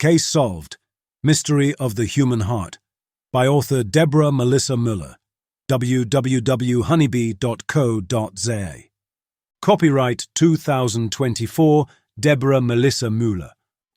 Case Solved, Mystery of the Human Heart, by author Deborah Melissa Möller, www.honeybee.co.za. Copyright 2024, Deborah Melissa Möller.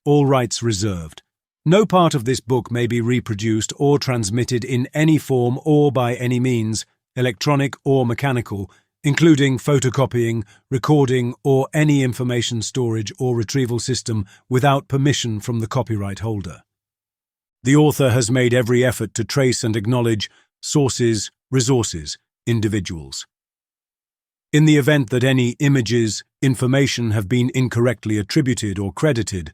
All rights reserved. No part of this book may be reproduced or transmitted in any form or by any means, electronic or mechanical, including photocopying, recording, or any information storage or retrieval system without permission from the copyright holder. The author has made every effort to trace and acknowledge sources, resources, individuals. In the event that any images, information have been incorrectly attributed or credited,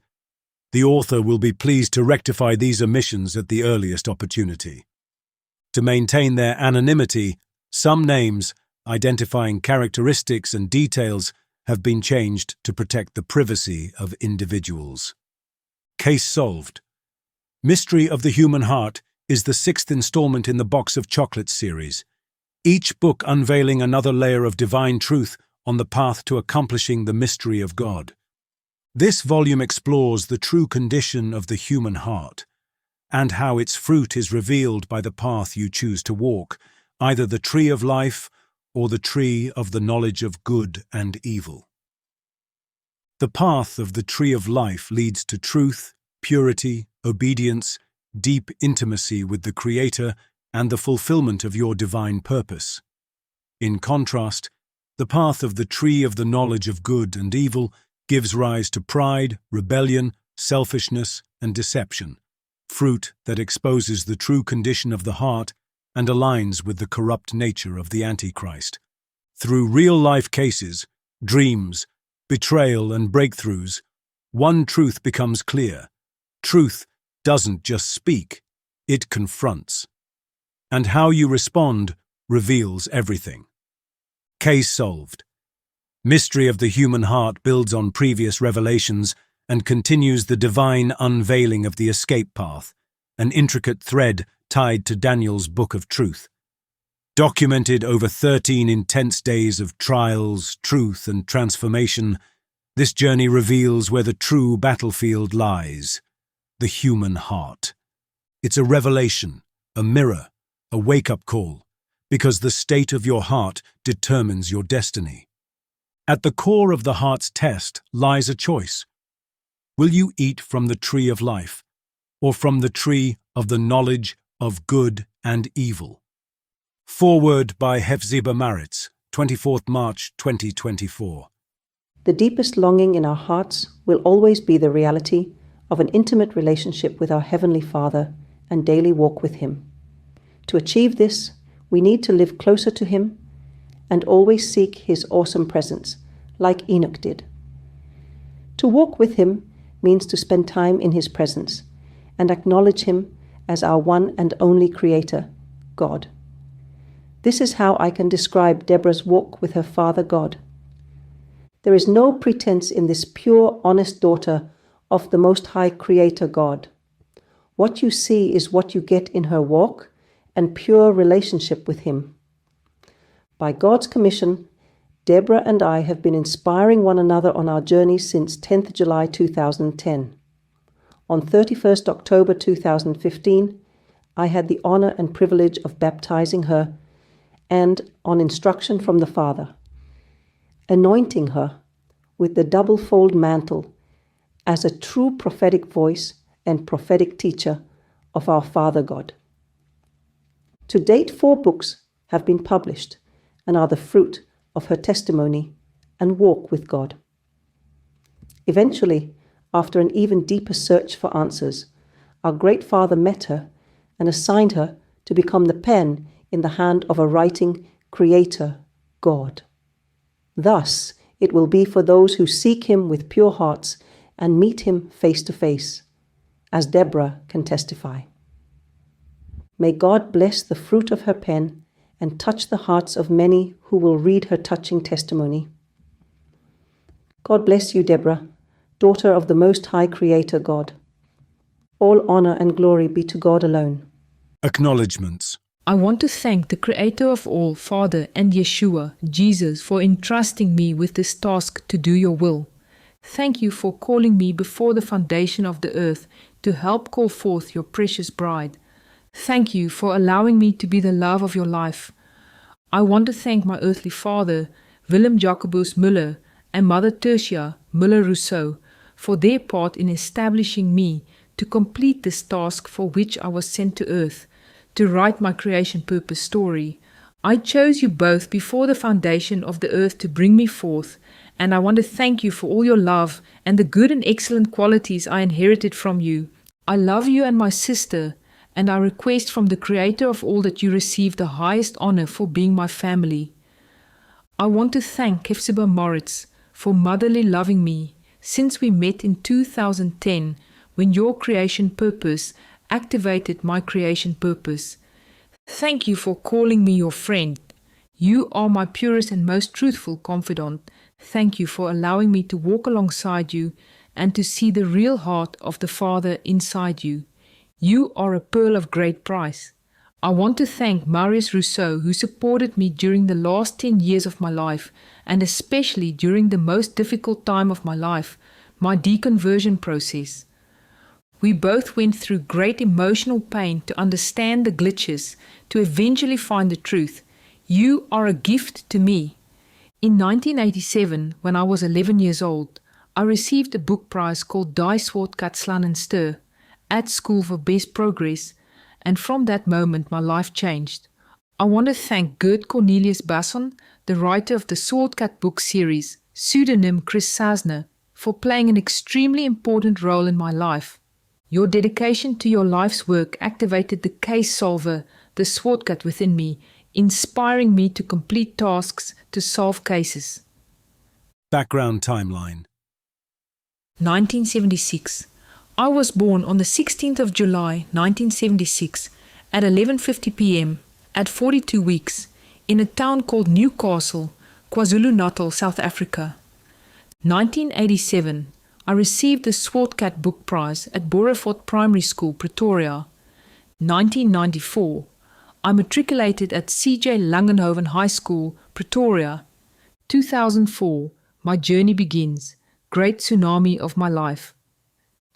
the author will be pleased to rectify these omissions at the earliest opportunity. To maintain their anonymity, some names, identifying characteristics and details, have been changed to protect the privacy of individuals. Case Solved. Mystery of the Human Heart is the 6th installment in the Box of Chocolates series, each book unveiling another layer of divine truth on the path to accomplishing the mystery of God. This volume explores the true condition of the human heart and how its fruit is revealed by the path you choose to walk, either the tree of life or the tree of the knowledge of good and evil. The path of the tree of life leads to truth, purity, obedience, deep intimacy with the Creator, and the fulfillment of your divine purpose. In contrast, the path of the tree of the knowledge of good and evil gives rise to pride, rebellion, selfishness, and deception, fruit that exposes the true condition of the heart and aligns with the corrupt nature of the Antichrist. Through real-life cases, dreams, betrayal, and breakthroughs, one truth becomes clear. Truth doesn't just speak, it confronts. And how you respond reveals everything. Case Solved. Mystery of the Human Heart builds on previous revelations and continues the divine unveiling of the escape path, an intricate thread tied to Daniel's Book of Truth. Documented over 13 intense days of trials, truth, and transformation, this journey reveals where the true battlefield lies, the human heart. It's a revelation, a mirror, a wake-up call, because the state of your heart determines your destiny. At the core of the heart's test lies a choice. Will you eat from the tree of life, or from the tree of the knowledge of good and evil? Foreword by Hephzibah Maritz, 24th March 2024. The deepest longing in our hearts will always be the reality of an intimate relationship with our Heavenly Father and daily walk with Him. To achieve this, we need to live closer to Him and always seek His awesome presence, like Enoch did. To walk with Him means to spend time in His presence and acknowledge Him as our one and only Creator, God. This is how I can describe Deborah's walk with her Father God. There is no pretense in this pure, honest daughter of the Most High Creator God. What you see is what you get in her walk and pure relationship with Him. By God's commission, Deborah and I have been inspiring one another on our journey since 10th July 2010. On 31st October 2015, I had the honor and privilege of baptizing her and, on instruction from the Father, anointing her with the double-fold mantle as a true prophetic voice and prophetic teacher of our Father God. To date, 4 books have been published and are the fruit of her testimony and walk with God. Eventually, after an even deeper search for answers, our great Father met her and assigned her to become the pen in the hand of a writing Creator, God. Thus, it will be for those who seek Him with pure hearts and meet Him face to face, as Deborah can testify. May God bless the fruit of her pen and touch the hearts of many who will read her touching testimony. God bless you, Deborah, daughter of the Most High Creator God. All honor and glory be to God alone. Acknowledgements. I want to thank the Creator of all, Father, and Yeshua, Jesus, for entrusting me with this task to do your will. Thank you for calling me before the foundation of the earth to help call forth your precious bride. Thank you for allowing me to be the love of your life. I want to thank my earthly father, Willem Jacobus Möller, and Mother Tertia Müller-Rousseau for their part in establishing me to complete this task for which I was sent to earth, to write my creation purpose story. I chose you both before the foundation of the earth to bring me forth, and I want to thank you for all your love and the good and excellent qualities I inherited from you. I love you and my sister, and I request from the Creator of all that you receive the highest honor for being my family. I want to thank Hephzibah Maritz for motherly loving me since we met in 2010 when your creation purpose activated my creation purpose. Thank you for calling me your friend. You are my purest and most truthful confidant. Thank you for allowing me to walk alongside you and to see the real heart of the Father inside you. You are a pearl of great price. I want to thank Maurice Rousseau, who supported me during the last 10 years of my life, and especially during the most difficult time of my life, my deconversion process. We both went through great emotional pain to understand the glitches, to eventually find the truth. You are a gift to me. In 1987, when I was 11 years old, I received a book prize called Die Sword Kat Slaan en Stir at school for best progress, and from that moment my life changed. I want to thank Gert Cornelius Basson, the writer of the Swordcat book series, pseudonym Chris Sasner, for playing an extremely important role in my life. Your dedication to your life's work activated the case solver, the Swordcat within me, inspiring me to complete tasks to solve cases. Background timeline. 1976. I was born on the 16th of July 1976 at 11:50 p.m. at 42 weeks in a town called Newcastle, KwaZulu-Natal, South Africa. 1987. I received the Swordcat Book Prize at Boer Primary School, Pretoria. 1994. I matriculated at C.J. Langenhoven High School, Pretoria. 2004. My journey begins. Great tsunami of my life.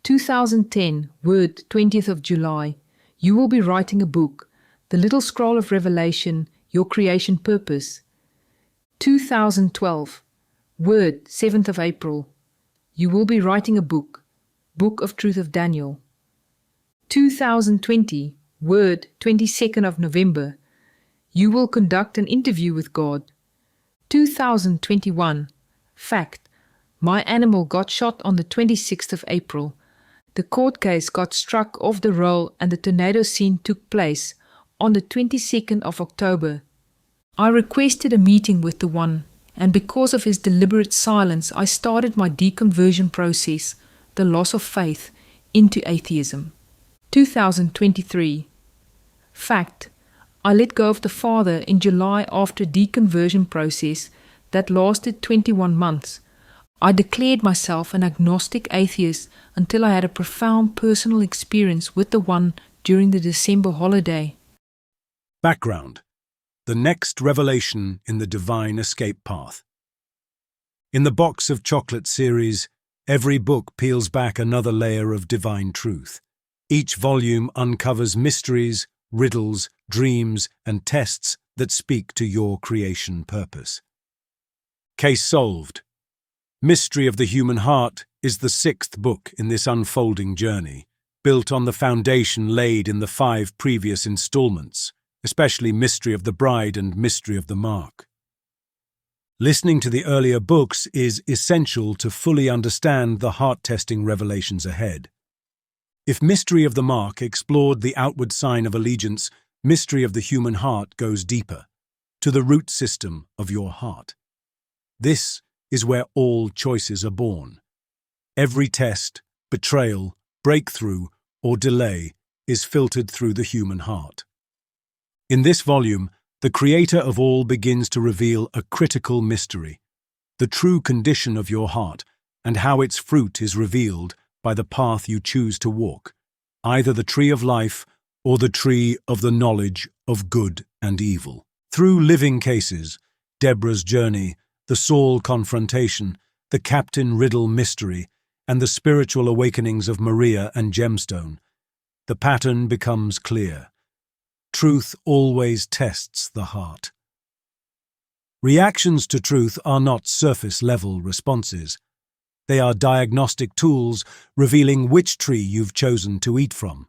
2010, Word, 20th of July. You will be writing a book, The Little Scroll of Revelation, Your Creation Purpose. 2012, Word, 7th of April. You will be writing a book, Book of Truth of Daniel. 2020, Word, 22nd of November. You will conduct an interview with God. 2021, Fact. My animal got shot on the 26th of April. The court case got struck off the roll and the tornado scene took place on the 22nd of October. I requested a meeting with the One, and because of his deliberate silence, I started my deconversion process, the loss of faith, into atheism. 2023. Fact. I let go of the Father in July after a deconversion process that lasted 21 months. I declared myself an agnostic atheist until I had a profound personal experience with the One during the December holiday. Background. The next revelation in the divine escape path. In the Box of Chocolate series, every book peels back another layer of divine truth. Each volume uncovers mysteries, riddles, dreams, and tests that speak to your creation purpose. Case solved. Mystery of the Human Heart is the 6th book in this unfolding journey, built on the foundation laid in the 5 previous installments, especially Mystery of the Bride and Mystery of the Mark. Listening to the earlier books is essential to fully understand the heart-testing revelations ahead. If Mystery of the Mark explored the outward sign of allegiance, Mystery of the Human Heart goes deeper, to the root system of your heart. This is where all choices are born. Every test, betrayal, breakthrough, or delay is filtered through the human heart. In this volume, the Creator of all begins to reveal a critical mystery, the true condition of your heart, and how its fruit is revealed by the path you choose to walk, either the tree of life or the tree of the knowledge of good and evil. Through living cases, Deborah's journey, the Saul confrontation, the Captain Riddle mystery, and the spiritual awakenings of Maria and Gemstone, the pattern becomes clear. Truth always tests the heart. Reactions to truth are not surface-level responses. They are diagnostic tools revealing which tree you've chosen to eat from.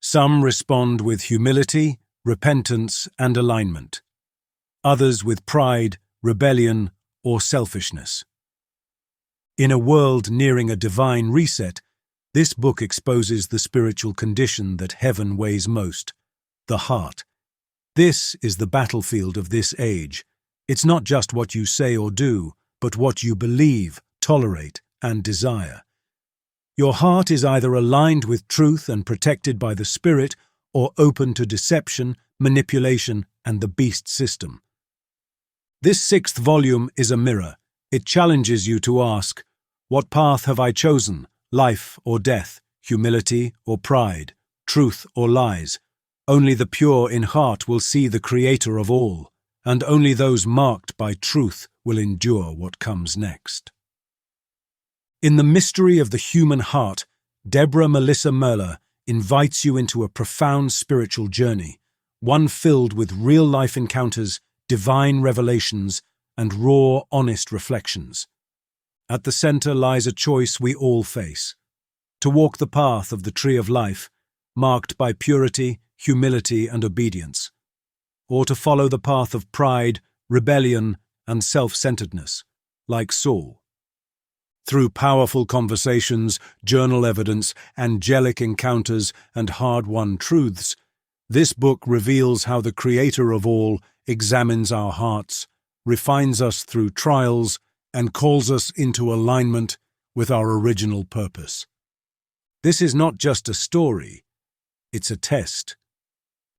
Some respond with humility, repentance, and alignment. Others with pride, rebellion, or selfishness. In a world nearing a divine reset, this book exposes the spiritual condition that heaven weighs most, the heart. This is the battlefield of this age. It's not just what you say or do, but what you believe, tolerate, and desire. Your heart is either aligned with truth and protected by the Spirit, or open to deception, manipulation, and the beast system. This 6th volume is a mirror. It challenges you to ask, what path have I chosen, life or death, humility or pride, truth or lies? Only the pure in heart will see the Creator of all, and only those marked by truth will endure what comes next. In the mystery of the human heart, Deborah Melissa Möller invites you into a profound spiritual journey, one filled with real-life encounters, divine revelations, and raw, honest reflections. At the center lies a choice we all face: to walk the path of the tree of life, marked by purity, humility, and obedience, or to follow the path of pride, rebellion, and self-centeredness, like Saul. Through powerful conversations, journal evidence, angelic encounters, and hard-won truths, this book reveals how the Creator of all examines our hearts, refines us through trials, and calls us into alignment with our original purpose. This is not just a story, it's a test,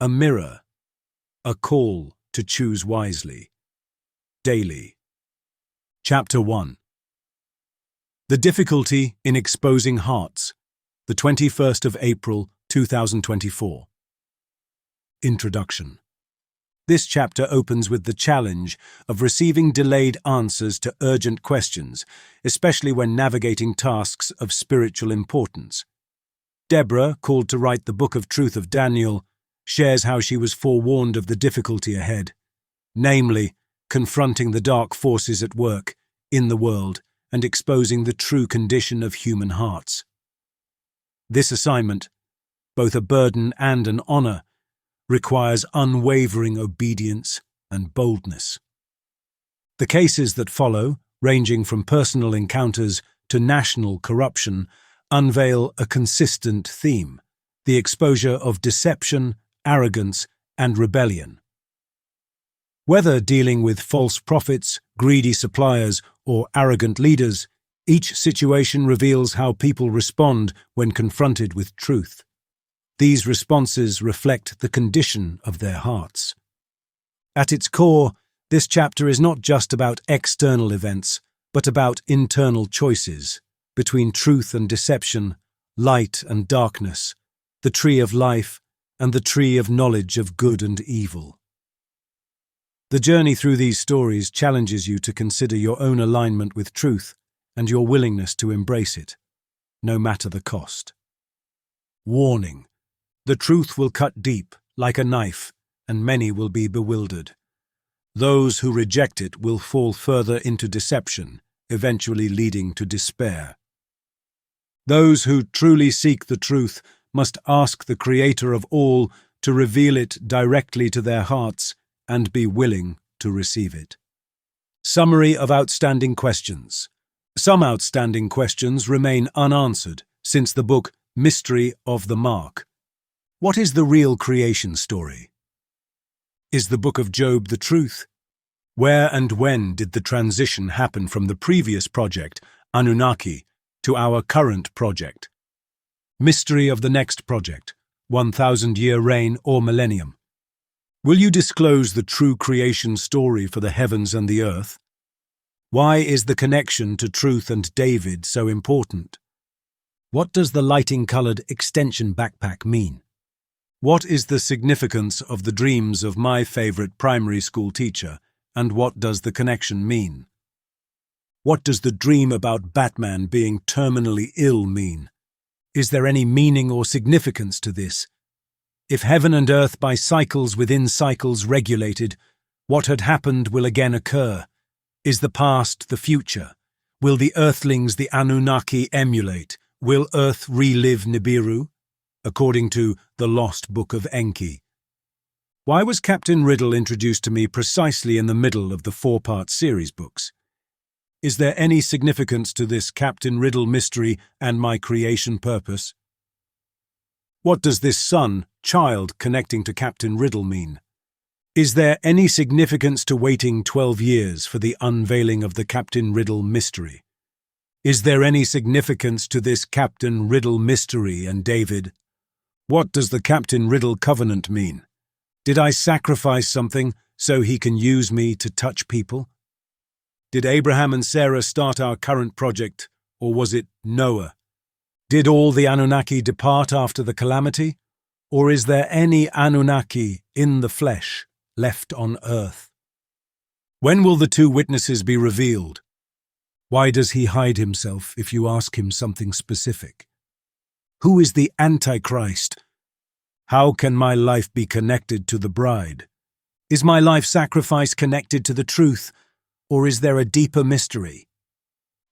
a mirror, a call to choose wisely. Daily. Chapter 1. The Difficulty in Exposing Hearts, the 21st of April, 2024. Introduction. This chapter opens with the challenge of receiving delayed answers to urgent questions, especially when navigating tasks of spiritual importance. Deborah, called to write the Book of Truth of Daniel, shares how she was forewarned of the difficulty ahead, namely, confronting the dark forces at work, in the world, and exposing the true condition of human hearts. This assignment, both a burden and an honor, requires unwavering obedience and boldness. The cases that follow, ranging from personal encounters to national corruption, unveil a consistent theme: the exposure of deception, arrogance, and rebellion. Whether dealing with false prophets, greedy suppliers, or arrogant leaders, each situation reveals how people respond when confronted with truth. These responses reflect the condition of their hearts. At its core, this chapter is not just about external events, but about internal choices between truth and deception, light and darkness, the tree of life and the tree of knowledge of good and evil. The journey through these stories challenges you to consider your own alignment with truth and your willingness to embrace it, no matter the cost. Warning: the truth will cut deep, like a knife, and many will be bewildered. Those who reject it will fall further into deception, eventually leading to despair. Those who truly seek the truth must ask the Creator of all to reveal it directly to their hearts and be willing to receive it. Summary of outstanding questions. Some outstanding questions remain unanswered since the book Mystery of the Mark. What is the real creation story? Is the Book of Job the truth? Where and when did the transition happen from the previous project, Anunnaki, to our current project? Mystery of the next project, 1,000-year reign or millennium. Will you disclose the true creation story for the heavens and the earth? Why is the connection to truth and David so important? What does the lighting-colored extension backpack mean? What is the significance of the dreams of my favorite primary school teacher, and what does the connection mean? What does the dream about Batman being terminally ill mean? Is there any meaning or significance to this? If heaven and earth by cycles within cycles regulated, what had happened will again occur. Is the past the future? Will the earthlings the Anunnaki emulate? Will Earth relive Nibiru? According to the Lost Book of Enki. Why was Captain Riddle introduced to me precisely in the middle of the 4-part series books? Is there any significance to this Captain Riddle mystery and my creation purpose? What does this son, child connecting to Captain Riddle mean? Is there any significance to waiting 12 years for the unveiling of the Captain Riddle mystery? Is there any significance to this Captain Riddle mystery and David? What does the Captain Riddle covenant mean? Did I sacrifice something so he can use me to touch people? Did Abraham and Sarah start our current project, or was it Noah? Did all the Anunnaki depart after the calamity, or is there any Anunnaki in the flesh left on earth? When will the 2 witnesses be revealed? Why does he hide himself if you ask him something specific? Who is the Antichrist? How can my life be connected to the bride? Is my life sacrifice connected to the truth, or is there a deeper mystery?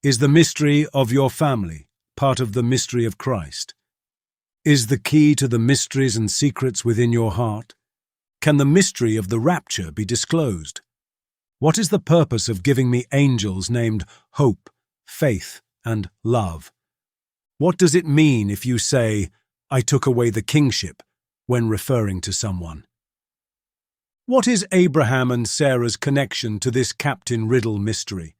Is the mystery of your family part of the mystery of Christ? Is the key to the mysteries and secrets within your heart? Can the mystery of the rapture be disclosed? What is the purpose of giving me angels named Hope, Faith, and Love? What does it mean if you say, I took away the kingship, when referring to someone? What is Abraham and Sarah's connection to this Captain Riddle mystery?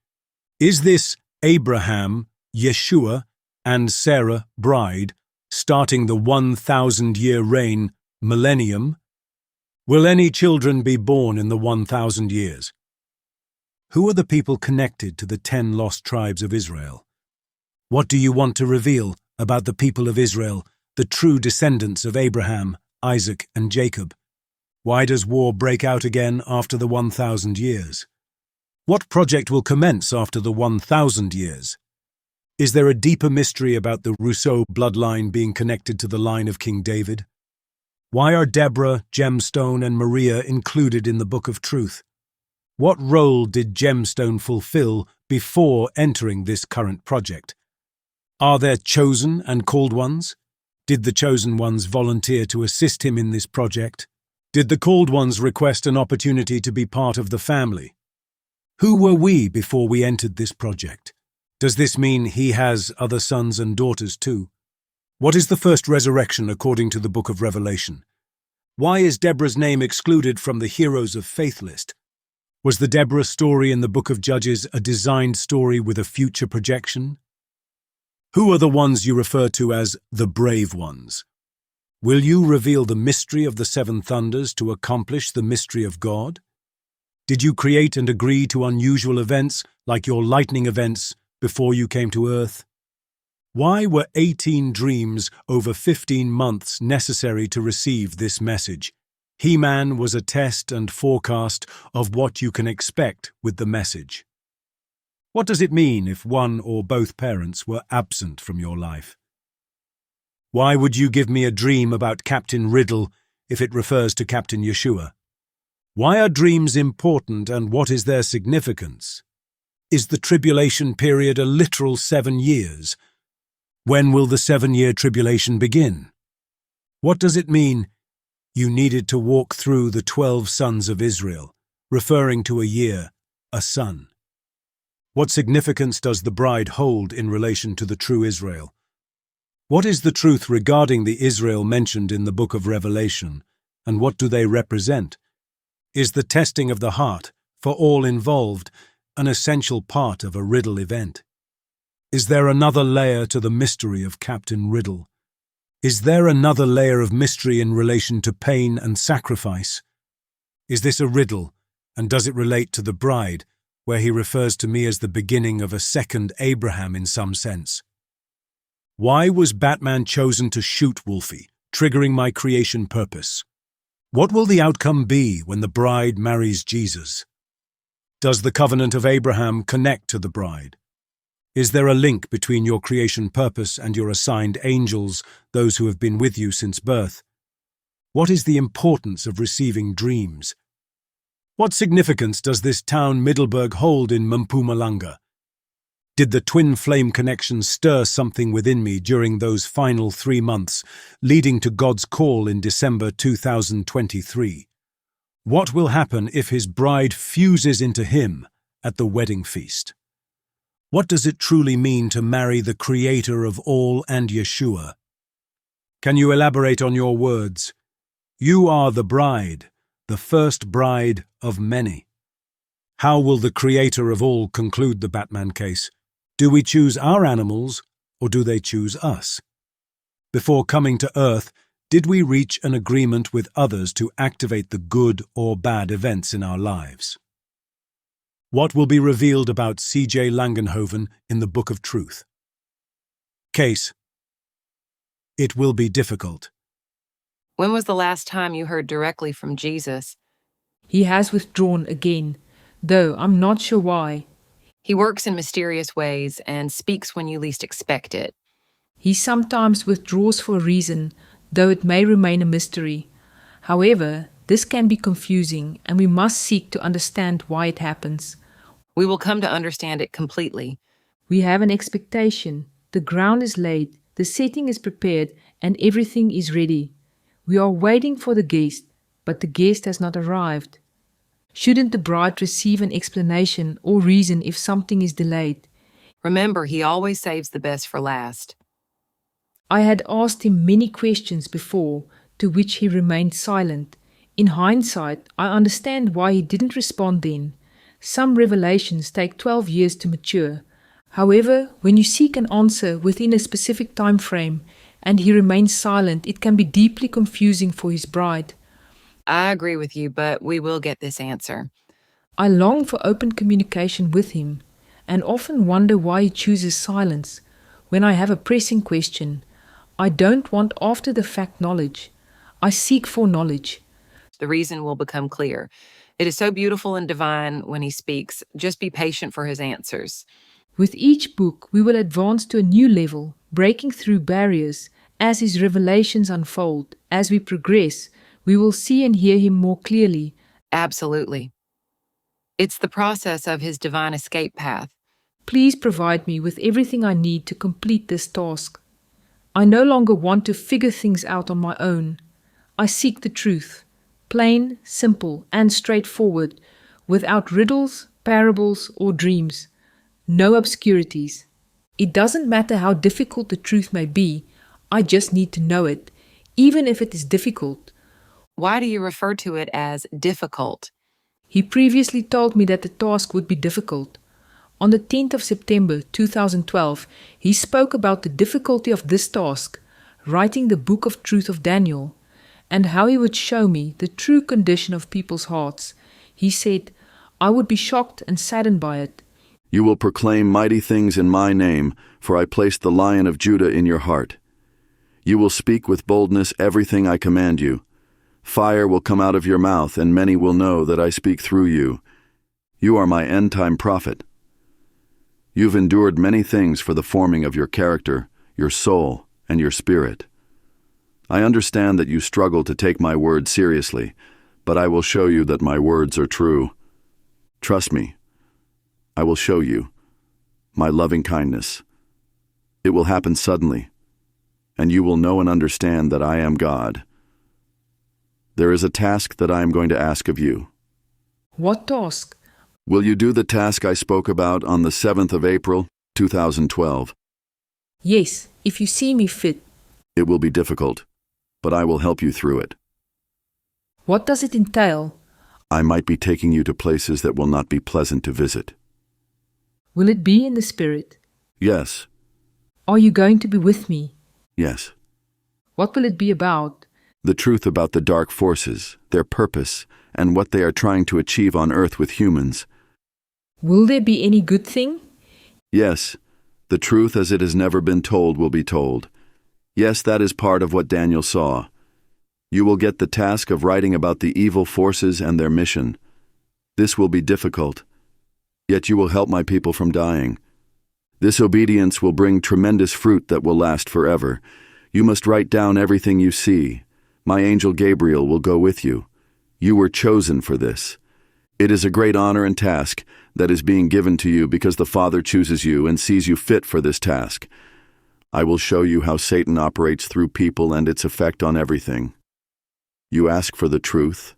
Is this Abraham, Yeshua, and Sarah, bride, starting the 1,000-year reign, millennium? Will any children be born in the 1,000 years? Who are the people connected to the 10 lost tribes of Israel? What do you want to reveal about the people of Israel, the true descendants of Abraham, Isaac, and Jacob? Why does war break out again after the 1,000 years? What project will commence after the 1,000 years? Is there a deeper mystery about the Rousseau bloodline being connected to the line of King David? Why are Deborah, Gemstone, and Maria included in the Book of Truth? What role did Gemstone fulfill before entering this current project? Are there chosen and called ones? Did the chosen ones volunteer to assist him in this project? Did the called ones request an opportunity to be part of the family? Who were we before we entered this project? Does this mean he has other sons and daughters too? What is the first resurrection according to the Book of Revelation? Why is Deborah's name excluded from the Heroes of Faith list? Was the Deborah story in the Book of Judges a designed story with a future projection? Who are the ones you refer to as the brave ones? Will you reveal the mystery of the 7 thunders to accomplish the mystery of God? Did you create and agree to unusual events like your lightning events before you came to Earth? Why were 18 dreams over 15 months necessary to receive this message? He-Man was a test and forecast of what you can expect with the message. What does it mean if one or both parents were absent from your life? Why would you give me a dream about Captain Riddle if it refers to Captain Yeshua? Why are dreams important and what is their significance? Is the tribulation period a literal 7 years? When will the 7-year tribulation begin? What does it mean you needed to walk through the 12 sons of Israel, referring to a year, a son? What significance does the bride hold in relation to the true Israel? What is the truth regarding the Israel mentioned in the Book of Revelation, and what do they represent? Is the testing of the heart, for all involved, an essential part of a riddle event? Is there another layer to the mystery of Captain Riddle? Is there another layer of mystery in relation to pain and sacrifice? Is this a riddle, and does it relate to the bride, where he refers to me as the beginning of a second Abraham in some sense? Why was Batman chosen to shoot Wolfie, triggering my creation purpose? What will the outcome be when the bride marries Jesus? Does the covenant of Abraham connect to the bride? Is there a link between your creation purpose and your assigned angels, those who have been with you since birth? What is the importance of receiving dreams? What significance does this town Middelburg hold in Mpumalanga? Did the twin flame connection stir something within me during those final 3 months, leading to God's call in December 2023? What will happen if his bride fuses into him at the wedding feast? What does it truly mean to marry the Creator of all and Yeshua? Can you elaborate on your words? You are the bride, the first bride of many. How will the Creator of all conclude the Batman case? Do we choose our animals, or do they choose us? Before coming to Earth, did we reach an agreement with others to activate the good or bad events in our lives? What will be revealed about C.J. Langenhoven in the Book of Truth? Case. It will be difficult. When was the last time you heard directly from Jesus? He has withdrawn again, though I'm not sure why. He works in mysterious ways and speaks when you least expect it. He sometimes withdraws for a reason, though it may remain a mystery. However, this can be confusing, and we must seek to understand why it happens. We will come to understand it completely. We have an expectation. The ground is laid, the setting is prepared, and everything is ready. We are waiting for the guest, but the guest has not arrived. Shouldn't the bride receive an explanation or reason if something is delayed? Remember, he always saves the best for last. I had asked him many questions before, to which he remained silent. In hindsight, I understand why he didn't respond then. Some revelations take 12 years to mature. However, when you seek an answer within a specific time frame and he remains silent, it can be deeply confusing for his bride. I agree with you, but we will get this answer. I long for open communication with him and often wonder why he chooses silence when I have a pressing question. I don't want after-the-fact knowledge. I seek for knowledge. The reason will become clear. It is so beautiful and divine when he speaks. Just be patient for his answers. With each book, we will advance to a new level, breaking through barriers as his revelations unfold. As we progress, we will see and hear him more clearly. Absolutely. It's the process of his divine escape path. Please provide me with everything I need to complete this task. I no longer want to figure things out on my own. I seek the truth, plain, simple, and straightforward, without riddles, parables, or dreams. No obscurities. It doesn't matter how difficult the truth may be, I just need to know it, even if it is difficult. Why do you refer to it as difficult? He previously told me that the task would be difficult. On the 10th of September 2012, he spoke about the difficulty of this task, writing the Book of Truth of Daniel, and how he would show me the true condition of people's hearts. He said, I would be shocked and saddened by it. You will proclaim mighty things in my name, for I placed the Lion of Judah in your heart. You will speak with boldness everything I command you. Fire will come out of your mouth, and many will know that I speak through you. You are my end-time prophet. You've endured many things for the forming of your character, your soul, and your spirit. I understand that you struggle to take my word seriously, but I will show you that my words are true. Trust me. I will show you my loving kindness. It will happen suddenly, and you will know and understand that I am God. There is a task that I am going to ask of you. What task? Will you do the task I spoke about on the 7th of April, 2012? Yes, if you see me fit. It will be difficult, but I will help you through it. What does it entail? I might be taking you to places that will not be pleasant to visit. Will it be in the spirit? Yes. Are you going to be with me? Yes. What will it be about? The truth about the dark forces, their purpose, and what they are trying to achieve on Earth with humans. Will there be any good thing? Yes. The truth as it has never been told will be told. Yes, that is part of what Daniel saw. You will get the task of writing about the evil forces and their mission. This will be difficult, yet you will help my people from dying. This obedience will bring tremendous fruit that will last forever. You must write down everything you see. My angel Gabriel will go with you. You were chosen for this. It is a great honor and task that is being given to you because the Father chooses you and sees you fit for this task. I will show you how Satan operates through people and its effect on everything. You ask for the truth.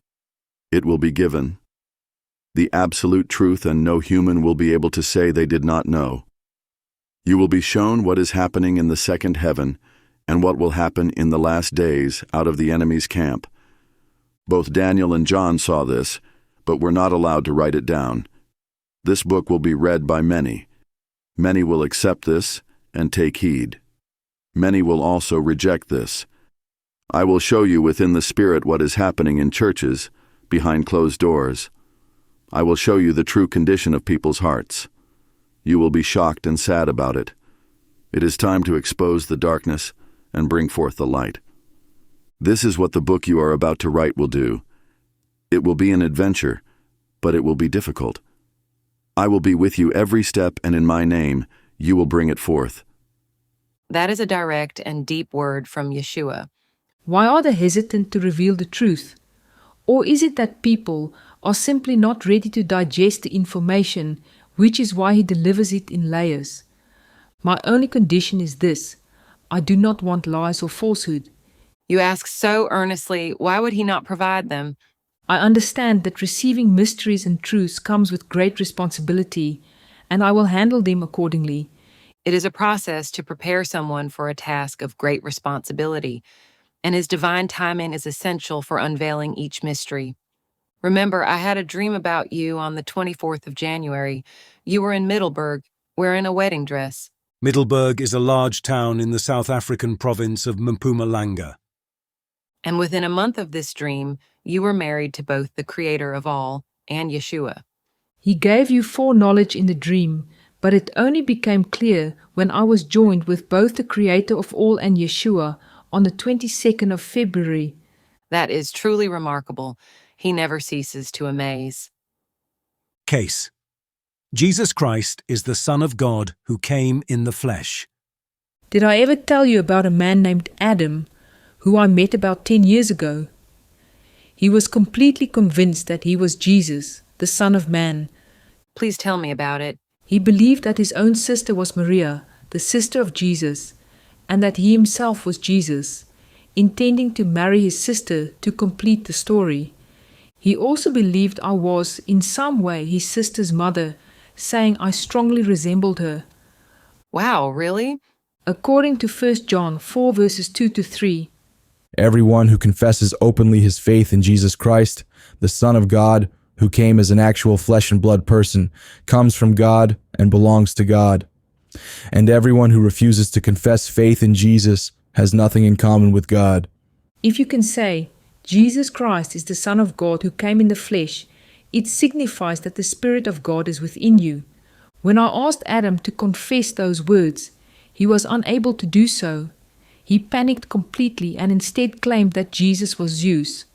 It will be given. The absolute truth, and no human will be able to say they did not know. You will be shown what is happening in the second heaven and what will happen in the last days out of the enemy's camp. Both Daniel and John saw this, but were not allowed to write it down. This book will be read by many. Many will accept this and take heed. Many will also reject this. I will show you within the Spirit what is happening in churches, behind closed doors. I will show you the true condition of people's hearts. You will be shocked and sad about it. It is time to expose the darkness and bring forth the light. This is what the book you are about to write will do. It will be an adventure, but it will be difficult. I will be with you every step, and in my name, you will bring it forth. That is a direct and deep word from Yeshua. Why are they hesitant to reveal the truth? Or is it that people are simply not ready to digest the information, which is why he delivers it in layers? My only condition is this: I do not want lies or falsehood. You ask so earnestly, why would he not provide them? I understand that receiving mysteries and truths comes with great responsibility, and I will handle them accordingly. It is a process to prepare someone for a task of great responsibility, and his divine timing is essential for unveiling each mystery. Remember, I had a dream about you on the 24th of January. You were in Middelburg, wearing a wedding dress. Middelburg is a large town in the South African province of Mpumalanga. And within a month of this dream, you were married to both the Creator of all and Yeshua. He gave you foreknowledge in the dream, but it only became clear when I was joined with both the Creator of all and Yeshua on the 22nd of February. That is truly remarkable. He never ceases to amaze. Case. Jesus Christ is the Son of God who came in the flesh. Did I ever tell you about a man named Adam, who I met about 10 years ago? He was completely convinced that he was Jesus, the Son of Man. Please tell me about it. He believed that his own sister was Maria, the sister of Jesus, and that he himself was Jesus, intending to marry his sister to complete the story. He also believed I was, in some way, his sister's mother, saying I strongly resembled her. Wow, really? According to 1 John 4 verses 2-3, everyone who confesses openly his faith in Jesus Christ, the Son of God, who came as an actual flesh and blood person, comes from God and belongs to God. And everyone who refuses to confess faith in Jesus has nothing in common with God. if you can say, Jesus Christ is the Son of God who came in the flesh, it signifies that the Spirit of God is within you. When I asked Adam to confess those words, he was unable to do so. He panicked completely and instead claimed that Jesus was Zeus.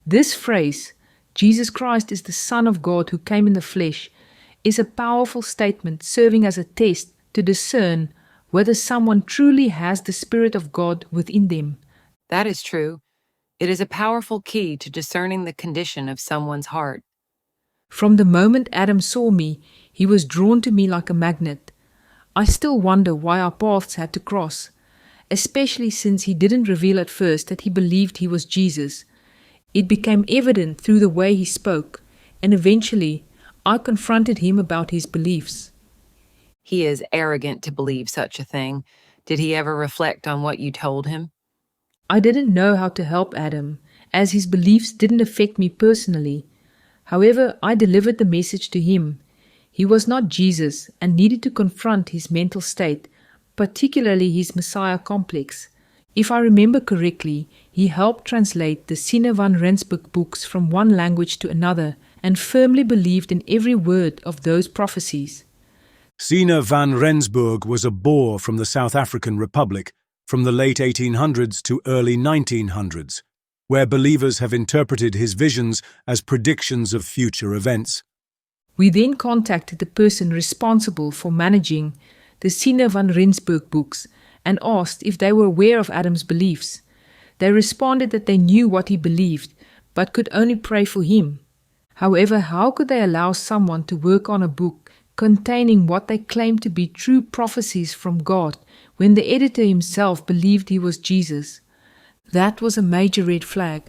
This phrase, Jesus Christ is the Son of God who came in the flesh, is a powerful statement serving as a test to discern whether someone truly has the Spirit of God within them. That is true. It is a powerful key to discerning the condition of someone's heart. From the moment Adam saw me, he was drawn to me like a magnet. I still wonder why our paths had to cross, especially since he didn't reveal at first that he believed he was Jesus. It became evident through the way he spoke, and eventually I confronted him about his beliefs. He is arrogant to believe such a thing. Did he ever reflect on what you told him? I didn't know how to help Adam, as his beliefs didn't affect me personally. However, I delivered the message to him. He was not Jesus and needed to confront his mental state, particularly his Messiah complex. If I remember correctly, he helped translate the Sine van Rensburg books from one language to another and firmly believed in every word of those prophecies. Sine van Rensburg was a Boer from the South African Republic from the late 1800s to early 1900s, where believers have interpreted his visions as predictions of future events. We then contacted the person responsible for managing the Sina van Rensburg books and asked if they were aware of Adam's beliefs. They responded that they knew what he believed, but could only pray for him. However, how could they allow someone to work on a book containing what they claimed to be true prophecies from God when the editor himself believed he was Jesus? That was a major red flag.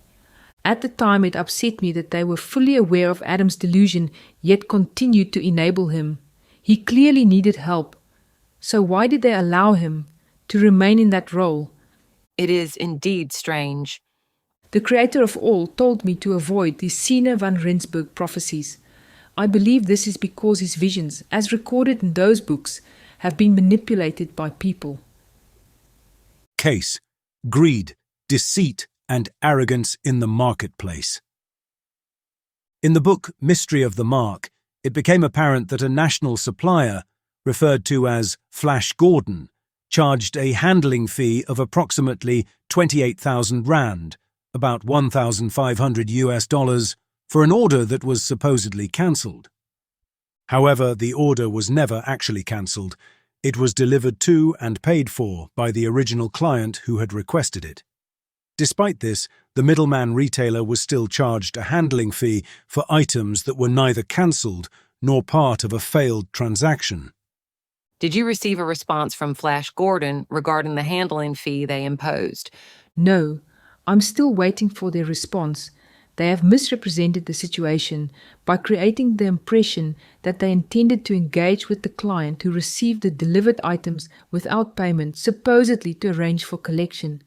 At the time, it upset me that they were fully aware of Adam's delusion, yet continued to enable him. He clearly needed help. So why did they allow him to remain in that role? It is indeed strange. The Creator of all told me to avoid the Sina van Rensburg prophecies. I believe this is because his visions, as recorded in those books, have been manipulated by people. Case: greed, deceit, and arrogance in the marketplace. In the book Mystery of the Mark, it became apparent that a national supplier, referred to as Flash Gordon, charged a handling fee of approximately 28,000 rand, about $1,500 for an order that was supposedly cancelled. However, the order was never actually cancelled. It was delivered to and paid for by the original client who had requested it. Despite this, the middleman retailer was still charged a handling fee for items that were neither cancelled nor part of a failed transaction. Did you receive a response from Flash Gordon regarding the handling fee they imposed? No, I'm still waiting for their response. They have misrepresented the situation by creating the impression that they intended to engage with the client who received the delivered items without payment, supposedly to arrange for collection.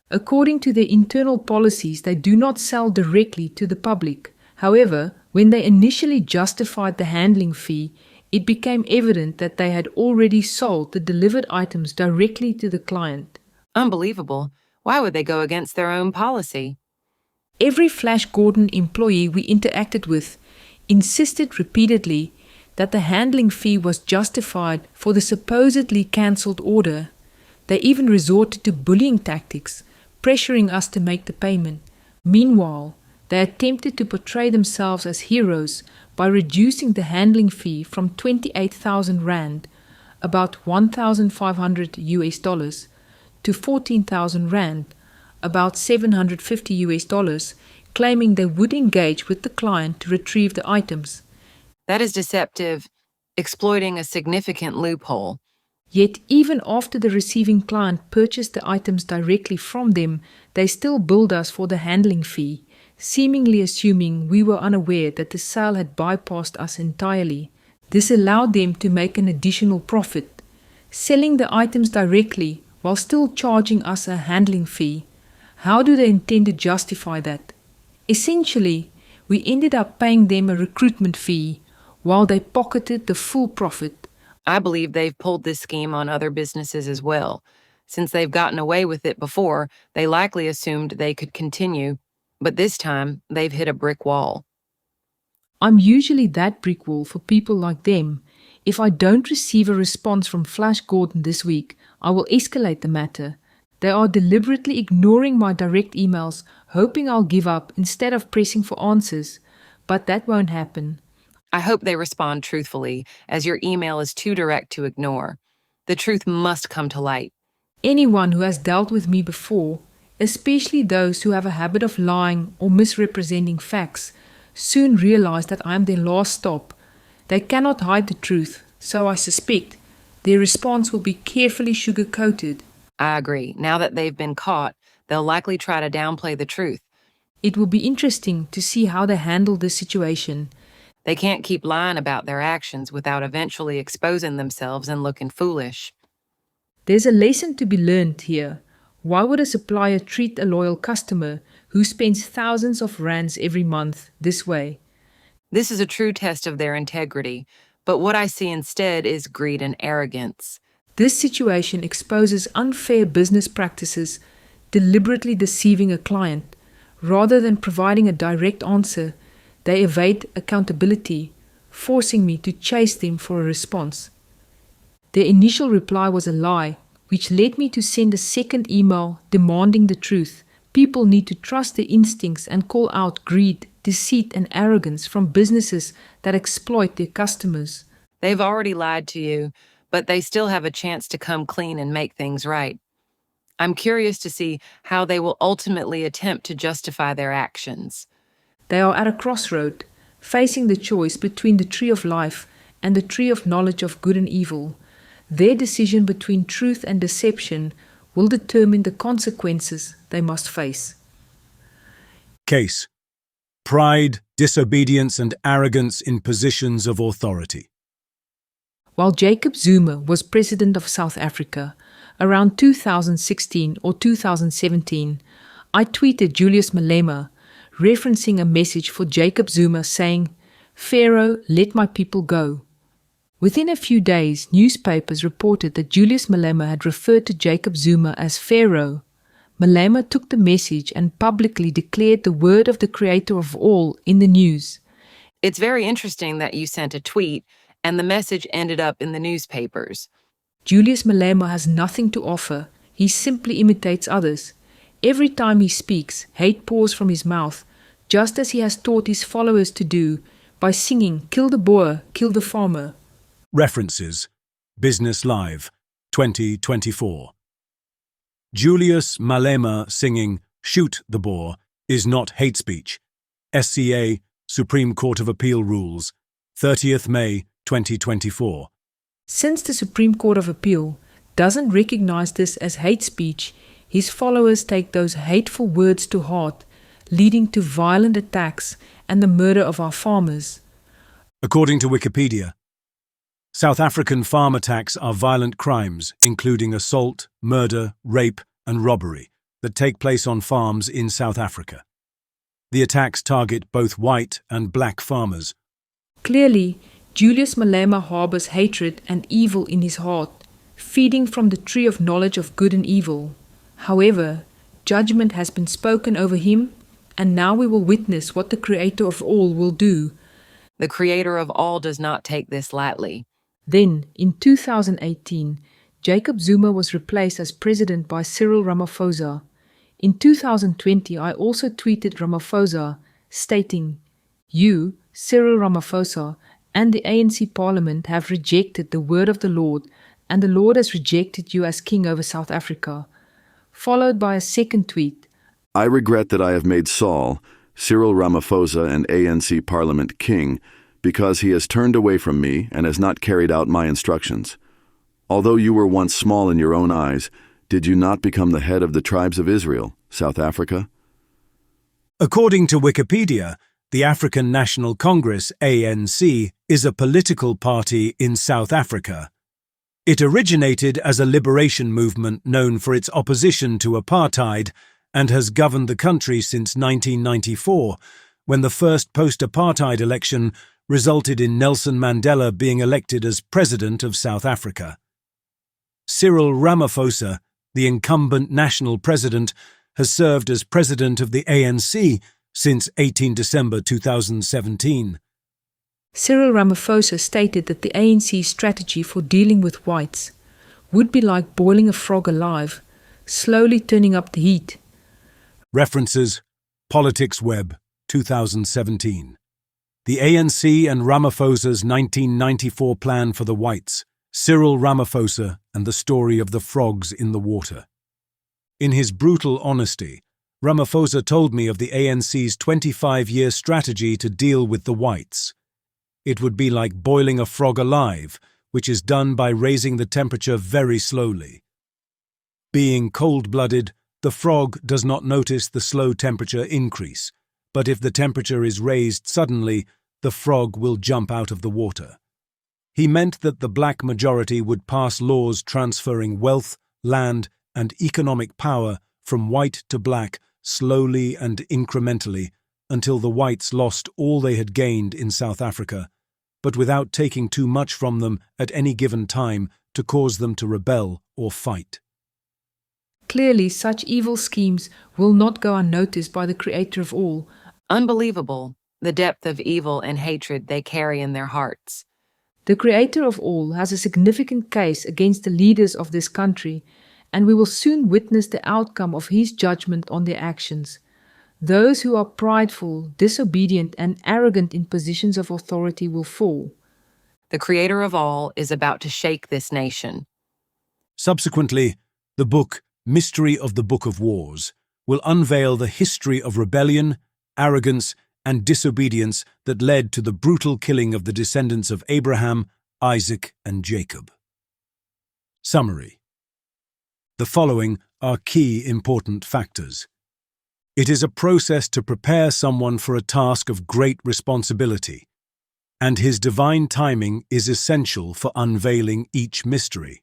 According to their internal policies, they do not sell directly to the public. However, when they initially justified the handling fee, it became evident that they had already sold the delivered items directly to the client. Unbelievable. Why would they go against their own policy? Every Flash Gordon employee we interacted with insisted repeatedly that the handling fee was justified for the supposedly cancelled order. They even resorted to bullying tactics, pressuring us to make the payment. Meanwhile, they attempted to portray themselves as heroes by reducing the handling fee from 28,000 rand, about $1,500 to 14,000 rand, about $750, claiming they would engage with the client to retrieve the items. That is deceptive, exploiting a significant loophole. Yet even after the receiving client purchased the items directly from them, they still billed us for the handling fee, seemingly assuming we were unaware that the sale had bypassed us entirely. This allowed them to make an additional profit, selling the items directly while still charging us a handling fee. How do they intend to justify that? Essentially, we ended up paying them a recruitment fee while they pocketed the full profit. I believe they've pulled this scheme on other businesses as well. Since they've gotten away with it before, they likely assumed they could continue, but this time they've hit a brick wall. I'm usually that brick wall for people like them. If I don't receive a response from Flash Gordon this week, I will escalate the matter. They are deliberately ignoring my direct emails, hoping I'll give up instead of pressing for answers. But that won't happen. I hope they respond truthfully, as your email is too direct to ignore. The truth must come to light. Anyone who has dealt with me before, especially those who have a habit of lying or misrepresenting facts, soon realize that I am their last stop. They cannot hide the truth, so I suspect their response will be carefully sugar-coated. I agree. Now that they've been caught, they'll likely try to downplay the truth. It will be interesting to see how they handle this situation. They can't keep lying about their actions without eventually exposing themselves and looking foolish. There's a lesson to be learned here. Why would a supplier treat a loyal customer who spends thousands of rands every month this way? This is a true test of their integrity, but what I see instead is greed and arrogance. This situation exposes unfair business practices, deliberately deceiving a client. Rather than providing a direct answer, they evade accountability, forcing me to chase them for a response. Their initial reply was a lie, which led me to send a second email demanding the truth. People need to trust their instincts and call out greed, deceit, and arrogance from businesses that exploit their customers. They've already lied to you, but they still have a chance to come clean and make things right. I'm curious to see how they will ultimately attempt to justify their actions. They are at a crossroad, facing the choice between the tree of life and the tree of knowledge of good and evil. Their decision between truth and deception will determine the consequences they must face. Case: pride, disobedience, and arrogance in positions of authority. While Jacob Zuma was president of South Africa around 2016 or 2017, I tweeted Julius Malema, referencing a message for Jacob Zuma saying, "Pharaoh, let my people go." Within a few days, newspapers reported that Julius Malema had referred to Jacob Zuma as Pharaoh. Malema took the message and publicly declared the word of the Creator of all in the news. It's very interesting that you sent a tweet and the message ended up in the newspapers. Julius Malema has nothing to offer. He simply imitates others. Every time he speaks, hate pours from his mouth, just as he has taught his followers to do by singing, "Kill the Boer, kill the farmer." References: Business Live, 2024. Julius Malema singing "Shoot the Boer" is not hate speech. SCA, Supreme Court of Appeal Rules, 30th May 2024. Since the Supreme Court of Appeal doesn't recognize this as hate speech, his followers take those hateful words to heart, leading to violent attacks and the murder of our farmers. According to Wikipedia, South African farm attacks are violent crimes, including assault, murder, rape, and robbery, that take place on farms in South Africa. The attacks target both white and black farmers. Clearly, Julius Malema harbors hatred and evil in his heart, feeding from the tree of knowledge of good and evil. However, judgment has been spoken over him, and now we will witness what the Creator of all will do. The Creator of all does not take this lightly. Then, in 2018, Jacob Zuma was replaced as president by Cyril Ramaphosa. In 2020, I also tweeted Ramaphosa, stating, "You, Cyril Ramaphosa, and the ANC Parliament have rejected the word of the Lord, and the Lord has rejected you as king over South Africa." Followed by a second tweet. I regret that I have made Saul, Cyril Ramaphosa, and ANC Parliament king, because he has turned away from me and has not carried out my instructions. Although you were once small in your own eyes, did you not become the head of the tribes of Israel, South Africa? According to Wikipedia, the African National Congress, ANC, is a political party in South Africa. It originated as a liberation movement known for its opposition to apartheid and has governed the country since 1994, when the first post-apartheid election resulted in Nelson Mandela being elected as President of South Africa. Cyril Ramaphosa, the incumbent national president, has served as president of the ANC since 18 December 2017. Cyril Ramaphosa stated that the ANC's strategy for dealing with whites would be like boiling a frog alive, slowly turning up the heat. References: Politics Web, 2017. The ANC and Ramaphosa's 1994 Plan for the Whites, Cyril Ramaphosa and the Story of the Frogs in the Water. In his brutal honesty, Ramaphosa told me of the ANC's 25-year strategy to deal with the whites. It would be like boiling a frog alive, which is done by raising the temperature very slowly. Being cold-blooded, the frog does not notice the slow temperature increase, but if the temperature is raised suddenly, the frog will jump out of the water. He meant that the black majority would pass laws transferring wealth, land, and economic power from white to black slowly and incrementally until the whites lost all they had gained in South Africa, but without taking too much from them at any given time to cause them to rebel or fight. Clearly, such evil schemes will not go unnoticed by the Creator of all. Unbelievable, the depth of evil and hatred they carry in their hearts. The Creator of all has a significant case against the leaders of this country, and we will soon witness the outcome of his judgment on their actions. Those who are prideful, disobedient, and arrogant in positions of authority will fall. The Creator of all is about to shake this nation. Subsequently, the book Mystery of the Book of Wars will unveil the history of rebellion, arrogance, and disobedience that led to the brutal killing of the descendants of Abraham, Isaac, and Jacob. Summary. The following are key important factors. It is a process to prepare someone for a task of great responsibility, and his divine timing is essential for unveiling each mystery.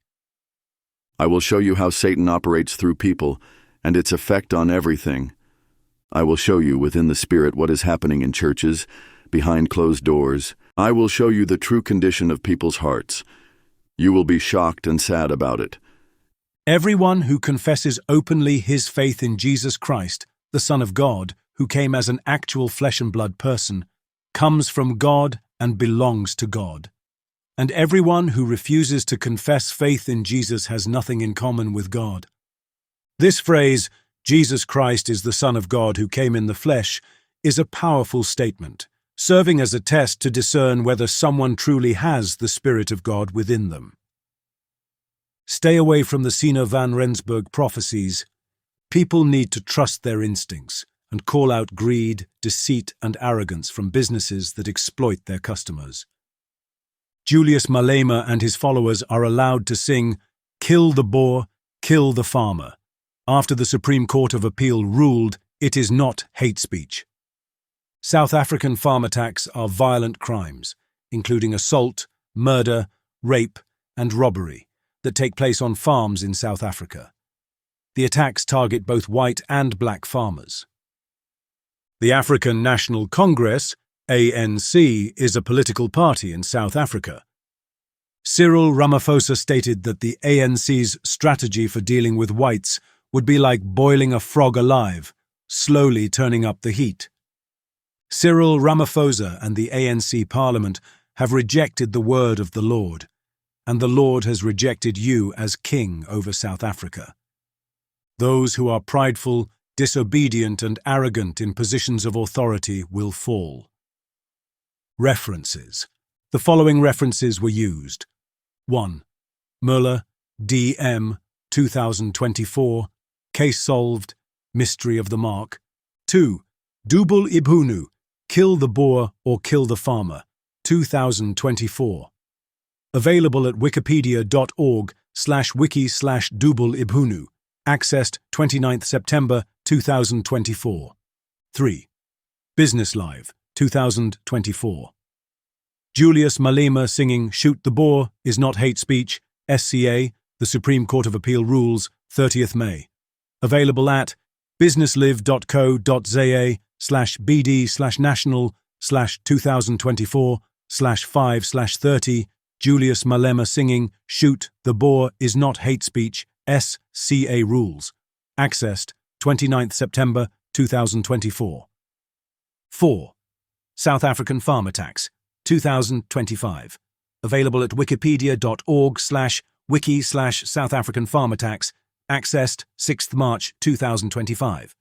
I will show you how Satan operates through people and its effect on everything. I will show you within the Spirit what is happening in churches, behind closed doors. I will show you the true condition of people's hearts. You will be shocked and sad about it. Everyone who confesses openly his faith in Jesus Christ, the Son of God, who came as an actual flesh and blood person, comes from God and belongs to God. And everyone who refuses to confess faith in Jesus has nothing in common with God. This phrase, Jesus Christ is the Son of God who came in the flesh, is a powerful statement, serving as a test to discern whether someone truly has the Spirit of God within them. Stay away from the Sina van Rensburg prophecies. People need to trust their instincts and call out greed, deceit, and arrogance from businesses that exploit their customers. Julius Malema and his followers are allowed to sing, "Kill the Boer, kill the farmer," after the Supreme Court of Appeal ruled it is not hate speech. South African farm attacks are violent crimes, including assault, murder, rape, and robbery, that take place on farms in South Africa. The attacks target both white and black farmers. The African National Congress, ANC, is a political party in South Africa. Cyril Ramaphosa stated that the ANC's strategy for dealing with whites would be like boiling a frog alive, slowly turning up the heat. Cyril Ramaphosa and the ANC Parliament have rejected the word of the Lord, and the Lord has rejected you as king over South Africa. Those who are prideful, disobedient, and arrogant in positions of authority will fall. References. The following references were used. 1. Möller, D.M., 2024, Case Solved, Mystery of the Mark. 2. Dubul Ibhunu, Kill the Boer or Kill the Farmer, 2024. Available at wikipedia.org/wiki/Dubul Ibhunu. Accessed 29th September 2024. 3. Business Live, 2024. Julius Malema singing Shoot the Boer is not hate speech, SCA, the Supreme Court of Appeal rules, 30th May. Available at businesslive.co.za/bd/national/2024/5/30. Julius Malema singing Shoot the Boer is not hate speech, SCA rules. Accessed 29th September 2024. 4. South African Farm Attacks, 2025. Available at wikipedia.org/wiki/South African Farm Attacks. Accessed 6th March 2025.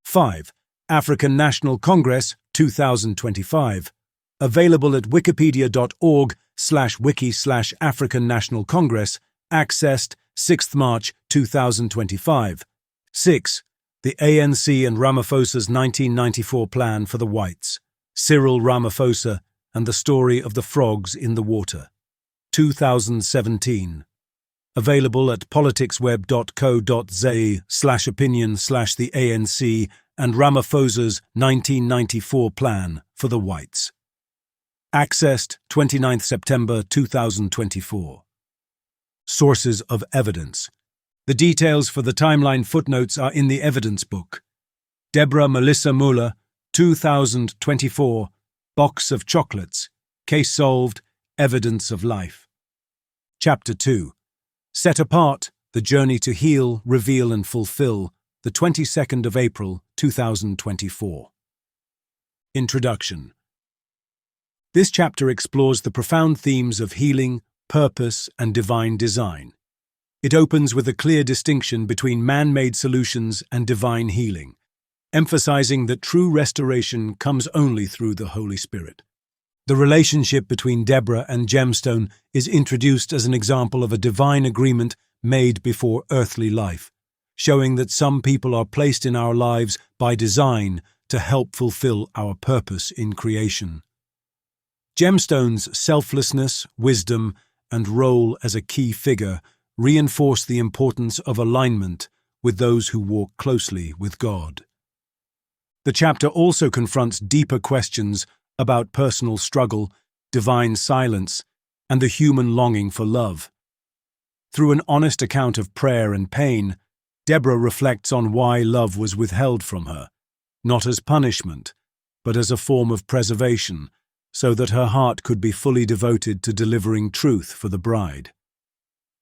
5. African National Congress, 2025. Available at wikipedia.org/wiki/African National Congress. Accessed 6th March 2025. 6. The ANC and Ramaphosa's 1994 Plan for the Whites. Cyril Ramaphosa and the Story of the Frogs in the Water. 2017. Available at politicsweb.co.za/opinion/the ANC and Ramaphosa's 1994 Plan for the Whites. Accessed 29th September 2024. Sources of evidence. The details for the timeline footnotes are in the evidence book. Deborah Melissa Möller, 2024, Box of Chocolates, Case Solved, Evidence of Life. Chapter 2. Set Apart, The Journey to Heal, Reveal and Fulfill, the 22nd of April, 2024. Introduction. This chapter explores the profound themes of healing, purpose, and divine design. It opens with a clear distinction between man-made solutions and divine healing, emphasizing that true restoration comes only through the Holy Spirit. The relationship between Deborah and Gemstone is introduced as an example of a divine agreement made before earthly life, showing that some people are placed in our lives by design to help fulfill our purpose in creation. Gemstone's selflessness, wisdom, and role as a key figure reinforce the importance of alignment with those who walk closely with God. The chapter also confronts deeper questions about personal struggle, divine silence, and the human longing for love. Through an honest account of prayer and pain, Deborah reflects on why love was withheld from her, not as punishment, but as a form of preservation, so that her heart could be fully devoted to delivering truth for the bride.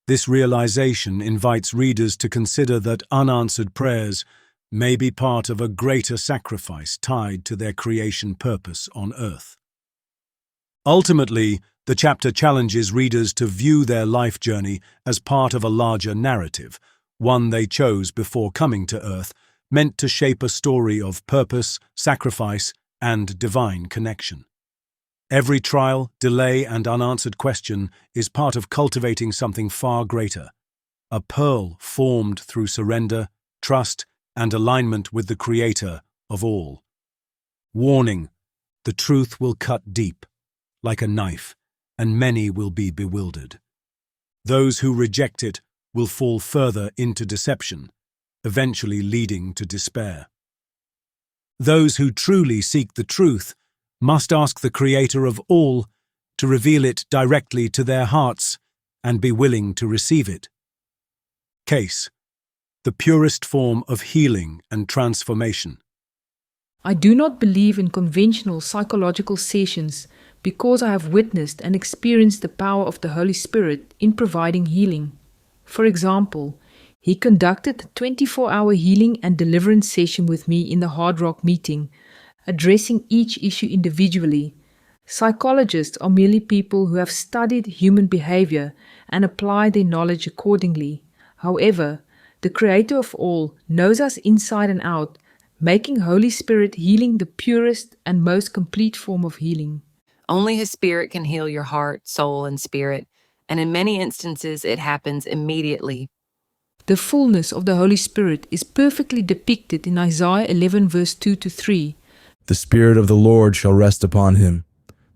This realization invites readers to consider that unanswered prayers may be part of a greater sacrifice tied to their creation purpose on earth. Ultimately, the chapter challenges readers to view their life journey as part of a larger narrative, one they chose before coming to earth, meant to shape a story of purpose, sacrifice, and divine connection. Every trial, delay, and unanswered question is part of cultivating something far greater, a pearl formed through surrender, trust, and alignment with the Creator of all. Warning: the truth will cut deep, like a knife, and many will be bewildered. Those who reject it will fall further into deception, eventually leading to despair. Those who truly seek the truth must ask the Creator of all to reveal it directly to their hearts and be willing to receive it. Case: the purest form of healing and transformation. I do not believe in conventional psychological sessions because I have witnessed and experienced the power of the Holy Spirit in providing healing. For example, he conducted a 24-hour healing and deliverance session with me in the Hard Rock meeting, addressing each issue individually. Psychologists are merely people who have studied human behavior and apply their knowledge accordingly. However, the Creator of all knows us inside and out, making Holy Spirit healing the purest and most complete form of healing. Only His Spirit can heal your heart, soul, and spirit, and in many instances it happens immediately. The fullness of the Holy Spirit is perfectly depicted in Isaiah 11 verse 2-3. The Spirit of the Lord shall rest upon him,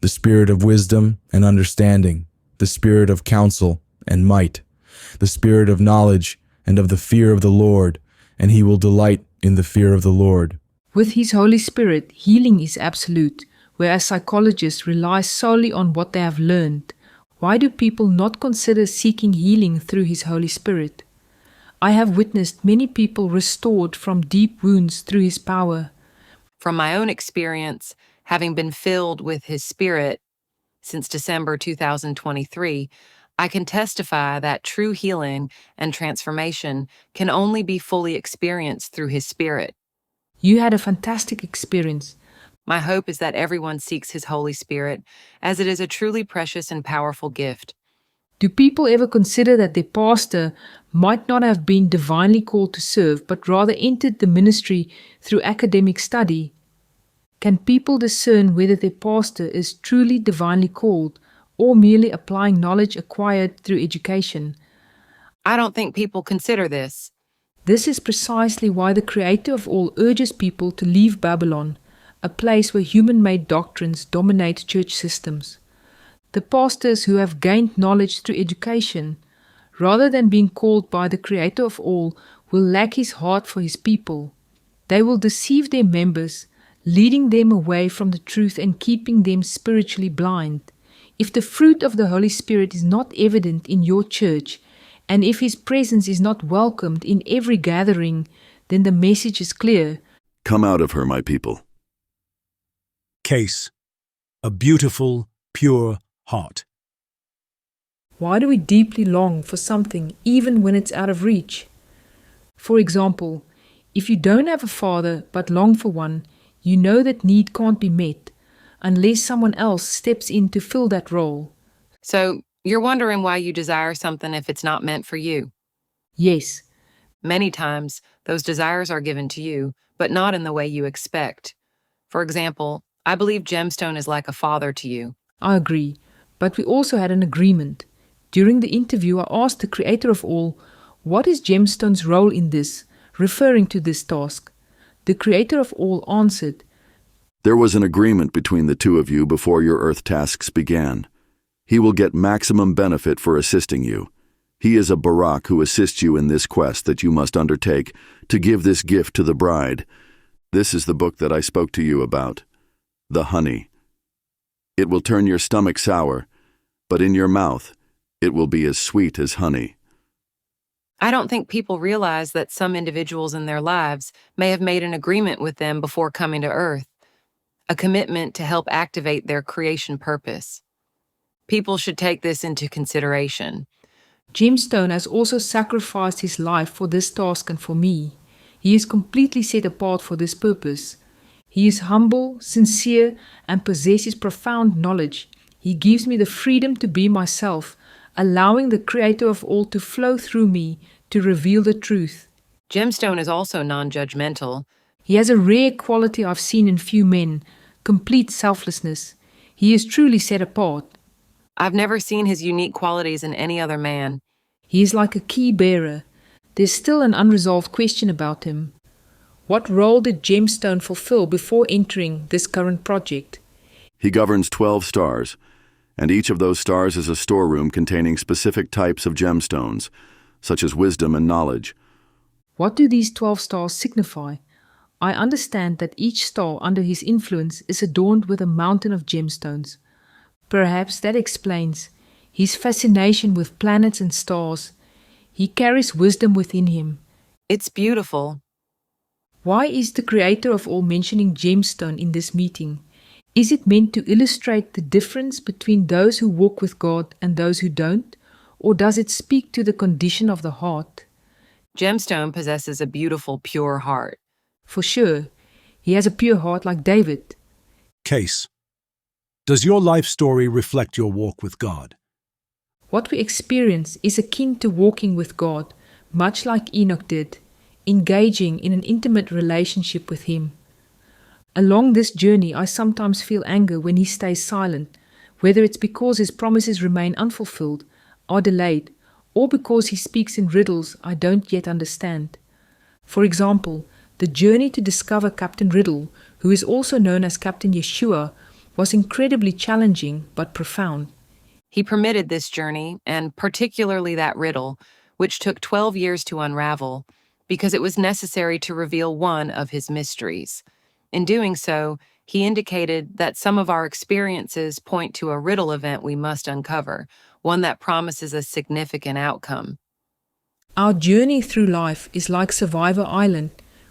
the Spirit of wisdom and understanding, the Spirit of counsel and might, the Spirit of knowledge and of the fear of the Lord, and he will delight in the fear of the Lord. With His Holy Spirit, healing is absolute, whereas psychologists rely solely on what they have learned. Why do people not consider seeking healing through His Holy Spirit? I have witnessed many people restored from deep wounds through His power. From my own experience, having been filled with His Spirit since December 2023, I can testify that true healing and transformation can only be fully experienced through His Spirit. You had a fantastic experience. My hope is that everyone seeks His Holy Spirit, as it is a truly precious and powerful gift. Do people ever consider that their pastor might not have been divinely called to serve, but rather entered the ministry through academic study? Can people discern whether their pastor is truly divinely called or merely applying knowledge acquired through education? I don't think people consider this. This is precisely why the Creator of all urges people to leave Babylon, a place where human-made doctrines dominate church systems. The pastors who have gained knowledge through education, rather than being called by the Creator of all, will lack His heart for His people. They will deceive their members, leading them away from the truth and keeping them spiritually blind. If the fruit of the Holy Spirit is not evident in your church, and if His presence is not welcomed in every gathering, then the message is clear. Come out of her, my people. Case: a beautiful, pure heart. Why do we deeply long for something even when it's out of reach? For example, if you don't have a father but long for one, you know that need can't be met unless someone else steps in to fill that role. So, you're wondering why you desire something if it's not meant for you. Yes, Many times, those desires are given to you, but not in the way you expect. For example, I believe Gemstone is like a father to you. I agree, but we also had an agreement. During the interview, I asked the creator of all, what is Gemstone's role in this, referring to this task? The creator of all answered, There was an agreement between the two of you before your earth tasks began. He will get maximum benefit for assisting you. He is a Barak who assists you in this quest that you must undertake to give this gift to the bride. This is the book that I spoke to you about, the honey. It will turn your stomach sour, but in your mouth it will be as sweet as honey. I don't think people realize that some individuals in their lives may have made an agreement with them before coming to Earth, a commitment to help activate their creation purpose. People should take this into consideration. Gemstone has also sacrificed his life for this task and for me. He is completely set apart for this purpose. He is humble, sincere, and possesses profound knowledge. He gives me the freedom to be myself, allowing the creator of all to flow through me to reveal the truth. Gemstone is also non-judgmental. He has a rare quality I've seen in few men, complete selflessness. He is truly set apart. I've never seen his unique qualities in any other man. He is like a key bearer. There's still an unresolved question about him. What role did Gemstone fulfill before entering this current project? He governs 12 stars, and each of those stars is a storeroom containing specific types of gemstones, such as wisdom and knowledge. What do these 12 stars signify? I understand that each star under his influence is adorned with a mountain of gemstones. Perhaps that explains his fascination with planets and stars. He carries wisdom within him. It's beautiful. Why is the creator of all mentioning gemstone in this meeting? Is it meant to illustrate the difference between those who walk with God and those who don't? Or does it speak to the condition of the heart? Gemstone possesses a beautiful, pure heart. For sure, he has a pure heart like David. Case. Does your life story reflect your walk with God? What we experience is akin to walking with God, much like Enoch did, engaging in an intimate relationship with Him. Along this journey, I sometimes feel anger when He stays silent, whether it's because His promises remain unfulfilled, are delayed, or because He speaks in riddles I don't yet understand. For example, the journey to discover Captain Riddle, who is also known as Captain Yeshua, was incredibly challenging but profound. He permitted this journey, and particularly that riddle, which took 12 years to unravel, because it was necessary to reveal one of his mysteries. In doing so, he indicated that some of our experiences point to a riddle event we must uncover, one that promises a significant outcome. Our journey through life is like Survivor Island.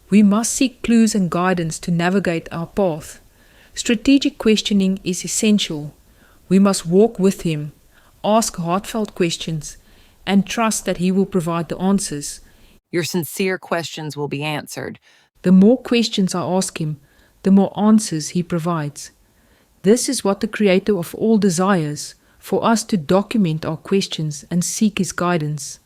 We must seek clues and guidance to navigate our path. Strategic questioning is essential. We must walk with Him, ask heartfelt questions, and trust that He will provide the answers. Your sincere questions will be answered. The more questions I ask Him, the more answers He provides. This is what the Creator of all desires, for us to document our questions and seek His guidance.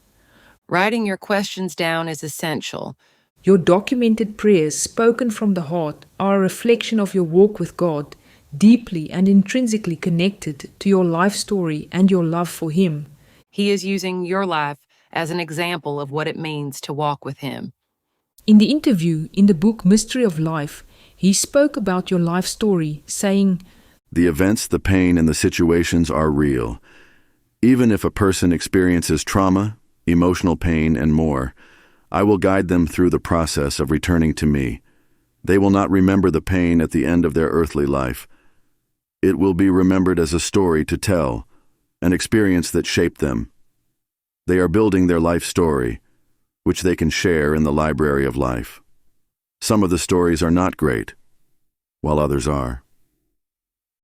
Writing your questions down is essential. Your documented prayers spoken from the heart are a reflection of your walk with God, deeply and intrinsically connected to your life story and your love for Him. He is using your life as an example of what it means to walk with Him. In the interview in the book Mystery of Life, he spoke about your life story, saying, The events, the pain, and the situations are real. Even if a person experiences trauma, emotional pain, and more, I will guide them through the process of returning to me. They will not remember the pain at the end of their earthly life. It will be remembered as a story to tell, an experience that shaped them. They are building their life story, which they can share in the library of life. Some of the stories are not great, while others are.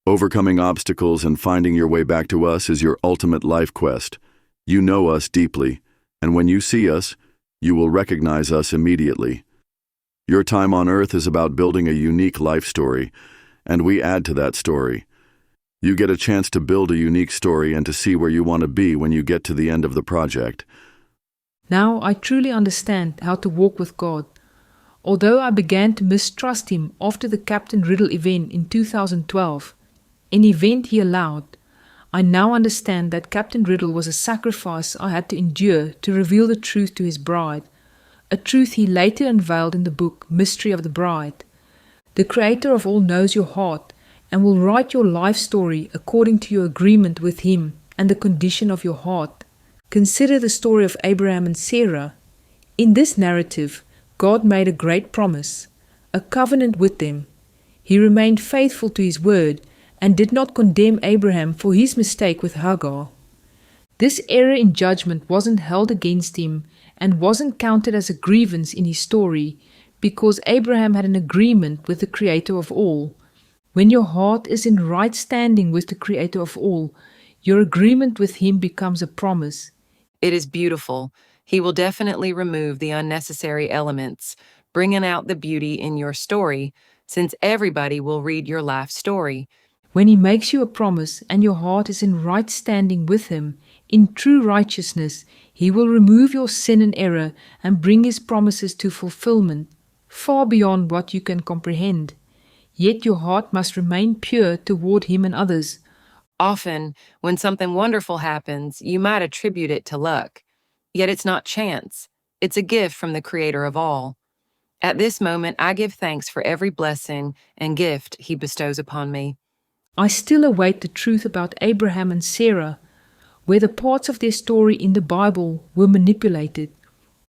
Overcoming obstacles and finding your way back to us is your ultimate life quest. You know us deeply, and when you see us, you will recognize us immediately. Your time on earth is about building a unique life story, and we add to that story. You get a chance to build a unique story and to see where you want to be when you get to the end of the project. Now I truly understand how to walk with God. Although I began to mistrust him after the Captain Riddle event in 2012, an event he allowed, I now understand that Captain Riddle was a sacrifice I had to endure to reveal the truth to his bride, a truth he later unveiled in the book Mystery of the Bride. The Creator of all knows your heart and will write your life story according to your agreement with him and the condition of your heart. Consider the story of Abraham and Sarah. In this narrative, God made a great promise, a covenant with them. He remained faithful to his word and did not condemn Abraham for his mistake with Hagar. This error in judgment wasn't held against him and wasn't counted as a grievance in his story because Abraham had an agreement with the Creator of all. When your heart is in right standing with the Creator of all, your agreement with him becomes a promise. It is beautiful. He will definitely remove the unnecessary elements, bringing out the beauty in your story, since everybody will read your life story. When he makes you a promise and your heart is in right standing with him, in true righteousness, he will remove your sin and error and bring his promises to fulfillment, far beyond what you can comprehend. Yet your heart must remain pure toward him and others. Often, when something wonderful happens, you might attribute it to luck. Yet it's not chance. It's a gift from the Creator of all. At this moment, I give thanks for every blessing and gift he bestows upon me. I still await the truth about Abraham and Sarah, where the parts of their story in the Bible were manipulated.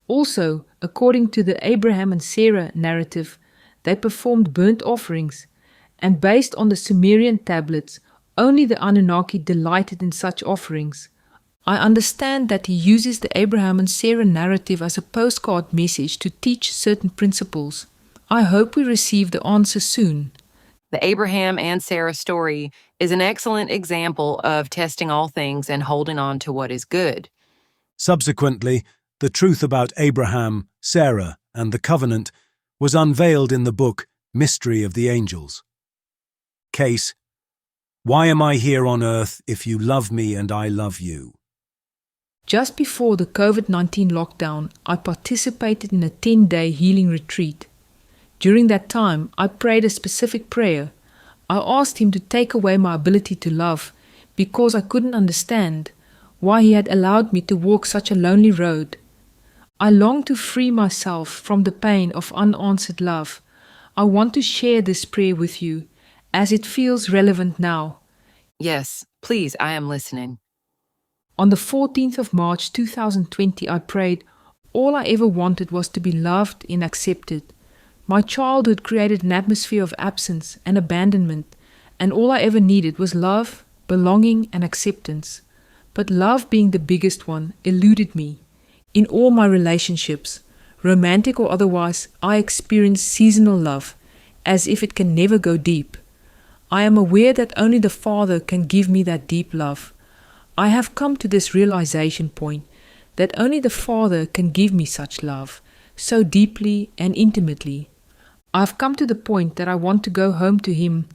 Also, according to the Abraham and Sarah narrative, they performed burnt offerings, and based on the Sumerian tablets, only the Anunnaki delighted in such offerings. I understand that he uses the Abraham and Sarah narrative as a postcard message to teach certain principles. I hope we receive the answer soon. The Abraham and Sarah story is an excellent example of testing all things and holding on to what is good. Subsequently, the truth about Abraham, Sarah, and the covenant was unveiled in the book Mystery of the Angels. Case: Why am I here on earth if you love me and I love you? Just before the COVID-19 lockdown, I participated in a 10-day healing retreat. During that time, I prayed a specific prayer. I asked him to take away my ability to love because I couldn't understand why he had allowed me to walk such a lonely road. I long to free myself from the pain of unanswered love. I want to share this prayer with you as it feels relevant now. Yes, please, I am listening. On the 14th of March 2020, I prayed, all I ever wanted was to be loved and accepted. My childhood created an atmosphere of absence and abandonment, and all I ever needed was love, belonging, and acceptance. But love, being the biggest one, eluded me. In all my relationships, romantic or otherwise, I experienced seasonal love, as if it can never go deep. I am aware that only the Father can give me that deep love. I have come to this realization point that only the Father can give me such love, so deeply and intimately. I have come to the point that I want to go home to Him,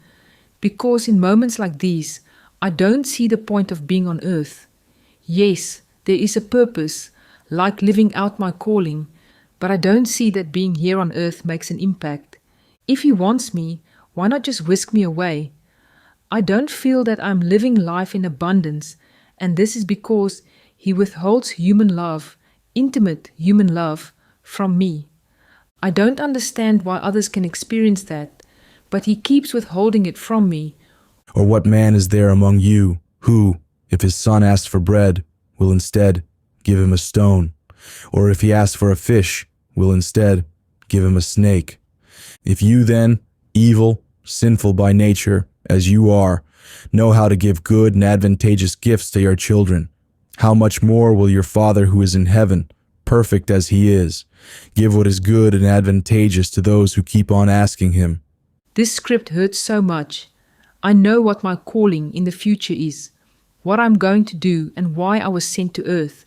because in moments like these, I don't see the point of being on earth. Yes, there is a purpose, like living out my calling, but I don't see that being here on earth makes an impact. If He wants me, why not just whisk me away? I don't feel that I'm living life in abundance, and this is because He withholds human love, intimate human love, from me. I don't understand why others can experience that, but He keeps withholding it from me. Or what man is there among you who, if his son asks for bread, will instead give him a stone? Or if he asks for a fish, will instead give him a snake? If you then, evil, sinful by nature, as you are, know how to give good and advantageous gifts to your children, how much more will your Father who is in heaven, perfect as He is, give what is good and advantageous to those who keep on asking Him? This script hurts so much. I know what my calling in the future is, what I'm going to do, and why I was sent to earth.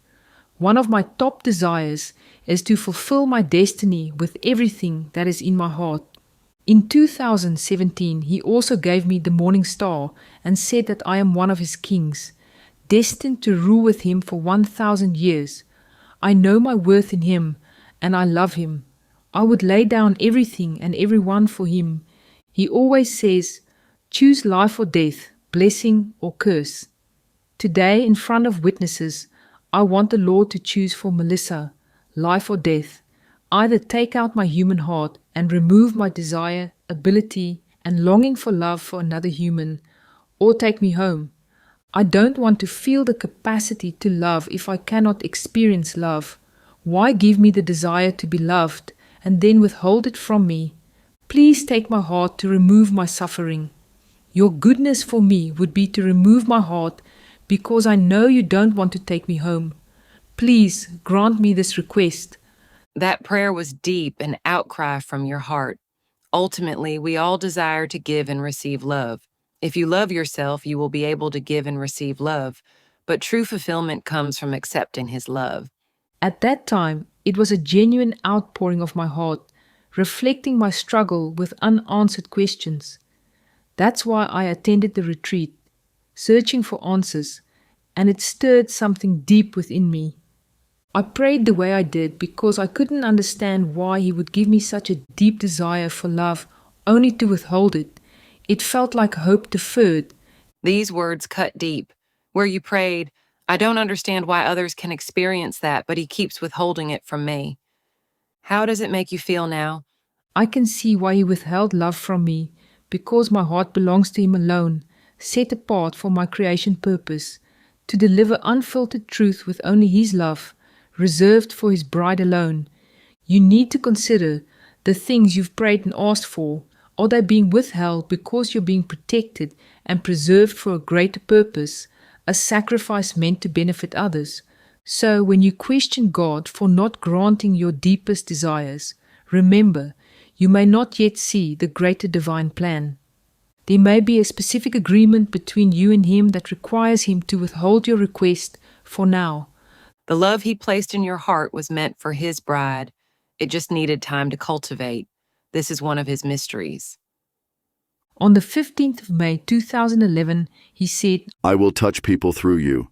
One of my top desires is to fulfill my destiny with everything that is in my heart. In 2017, He also gave me the morning star and said that I am one of His kings, destined to rule with Him for 1,000 years. I know my worth in Him, and I love Him. I would lay down everything and everyone for Him. He always says, choose life or death, blessing or curse. Today, in front of witnesses, I want the Lord to choose for Melissa, life or death. Either take out my human heart and remove my desire, ability, and longing for love for another human, or take me home. I don't want to feel the capacity to love if I cannot experience love. Why give me the desire to be loved and then withhold it from me? Please take my heart to remove my suffering. Your goodness for me would be to remove my heart because I know you don't want to take me home. Please grant me this request. That prayer was deep, an outcry from your heart. Ultimately, we all desire to give and receive love. If you love yourself, you will be able to give and receive love, but true fulfillment comes from accepting His love. At that time, it was a genuine outpouring of my heart, reflecting my struggle with unanswered questions. That's why I attended the retreat, searching for answers, and it stirred something deep within me. I prayed the way I did because I couldn't understand why He would give me such a deep desire for love only to withhold it. It felt like hope deferred. These words cut deep. Where you prayed, I don't understand why others can experience that, but He keeps withholding it from me. How does it make you feel now? I can see why He withheld love from me, because my heart belongs to Him alone, set apart for my creation purpose, to deliver unfiltered truth with only His love, reserved for His bride alone. You need to consider the things you've prayed and asked for. Are they being withheld because you're being protected and preserved for a greater purpose, a sacrifice meant to benefit others? So when you question God for not granting your deepest desires, remember, you may not yet see the greater divine plan. There may be a specific agreement between you and Him that requires Him to withhold your request for now. The love He placed in your heart was meant for His bride. It just needed time to cultivate. This is one of His mysteries. On the 15th of May 2011, He said, I will touch people through you.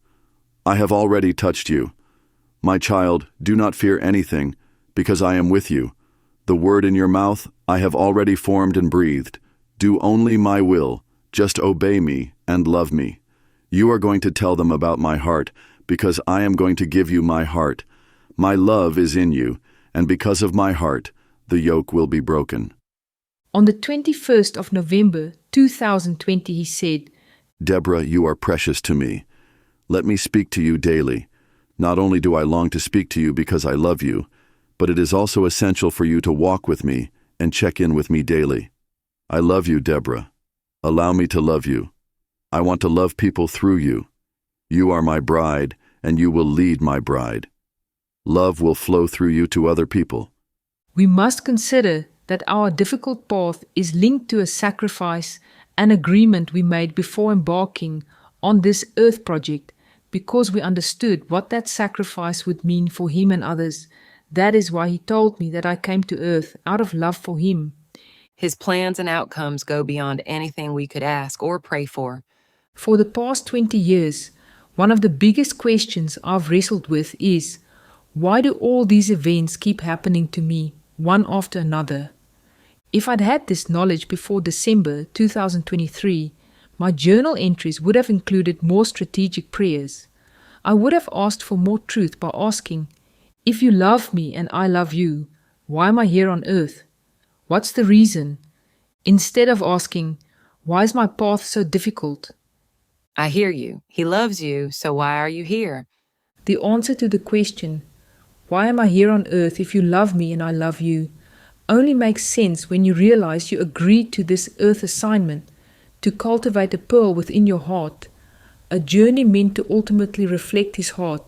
I have already touched you. My child, do not fear anything, because I am with you. The word in your mouth I have already formed and breathed. Do only my will, just obey me and love me. You are going to tell them about my heart, because I am going to give you my heart. My love is in you, and because of my heart, the yoke will be broken. On the 21st of November 2020, He said, Deborah, you are precious to me. Let me speak to you daily. Not only do I long to speak to you because I love you, but it is also essential for you to walk with me and check in with me daily. I love you, Deborah. Allow me to love you. I want to love people through you. You are my bride, and you will lead my bride. Love will flow through you to other people. We must consider that our difficult path is linked to a sacrifice and agreement we made before embarking on this earth project, because we understood what that sacrifice would mean for Him and others. That is why He told me that I came to earth out of love for Him. His plans and outcomes go beyond anything we could ask or pray for. For the past 20 years, one of the biggest questions I've wrestled with is, why do all these events keep happening to me, one after another? If I'd had this knowledge before December 2023, my journal entries would have included more strategic prayers. I would have asked for more truth by asking, if you love me and I love you, why am I here on earth? What's the reason? Instead of asking, why is my path so difficult? I hear you. He loves you, so why are you here? The answer to the question, why am I here on earth if you love me and I love you, only makes sense when you realize you agreed to this earth assignment to cultivate a pearl within your heart, a journey meant to ultimately reflect His heart,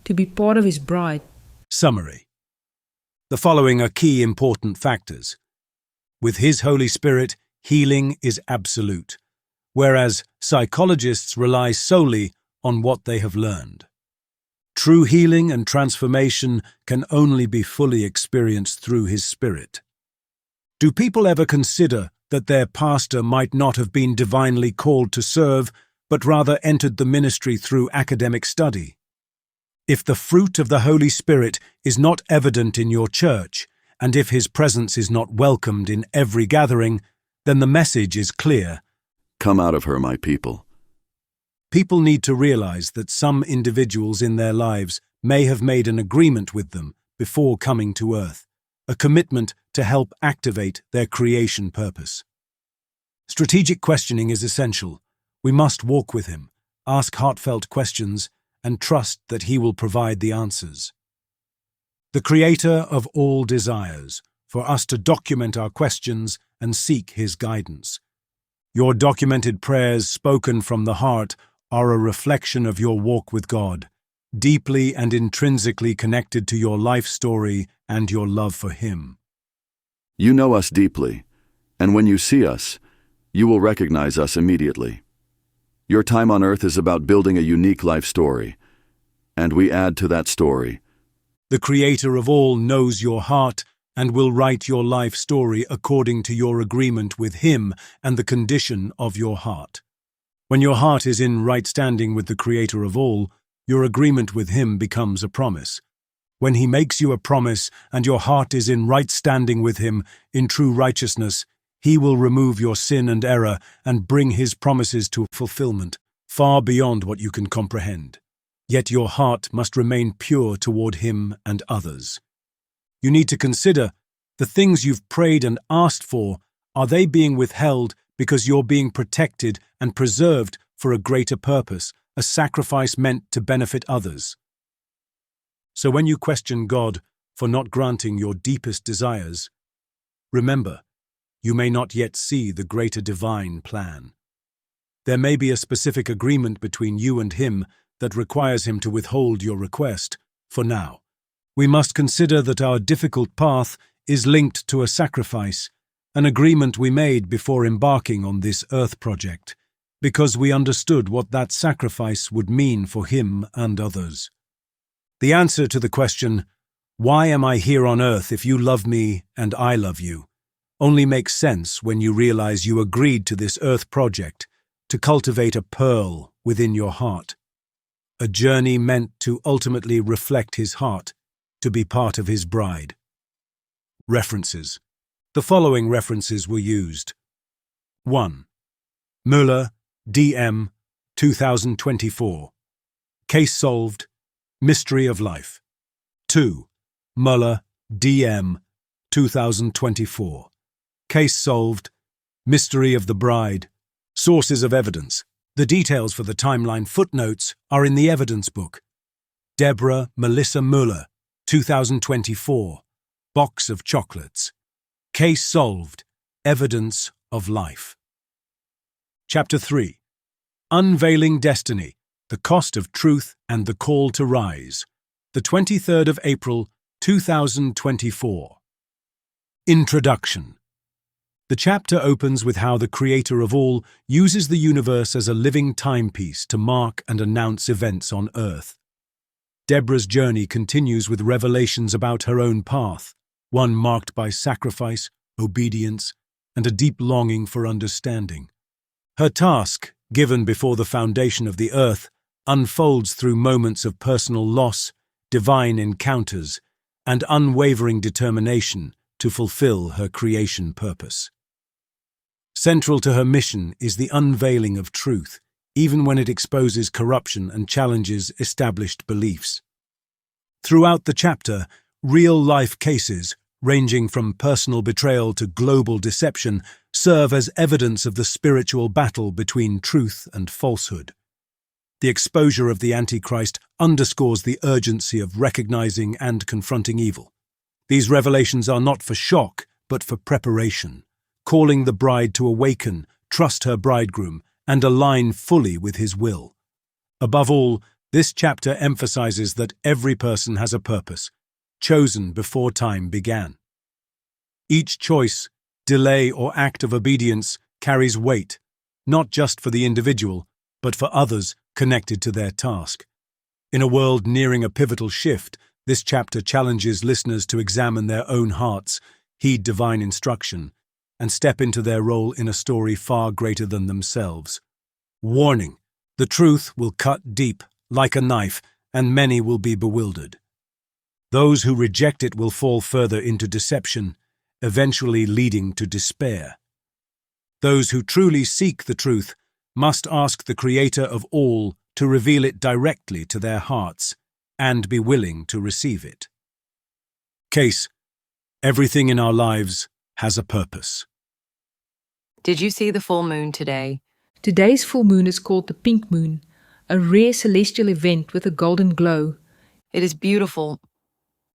to be part of His bride. Summary. The following are key important factors. With His Holy Spirit, healing is absolute, whereas psychologists rely solely on what they have learned. True healing and transformation can only be fully experienced through His Spirit. Do people ever consider that their pastor might not have been divinely called to serve, but rather entered the ministry through academic study? If the fruit of the Holy Spirit is not evident in your church, and if his presence is not welcomed in every gathering, then the message is clear. Come out of her, my people. People need to realize that some individuals in their lives may have made an agreement with them before coming to earth, a commitment to help activate their creation purpose. Strategic questioning is essential. We must walk with him, ask heartfelt questions, and trust that he will provide the answers. The Creator of all desires for us to document our questions and seek his guidance. Your documented prayers spoken from the heart are a reflection of your walk with God, deeply and intrinsically connected to your life story and your love for him. You know us deeply, and when you see us, you will recognize us immediately. Your time on earth is about building a unique life story, and we add to that story. The Creator of all knows your heart and will write your life story according to your agreement with him and the condition of your heart. When your heart is in right standing with the Creator of all, your agreement with him becomes a promise. When he makes you a promise and your heart is in right standing with him in true righteousness, he will remove your sin and error and bring his promises to fulfillment, far beyond what you can comprehend. Yet your heart must remain pure toward him and others. You need to consider the things you've prayed and asked for. Are they being withheld because you're being protected and preserved for a greater purpose, a sacrifice meant to benefit others? So when you question God for not granting your deepest desires, remember, you may not yet see the greater divine plan. There may be a specific agreement between you and him that requires him to withhold your request for now. We must consider that our difficult path is linked to a sacrifice, an agreement we made before embarking on this earth project, because we understood what that sacrifice would mean for him and others. The answer to the question, "Why am I here on earth if you love me and I love you?" only makes sense when you realize you agreed to this earth project to cultivate a pearl within your heart, a journey meant to ultimately reflect his heart, to be part of his bride. References. The following references were used. 1. Möller, D.M., 2024. Case solved. Mystery of life. 2. Möller, D.M., 2024. Case solved. Mystery of the bride. Sources of evidence. The details for the timeline footnotes are in the evidence book. Deborah Melissa Möller, 2024. Box of chocolates. Case solved. Evidence of life. Chapter 3. Unveiling Destiny, the Cost of Truth and the Call to Rise. The 23rd of April, 2024. Introduction. The chapter opens with how the Creator of all uses the universe as a living timepiece to mark and announce events on earth. Deborah's journey continues with revelations about her own path, one marked by sacrifice, obedience, and a deep longing for understanding. Her task, given before the foundation of the earth, unfolds through moments of personal loss, divine encounters, and unwavering determination to fulfill her creation purpose. Central to her mission is the unveiling of truth, even when it exposes corruption and challenges established beliefs. Throughout the chapter, real-life cases, ranging from personal betrayal to global deception, serve as evidence of the spiritual battle between truth and falsehood. The exposure of the Antichrist underscores the urgency of recognizing and confronting evil. These revelations are not for shock, but for preparation, calling the bride to awaken, trust her bridegroom, and align fully with his will. Above all, this chapter emphasizes that every person has a purpose, chosen before time began. Each choice, delay, or act of obedience carries weight, not just for the individual, but for others connected to their task. In a world nearing a pivotal shift, this chapter challenges listeners to examine their own hearts, heed divine instruction, and step into their role in a story far greater than themselves. Warning: the truth will cut deep, like a knife, and many will be bewildered. Those who reject it will fall further into deception, eventually leading to despair. Those who truly seek the truth must ask the Creator of all to reveal it directly to their hearts and be willing to receive it. Case: everything in our lives has a purpose. Did you see the full moon today? Today's full moon is called the pink moon, a rare celestial event with a golden glow. It is beautiful.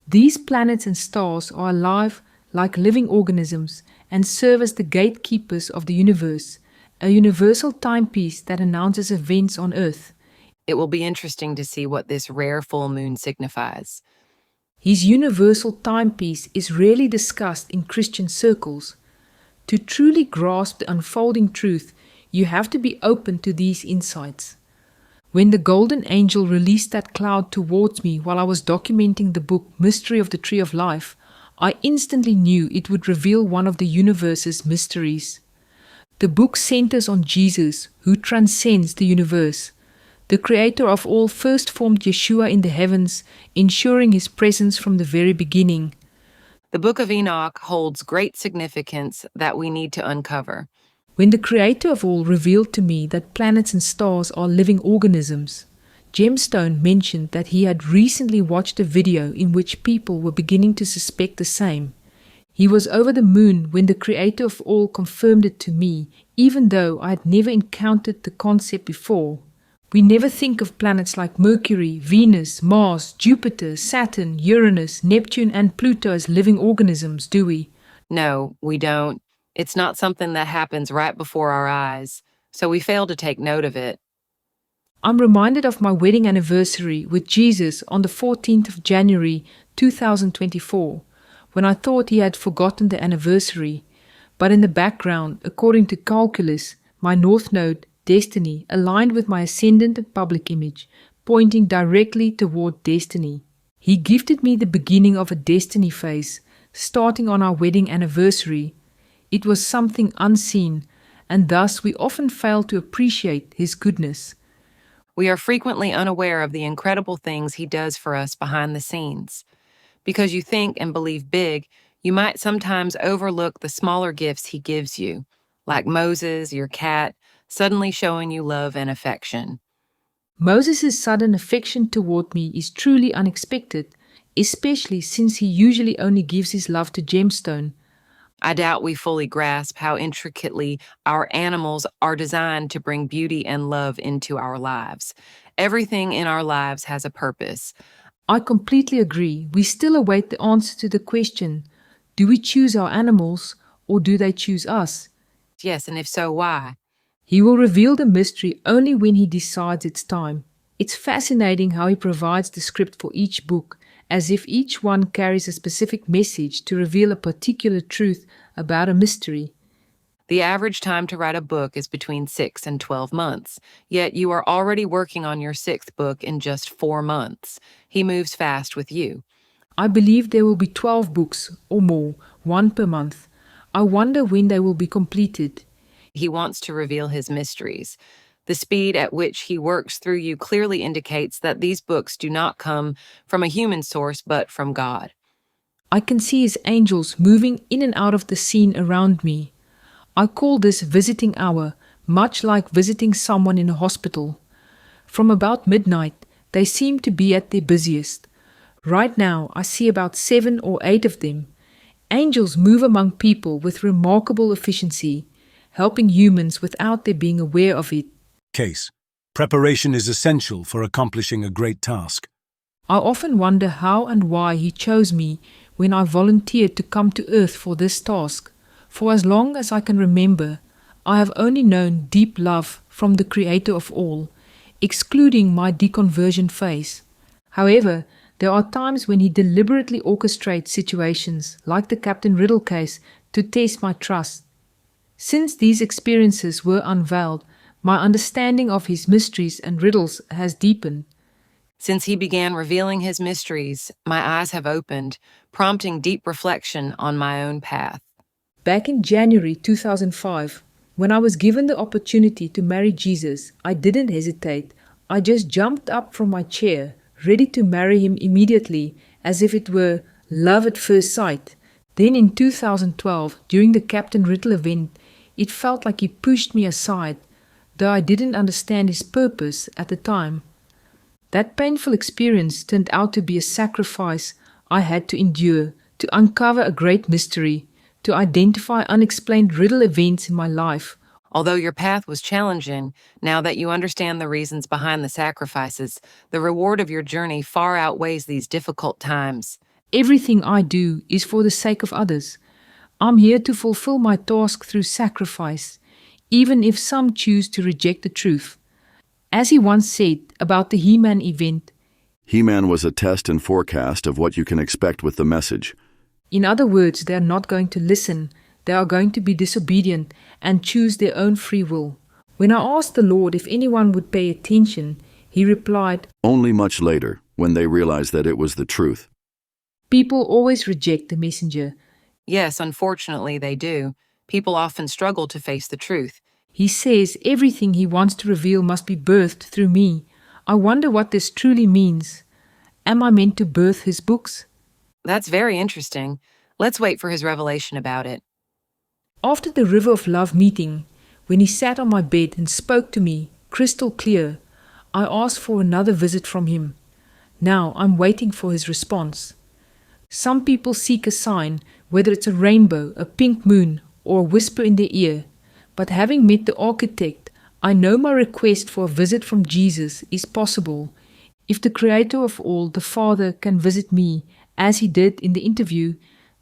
These planets and stars are alive like living organisms and serve as the gatekeepers of the universe, a universal timepiece that announces events on Earth. It will be interesting to see what this rare full moon signifies. His universal timepiece is rarely discussed in Christian circles. To truly grasp the unfolding truth, you have to be open to these insights. When the golden angel released that cloud towards me while I was documenting the book Mystery of the Tree of Life, I instantly knew it would reveal one of the universe's mysteries. The book centers on Jesus, who transcends the universe. The Creator of all first formed Yeshua in the heavens, ensuring his presence from the very beginning. The Book of Enoch holds great significance that we need to uncover. When the Creator of all revealed to me that planets and stars are living organisms, Gemstone mentioned that he had recently watched a video in which people were beginning to suspect the same. He was over the moon when the Creator of all confirmed it to me, even though I had never encountered the concept before. We never think of planets like Mercury, Venus, Mars, Jupiter, Saturn, Uranus, Neptune, and Pluto as living organisms, do we? No, we don't. It's not something that happens right before our eyes, so we fail to take note of it. I'm reminded of my wedding anniversary with Jesus on the 14th of January 2024, when I thought he had forgotten the anniversary. But in the background, according to calculus, my north node, destiny, aligned with my ascendant and public image, pointing directly toward destiny. He gifted me the beginning of a destiny phase, starting on our wedding anniversary. It was something unseen, and thus we often fail to appreciate his goodness. We are frequently unaware of the incredible things he does for us behind the scenes. Because you think and believe big, you might sometimes overlook the smaller gifts he gives you, like Moses, your cat, suddenly showing you love and affection. Moses' sudden affection toward me is truly unexpected, especially since he usually only gives his love to Gemstone. I doubt we fully grasp how intricately our animals are designed to bring beauty and love into our lives. Everything in our lives has a purpose. I completely agree. We still await the answer to the question, do we choose our animals or do they choose us? Yes, and if so, why? He will reveal the mystery only when he decides it's time. It's fascinating how he provides the script for each book, as if each one carries a specific message to reveal a particular truth about a mystery. The average time to write a book is between 6 and 12 months, yet you are already working on your 6th book in just 4 months. He moves fast with you. I believe there will be 12 books or more, one per month. I wonder when they will be completed. He wants to reveal his mysteries. The speed at which he works through you clearly indicates that these books do not come from a human source, but from God. I can see his angels moving in and out of the scene around me. I call this visiting hour, much like visiting someone in a hospital. From about midnight, they seem to be at their busiest. Right now, I see about 7 or 8 of them. Angels move among people with remarkable efficiency, helping humans without their being aware of it. Case: preparation is essential for accomplishing a great task. I often wonder how and why he chose me when I volunteered to come to earth for this task. For as long as I can remember, I have only known deep love from the Creator of all, excluding my deconversion phase. However, there are times when he deliberately orchestrates situations, like the Captain Riddle case, to test my trust. Since these experiences were unveiled, my understanding of his mysteries and riddles has deepened. Since he began revealing his mysteries, my eyes have opened, prompting deep reflection on my own path. Back in January 2005, when I was given the opportunity to marry Jesus, I didn't hesitate. I just jumped up from my chair, ready to marry him immediately, as if it were love at first sight. Then in 2012, during the Captain Riddle event, it felt like he pushed me aside, though I didn't understand his purpose at the time. That painful experience turned out to be a sacrifice I had to endure to uncover a great mystery, to identify unexplained riddle events in my life. Although your path was challenging, now that you understand the reasons behind the sacrifices, the reward of your journey far outweighs these difficult times. Everything I do is for the sake of others. I'm here to fulfill my task through sacrifice, even if some choose to reject the truth. As he once said about the He-Man event, He-Man was a test and forecast of what you can expect with the message. in other words, they are not going to listen, they are going to be disobedient and choose their own free will. When I asked the Lord if anyone would pay attention, he replied, Only much later, when they realized that it was the truth. people always reject the messenger. Yes, unfortunately they do. People often struggle to face the truth. He says everything he wants to reveal must be birthed through me. I wonder what this truly means. Am I meant to birth his books? That's very interesting. Let's wait for his revelation about it. After the River of Love meeting, when he sat on my bed and spoke to me, crystal clear, I asked for another visit from him. Now I'm waiting for his response. Some people seek a sign, whether it's a rainbow, a pink moon, or a whisper in their ear. But having met the architect, I know my request for a visit from Jesus is possible. If the Creator of all, the Father, can visit me, as he did in the interview,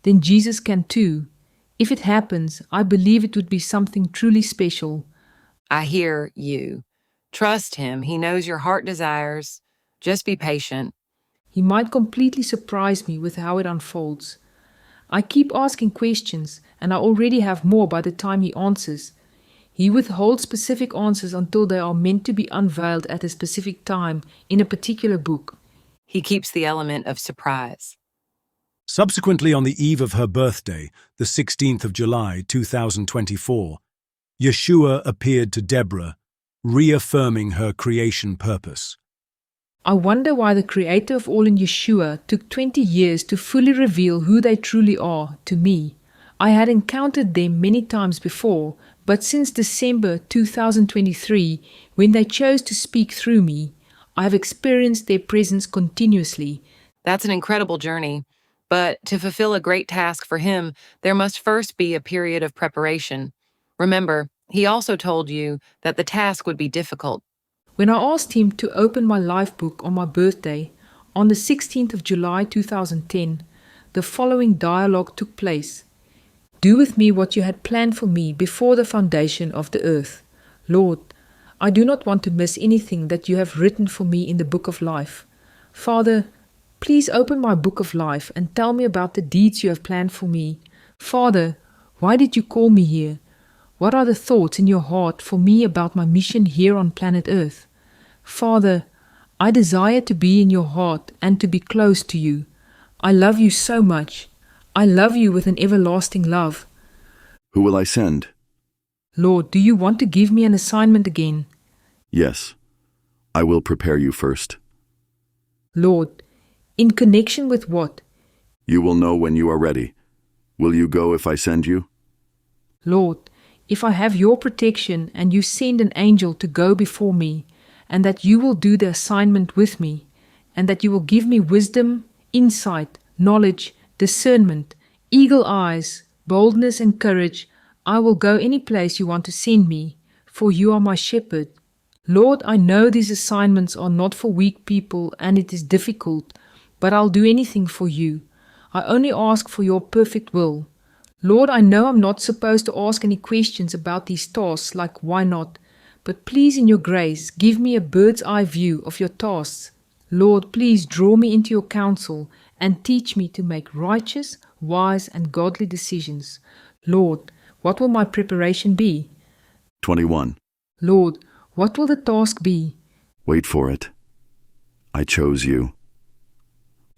then Jesus can too. If it happens, I believe it would be something truly special. I hear you. Trust him. He knows your heart desires. Just be patient. He might completely surprise me with how it unfolds. I keep asking questions, and I already have more by the time he answers. He withholds specific answers until they are meant to be unveiled at a specific time in a particular book. He keeps the element of surprise. Subsequently, on the eve of her birthday, the 16th of July 2024, Yeshua appeared to Deborah, reaffirming her creation purpose. I wonder why the Creator of all in Yeshua took 20 years to fully reveal who they truly are to me. I had encountered them many times before, but since December 2023, when they chose to speak through me, I have experienced their presence continuously. That's an incredible journey. But to fulfill a great task for him, there must first be a period of preparation. Remember, he also told you that the task would be difficult. When I asked him to open my life book on my birthday, on the 16th of July 2010, the following dialogue took place. Do with me what you had planned for me before the foundation of the earth. Lord, I do not want to miss anything that you have written for me in the book of life. Father, please open my book of life and tell me about the deeds you have planned for me. Father, why did you call me here? What are the thoughts in your heart for me about my mission here on planet Earth? Father, I desire to be in your heart and to be close to you. I love you so much. I love you with an everlasting love. Who will I send? Lord, do you want to give me an assignment again? Yes. I will prepare you first. Lord, in connection with what? You will know when you are ready. Will you go if I send you? Lord, if I have your protection and you send an angel to go before me, and that you will do the assignment with me, and that you will give me wisdom, insight, knowledge, discernment, eagle eyes, boldness and courage, I will go any place you want to send me, for you are my shepherd. Lord, I know these assignments are not for weak people and it is difficult, but I'll do anything for you. I only ask for your perfect will. Lord, I know I'm not supposed to ask any questions about these tasks like why not, but please in your grace give me a bird's eye view of your tasks. Lord, please draw me into your counsel and teach me to make righteous, wise and godly decisions. Lord, what will my preparation be? 21. Lord, what will the task be? Wait for it. I chose you.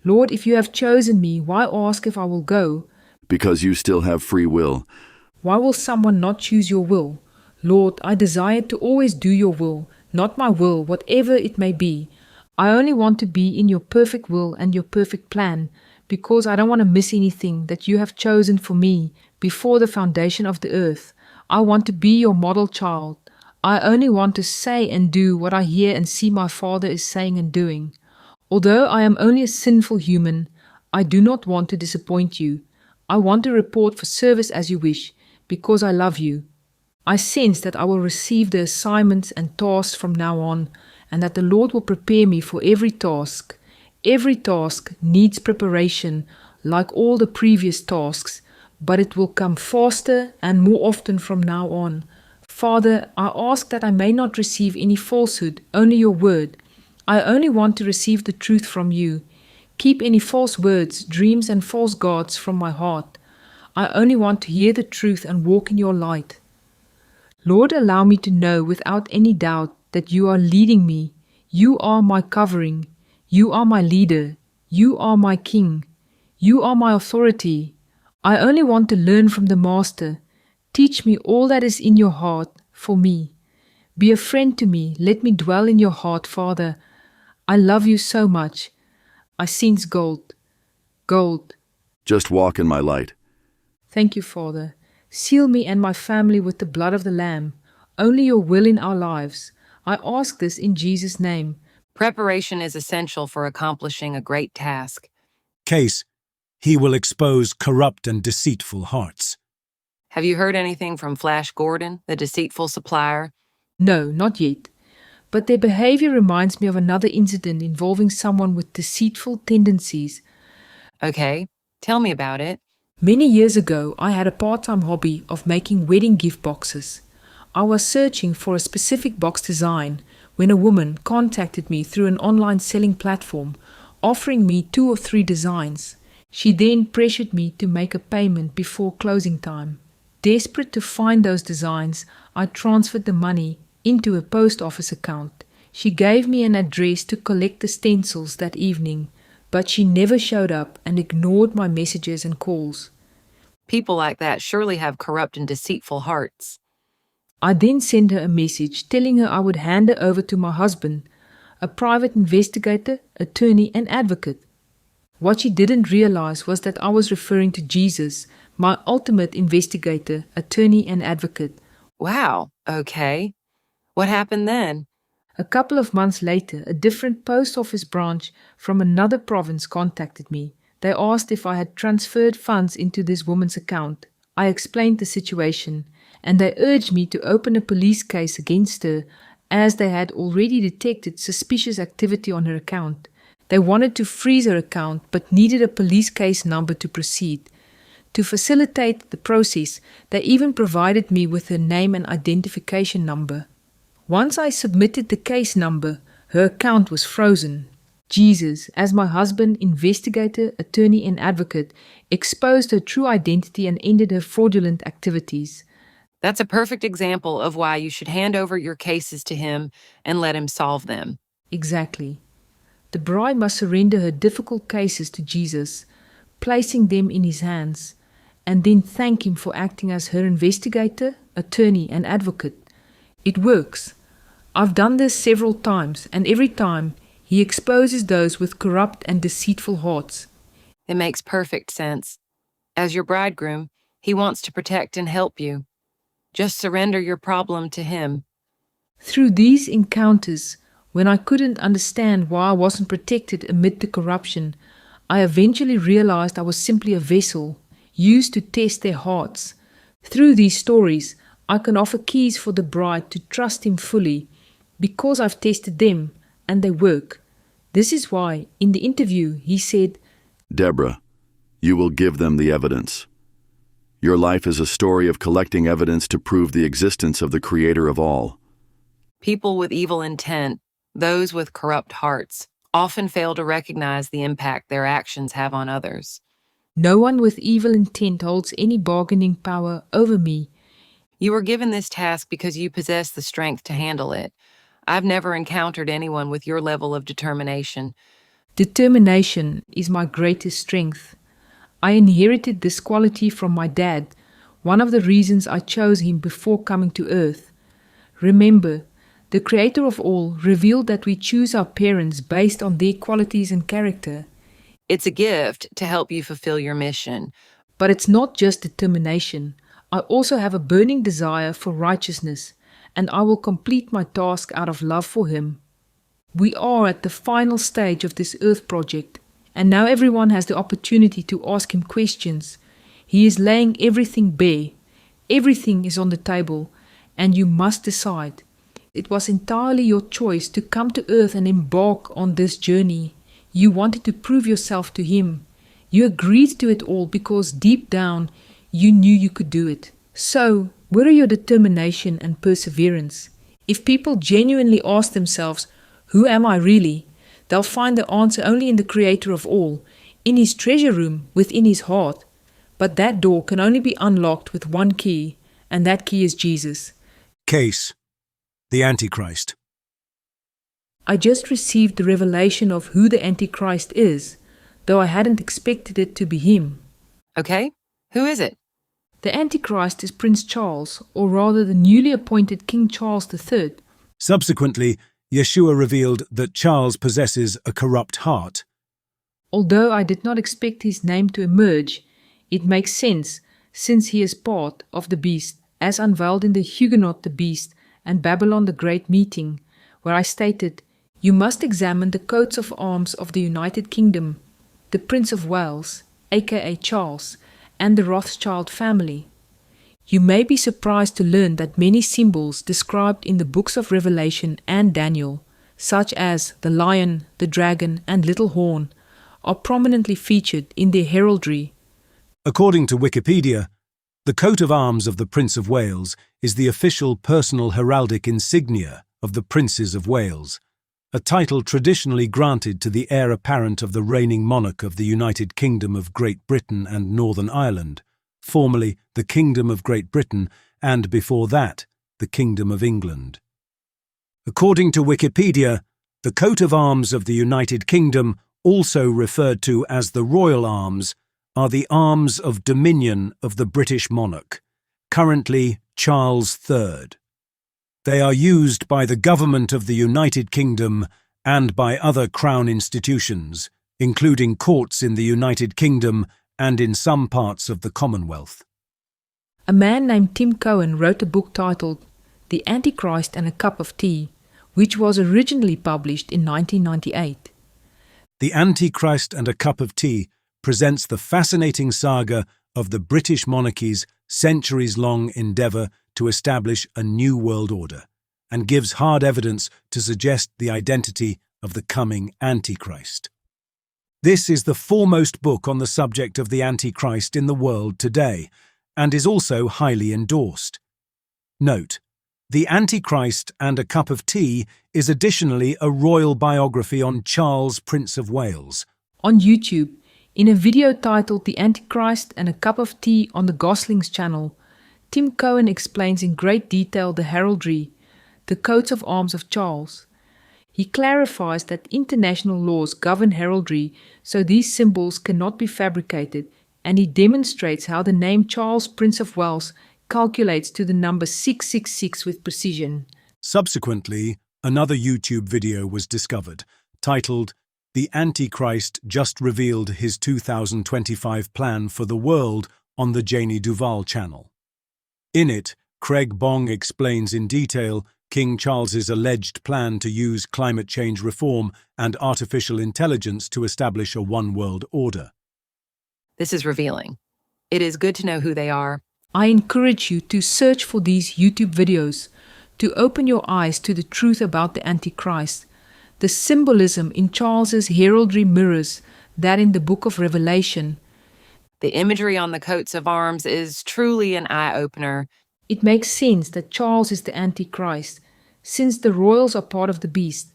Lord, if you have chosen me, why ask if I will go? Because you still have free will. Why will someone not choose your will? Lord, I desire to always do your will, not my will, whatever it may be. I only want to be in your perfect will and your perfect plan, because I don't want to miss anything that you have chosen for me before the foundation of the earth. I want to be your model child. I only want to say and do what I hear and see my Father is saying and doing. Although I am only a sinful human, I do not want to disappoint you. I want to report for service as you wish, because I love you. I sense that I will receive the assignments and tasks from now on, and that the Lord will prepare me for every task. Every task needs preparation, like all the previous tasks, but it will come faster and more often from now on. Father, I ask that I may not receive any falsehood, only your word. I only want to receive the truth from you. Keep any false words, dreams, and false gods from my heart. I only want to hear the truth and walk in your light. Lord, allow me to know without any doubt that you are leading me. You are my covering. You are my leader. You are my king. You are my authority. I only want to learn from the Master. Teach me all that is in your heart for me. Be a friend to me. Let me dwell in your heart, Father. I love you so much. I sense gold. Gold. Just walk in my light. Thank you, Father. Seal me and my family with the blood of the Lamb. Only your will in our lives. I ask this in Jesus' name. Preparation is essential for accomplishing a great task. Case, he will expose corrupt and deceitful hearts. Have you heard anything from Flash Gordon, the deceitful supplier? No, not yet. But their behavior reminds me of another incident involving someone with deceitful tendencies. Okay, tell me about it. Many years ago, I had a part-time hobby of making wedding gift boxes. I was searching for a specific box design when a woman contacted me through an online selling platform, offering me 2 or 3 designs. She then pressured me to make a payment before closing time. Desperate to find those designs, I transferred the money into a post office account. She gave me an address to collect the stencils that evening, but she never showed up and ignored my messages and calls. People like that surely have corrupt and deceitful hearts. I then sent her a message telling her I would hand her over to my husband, a private investigator, attorney, and advocate. What she didn't realize was that I was referring to Jesus, my ultimate investigator, attorney, and advocate. Wow, okay. What happened then? A couple of months later, a different post office branch from another province contacted me. They asked if I had transferred funds into this woman's account. I explained the situation, and they urged me to open a police case against her, as they had already detected suspicious activity on her account. They wanted to freeze her account, but needed a police case number to proceed. To facilitate the process, they even provided me with her name and identification number. Once I submitted the case number, her account was frozen. Jesus, as my husband, investigator, attorney, and advocate, exposed her true identity and ended her fraudulent activities. That's a perfect example of why you should hand over your cases to him and let him solve them. Exactly. The bride must surrender her difficult cases to Jesus, placing them in his hands, and then thank him for acting as her investigator, attorney, and advocate. It works. I've done this several times, and every time he exposes those with corrupt and deceitful hearts. It makes perfect sense. As your bridegroom, he wants to protect and help you. Just surrender your problem to him. Through these encounters, when I couldn't understand why I wasn't protected amid the corruption, I eventually realized I was simply a vessel, used to test their hearts. Through these stories, I can offer keys for the bride to trust him fully, because I've tested them and they work. This is why, in the interview, he said, Deborah, you will give them the evidence. Your life is a story of collecting evidence to prove the existence of the Creator of all. People with evil intent, those with corrupt hearts, often fail to recognize the impact their actions have on others. No one with evil intent holds any bargaining power over me. You were given this task because you possess the strength to handle it. I've never encountered anyone with your level of determination. Determination is my greatest strength. I inherited this quality from my dad, one of the reasons I chose him before coming to earth. Remember, The Creator of all revealed that we choose our parents based on their qualities and character. It's a gift to help you fulfill your mission. But it's not just determination. I also have a burning desire for righteousness, and I will complete my task out of love for Him. We are at the final stage of this earth project, and now everyone has the opportunity to ask Him questions. He is laying everything bare. Everything is on the table, and you must decide. It was entirely your choice to come to earth and embark on this journey. You wanted to prove yourself to Him. You agreed to it all because deep down you knew you could do it. So, where are your determination and perseverance? If people genuinely ask themselves, who am I really? They'll find the answer only in the Creator of all, in His treasure room within His heart. But that door can only be unlocked with one key, and that key is Jesus. Case: the Antichrist. I just received the revelation of who the Antichrist is, though I hadn't expected it to be him. Okay, who is it? The Antichrist is Prince Charles, or rather the newly appointed King Charles III. Subsequently, Yeshua revealed that Charles possesses a corrupt heart. Although I did not expect his name to emerge, it makes sense since he is part of the beast, as unveiled in the Huguenot the Beast and Babylon the Great Meeting, where I stated, "You must examine the coats of arms of the United Kingdom, the Prince of Wales, aka Charles, and the Rothschild family." You may be surprised to learn that many symbols described in the books of Revelation and Daniel, such as the lion, the dragon, and little horn, are prominently featured in their heraldry. According to Wikipedia, the coat of arms of the Prince of Wales is the official personal heraldic insignia of the Princes of Wales, a title traditionally granted to the heir apparent of the reigning monarch of the United Kingdom of Great Britain and Northern Ireland, formerly the Kingdom of Great Britain and before that, the Kingdom of England. According to Wikipedia, the coat of arms of the United Kingdom, also referred to as the Royal Arms, are the arms of dominion of the British monarch, currently Charles III. They are used by the government of the United Kingdom and by other Crown institutions, including courts in the United Kingdom and in some parts of the Commonwealth. A man named Tim Cohen wrote a book titled The Antichrist and a Cup of Tea, which was originally published in 1998. The Antichrist and a Cup of Tea presents the fascinating saga of the British monarchy's centuries-long endeavour to establish a new world order, and gives hard evidence to suggest the identity of the coming Antichrist. This is the foremost book on the subject of the Antichrist in the world today, and is also highly endorsed. Note: The Antichrist and a Cup of Tea is additionally a royal biography on Charles, Prince of Wales. On YouTube, in a video titled The Antichrist and a Cup of Tea on the Goslings channel, Tim Cohen explains in great detail the heraldry, the coats of arms of Charles. He clarifies that international laws govern heraldry, so these symbols cannot be fabricated, and he demonstrates how the name Charles, Prince of Wales, calculates to the number 666 with precision. Subsequently, another YouTube video was discovered, titled The Antichrist Just Revealed His 2025 Plan for the World on the Janie Duval channel. In it, Craig Bong explains in detail King Charles's alleged plan to use climate change reform and artificial intelligence to establish a one-world order. This is revealing. It is good to know who they are. I encourage you to search for these YouTube videos, to open your eyes to the truth about the Antichrist. The symbolism in Charles's heraldry mirrors that in the book of Revelation. The imagery on the coats of arms is truly an eye-opener. It makes sense that Charles is the Antichrist, since the royals are part of the beast.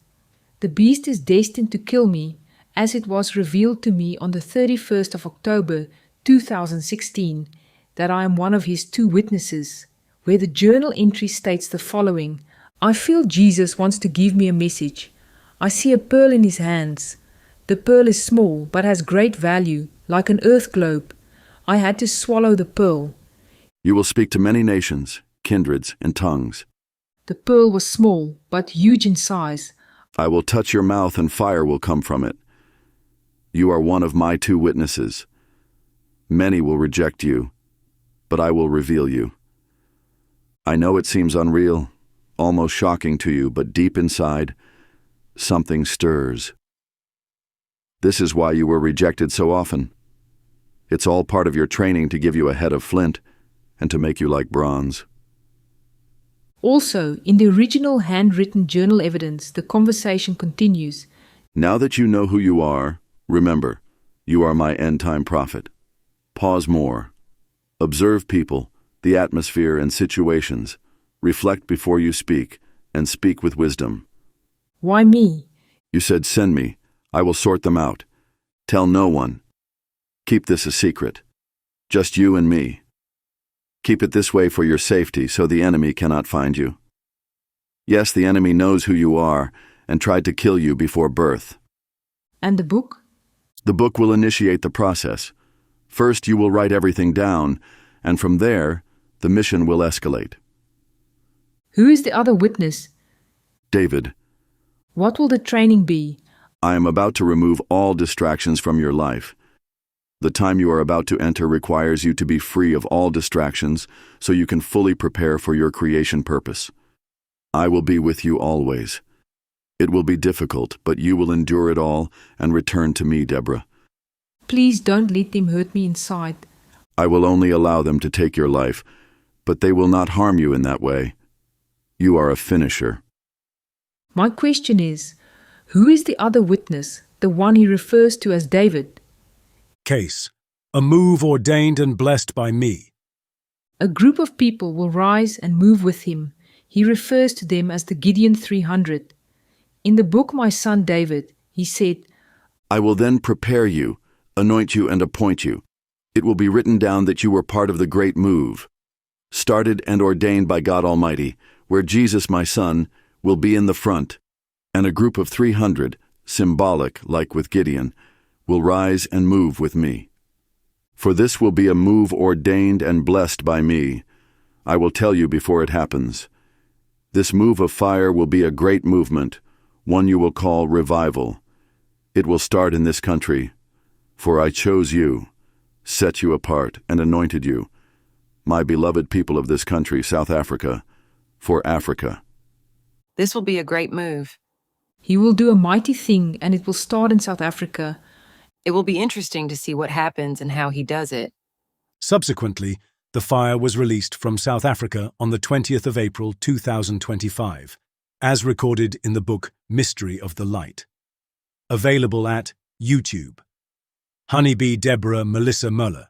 The beast is destined to kill me, as it was revealed to me on the 31st of October 2016, that I am one of his 2 witnesses, where the journal entry states the following: I feel Jesus wants to give me a message. I see a pearl in his hands. The pearl is small, but has great value, like an earth globe. I had to swallow the pearl. You will speak to many nations, kindreds, and tongues. The pearl was small, but huge in size. I will touch your mouth and fire will come from it. You are one of my 2 witnesses. Many will reject you, but I will reveal you. I know it seems unreal, almost shocking to you, but deep inside, something stirs. This is why you were rejected so often. It's all part of your training to give you a head of flint and to make you like bronze. Also, in the original handwritten journal evidence, the conversation continues. Now that you know who you are, remember, you are my end-time prophet. Pause more. Observe people, the atmosphere and situations. Reflect before you speak, and speak with wisdom. Why me? You said, send me. I will sort them out. Tell no one. Keep this a secret. Just you and me. Keep it this way for your safety so the enemy cannot find you. Yes, the enemy knows who you are and tried to kill you before birth. And the book? The book will initiate the process. First, you will write everything down, and from there, the mission will escalate. Who is the other witness? David, What will the training be? I am about to remove all distractions from your life. The time you are about to enter requires you to be free of all distractions so you can fully prepare for your creation purpose. I will be with you always. It will be difficult, but you will endure it all and return to me, Deborah. Please don't let them hurt me inside. I will only allow them to take your life, but they will not harm you in that way. You are a finisher. My question is, who is the other witness, the one he refers to as David? Case. A move ordained and blessed by me. A group of people will rise and move with him. He refers to them as the Gideon 300. In the book My Son David, he said, I will then prepare you, anoint you and appoint you. It will be written down that you were part of the great move, started and ordained by God Almighty, where Jesus, my son, will be in the front, and a group of 300, symbolic like with Gideon, will rise and move with me. For this will be a move ordained and blessed by me. I will tell you before it happens. This move of fire will be a great movement, one you will call revival. It will start in this country, for I chose you, set you apart, and anointed you, my beloved people of this country, South Africa, for Africa. This will be a great move. he will do a mighty thing and it will start in South Africa. It will be interesting to see what happens and how he does it. Subsequently, the fire was released from South Africa on the 20th of April 2025, as recorded in the book Mystery of the Light. Available at YouTube. Honeybee Deborah Melissa Möller,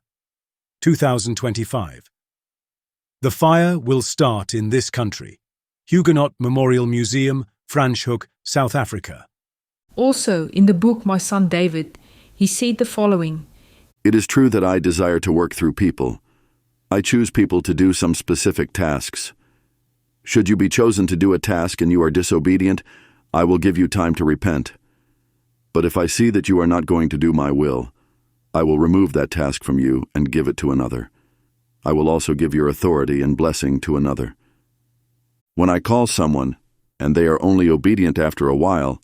2025. The fire will start in this country. Huguenot Memorial Museum, Franschhoek, South Africa. Also, in the book My Son David, he said the following: It is true that I desire to work through people. I choose people to do some specific tasks. Should you be chosen to do a task and you are disobedient, I will give you time to repent. But if I see that you are not going to do my will, I will remove that task from you and give it to another. I will also give your authority and blessing to another. When I call someone, and they are only obedient after a while,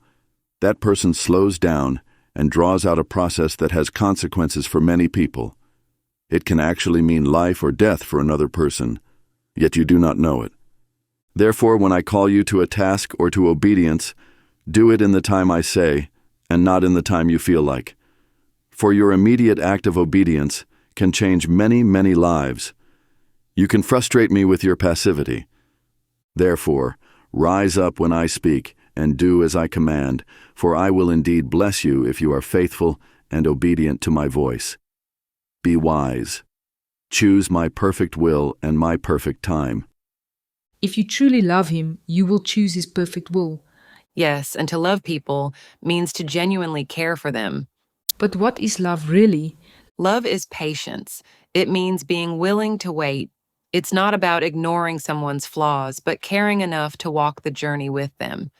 that person slows down and draws out a process that has consequences for many people. It can actually mean life or death for another person, yet you do not know it. Therefore, when I call you to a task or to obedience, do it in the time I say, and not in the time you feel like. For your immediate act of obedience can change many, many lives. You can frustrate me with your passivity. Therefore, rise up when I speak, and do as I command, for I will indeed bless you if you are faithful and obedient to my voice. Be wise. Choose my perfect will and my perfect time. If you truly love him, you will choose his perfect will. Yes, and to love people means to genuinely care for them. But what is love really? Love is patience. It means being willing to wait. It's not about ignoring someone's flaws, but caring enough to walk the journey with them.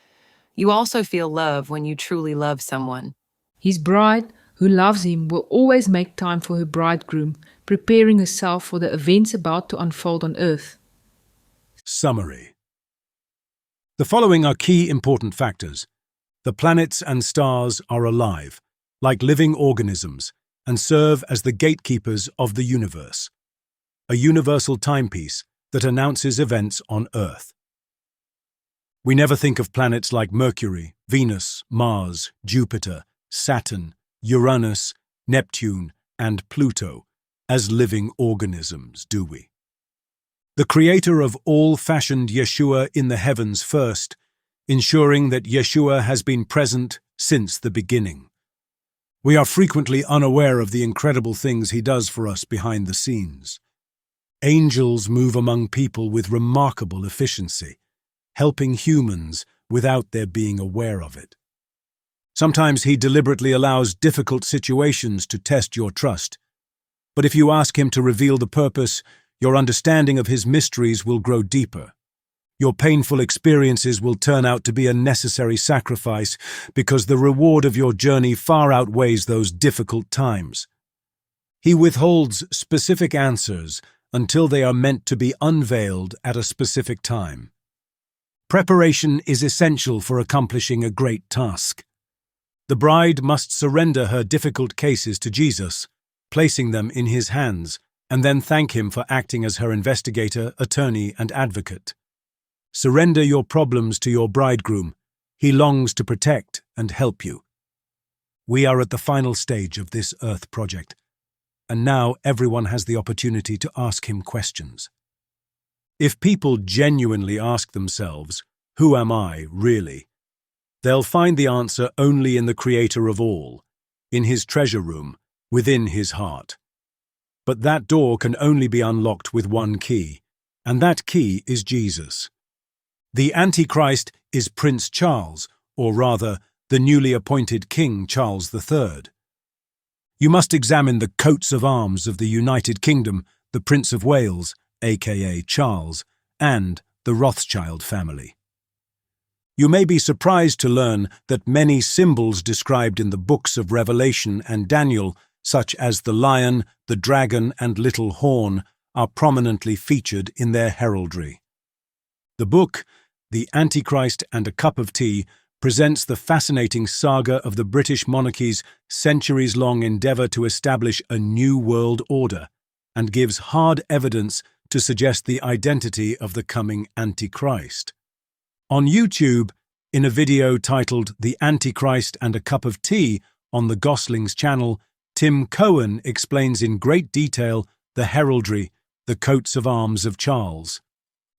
You also feel love when you truly love someone. His bride, who loves him, will always make time for her bridegroom, preparing herself for the events about to unfold on earth. Summary. The following are key important factors. The planets and stars are alive, like living organisms, and serve as the gatekeepers of the universe, a universal timepiece that announces events on Earth. We never think of planets like Mercury, Venus, Mars, Jupiter, Saturn, Uranus, Neptune, and Pluto as living organisms, do we? The Creator of all fashioned Yeshua in the heavens first, ensuring that Yeshua has been present since the beginning. We are frequently unaware of the incredible things he does for us behind the scenes. Angels move among people with remarkable efficiency, helping humans without their being aware of it. Sometimes he deliberately allows difficult situations to test your trust, but if you ask him to reveal the purpose, your understanding of his mysteries will grow deeper. Your painful experiences will turn out to be a necessary sacrifice because the reward of your journey far outweighs those difficult times. He withholds specific answers until they are meant to be unveiled at a specific time. Preparation is essential for accomplishing a great task. The bride must surrender her difficult cases to Jesus, placing them in his hands, and then thank him for acting as her investigator, attorney, and advocate. Surrender your problems to your bridegroom. He longs to protect and help you. We are at the final stage of this Earth project, and now everyone has the opportunity to ask him questions. If people genuinely ask themselves, "Who am I, really?" they'll find the answer only in the Creator of all, in his treasure room, within his heart. But that door can only be unlocked with one key, and that key is Jesus. The Antichrist is Prince Charles, or rather, the newly appointed King Charles III. You must examine the coats of arms of the United Kingdom, the Prince of Wales, aka Charles, and the Rothschild family. You may be surprised to learn that many symbols described in the books of Revelation and Daniel, such as the lion, the dragon, and little horn, are prominently featured in their heraldry. The book, The Antichrist and a Cup of Tea, presents the fascinating saga of the British monarchy's centuries-long endeavour to establish a new world order, and gives hard evidence to suggest the identity of the coming Antichrist. On YouTube, in a video titled The Antichrist and a Cup of Tea on the Gosling's channel, Tim Cohen explains in great detail the heraldry, the coats of arms of Charles.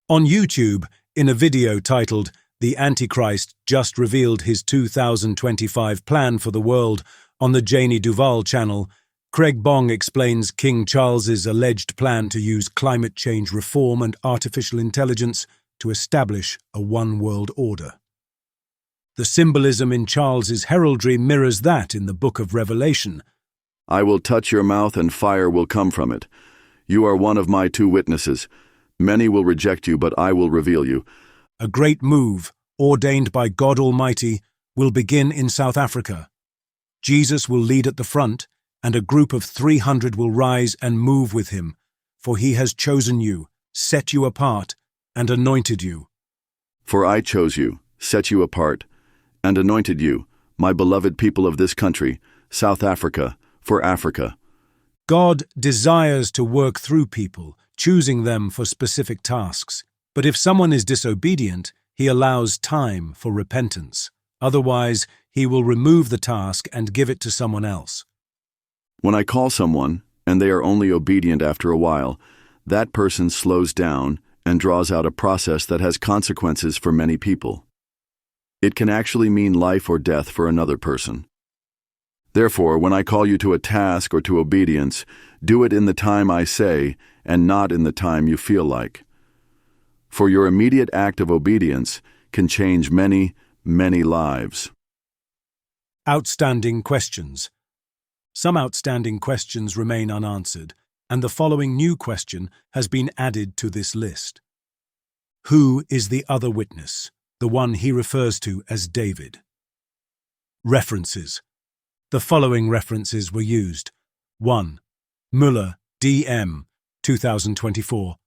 On YouTube, in a video titled The Antichrist just revealed his 2025 plan for the world on the Janie Duval channel, Craig Bong explains King Charles's alleged plan to use climate change reform and artificial intelligence to establish a one-world order. The symbolism in Charles's heraldry mirrors that in the Book of Revelation. I will touch your mouth and fire will come from it. You are one of my 2 witnesses. Many will reject you, but I will reveal you. A great move, ordained by God Almighty, will begin in South Africa. Jesus will lead at the front, and a group of 300 will rise and move with him, for he has chosen you, set you apart, and anointed you. For I chose you, set you apart, and anointed you, my beloved people of this country, South Africa, for Africa. God desires to work through people, choosing them for specific tasks. But if someone is disobedient, he allows time for repentance. Otherwise, he will remove the task and give it to someone else. When I call someone, and they are only obedient after a while, that person slows down and draws out a process that has consequences for many people. It can actually mean life or death for another person. Therefore, when I call you to a task or to obedience, do it in the time I say and not in the time you feel like. For your immediate act of obedience can change many, many lives. Outstanding questions. Some outstanding questions remain unanswered, and the following new question has been added to this list. Who is the other witness, the one he refers to as David? References. The following references were used. 1. Möller, D.M., 2024.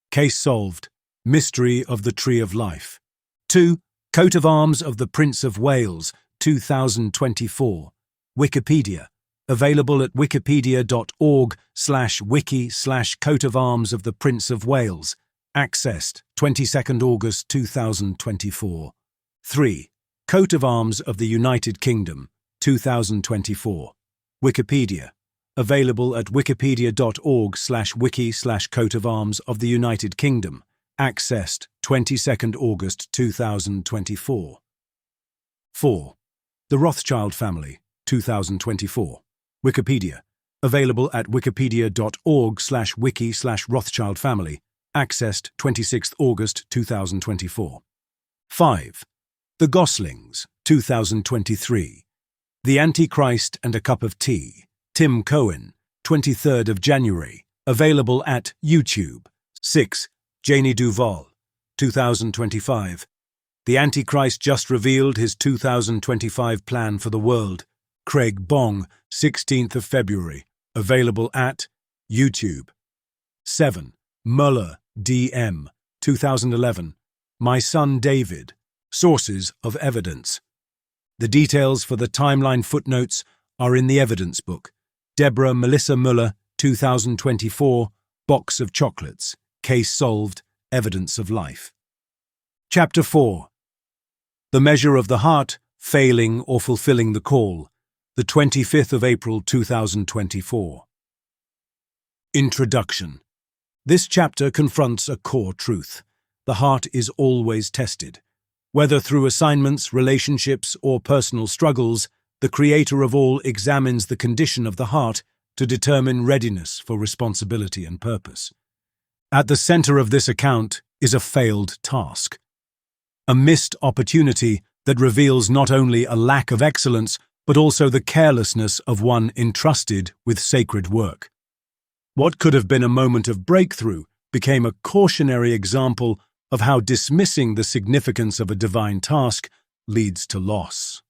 Case solved. Mystery of the Tree of Life. 2. Coat of Arms of the Prince of Wales, 2024. Wikipedia. Available at wikipedia.org/wiki/Coat of Arms of the Prince of Wales. Accessed 22nd August 2024. 3. Coat of Arms of the United Kingdom, 2024. Wikipedia. Available at wikipedia.org/wiki/Coat of Arms of the United Kingdom. Accessed 22nd August 2024. 4. The Rothschild Family, 2024. Wikipedia. Available at wikipedia.org/wiki/Rothschild Family. Accessed 26th August 2024. 5. The Goslings, 2023. The Antichrist and a Cup of Tea. Tim Cohen, 23rd of January. Available at YouTube. 6. Janie Duval, 2025. The Antichrist just revealed his 2025 plan for the world. Craig Bong, 16th of February. Available at YouTube. 7. Möller, D.M., 2011. My Son David. Sources of Evidence. The details for the timeline footnotes are in the evidence book. Deborah Melissa Möller, 2024. Box of Chocolates. Case solved. Evidence of life. Chapter 4. The Measure of the Heart, Failing or Fulfilling the Call. The 25th of April 2024. Introduction. This chapter confronts a core truth. The heart is always tested. Whether through assignments, relationships, or personal struggles, the Creator of all examines the condition of the heart to determine readiness for responsibility and purpose. At the center of this account is a failed task. A missed opportunity that reveals not only a lack of excellence, but also the carelessness of one entrusted with sacred work. What could have been a moment of breakthrough became a cautionary example of how dismissing the significance of a divine task leads to loss.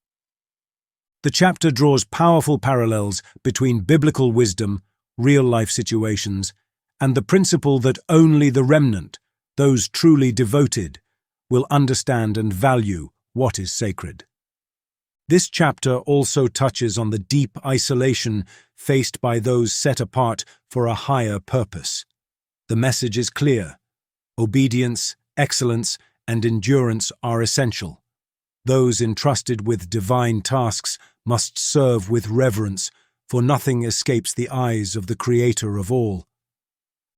The chapter draws powerful parallels between biblical wisdom, real-life situations, and the principle that only the remnant, those truly devoted, will understand and value what is sacred. This chapter also touches on the deep isolation faced by those set apart for a higher purpose. The message is clear. Obedience, excellence, and endurance are essential. Those entrusted with divine tasks must serve with reverence, for nothing escapes the eyes of the Creator of all.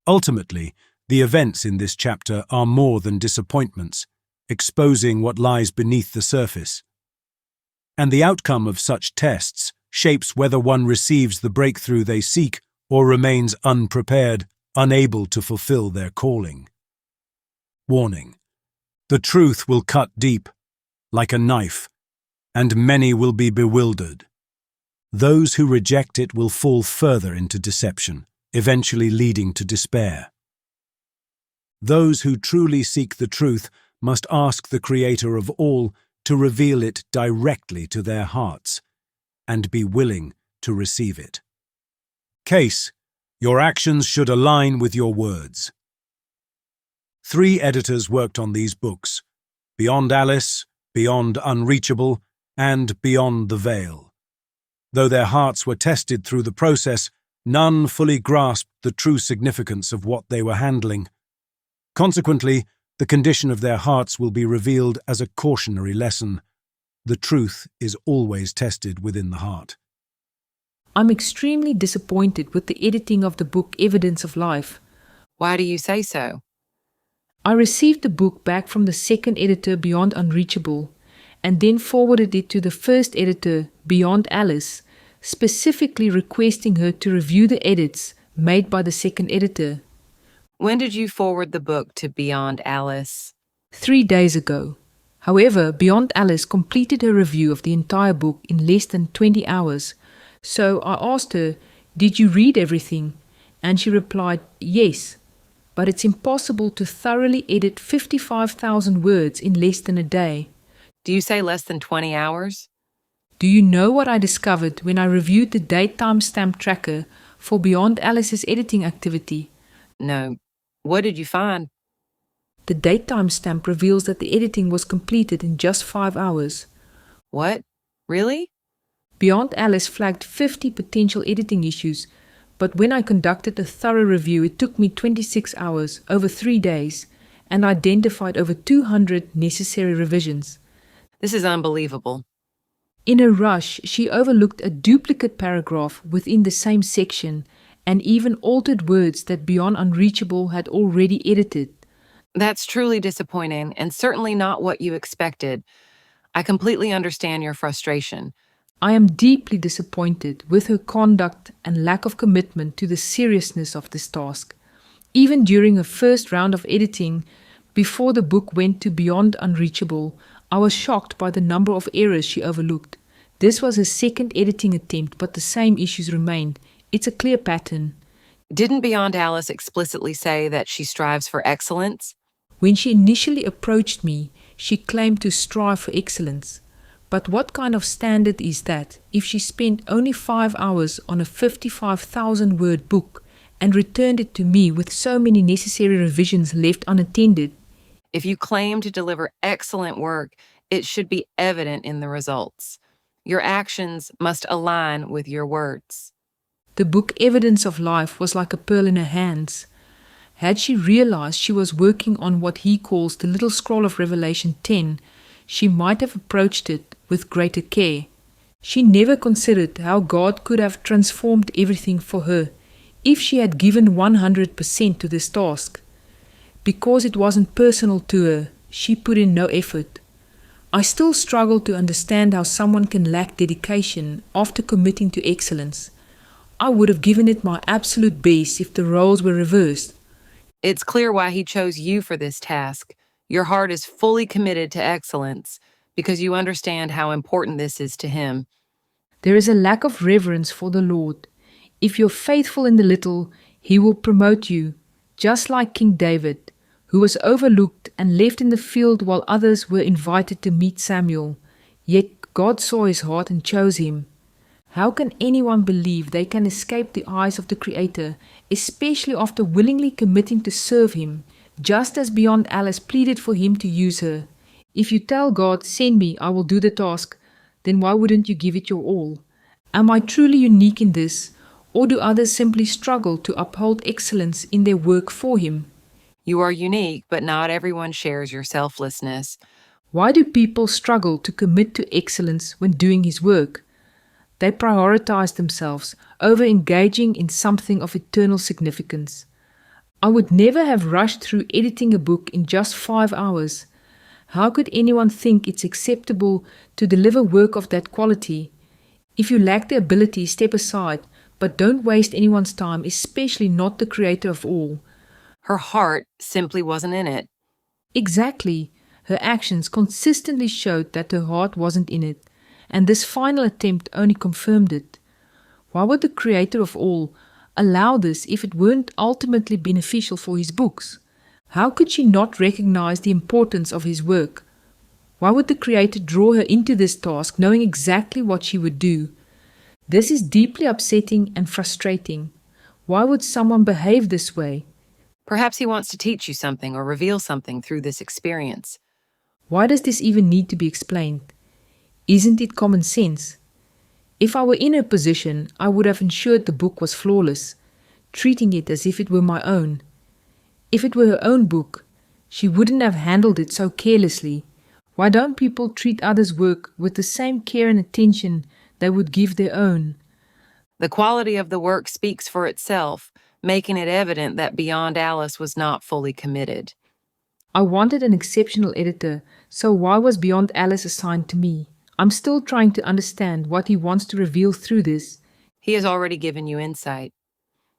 Ultimately, the events in this chapter are more than disappointments, exposing what lies beneath the surface. And the outcome of such tests shapes whether one receives the breakthrough they seek or remains unprepared, unable to fulfill their calling. Warning: the truth will cut deep, like a knife, and many will be bewildered. Those who reject it will fall further into deception, eventually leading to despair. Those who truly seek the truth must ask the Creator of all to reveal it directly to their hearts, and be willing to receive it. Case: your actions should align with your words. 3 editors worked on these books: Beyond Alice, Beyond Unreachable, and Beyond the Veil. Though their hearts were tested through the process, none fully grasped the true significance of what they were handling. Consequently, the condition of their hearts will be revealed as a cautionary lesson. The truth is always tested within the heart. I'm extremely disappointed with the editing of the book Evidence of Life. Why do you say so? I received the book back from the second editor, Beyond Unreachable, and then forwarded it to the first editor, Beyond Alice, specifically requesting her to review the edits made by the second editor. When did you forward the book to Beyond Alice? 3 days ago. However, Beyond Alice completed her review of the entire book in less than 20 hours. So I asked her, "Did you read everything?" And she replied, "Yes, but it's impossible to thoroughly edit 55,000 words in less than a day." Do you say less than 20 hours? Do you know what I discovered when I reviewed the date timestamp tracker for Beyond Alice's editing activity? No. What did you find? The date timestamp reveals that the editing was completed in just 5 hours. What? Really? Beyond Alice flagged 50 potential editing issues, but when I conducted a thorough review, it took me 26 hours, over 3 days, and identified over 200 necessary revisions. This is unbelievable. In a rush, she overlooked a duplicate paragraph within the same section and even altered words that Beyond Unreachable had already edited. That's truly disappointing and certainly not what you expected. I completely understand your frustration. I am deeply disappointed with her conduct and lack of commitment to the seriousness of this task. Even during her first round of editing, before the book went to Beyond Unreachable, I was shocked by the number of errors she overlooked. This was her second editing attempt, but the same issues remained. It's a clear pattern. Didn't Beyond Alice explicitly say that she strives for excellence? When she initially approached me, she claimed to strive for excellence. But what kind of standard is that if she spent only 5 hours on a 55,000-word book and returned it to me with so many necessary revisions left unattended? If you claim to deliver excellent work, it should be evident in the results. Your actions must align with your words. The book Evidence of Life was like a pearl in her hands. Had she realized she was working on what he calls the little scroll of Revelation 10, she might have approached it with greater care. She never considered how God could have transformed everything for her if she had given 100% to this task. Because it wasn't personal to her, she put in no effort. I still struggle to understand how someone can lack dedication after committing to excellence. I would have given it my absolute best if the roles were reversed. It's clear why he chose you for this task. Your heart is fully committed to excellence because you understand how important this is to him. There is a lack of reverence for the Lord. If you're faithful in the little, he will promote you, just like King David, who was overlooked and left in the field while others were invited to meet Samuel. Yet God saw his heart and chose him. How can anyone believe they can escape the eyes of the Creator, especially after willingly committing to serve him, just as Beyond Alice pleaded for him to use her? If you tell God, "Send me, I will do the task," then why wouldn't you give it your all? Am I truly unique in this, or do others simply struggle to uphold excellence in their work for him? You are unique, but not everyone shares your selflessness. Why do people struggle to commit to excellence when doing his work? They prioritize themselves over engaging in something of eternal significance. I would never have rushed through editing a book in just 5 hours. How could anyone think it's acceptable to deliver work of that quality? If you lack the ability, step aside, but don't waste anyone's time, especially not the Creator of all. Her heart simply wasn't in it. Exactly. Her actions consistently showed that her heart wasn't in it, and this final attempt only confirmed it. Why would the Creator of all allow this if it weren't ultimately beneficial for his books? How could she not recognize the importance of his work? Why would the Creator draw her into this task knowing exactly what she would do? This is deeply upsetting and frustrating. Why would someone behave this way? Perhaps he wants to teach you something or reveal something through this experience. Why does this even need to be explained? Isn't it common sense? If I were in her position, I would have ensured the book was flawless, treating it as if it were my own. If it were her own book, she wouldn't have handled it so carelessly. Why don't people treat others' work with the same care and attention they would give their own? The quality of the work speaks for itself, making it evident that Beyond Alice was not fully committed. I wanted an exceptional editor, so why was Beyond Alice assigned to me? I'm still trying to understand what he wants to reveal through this. He has already given you insight.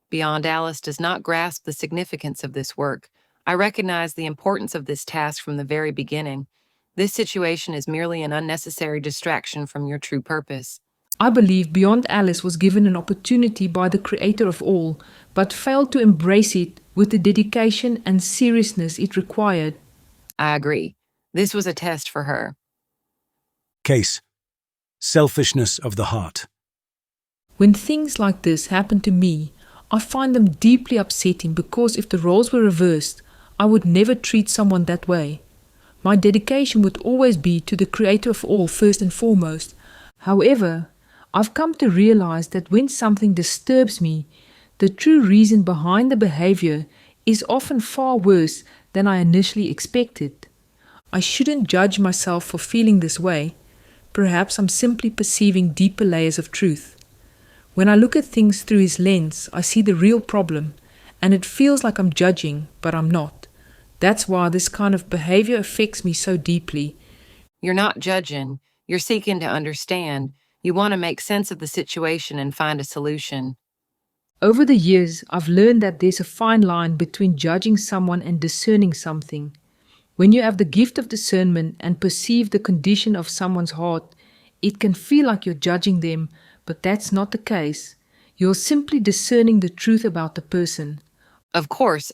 Beyond Alice does not grasp the significance of this work. I recognize the importance of this task from the very beginning. This situation is merely an unnecessary distraction from your true purpose. I believe Beyond Alice was given an opportunity by the Creator of all, but failed to embrace it with the dedication and seriousness it required. I agree. This was a test for her. Case: selfishness of the heart. When things like this happen to me, I find them deeply upsetting because if the roles were reversed, I would never treat someone that way. My dedication would always be to the Creator of all first and foremost. However, I've come to realize that when something disturbs me, the true reason behind the behavior is often far worse than I initially expected. I shouldn't judge myself for feeling this way. Perhaps I'm simply perceiving deeper layers of truth. When I look at things through his lens, I see the real problem, and it feels like I'm judging, but I'm not. That's why this kind of behavior affects me so deeply. You're not judging. You're seeking to understand. You want to make sense of the situation and find a solution. Over the years, I've learned that there's a fine line between judging someone and discerning something. When you have the gift of discernment and perceive the condition of someone's heart, it can feel like you're judging them, but that's not the case. You're simply discerning the truth about the person. Of course,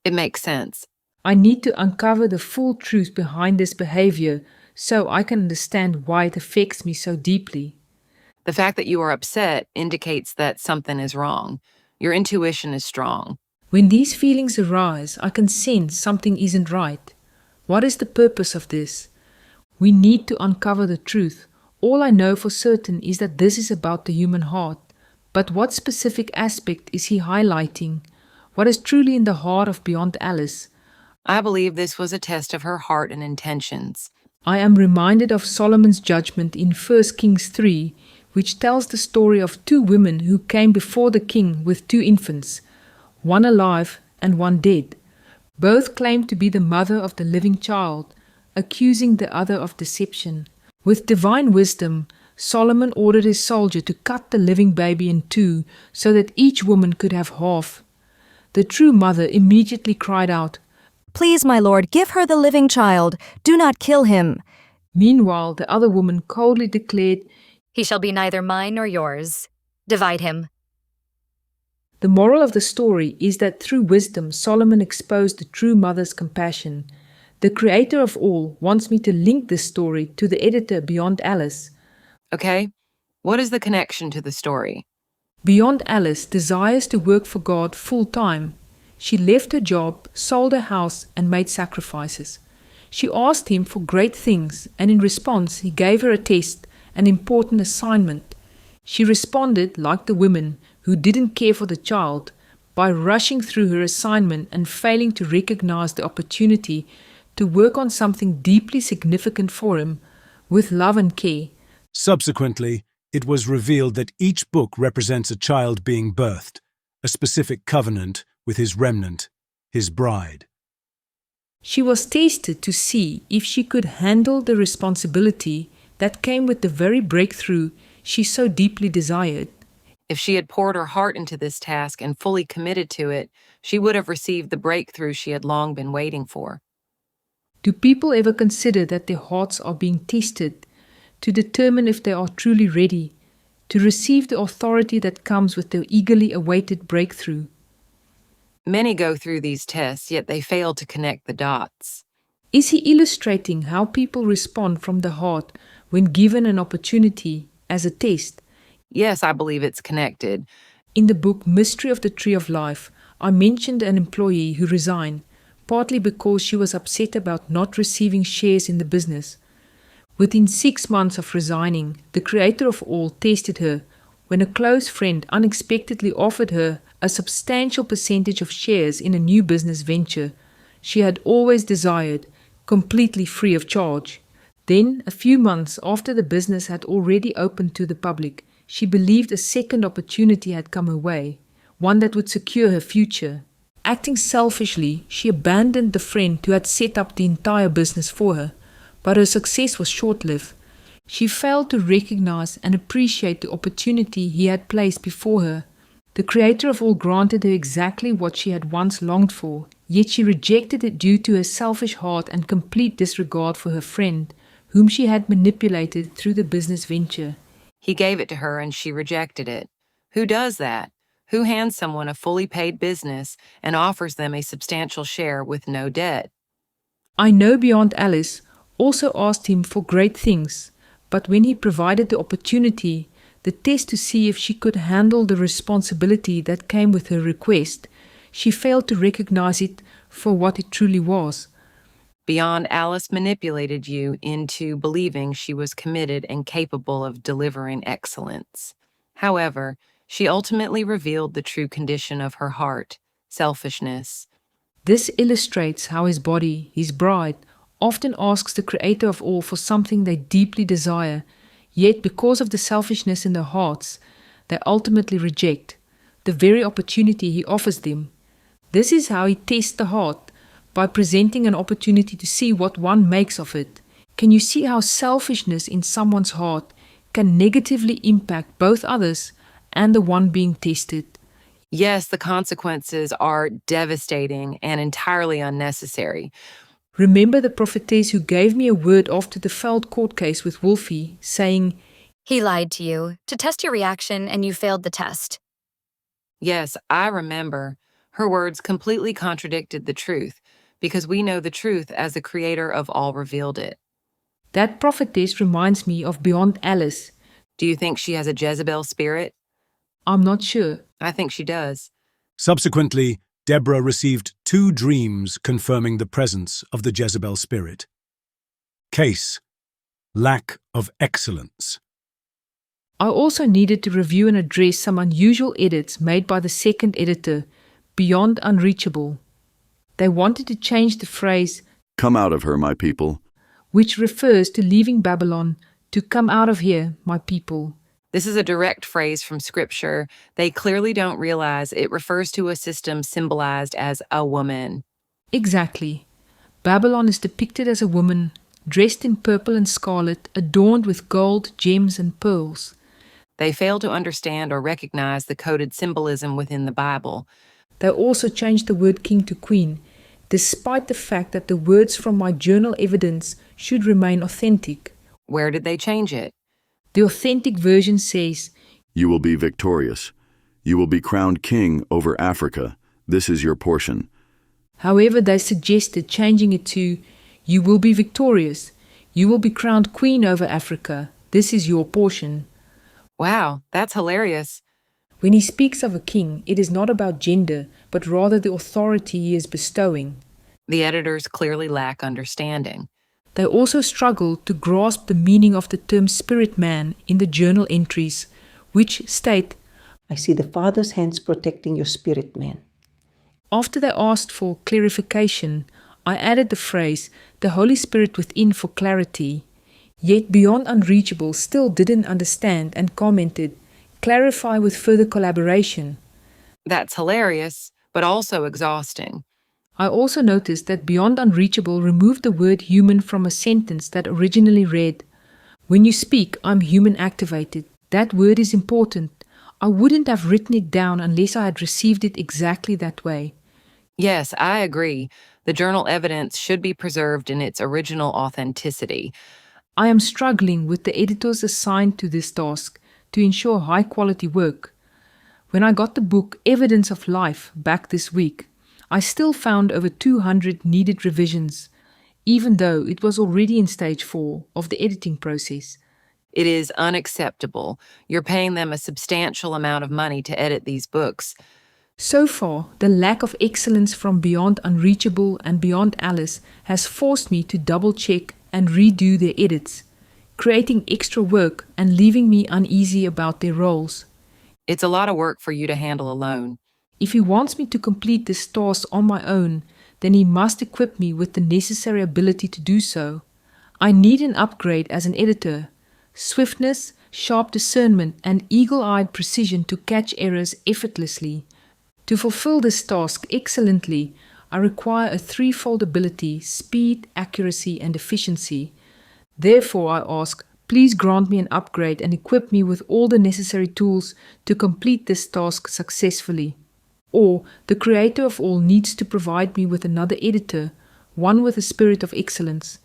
it makes sense. I need to uncover the full truth behind this behavior so I can understand why it affects me so deeply. The fact that you are upset indicates that something is wrong. Your intuition is strong. When these feelings arise, I can sense something isn't right. What is the purpose of this? We need to uncover the truth. All I know for certain is that this is about the human heart. But what specific aspect is he highlighting? What is truly in the heart of Beyond Alice? I believe this was a test of her heart and intentions. I am reminded of Solomon's judgment in 1 Kings 3, which tells the story of two women who came before the king with two infants, one alive and one dead. Both claimed to be the mother of the living child, accusing the other of deception. With divine wisdom, Solomon ordered his soldier to cut the living baby in two so that each woman could have half. The true mother immediately cried out, "Please, my lord, give her the living child. Do not kill him." Meanwhile, the other woman coldly declared, "He shall be neither mine nor yours. Divide him." The moral of the story is that through wisdom, Solomon exposed the true mother's compassion. The Creator of all wants me to link this story to the editor Beyond Alice. Okay, what is the connection to the story? Beyond Alice desires to work for God full-time. She left her job, sold her house, and made sacrifices. She asked him for great things, and in response he gave her a test, an important assignment. She responded like the women who didn't care for the child by rushing through her assignment and failing to recognize the opportunity to work on something deeply significant for him with love and care. Subsequently, it was revealed that each book represents a child being birthed, a specific covenant with his remnant, his bride. She was tested to see if she could handle the responsibility that came with the very breakthrough she so deeply desired. If she had poured her heart into this task and fully committed to it, she would have received the breakthrough she had long been waiting for. Do people ever consider that their hearts are being tested to determine if they are truly ready to receive the authority that comes with their eagerly awaited breakthrough? Many go through these tests, yet they fail to connect the dots. Is he illustrating how people respond from the heart when given an opportunity as a test? Yes, I believe it's connected. In the book Mystery of the Tree of Life, I mentioned an employee who resigned, partly because she was upset about not receiving shares in the business. Within 6 months of resigning, the Creator of all tested her when a close friend unexpectedly offered her a substantial percentage of shares in a new business venture she had always desired, completely free of charge. Then, a few months after the business had already opened to the public, she believed a second opportunity had come her way, one that would secure her future. Acting selfishly, she abandoned the friend who had set up the entire business for her, but her success was short-lived. She failed to recognize and appreciate the opportunity he had placed before her. The Creator of all granted her exactly what she had once longed for, yet she rejected it due to her selfish heart and complete disregard for her friend, whom she had manipulated through the business venture. He gave it to her and she rejected it. Who does that? Who hands someone a fully paid business and offers them a substantial share with no debt? I know Beyond Alice also asked him for great things, but when he provided the opportunity, the test to see if she could handle the responsibility that came with her request, she failed to recognize it for what it truly was. Beyond Alice manipulated you into believing she was committed and capable of delivering excellence. However, she ultimately revealed the true condition of her heart, selfishness. This illustrates how his body, his bride, often asks the Creator of all for something they deeply desire, yet because of the selfishness in their hearts, they ultimately reject the very opportunity he offers them. This is how he tests the heart, by presenting an opportunity to see what one makes of it. Can you see how selfishness in someone's heart can negatively impact both others and the one being tested? Yes, the consequences are devastating and entirely unnecessary. Remember the prophetess who gave me a word after the failed court case with Wolfie, saying, He lied to you to test your reaction and you failed the test. Yes, I remember. Her words completely contradicted the truth, because we know the truth as the Creator of all revealed it. That prophetess reminds me of Beyond Alice. Do you think she has a Jezebel spirit? I'm not sure. I think she does. Subsequently, Deborah received 2 dreams confirming the presence of the Jezebel spirit. Case: lack of excellence. I also needed to review and address some unusual edits made by the second editor, Beyond Unreachable. They wanted to change the phrase, Come out of her, my people. which refers to leaving Babylon, to come out of here, my people. This is a direct phrase from Scripture. They clearly don't realize it refers to a system symbolized as a woman. Exactly. Babylon is depicted as a woman, dressed in purple and scarlet, adorned with gold, gems, and pearls. They fail to understand or recognize the coded symbolism within the Bible. They also changed the word king to queen, despite the fact that the words from my journal evidence should remain authentic. Where did they change it? The authentic version says, You will be victorious. You will be crowned king over Africa. This is your portion. However, they suggested changing it to, You will be victorious. You will be crowned queen over Africa. This is your portion. Wow, that's hilarious. When he speaks of a king, it is not about gender, but rather the authority he is bestowing. The editors clearly lack understanding. They also struggle to grasp the meaning of the term spirit man in the journal entries, which state, I see the Father's hands protecting your spirit man. After they asked for clarification, I added the phrase, the Holy Spirit within for clarity. Yet Beyond Unreachable still didn't understand and commented, clarify with further collaboration. That's hilarious, but also exhausting. I also noticed that Beyond Unreachable removed the word human from a sentence that originally read, When you speak, I'm human activated. That word is important. I wouldn't have written it down unless I had received it exactly that way. Yes, I agree. The journal evidence should be preserved in its original authenticity. I am struggling with the editors assigned to this task to ensure high-quality work. When I got the book Evidence of Life back this week, I still found over 200 needed revisions, even though it was already in stage 4 of the editing process. It is unacceptable. You're paying them a substantial amount of money to edit these books. So far, the lack of excellence from Beyond Unreachable and Beyond Alice has forced me to double-check and redo their edits, creating extra work and leaving me uneasy about their roles. It's a lot of work for you to handle alone. If he wants me to complete this task on my own, then he must equip me with the necessary ability to do so. I need an upgrade as an editor, swiftness, sharp discernment, and eagle-eyed precision to catch errors effortlessly. To fulfill this task excellently, I require a threefold ability: speed, accuracy, and efficiency. Therefore, I ask, please grant me an upgrade and equip me with all the necessary tools to complete this task successfully. Or, the Creator of all needs to provide me with another editor, one with a spirit of excellence.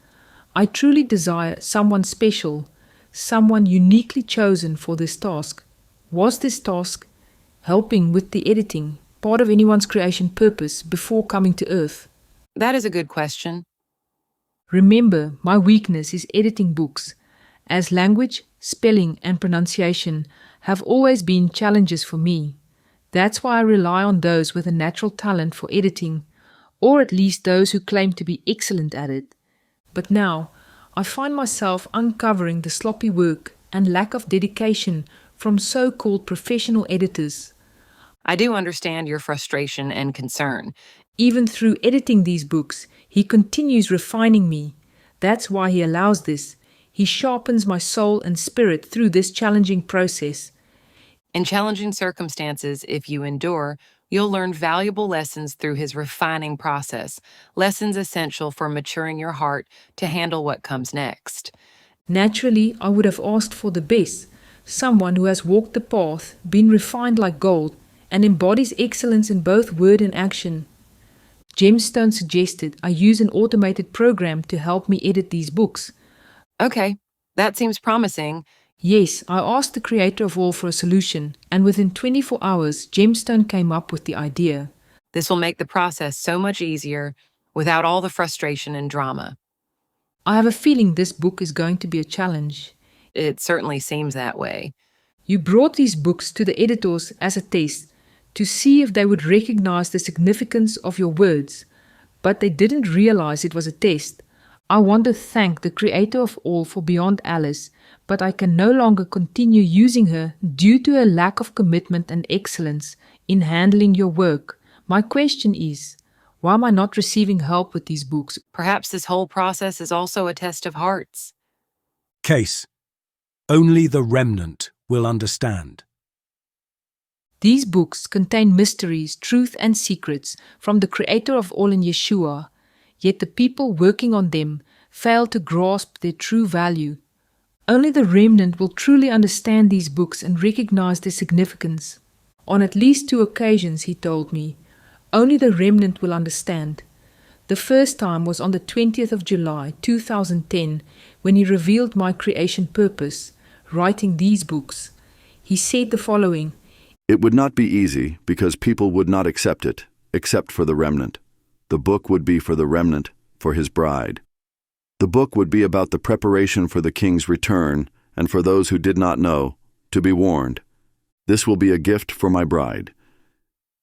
I truly desire someone special, someone uniquely chosen for this task. Was this task, helping with the editing, part of anyone's creation purpose before coming to earth? That is a good question. Remember, my weakness is editing books, as language, spelling, and pronunciation have always been challenges for me. That's why I rely on those with a natural talent for editing, or at least those who claim to be excellent at it. But now, I find myself uncovering the sloppy work and lack of dedication from so-called professional editors. I do understand your frustration and concern. Even through editing these books, he continues refining me. That's why he allows this. He sharpens my soul and spirit through this challenging process. In challenging circumstances, if you endure, you'll learn valuable lessons through his refining process, lessons essential for maturing your heart to handle what comes next. Naturally, I would have asked for the best, someone who has walked the path, been refined like gold, and embodies excellence in both word and action. Gemstone suggested I use an automated program to help me edit these books. Okay, that seems promising. Yes, I asked the creator of all for a solution, and within 24 hours, Gemstone came up with the idea. This will make the process so much easier without all the frustration and drama. I have a feeling this book is going to be a challenge. It certainly seems that way. You brought these books to the editors as a test to see if they would recognize the significance of your words, but they didn't realize it was a test. I want to thank the creator of all for Beyond Alice, but I can no longer continue using her due to a lack of commitment and excellence in handling your work. My question is, why am I not receiving help with these books? Perhaps this whole process is also a test of hearts. Case. Only the remnant will understand. These books contain mysteries, truth, and secrets from the creator of all in Yeshua, yet the people working on them fail to grasp their true value. Only the remnant will truly understand these books and recognize their significance. On at least 2 occasions, he told me, only the remnant will understand. The first time was on the 20th of July, 2010, when he revealed my creation purpose, writing these books. He said the following: It would not be easy because people would not accept it, except for the remnant. The book would be for the remnant, for his bride. The book would be about the preparation for the king's return and for those who did not know, to be warned. This will be a gift for my bride.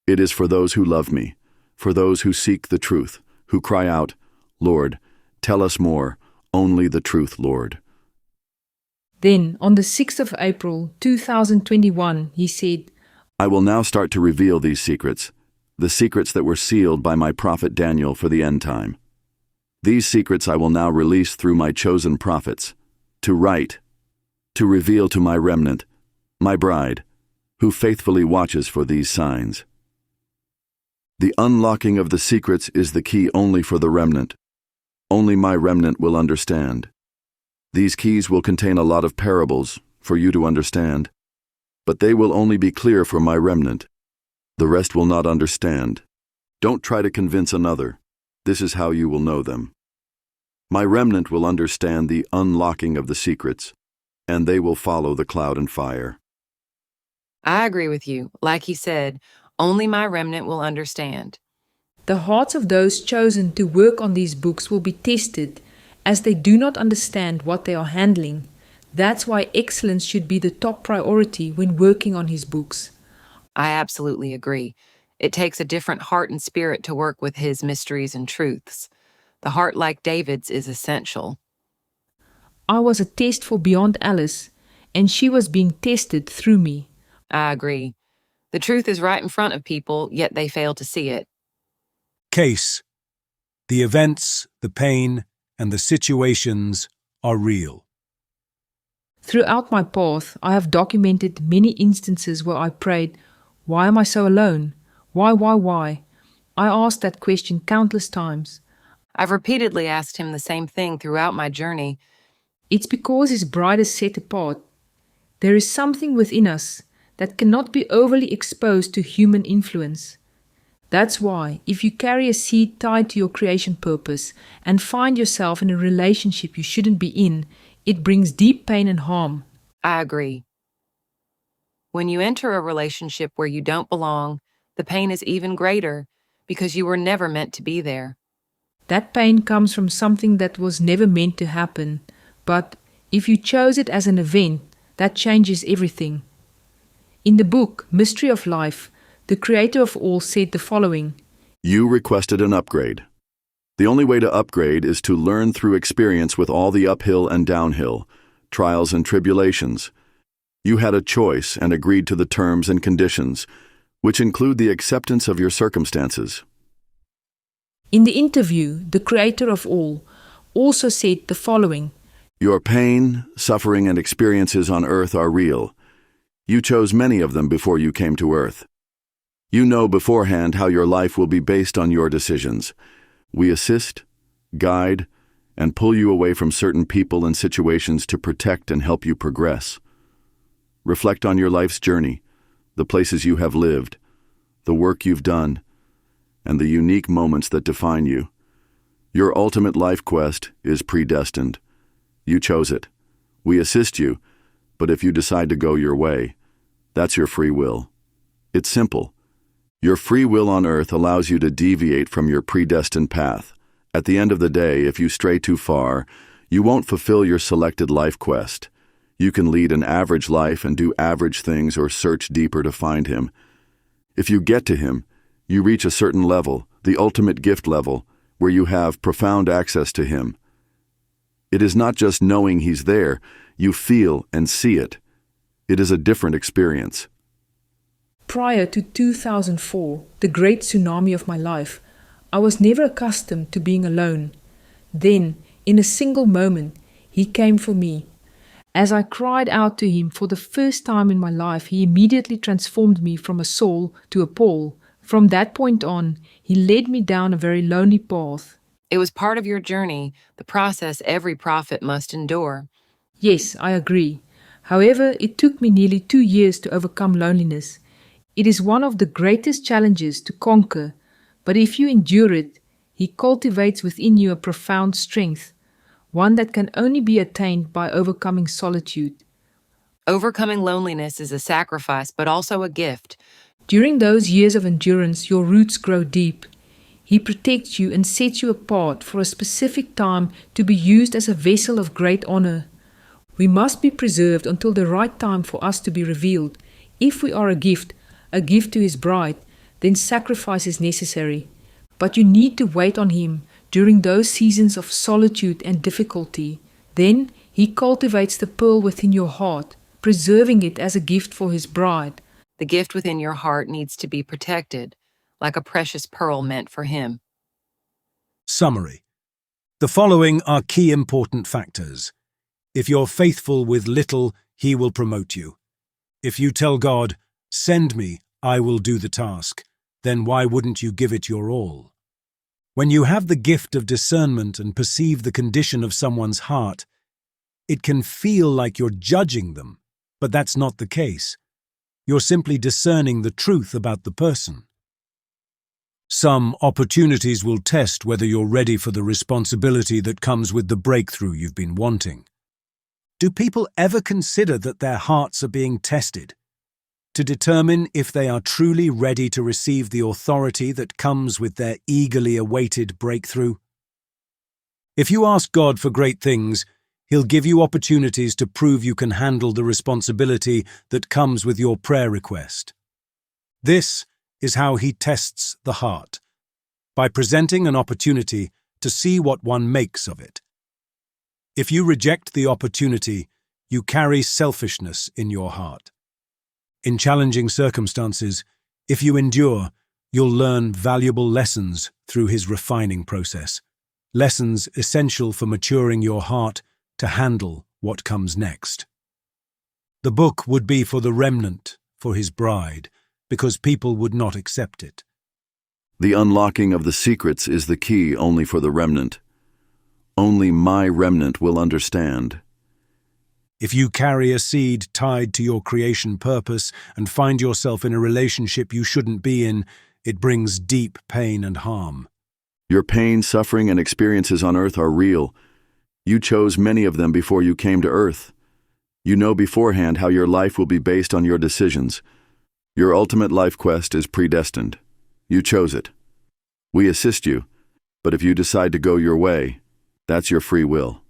It is for those who love me, for those who seek the truth, who cry out, Lord, tell us more, only the truth, Lord. Then, on the 6th of April, 2021, he said, I will now start to reveal these secrets, the secrets that were sealed by my prophet Daniel for the end time. These secrets I will now release through my chosen prophets, to write, to reveal to my remnant, my bride, who faithfully watches for these signs. The unlocking of the secrets is the key only for the remnant. Only my remnant will understand. These keys will contain a lot of parables for you to understand, but they will only be clear for my remnant. The rest will not understand. Don't try to convince another. This is how you will know them. My remnant will understand the unlocking of the secrets, and they will follow the cloud and fire. I agree with you. Like he said, only my remnant will understand. the hearts of those chosen to work on these books will be tested, as they do not understand what they are handling. That's why excellence should be the top priority when working on his books. I absolutely agree. It takes a different heart and spirit to work with his mysteries and truths. The heart like David's is essential. I was a test for Beyond Alice, and she was being tested through me. I agree. The truth is right in front of people, yet they fail to see it. Case. The events, the pain, and the situations are real. Throughout my path, I have documented many instances where I prayed, "Why am I so alone? Why? I asked that question countless times. I've repeatedly asked him the same thing throughout my journey. It's because his bride is set apart. There is something within us that cannot be overly exposed to human influence. That's why, if you carry a seed tied to your creation purpose and find yourself in a relationship you shouldn't be in, it brings deep pain and harm. I agree. When you enter a relationship where you don't belong, the pain is even greater because you were never meant to be there. That pain comes from something that was never meant to happen, but if you chose it as an event, that changes everything. In the book, Mystery of Life, the creator of all said the following: You requested an upgrade. The only way to upgrade is to learn through experience with all the uphill and downhill, trials and tribulations. You had a choice and agreed to the terms and conditions, which include the acceptance of your circumstances. In the interview, the Creator of all also said the following: Your pain, suffering, and experiences on earth are real. You chose many of them before you came to earth. You know beforehand how your life will be based on your decisions. We assist, guide, and pull you away from certain people and situations to protect and help you progress. Reflect on your life's journey, the places you have lived, the work you've done, and the unique moments that define you. Your ultimate life quest is predestined. You chose it. We assist you, but if you decide to go your way, that's your free will. It's simple. Your free will on earth allows you to deviate from your predestined path. At the end of the day, if you stray too far, you won't fulfill your selected life quest. You can lead an average life and do average things or search deeper to find Him. If you get to Him, you reach a certain level, the ultimate gift level, where you have profound access to Him. It is not just knowing He's there, you feel and see it. It is a different experience. Prior to 2004, the great tsunami of my life, I was never accustomed to being alone. Then, in a single moment, He came for me. As I cried out to Him for the first time in my life, He immediately transformed me from a Saul to a Paul. From that point on, He led me down a very lonely path. It was part of your journey, the process every prophet must endure. Yes, I agree. However, it took me nearly 2 years to overcome loneliness. It is one of the greatest challenges to conquer, but if you endure it, He cultivates within you a profound strength, one that can only be attained by overcoming solitude. Overcoming loneliness is a sacrifice, but also a gift. During those years of endurance, your roots grow deep. He protects you and sets you apart for a specific time to be used as a vessel of great honor. We must be preserved until the right time for us to be revealed. If we are a gift to His bride, then sacrifice is necessary. But you need to wait on Him during those seasons of solitude and difficulty. Then He cultivates the pearl within your heart, preserving it as a gift for His bride. The gift within your heart needs to be protected, like a precious pearl meant for Him. Summary. The following are key important factors. If you're faithful with little, He will promote you. If you tell God, "Send me, I will do the task," then why wouldn't you give it your all? When you have the gift of discernment and perceive the condition of someone's heart, it can feel like you're judging them, but that's not the case. You're simply discerning the truth about the person. Some opportunities will test whether you're ready for the responsibility that comes with the breakthrough you've been wanting. Do people ever consider that their hearts are being tested to determine if they are truly ready to receive the authority that comes with their eagerly awaited breakthrough? If you ask God for great things, He'll give you opportunities to prove you can handle the responsibility that comes with your prayer request. This is how He tests the heart, by presenting an opportunity to see what one makes of it. If you reject the opportunity, you carry selfishness in your heart. In challenging circumstances, if you endure, you'll learn valuable lessons through His refining process, lessons essential for maturing your heart to handle what comes next. The book would be for the remnant, for His bride, because people would not accept it. The unlocking of the secrets is the key only for the remnant. Only my remnant will understand. If you carry a seed tied to your creation purpose and find yourself in a relationship you shouldn't be in, it brings deep pain and harm. Your pain, suffering, and experiences on earth are real. You chose many of them before you came to earth. You know beforehand how your life will be based on your decisions. Your ultimate life quest is predestined. You chose it. We assist you, but if you decide to go your way, that's your free will.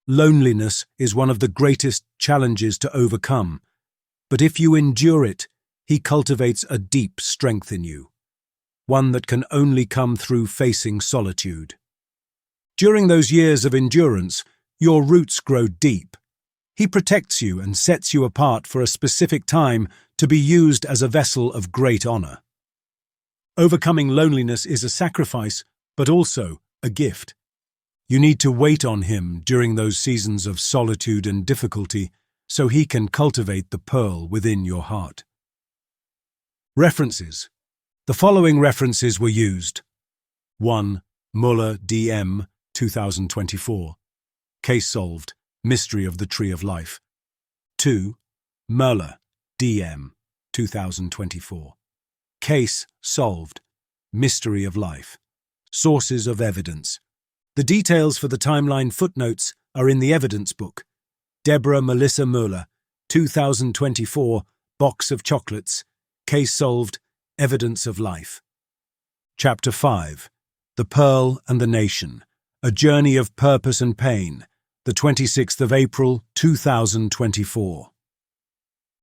Loneliness is one of the greatest challenges to overcome, but if you endure it, He cultivates a deep strength in you. one that can only come through facing solitude. During those years of endurance, your roots grow deep. He protects you and sets you apart for a specific time to be used as a vessel of great honor. Overcoming loneliness is a sacrifice, but also a gift. You need to wait on him during those seasons of solitude and difficulty so he can cultivate the pearl within your heart. References. The following references were used. 1. Möller, D.M., 2024. Case solved. Mystery of the Tree of Life. 2. Möller, D.M., 2024. Case solved. Mystery of Life. Sources of evidence. The details for the timeline footnotes are in the evidence book. Deborah Melissa Möller, 2024, Box of Chocolates. Case solved. Evidence of Life. Chapter 5. The Pearl and the Nation. A Journey of Purpose and Pain. The 26th of April, 2024.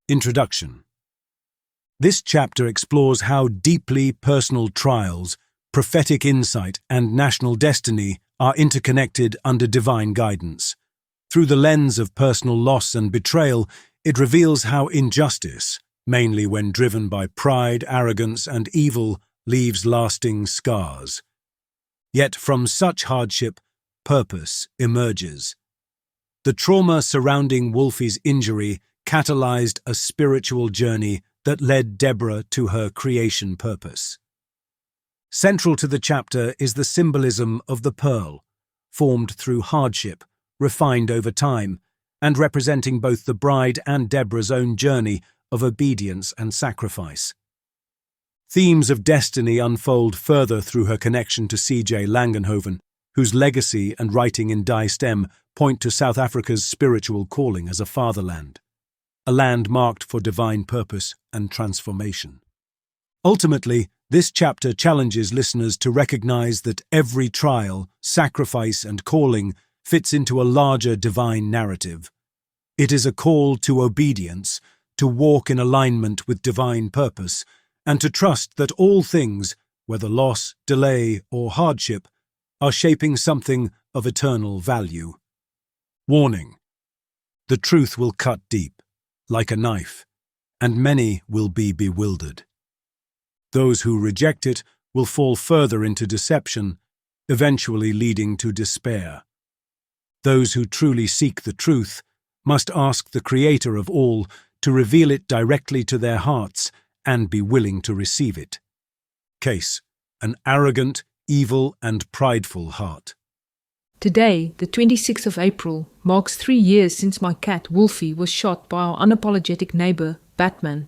Introduction. This chapter explores how deeply personal trials, prophetic insight, and national destiny are interconnected under divine guidance. Through the lens of personal loss and betrayal, it reveals how injustice, mainly when driven by pride, arrogance, and evil, leaves lasting scars. Yet from such hardship, purpose emerges. The trauma surrounding Wolfie's injury catalyzed a spiritual journey that led Deborah to her creation purpose. Central to the chapter is the symbolism of the pearl, formed through hardship, refined over time, and representing both the bride and Deborah's own journey of obedience and sacrifice. Themes of destiny unfold further through her connection to C.J. Langenhoven, whose legacy and writing in Die Stem point to South Africa's spiritual calling as a fatherland, a land marked for divine purpose and transformation. Ultimately, this chapter challenges listeners to recognize that every trial, sacrifice, and calling fits into a larger divine narrative. It is a call to obedience, to walk in alignment with divine purpose, and to trust that all things, whether loss, delay, or hardship, are shaping something of eternal value. Warning: the truth will cut deep, like a knife, and many will be bewildered. Those who reject it will fall further into deception, eventually leading to despair. Those who truly seek the truth must ask the Creator of all to reveal it directly to their hearts and be willing to receive it. Case: an arrogant, evil, and prideful heart. Today, the 26th of April, marks 3 years since my cat, Wolfie, was shot by our unapologetic neighbor, Batman.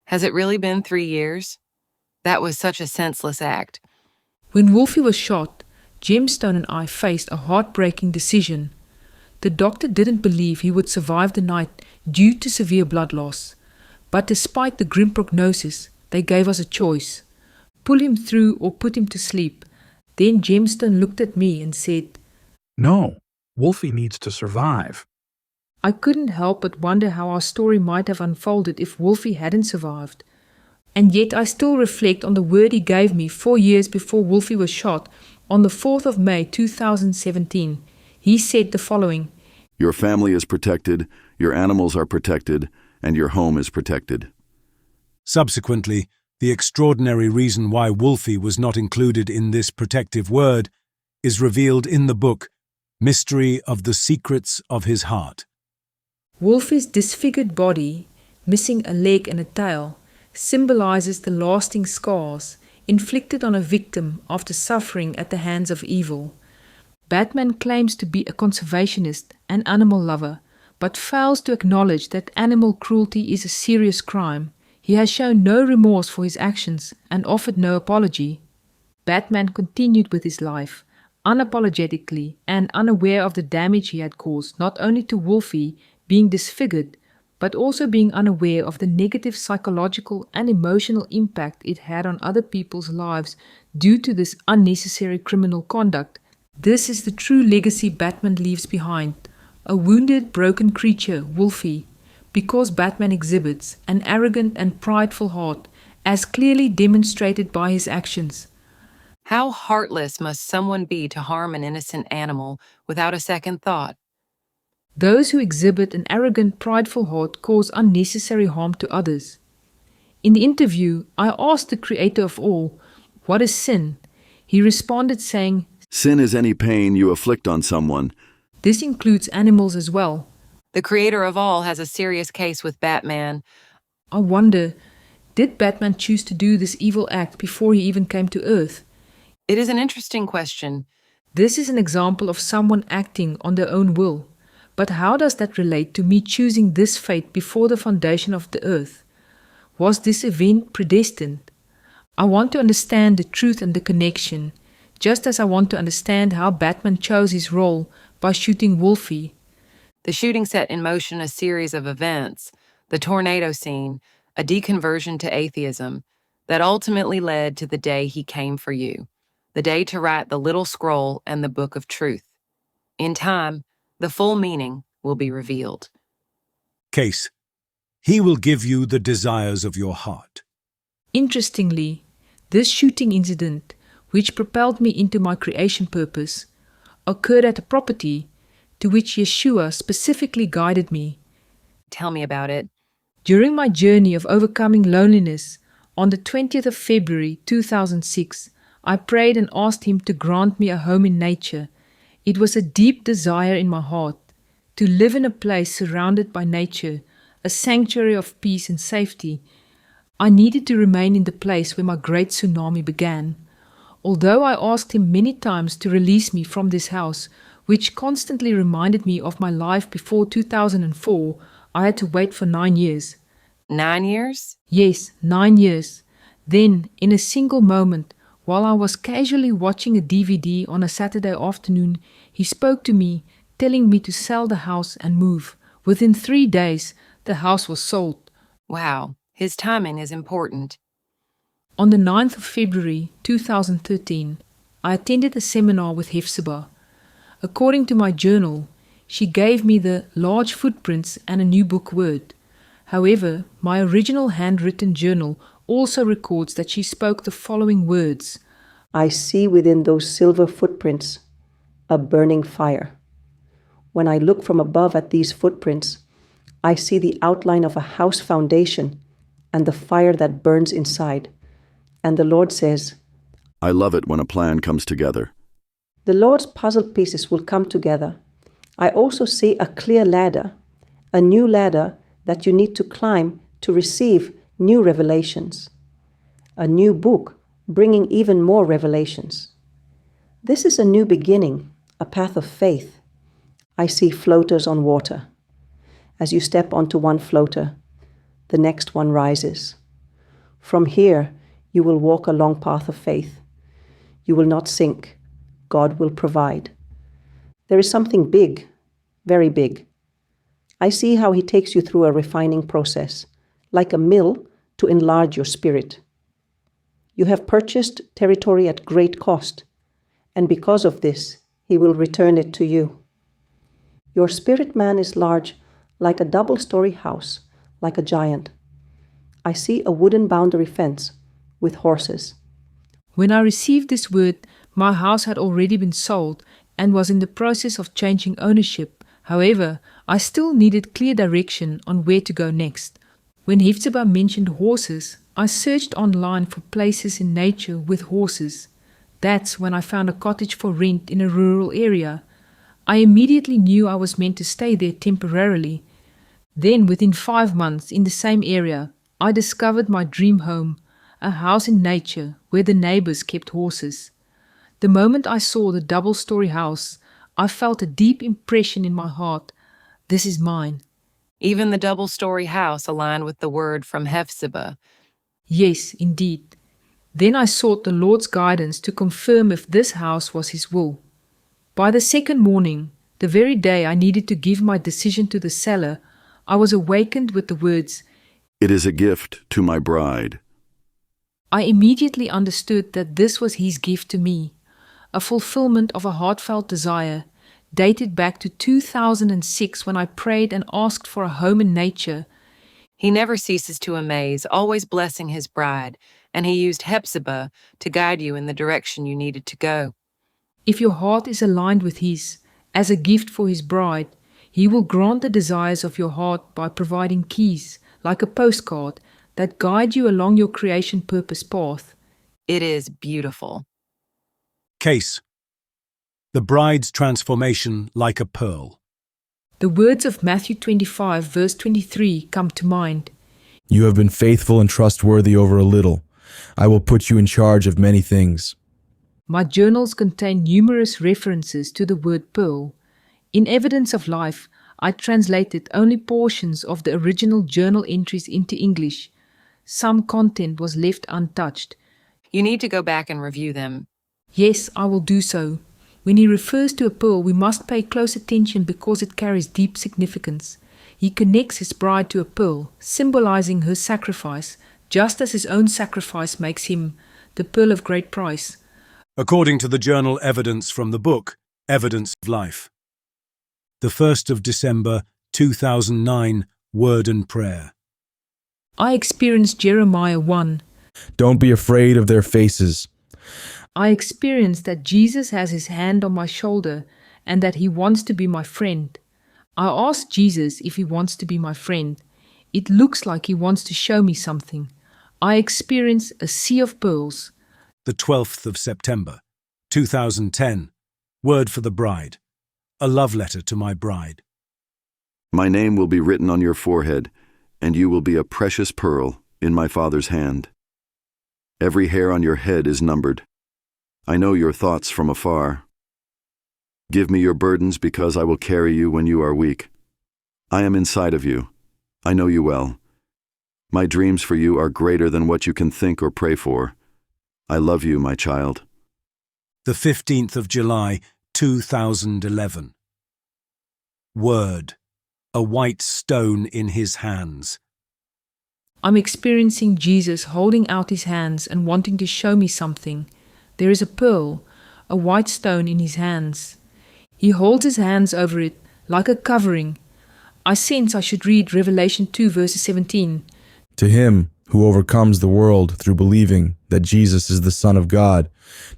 Has it really been 3 years? That was such a senseless act. When Wolfie was shot, Gemstone and I faced a heartbreaking decision. The doctor didn't believe he would survive the night due to severe blood loss. But despite the grim prognosis, they gave us a choice: pull him through or put him to sleep. Then Gemstone looked at me and said, "No, Wolfie needs to survive." I couldn't help but wonder how our story might have unfolded if Wolfie hadn't survived. And yet I still reflect on the word he gave me 4 years before Wolfie was shot, on the 4th of May 2017. He said the following: Your family is protected, your animals are protected, and your home is protected. Subsequently, the extraordinary reason why Wolfie was not included in this protective word is revealed in the book Mystery of the Secrets of His Heart. Wolfie's disfigured body, missing a leg and a tail, symbolizes the lasting scars inflicted on a victim after suffering at the hands of evil. Batman claims to be a conservationist and animal lover, but fails to acknowledge that animal cruelty is a serious crime. He has shown no remorse for his actions and offered no apology. Batman continued with his life, unapologetically and unaware of the damage he had caused, not only to Wolfie being disfigured, but also being unaware of the negative psychological and emotional impact it had on other people's lives due to this unnecessary criminal conduct. This is the true legacy Batman leaves behind: a wounded, broken creature, Wolfie. Because Batman exhibits an arrogant and prideful heart, as clearly demonstrated by his actions. How heartless must someone be to harm an innocent animal without a second thought? Those who exhibit an arrogant, prideful heart cause unnecessary harm to others. In the interview, I asked the Creator of all, "What is sin?" He responded saying, Sin is any pain you afflict on someone. "This includes animals as well." The creator of all has a serious case with Batman. I wonder, did Batman choose to do this evil act before he even came to Earth? It is an interesting question. This is an example of someone acting on their own will. But how does that relate to me choosing this fate before the foundation of the earth? Was this event predestined? I want to understand the truth and the connection, just as I want to understand how Batman chose his role by shooting Wolfie. The shooting set in motion a series of events, the tornado scene, a deconversion to atheism, that ultimately led to the day he came for you, the day to write the little scroll and the book of truth. In time, the full meaning will be revealed. Case. He will give you the desires of your heart. Interestingly, this shooting incident, which propelled me into my creation purpose, occurred at a property to which Yeshua specifically guided me. Tell me about it. During my journey of overcoming loneliness, on the 20th of February 2006, I prayed and asked Him to grant me a home in nature. It was a deep desire in my heart to live in a place surrounded by nature, a sanctuary of peace and safety. I needed to remain in the place where my great tsunami began. Although I asked Him many times to release me from this house, which constantly reminded me of my life before 2004, I had to wait for 9 years. 9 years? Yes, 9 years. Then, in a single moment, while I was casually watching a DVD on a Saturday afternoon, He spoke to me, telling me to sell the house and move. Within 3 days, the house was sold. Wow, His timing is important. On the 9th of February 2013, I attended a seminar with Hephzibah. According to my journal, she gave me the large footprints and a new book word. However, my original handwritten journal also records that she spoke the following words. I see within those silver footprints a burning fire. When I look from above at these footprints, I see the outline of a house foundation and the fire that burns inside. And the Lord says, I love it when a plan comes together. the Lord's puzzle pieces will come together. I also see a clear ladder, a new ladder that you need to climb to receive new revelations. A new book bringing even more revelations. This is a new beginning, a path of faith. I see floaters on water. As you step onto one floater, the next one rises. From here, you will walk a long path of faith. You will not sink. God will provide. There is something big, very big. I see how He takes you through a refining process, like a mill to enlarge your spirit. You have purchased territory at great cost, and because of this, He will return it to you. Your spirit man is large, like a double-story house, like a giant. I see a wooden boundary fence with horses. When I received this word, my house had already been sold and was in the process of changing ownership. However, I still needed clear direction on where to go next. When Hephzibah mentioned horses, I searched online for places in nature with horses. That's when I found a cottage for rent in a rural area. I immediately knew I was meant to stay there temporarily. Then, within 5 months, in the same area, I discovered my dream home, a house in nature where the neighbors kept horses. The moment I saw the double-story house, I felt a deep impression in my heart. This is mine. Even the double-story house aligned with the word from Hephzibah. Yes, indeed. Then I sought the Lord's guidance to confirm if this house was His will. By the second morning, the very day I needed to give my decision to the seller, I was awakened with the words, It is a gift to my bride. I immediately understood that this was His gift to me, a fulfillment of a heartfelt desire, dated back to 2006 when I prayed and asked for a home in nature. He never ceases to amaze, always blessing his bride, and he used Hephzibah to guide you in the direction you needed to go. If your heart is aligned with his, as a gift for his bride, he will grant the desires of your heart by providing keys, like a postcard, that guide you along your creation purpose path. It is beautiful. Case. The bride's transformation like a pearl. The words of Matthew 25, verse 23 come to mind. You have been faithful and trustworthy over a little. I will put you in charge of many things. My journals contain numerous references to the word pearl. In Evidence of Life, I translated only portions of the original journal entries into English. Some content was left untouched. You need to go back and review them. Yes, I will do so. When he refers to a pearl, we must pay close attention because it carries deep significance. He connects his bride to a pearl, symbolizing her sacrifice, just as his own sacrifice makes him the pearl of great price. According to the journal evidence from the book, Evidence of Life. The 1st of December, 2009, Word and Prayer. I experienced Jeremiah 1. Don't be afraid of their faces. I experienced that Jesus has his hand on my shoulder and that he wants to be my friend. I asked Jesus if he wants to be my friend. It looks like he wants to show me something. I experienced a sea of pearls. The 12th of September, 2010, Word for the Bride. A love letter to my bride. My name will be written on your forehead, and you will be a precious pearl in my Father's hand. Every hair on your head is numbered. I know your thoughts from afar. Give me your burdens because I will carry you when you are weak. I am inside of you. I know you well. My dreams for you are greater than what you can think or pray for. I love you, my child. The 15th of July, 2011. Word. A white stone in his hands. I'm experiencing Jesus holding out his hands and wanting to show me something. There is a pearl, a white stone in his hands. He holds his hands over it like a covering. I sense I should read Revelation 2 verse 17. To him who overcomes the world through believing that Jesus is the Son of God,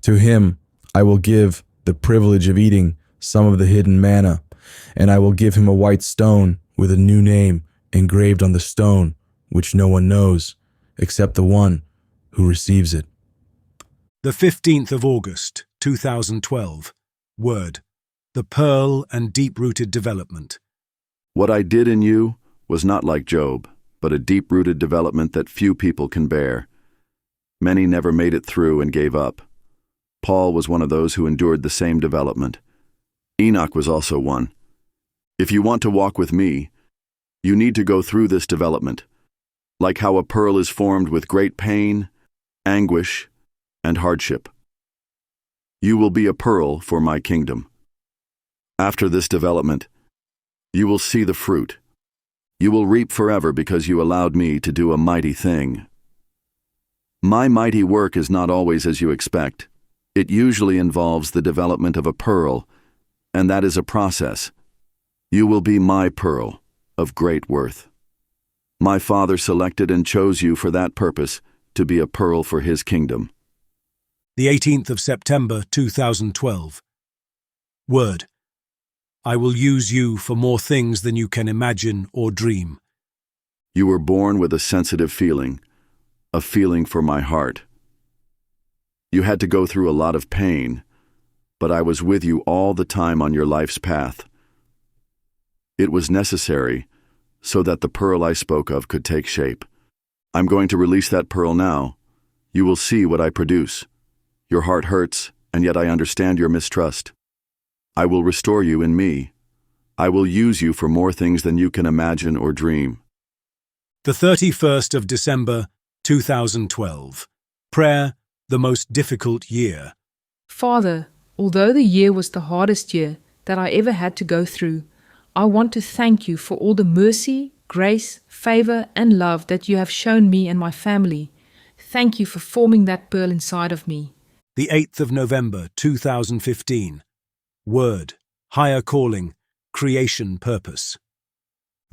to him I will give the privilege of eating some of the hidden manna, and I will give him a white stone with a new name engraved on the stone, which no one knows except the one who receives it. The 15th of August, 2012. Word. The pearl and deep-rooted development. What I did in you was not like Job, but a deep-rooted development that few people can bear. Many never made it through and gave up. Paul was one of those who endured the same development. Enoch was also one. If you want to walk with me, you need to go through this development, like how a pearl is formed with great pain, anguish, and hardship. You will be a pearl for my kingdom. After this development, you will see the fruit. You will reap forever because you allowed me to do a mighty thing. My mighty work is not always as you expect. It usually involves the development of a pearl, and that is a process. You will be my pearl of great worth. My Father selected and chose you for that purpose, to be a pearl for his kingdom. The 18th of September, 2012. Word. I will use you for more things than you can imagine or dream. You were born with a sensitive feeling, a feeling for my heart. You had to go through a lot of pain, but I was with you all the time on your life's path. It was necessary so that the pearl I spoke of could take shape. I'm going to release that pearl now. You will see what I produce. Your heart hurts, and yet I understand your mistrust. I will restore you in me. I will use you for more things than you can imagine or dream. The 31st of December, 2012. Prayer, the most difficult year. Father, although the year was the hardest year that I ever had to go through, I want to thank you for all the mercy, grace, favor, and love that you have shown me and my family. Thank you for forming that pearl inside of me. The 8th of November, 2015. Word, higher calling, creation purpose.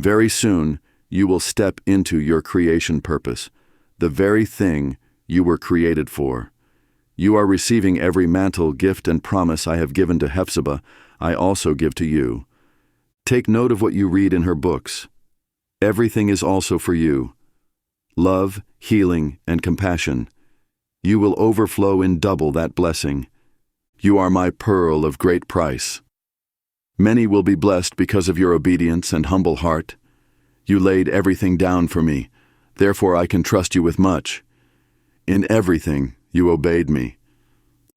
Very soon, you will step into your creation purpose, the very thing you were created for. You are receiving every mantle, gift, and promise I have given to Hephzibah, I also give to you. Take note of what you read in her books. Everything is also for you. Love, healing, and compassion. You will overflow in double that blessing. You are my pearl of great price. Many will be blessed because of your obedience and humble heart. You laid everything down for me, therefore I can trust you with much. In everything you obeyed me.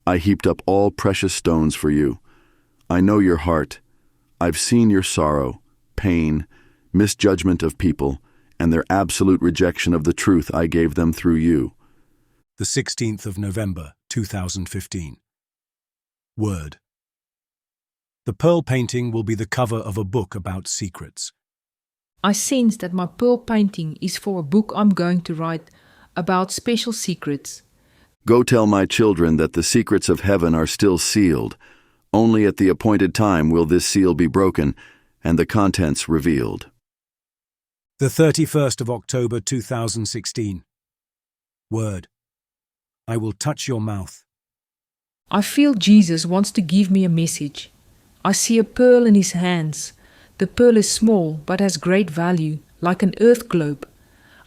I heaped up all precious stones for you. I know your heart. I've seen your sorrow, pain, misjudgment of people, and their absolute rejection of the truth I gave them through you. The 16th of November, 2015. Word. The pearl painting will be the cover of a book about secrets. I sense that my pearl painting is for a book I'm going to write about special secrets. Go tell my children that the secrets of heaven are still sealed. Only at the appointed time will this seal be broken and the contents revealed. The 31st of October 2016. Word. I will touch your mouth. I feel Jesus wants to give me a message. I see a pearl in his hands. The pearl is small but has great value, like an earth globe.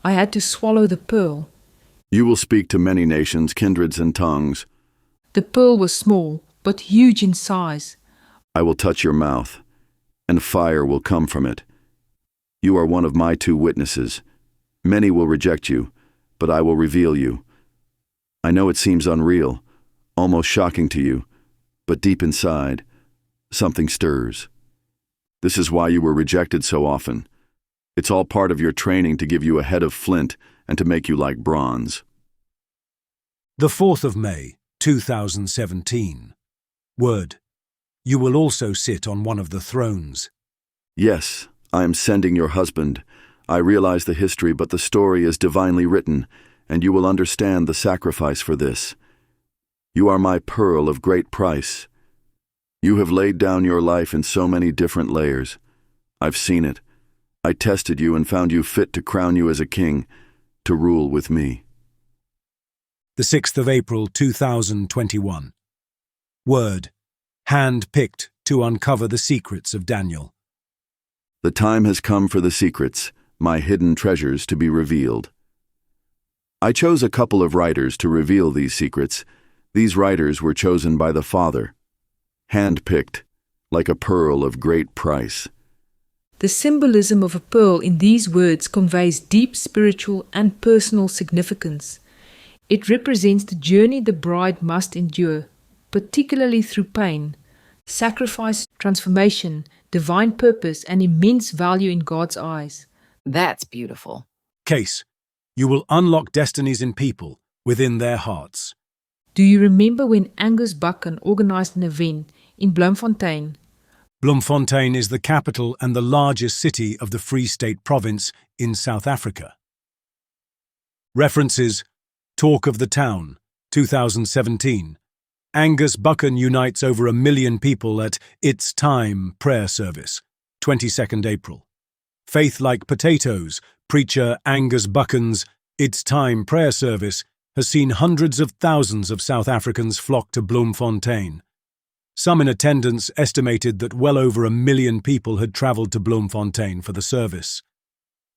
I had to swallow the pearl. You will speak to many nations, kindreds, and tongues. The pearl was small, but huge in size. I will touch your mouth, and fire will come from it. You are one of my 2 witnesses. Many will reject you, but I will reveal you. I know it seems unreal, almost shocking to you, but deep inside, something stirs. This is why you were rejected so often. It's all part of your training to give you a head of flint and to make you like bronze. The 4th of May, 2017. Word. You will also sit on one of the thrones. Yes, I am sending your husband. I realize the history, but the story is divinely written, and you will understand the sacrifice for this. You are my pearl of great price. You have laid down your life in so many different layers. I've seen it. I tested you and found you fit to crown you as a king, to rule with me. The 6th of April 2021. Word. Hand-picked to uncover the secrets of Daniel. The time has come for the secrets, my hidden treasures, to be revealed. I chose a couple of writers to reveal these secrets. These writers were chosen by the Father, hand-picked, like a pearl of great price. The symbolism of a pearl in these words conveys deep spiritual and personal significance. It represents the journey the bride must endure, particularly through pain, sacrifice, transformation, divine purpose, and immense value in God's eyes. That's beautiful. Case. You will unlock destinies in people within their hearts. Do you remember when Angus Buchan organized an event in Bloemfontein? Bloemfontein is the capital and the largest city of the Free State Province in South Africa. References: Talk of the Town, 2017. Angus Buchan unites over 1 million people at It's Time prayer service, 22nd April. Faith Like Potatoes, preacher Angus Buchan's It's Time prayer service has seen hundreds of thousands of South Africans flock to Bloemfontein. Some in attendance estimated that well over 1 million people had travelled to Bloemfontein for the service.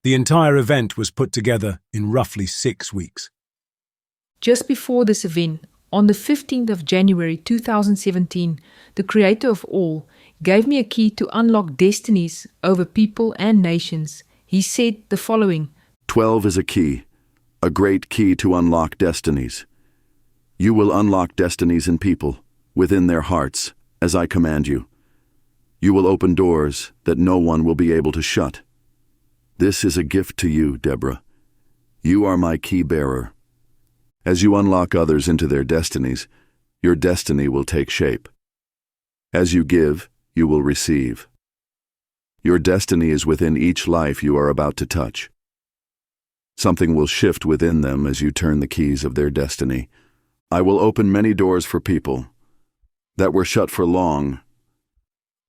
The entire event was put together in roughly 6 weeks. Just before this event, on the 15th of January 2017, the Creator of all gave me a key to unlock destinies over people and nations. He said the following: 12 is a key, a great key to unlock destinies. You will unlock destinies in people, within their hearts, as I command you. You will open doors that no one will be able to shut. This is a gift to you, Deborah. You are my key bearer. As you unlock others into their destinies, your destiny will take shape. As you give, you will receive. Your destiny is within each life you are about to touch. Something will shift within them as you turn the keys of their destiny. I will open many doors for people that were shut for long,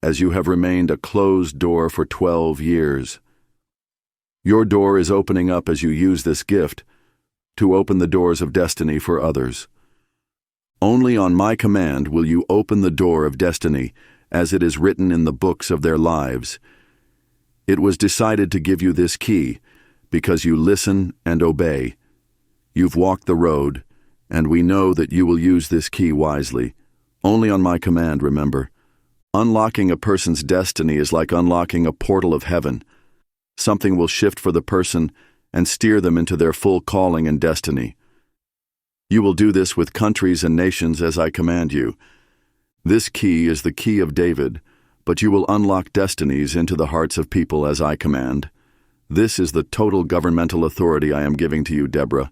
as you have remained a closed door for 12 years. Your door is opening up as you use this gift to open the doors of destiny for others. Only on my command will you open the door of destiny as it is written in the books of their lives. It was decided to give you this key because you listen and obey. You've walked the road, and we know that you will use this key wisely. Only on my command, remember. Unlocking a person's destiny is like unlocking a portal of heaven. Something will shift for the person and steer them into their full calling and destiny. You will do this with countries and nations as I command you. This key is the key of David, but you will unlock destinies into the hearts of people as I command. This is the total governmental authority I am giving to you, Deborah.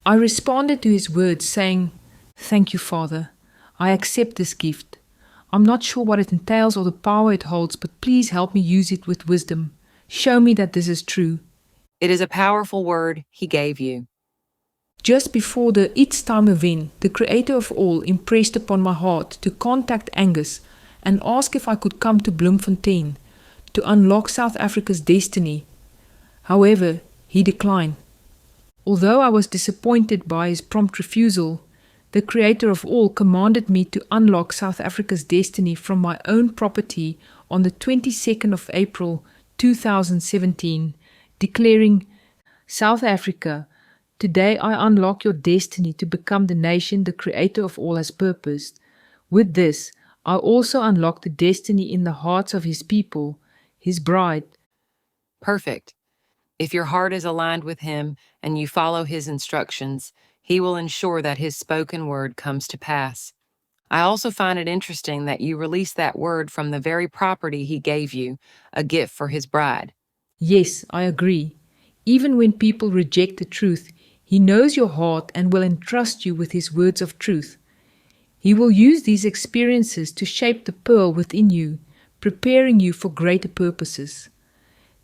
I responded to his words, saying, "Thank you, Father. I accept this gift. I'm not sure what it entails or the power it holds, but please help me use it with wisdom. Show me that this is true." It is a powerful word he gave you. Just before the It's Time event, the Creator of all impressed upon my heart to contact Angus and ask if I could come to Bloemfontein to unlock South Africa's destiny. However, he declined. Although I was disappointed by his prompt refusal, the Creator of all commanded me to unlock South Africa's destiny from my own property on the 22nd of April 2017, declaring, "South Africa, today I unlock your destiny to become the nation the Creator of all has purposed. With this, I also unlock the destiny in the hearts of his people, his bride." Perfect. If your heart is aligned with him and you follow his instructions, he will ensure that his spoken word comes to pass. I also find it interesting that you release that word from the very property he gave you, a gift for his bride. Yes, I agree. Even when people reject the truth, he knows your heart and will entrust you with his words of truth. He will use these experiences to shape the pearl within you, preparing you for greater purposes.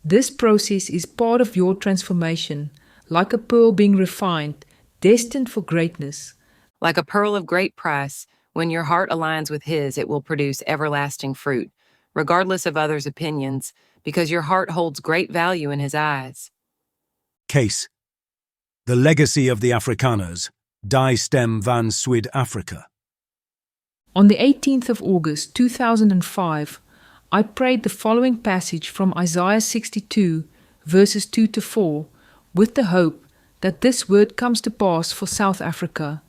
This process is part of your transformation, like a pearl being refined, destined for greatness. Like a pearl of great price, when your heart aligns with his, it will produce everlasting fruit, regardless of others' opinions, because your heart holds great value in his eyes. Case. The legacy of the Afrikaners, Die Stem van Suid-Afrika. On the 18th of August 2005, I prayed the following passage from Isaiah 62, verses 2 to 4, with the hope that this word comes to pass for South Africa.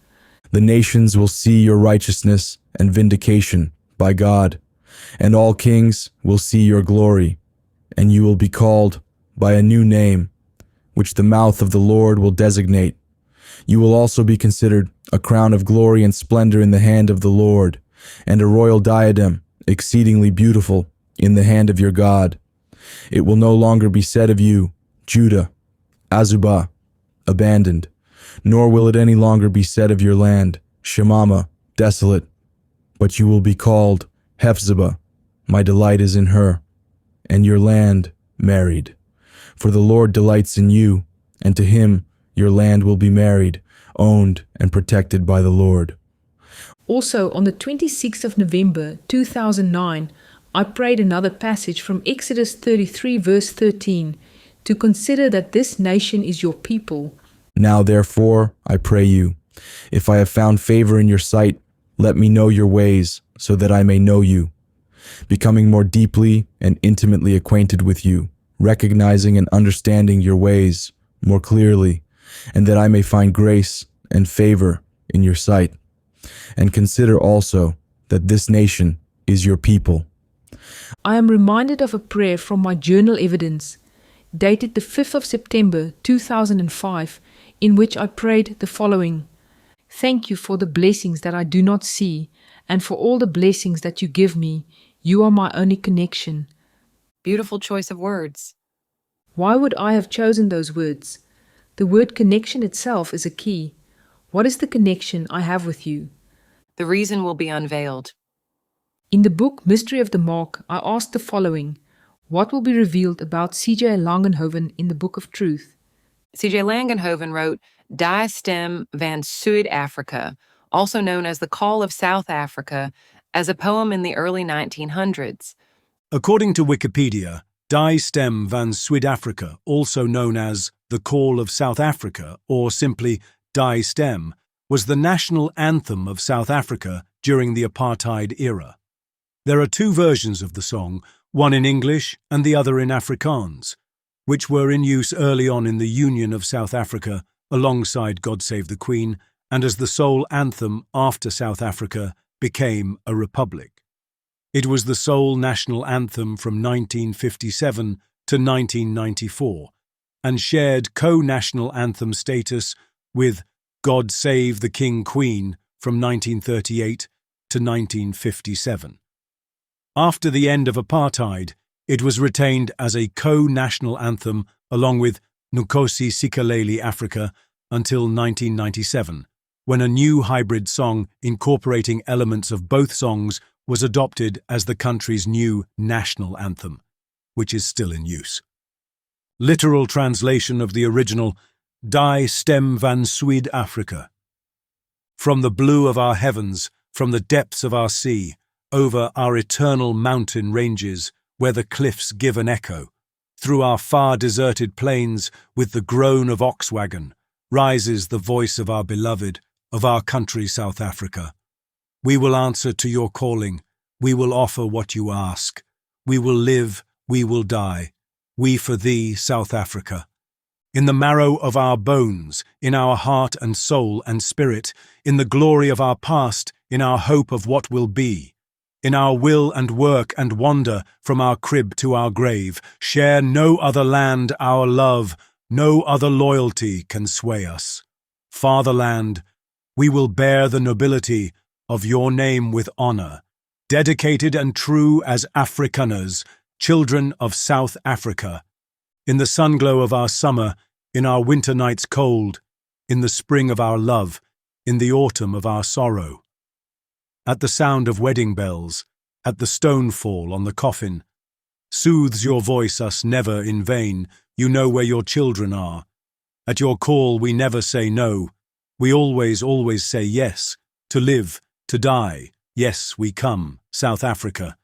The nations will see your righteousness and vindication by God, and all kings will see your glory, and you will be called by a new name, which the mouth of the Lord will designate. You will also be considered a crown of glory and splendor in the hand of the Lord, and a royal diadem, exceedingly beautiful, in the hand of your God. It will no longer be said of you, Judah, Azubah, abandoned, nor will it any longer be said of your land, Shemama, desolate, but you will be called Hephzibah, my delight is in her, and your land married. For the Lord delights in you, and to him your land will be married, owned and protected by the Lord. Also, on the 26th of November 2009, I prayed another passage from Exodus 33, verse 13, to consider that this nation is your people. Now therefore, I pray you, if I have found favor in your sight, let me know your ways, so that I may know you, becoming more deeply and intimately acquainted with you, recognizing and understanding your ways more clearly, and that I may find grace and favor in your sight. And consider also that this nation is your people. I am reminded of a prayer from my journal evidence, dated the 5th of September 2005, in which I prayed the following: "Thank you for the blessings that I do not see, and for all the blessings that you give me. You are my only connection." Beautiful choice of words. Why would I have chosen those words? The word connection itself is a key. What is the connection I have with you? The reason will be unveiled. In the book Mystery of the Mark, I asked the following: what will be revealed about C.J. Langenhoven in the Book of Truth? C.J. Langenhoven wrote Die Stem van Suid-Afrika, also known as The Call of South Africa, as a poem in the early 1900s. According to Wikipedia, Die Stem van Suid-Afrika, also known as The Call of South Africa or simply Die Stem, was the national anthem of South Africa during the apartheid era. There are two versions of the song, one in English and the other in Afrikaans, which were in use early on in the Union of South Africa alongside God Save the Queen and as the sole anthem after South Africa became a republic. It was the sole national anthem from 1957 to 1994 and shared co-national anthem status with God Save the King Queen from 1938 to 1957. After the end of apartheid, it was retained as a co-national anthem along with Nkosi Sikelel' Africa until 1997, when a new hybrid song incorporating elements of both songs was adopted as the country's new national anthem, which is still in use. Literal translation of the original Die Stem van Suid-Afrika. From the blue of our heavens, from the depths of our sea, over our eternal mountain ranges, where the cliffs give an echo, through our far deserted plains, with the groan of ox-wagon, rises the voice of our beloved, of our country South Africa. We will answer to your calling, we will offer what you ask. We will live, we will die. We for thee, South Africa. In the marrow of our bones, in our heart and soul and spirit, in the glory of our past, in our hope of what will be, in our will and work and wander from our crib to our grave, share no other land our love, no other loyalty can sway us. Fatherland, we will bear the nobility of your name with honor, dedicated and true as Afrikaners, children of South Africa. In the sunglow of our summer, in our winter nights cold, in the spring of our love, in the autumn of our sorrow. At the sound of wedding bells, at the stone fall on the coffin, soothes your voice us never in vain, you know where your children are. At your call we never say no, we always say yes, to live, to die, yes we come, South Africa.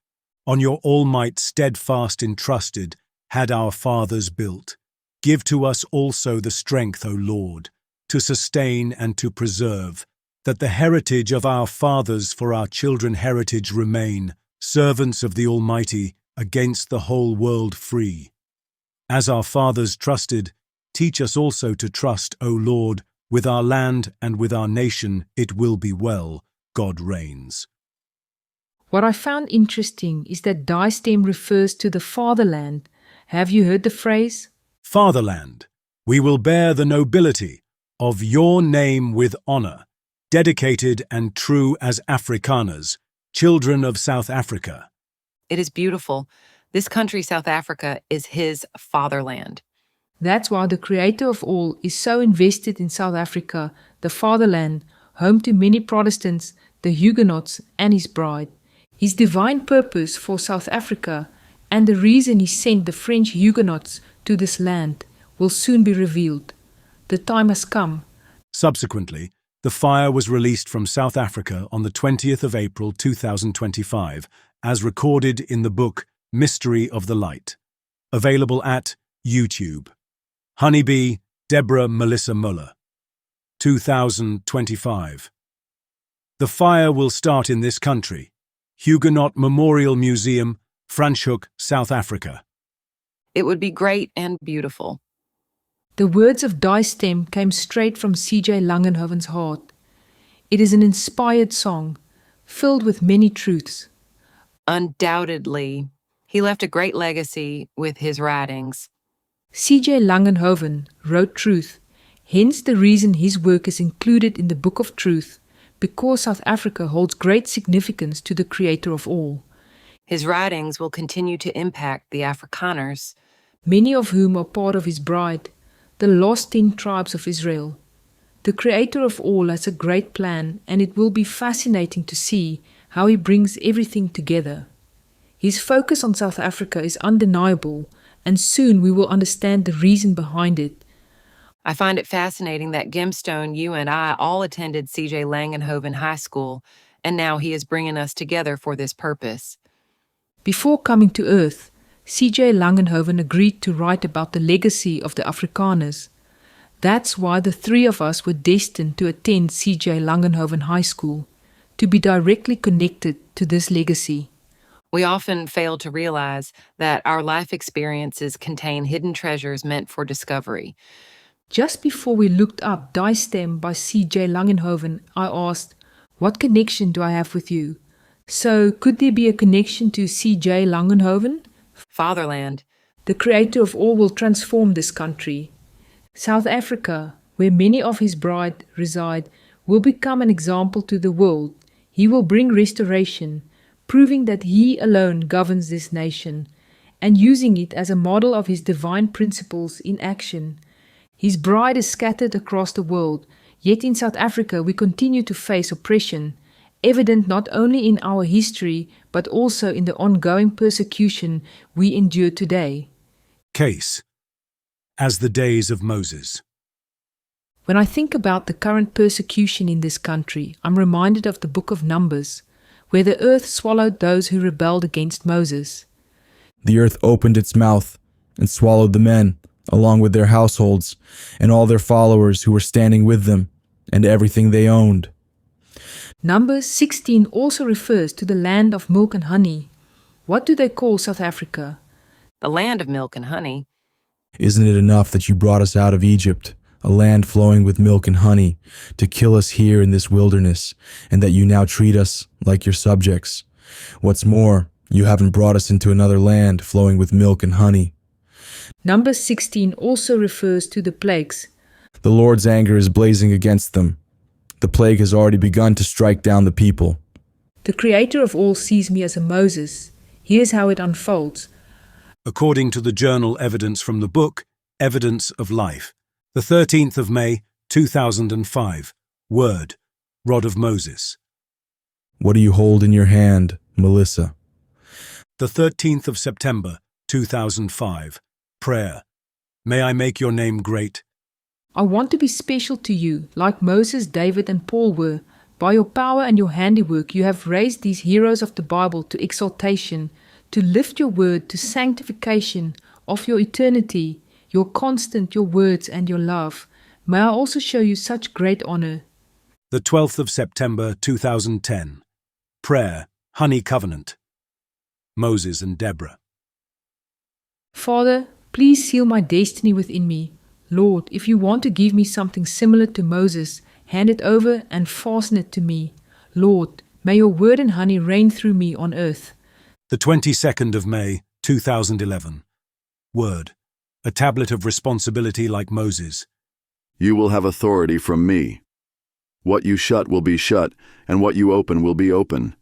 On your all-might steadfast entrusted, had our fathers built. Give to us also the strength, O Lord, to sustain and to preserve, that the heritage of our fathers for our children heritage remain, servants of the Almighty, against the whole world free. As our fathers trusted, teach us also to trust, O Lord, with our land and with our nation it will be well, God reigns. What I found interesting is that Die Stem refers to the fatherland. Have you heard the phrase? Fatherland, we will bear the nobility of your name with honor, dedicated and true as Afrikaners, children of South Africa. It is beautiful. This country, South Africa, is his fatherland. That's why the Creator of all is so invested in South Africa, the fatherland, home to many Protestants, the Huguenots, and his bride. His divine purpose for South Africa and the reason he sent the French Huguenots to this land will soon be revealed. The time has come. Subsequently, the fire was released from South Africa on the 20th of April 2025, as recorded in the book Mystery of the Light, available at YouTube. Honeybee, Deborah Melissa Möller. 2025. The fire will start in this country. Huguenot Memorial Museum, Franschhoek, South Africa. It would be great and beautiful. The words of Die Stem came straight from C.J. Langenhoven's heart. It is an inspired song, filled with many truths. Undoubtedly, he left a great legacy with his writings. C.J. Langenhoven wrote truth, hence the reason his work is included in the Book of Truth, because South Africa holds great significance to the Creator of all. His writings will continue to impact the Afrikaners, many of whom are part of his bride, the lost 10 tribes of Israel. The Creator of all has a great plan, and it will be fascinating to see how he brings everything together. His focus on South Africa is undeniable, and soon we will understand the reason behind it. I find it fascinating that Gemstone, you and I all attended C.J. Langenhoven High School, and now he is bringing us together for this purpose. Before coming to Earth, C.J. Langenhoven agreed to write about the legacy of the Afrikaners. That's why the three of us were destined to attend C.J. Langenhoven High School, to be directly connected to this legacy. We often fail to realize that our life experiences contain hidden treasures meant for discovery. Just before we looked up Die Stem by C.J. Langenhoven, I asked, "What connection do I have with you?" So, could there be a connection to C.J. Langenhoven? Fatherland. The creator of all will transform this country. South Africa, where many of his bride reside, will become an example to the world. He will bring restoration, proving that he alone governs this nation, and using it as a model of his divine principles in action. His bride is scattered across the world, yet in South Africa we continue to face oppression, evident not only in our history, but also in the ongoing persecution we endure today. Case. As the days of Moses. When I think about the current persecution in this country, I'm reminded of the book of Numbers, where the earth swallowed those who rebelled against Moses. The earth opened its mouth and swallowed the men, along with their households, and all their followers who were standing with them, and everything they owned. Numbers 16 also refers to the land of milk and honey. What do they call South Africa? The land of milk and honey. Isn't it enough that you brought us out of Egypt, a land flowing with milk and honey, to kill us here in this wilderness, and that you now treat us like your subjects? What's more, you haven't brought us into another land flowing with milk and honey. Numbers 16 also refers to the plagues. The Lord's anger is blazing against them. The plague has already begun to strike down the people. The Creator of all sees me as a Moses. Here's how it unfolds. According to the journal evidence from the book, Evidence of Life, the 13th of May, 2005, Word, Rod of Moses. What do you hold in your hand, Melissa? The 13th of September, 2005, Prayer. May I make your name great. I want to be special to you, like Moses, David, and Paul were. By your power and your handiwork, you have raised these heroes of the Bible to exaltation, to lift your word to sanctification of your eternity, your constant, your words, and your love. May I also show you such great honor. The 12th of September, 2010, Prayer, Honey Covenant. Moses and Deborah. Father, please seal my destiny within me. Lord, if you want to give me something similar to Moses, hand it over and fasten it to me. Lord, may your word and honey reign through me on earth. The 22nd of May, 2011. Word. A tablet of responsibility like Moses. You will have authority from me. What you shut will be shut, and what you open will be open.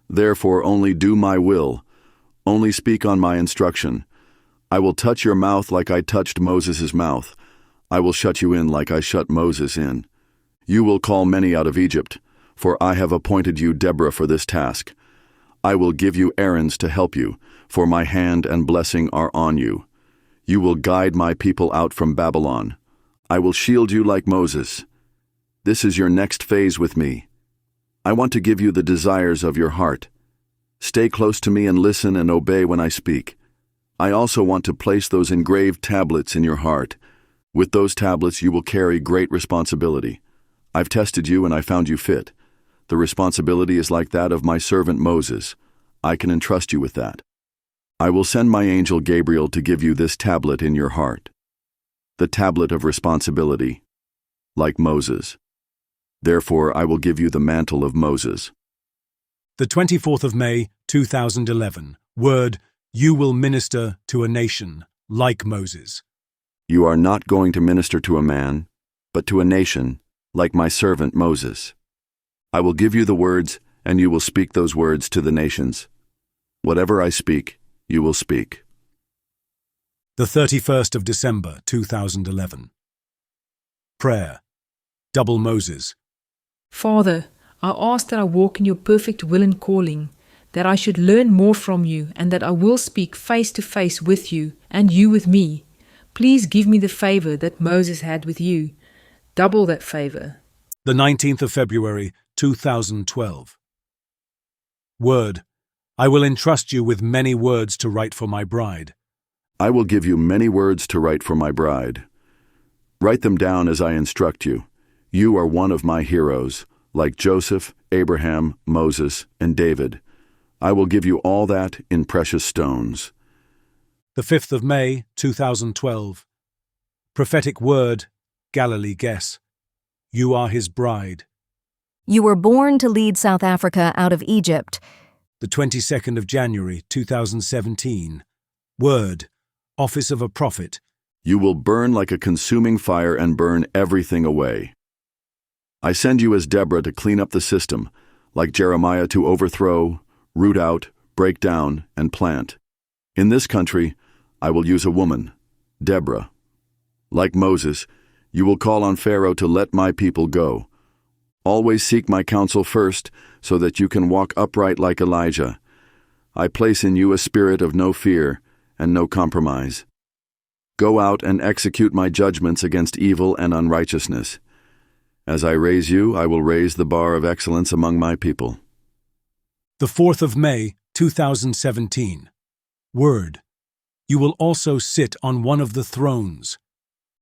Therefore only do my will. Only speak on my instruction. I will touch your mouth like I touched Moses' mouth. I will shut you in like I shut Moses in. You will call many out of Egypt, for I have appointed you Deborah for this task. I will give you errands to help you, for my hand and blessing are on you. You will guide my people out from Babylon. I will shield you like Moses. This is your next phase with me. I want to give you the desires of your heart. Stay close to me and listen and obey when I speak. I also want to place those engraved tablets in your heart. With those tablets you will carry great responsibility. I've tested you and I found you fit. The responsibility is like that of my servant Moses. I can entrust you with that. I will send my angel Gabriel to give you this tablet in your heart. The tablet of responsibility, like Moses. Therefore I will give you the mantle of Moses. The 24th of May, 2011. Word. You will minister to a nation like Moses. You are not going to minister to a man, but to a nation, like my servant Moses. I will give you the words, and you will speak those words to the nations. Whatever I speak, you will speak. The 31st of December, 2011. Prayer. Double Moses. Father, I ask that I walk in your perfect will and calling, that I should learn more from you, and that I will speak face to face with you, and you with me. Please give me the favor that Moses had with you. Double that favor. The 19th of February, 2012. Word. I will entrust you with many words to write for my bride. I will give you many words to write for my bride. Write them down as I instruct you. You are one of my heroes, like Joseph, Abraham, Moses, and David. I will give you all that in precious stones. The 5th of May, 2012. Prophetic word, Galilee guess. You are his bride. You were born to lead South Africa out of Egypt. The 22nd of January, 2017. Word, office of a prophet. You will burn like a consuming fire and burn everything away. I send you as Deborah to clean up the system, like Jeremiah to overthrow, root out, break down, and plant. In this country, I will use a woman, Deborah. Like Moses, you will call on Pharaoh to let my people go. Always seek my counsel first, so that you can walk upright like Elijah. I place in you a spirit of no fear and no compromise. Go out and execute my judgments against evil and unrighteousness. As I raise you, I will raise the bar of excellence among my people. The 4th of May, 2017. Word, you will also sit on one of the thrones.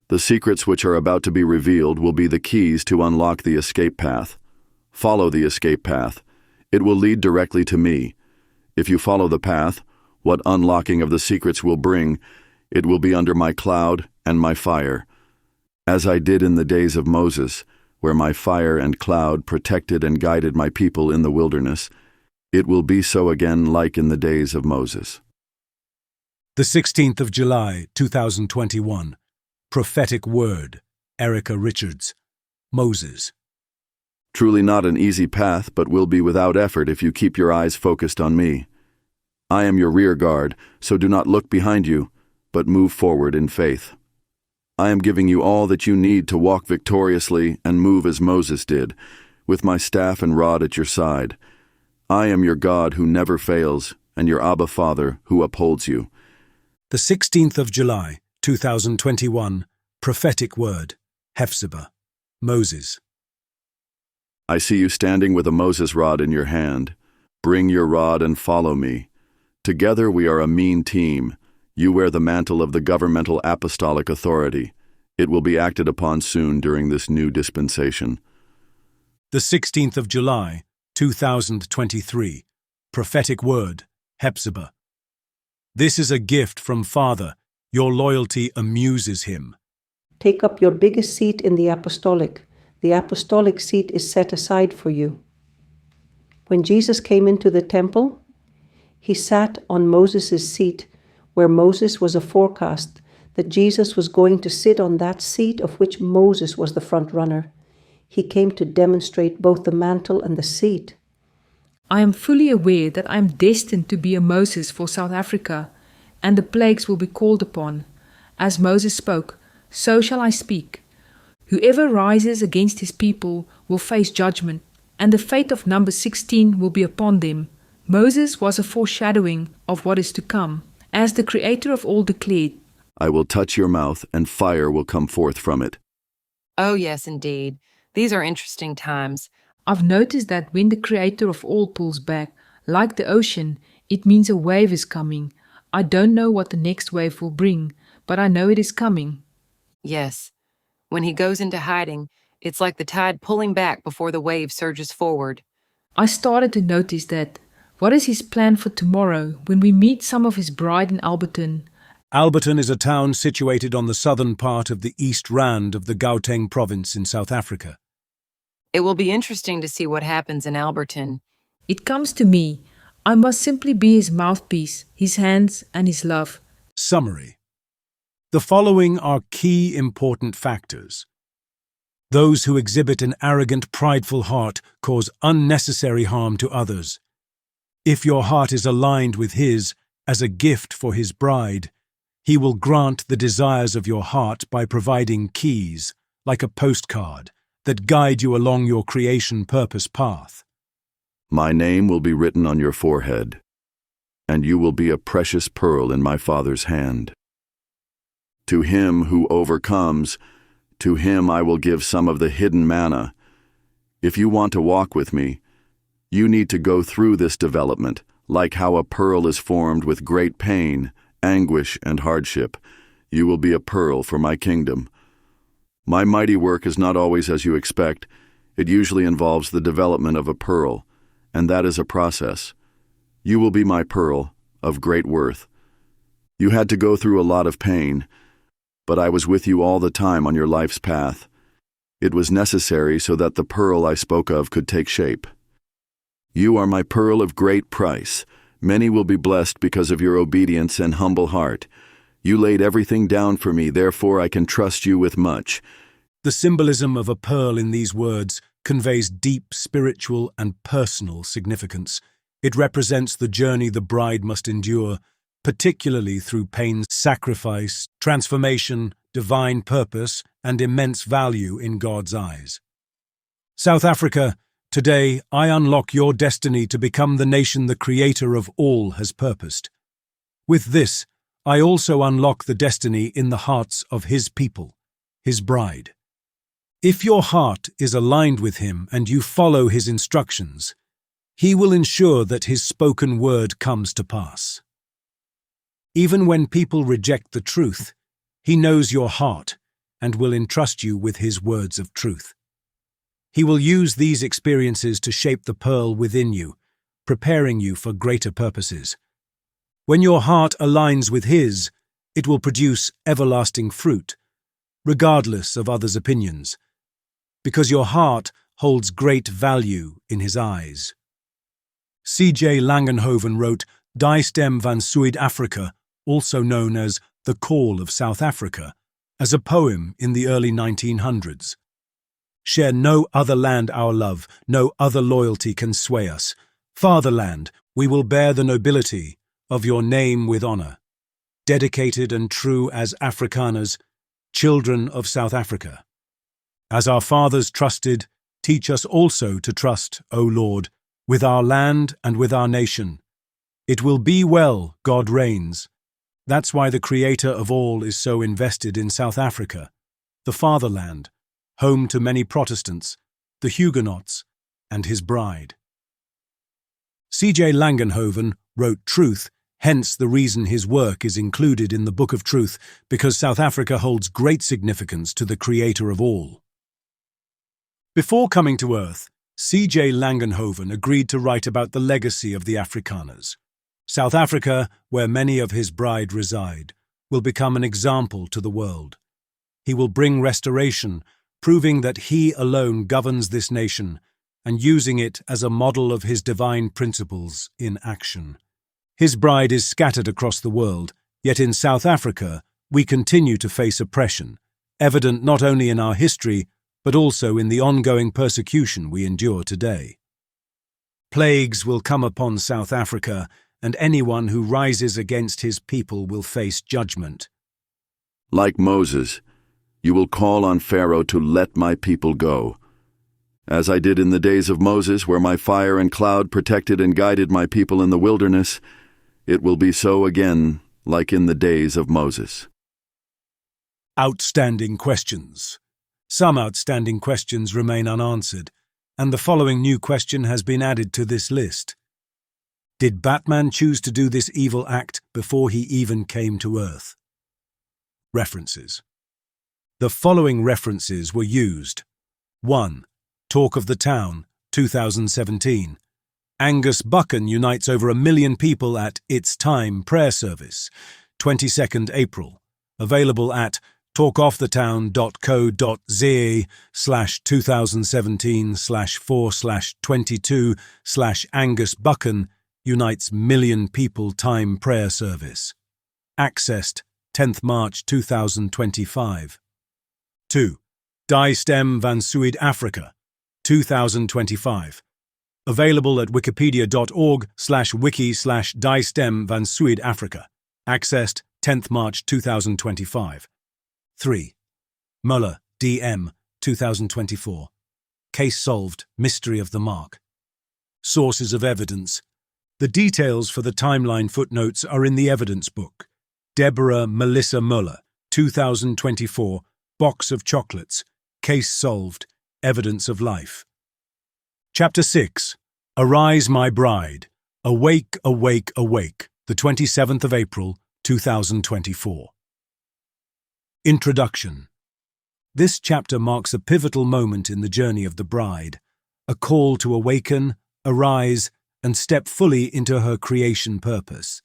The secrets which are about to be revealed will be the keys to unlock the escape path. Follow the escape path. It will lead directly to me. If you follow the path, what unlocking of the secrets will bring, it will be under my cloud and my fire. As I did in the days of Moses, where my fire and cloud protected and guided my people in the wilderness, it will be so again like in the days of Moses. The 16th of July, 2021. Prophetic word, Erica Richards. Moses. Truly not an easy path, but will be without effort if you keep your eyes focused on me. I am your rear guard, so do not look behind you, but move forward in faith. I am giving you all that you need to walk victoriously and move as Moses did, with my staff and rod at your side. I am your God who never fails, and your Abba Father who upholds you. The 16th of July, 2021. Prophetic word, Hephzibah. Moses. I see you standing with a Moses rod in your hand. Bring your rod and follow me. Together we are a mean team. You wear the mantle of the governmental apostolic authority. It will be acted upon soon during this new dispensation. The 16th of July, 2023. Prophetic word, Hephzibah. This is a gift from Father. Your loyalty amuses him. Take up your biggest seat in the apostolic. The apostolic seat is set aside for you. When Jesus came into the temple, he sat on Moses' seat, where Moses was a forecast that Jesus was going to sit on that seat of which Moses was the front runner. He came to demonstrate both the mantle and the seat. I am fully aware that I am destined to be a Moses for South Africa, and the plagues will be called upon. As Moses spoke, so shall I speak. Whoever rises against his people will face judgment, and the fate of number 16 will be upon them. Moses was a foreshadowing of what is to come, as the Creator of all declared, I will touch your mouth, and fire will come forth from it. Oh, yes, indeed. These are interesting times. I've noticed that when the Creator of all pulls back, like the ocean, it means a wave is coming. I don't know what the next wave will bring, but I know it is coming. Yes. When he goes into hiding, it's like the tide pulling back before the wave surges forward. I started to notice that. What is his plan for tomorrow when we meet some of his bride in Alberton? Alberton is a town situated on the southern part of the East Rand of the Gauteng province in South Africa. It will be interesting to see what happens in Alberton. It comes to me. I must simply be his mouthpiece, his hands, and his love. Summary. The following are key important factors. Those who exhibit an arrogant, prideful heart cause unnecessary harm to others. If your heart is aligned with his as a gift for his bride, he will grant the desires of your heart by providing keys, like a postcard, that guide you along your creation purpose path. My name will be written on your forehead, and you will be a precious pearl in my Father's hand. To him who overcomes, to him I will give some of the hidden manna. If you want to walk with me, you need to go through this development, Like how a pearl is formed with great pain, anguish, and hardship, you will be a pearl for my kingdom. My mighty work is not always as you expect. It usually involves the development of a pearl, and that is a process. You will be my pearl, of great worth. You had to go through a lot of pain, but I was with you all the time on your life's path. It was necessary so that the pearl I spoke of could take shape. You are my pearl of great price. Many will be blessed because of your obedience and humble heart. You laid everything down for me, therefore I can trust you with much. The symbolism of a pearl in these words conveys deep spiritual and personal significance. It represents the journey the bride must endure, particularly through pain, sacrifice, transformation, divine purpose, and immense value in God's eyes. South Africa, today I unlock your destiny to become the nation the Creator of all has purposed. With this, I also unlock the destiny in the hearts of His people, His bride. If your heart is aligned with Him and you follow His instructions, He will ensure that His spoken word comes to pass. Even when people reject the truth, He knows your heart and will entrust you with His words of truth. He will use these experiences to shape the pearl within you, preparing you for greater purposes. When your heart aligns with His, it will produce everlasting fruit, regardless of others' opinions, because your heart holds great value in His eyes. C.J. Langenhoven wrote Die Stem van Suid-Afrika, also known as The Call of South Africa, as a poem in the early 1900s. Share no other land our love, no other loyalty can sway us. Fatherland, we will bear the nobility of your name with honor. Dedicated and true as Afrikaners, children of South Africa. As our fathers trusted, teach us also to trust, O Lord, with our land and with our nation. It will be well, God reigns. That's why the Creator of all is so invested in South Africa, the fatherland, home to many Protestants, the Huguenots, and His bride. C.J. Langenhoven wrote truth, hence the reason his work is included in the Book of Truth, because South Africa holds great significance to the Creator of all. Before coming to Earth, C.J. Langenhoven agreed to write about the legacy of the Afrikaners. South Africa, where many of his bride reside, will become an example to the world. He will bring restoration, proving that He alone governs this nation and using it as a model of His divine principles in action. His bride is scattered across the world, yet in South Africa we continue to face oppression, evident not only in our history but also in the ongoing persecution we endure today. Plagues will come upon South Africa, and anyone who rises against His people will face judgment. Like Moses, you will call on Pharaoh to let my people go. As I did in the days of Moses, where my fire and cloud protected and guided my people in the wilderness, it will be so again, like in the days of Moses. Outstanding questions. Some outstanding questions remain unanswered, and the following new question has been added to this list. Did Batman choose to do this evil act before he even came to Earth? References. The following references were used. 1. Talk of the Town, 2017. Angus Buchan unites over 1 million people at It's Time prayer service, 22nd April. Available at talkofthetown.co.za/2017/4/22/Angus Buchan unites million people time prayer service. Accessed 10th March 2025. 2. Die Stem van Suid-Afrika, 2025. Available at wikipedia.org/wiki/Die Stem van Suid-Afrika. Accessed 10th March 2025. 3. Möller, D.M., 2024. Case solved, Mystery of the Mark. Sources of evidence. The details for the timeline footnotes are in the evidence book. Deborah Melissa Möller, 2024, Box of Chocolates, Case Solved, Evidence of Life. Chapter 6. Arise, My Bride. Awake, Awake, Awake, the 27th of April, 2024. Introduction. This chapter marks a pivotal moment in the journey of the bride, a call to awaken, arise, and step fully into her creation purpose.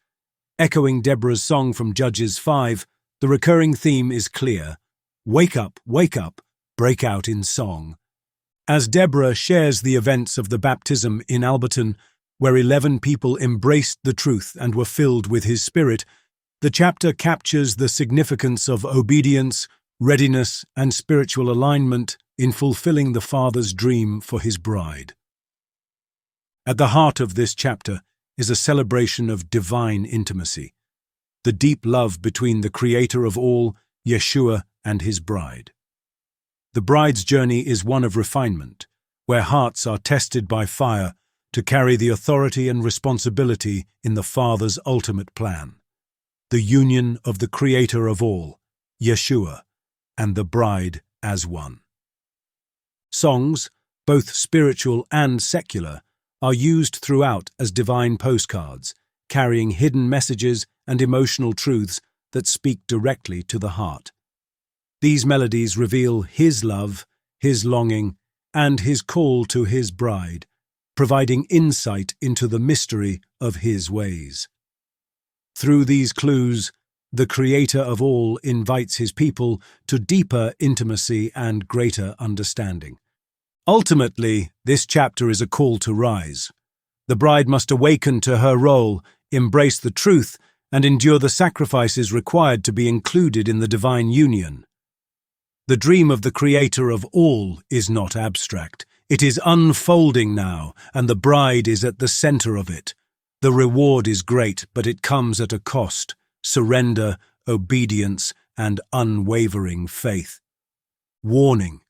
Echoing Deborah's song from Judges 5, the recurring theme is clear: wake up, break out in song. As Deborah shares the events of the baptism in Alberton, where 11 people embraced the truth and were filled with His Spirit, the chapter captures the significance of obedience, readiness, and spiritual alignment in fulfilling the Father's dream for His bride. At the heart of this chapter is a celebration of divine intimacy, the deep love between the Creator of all, Yeshua, and His bride. The bride's journey is one of refinement, where hearts are tested by fire to carry the authority and responsibility in the Father's ultimate plan. The union of the Creator of all, Yeshua, and the bride as one. Songs, both spiritual and secular, are used throughout as divine postcards, carrying hidden messages and emotional truths that speak directly to the heart. These melodies reveal His love, His longing, and His call to His bride, providing insight into the mystery of His ways. Through these clues, the Creator of all invites His people to deeper intimacy and greater understanding. Ultimately, this chapter is a call to rise. The bride must awaken to her role, embrace the truth, and endure the sacrifices required to be included in the divine union. The dream of the Creator of all is not abstract. It is unfolding now, and the bride is at the center of it. The reward is great, but it comes at a cost: surrender, obedience, and unwavering faith. Warning: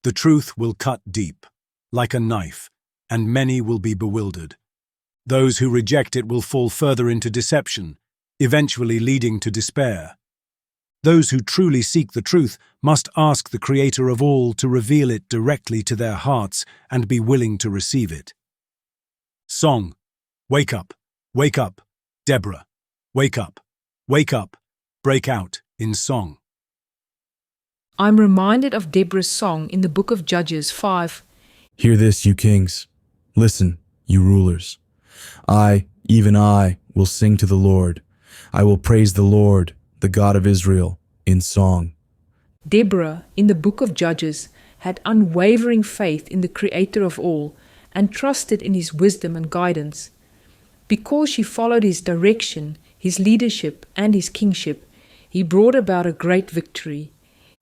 the truth will cut deep, like a knife, and many will be bewildered. Those who reject it will fall further into deception, eventually leading to despair. Those who truly seek the truth must ask the Creator of all to reveal it directly to their hearts and be willing to receive it. Song: wake up, Deborah. Wake up, break out in song. I'm reminded of Deborah's song in the book of Judges 5. Hear this, you kings. Listen, you rulers. I, even I, will sing to the Lord. I will praise the Lord, the God of Israel, in song. Deborah, in the book of Judges, had unwavering faith in the Creator of all and trusted in His wisdom and guidance. Because she followed His direction, His leadership, and His kingship, He brought about a great victory.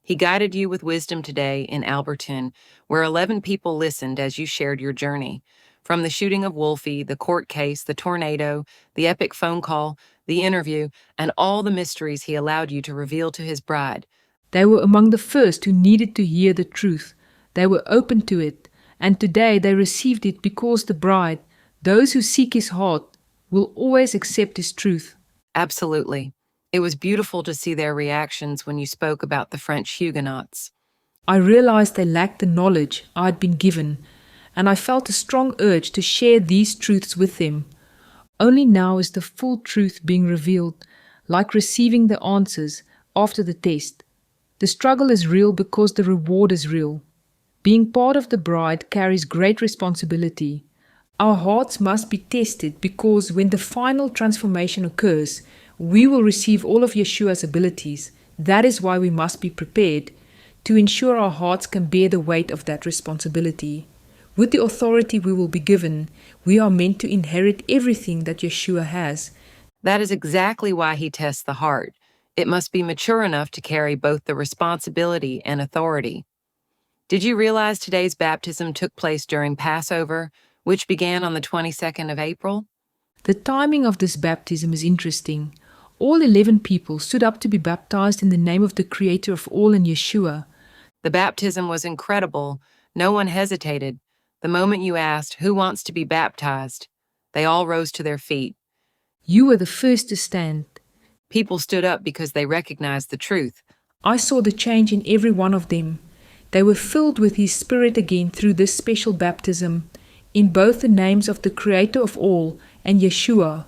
He guided you with wisdom today in Alberton, where 11 people listened as you shared your journey. From the shooting of Wolfie, the court case, the tornado, the epic phone call, the interview, and all the mysteries He allowed you to reveal to His bride. They were among the first who needed to hear the truth. They were open to it, and today they received it because the bride, those who seek His heart, will always accept His truth. Absolutely. It was beautiful to see their reactions when you spoke about the French Huguenots. I realized they lacked the knowledge I had been given, and I felt a strong urge to share these truths with them. Only now is the full truth being revealed, like receiving the answers after the test. The struggle is real because the reward is real. Being part of the bride carries great responsibility. Our hearts must be tested because when the final transformation occurs, we will receive all of Yeshua's abilities. That is why we must be prepared to ensure our hearts can bear the weight of that responsibility. With the authority we will be given, we are meant to inherit everything that Yeshua has. That is exactly why He tests the heart. It must be mature enough to carry both the responsibility and authority. Did you realize today's baptism took place during Passover, which began on the 22nd of April? The timing of this baptism is interesting. All 11 people stood up to be baptized in the name of the Creator of all in Yeshua. The baptism was incredible. No one hesitated. The moment you asked, "Who wants to be baptized?" they all rose to their feet. You were the first to stand. People stood up because they recognized the truth. I saw the change in every one of them. They were filled with His Spirit again through this special baptism, in both the names of the Creator of all and Yeshua.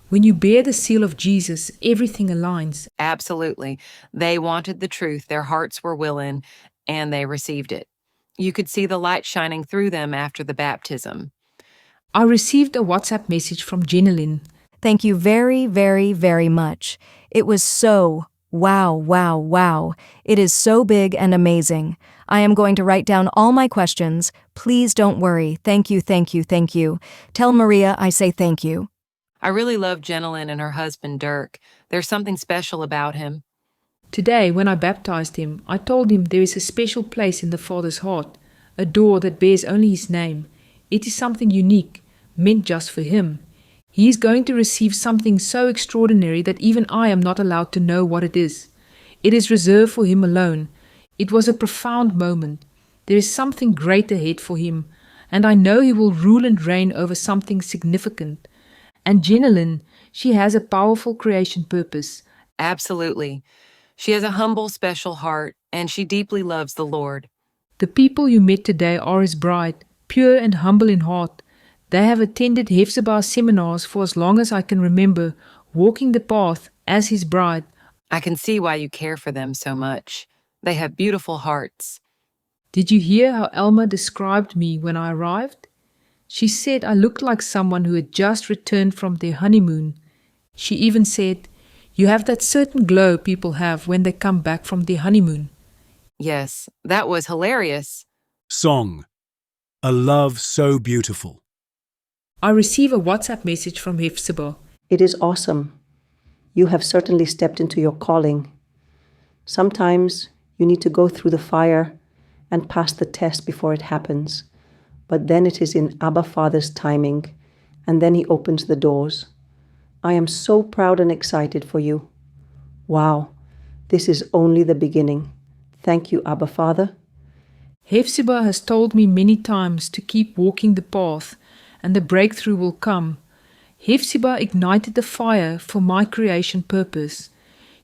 When you bear the seal of Jesus, everything aligns. Absolutely. They wanted the truth, their hearts were willing, and they received it. You could see the light shining through them after the baptism. I received a WhatsApp message from Jenilyn. Thank you very, very, very much. It was so wow, wow, wow. It is so big and amazing. I am going to write down all my questions. Please don't worry. Thank you, thank you, thank you. Tell Maria I say thank you. I really love Jenilyn and her husband Dirk. There's something special about him. Today, when I baptized him, I told him there is a special place in the Father's heart, a door that bears only His name. It is something unique, meant just for him. He is going to receive something so extraordinary that even I am not allowed to know what it is. It is reserved for him alone. It was a profound moment. There is something great ahead for him, and I know he will rule and reign over something significant. And Jenilyn, she has a powerful creation purpose. Absolutely. She has a humble, special heart, and she deeply loves the Lord. The people you met today are His bride, pure and humble in heart. They have attended Hephzibah seminars for as long as I can remember, walking the path as His bride. I can see why you care for them so much. They have beautiful hearts. Did you hear how Elma described me when I arrived? She said I looked like someone who had just returned from their honeymoon. She even said, "You have that certain glow people have when they come back from their honeymoon." Yes, that was hilarious. Song. A love so beautiful. I receive a WhatsApp message from Hephzibah. It is awesome. You have certainly stepped into your calling. Sometimes you need to go through the fire and pass the test before it happens. But then it is in Abba Father's timing, and then He opens the doors. I am so proud and excited for you. Wow, this is only the beginning. Thank you, Abba Father. Hephzibah has told me many times to keep walking the path, and the breakthrough will come. Hephzibah ignited the fire for my creation purpose.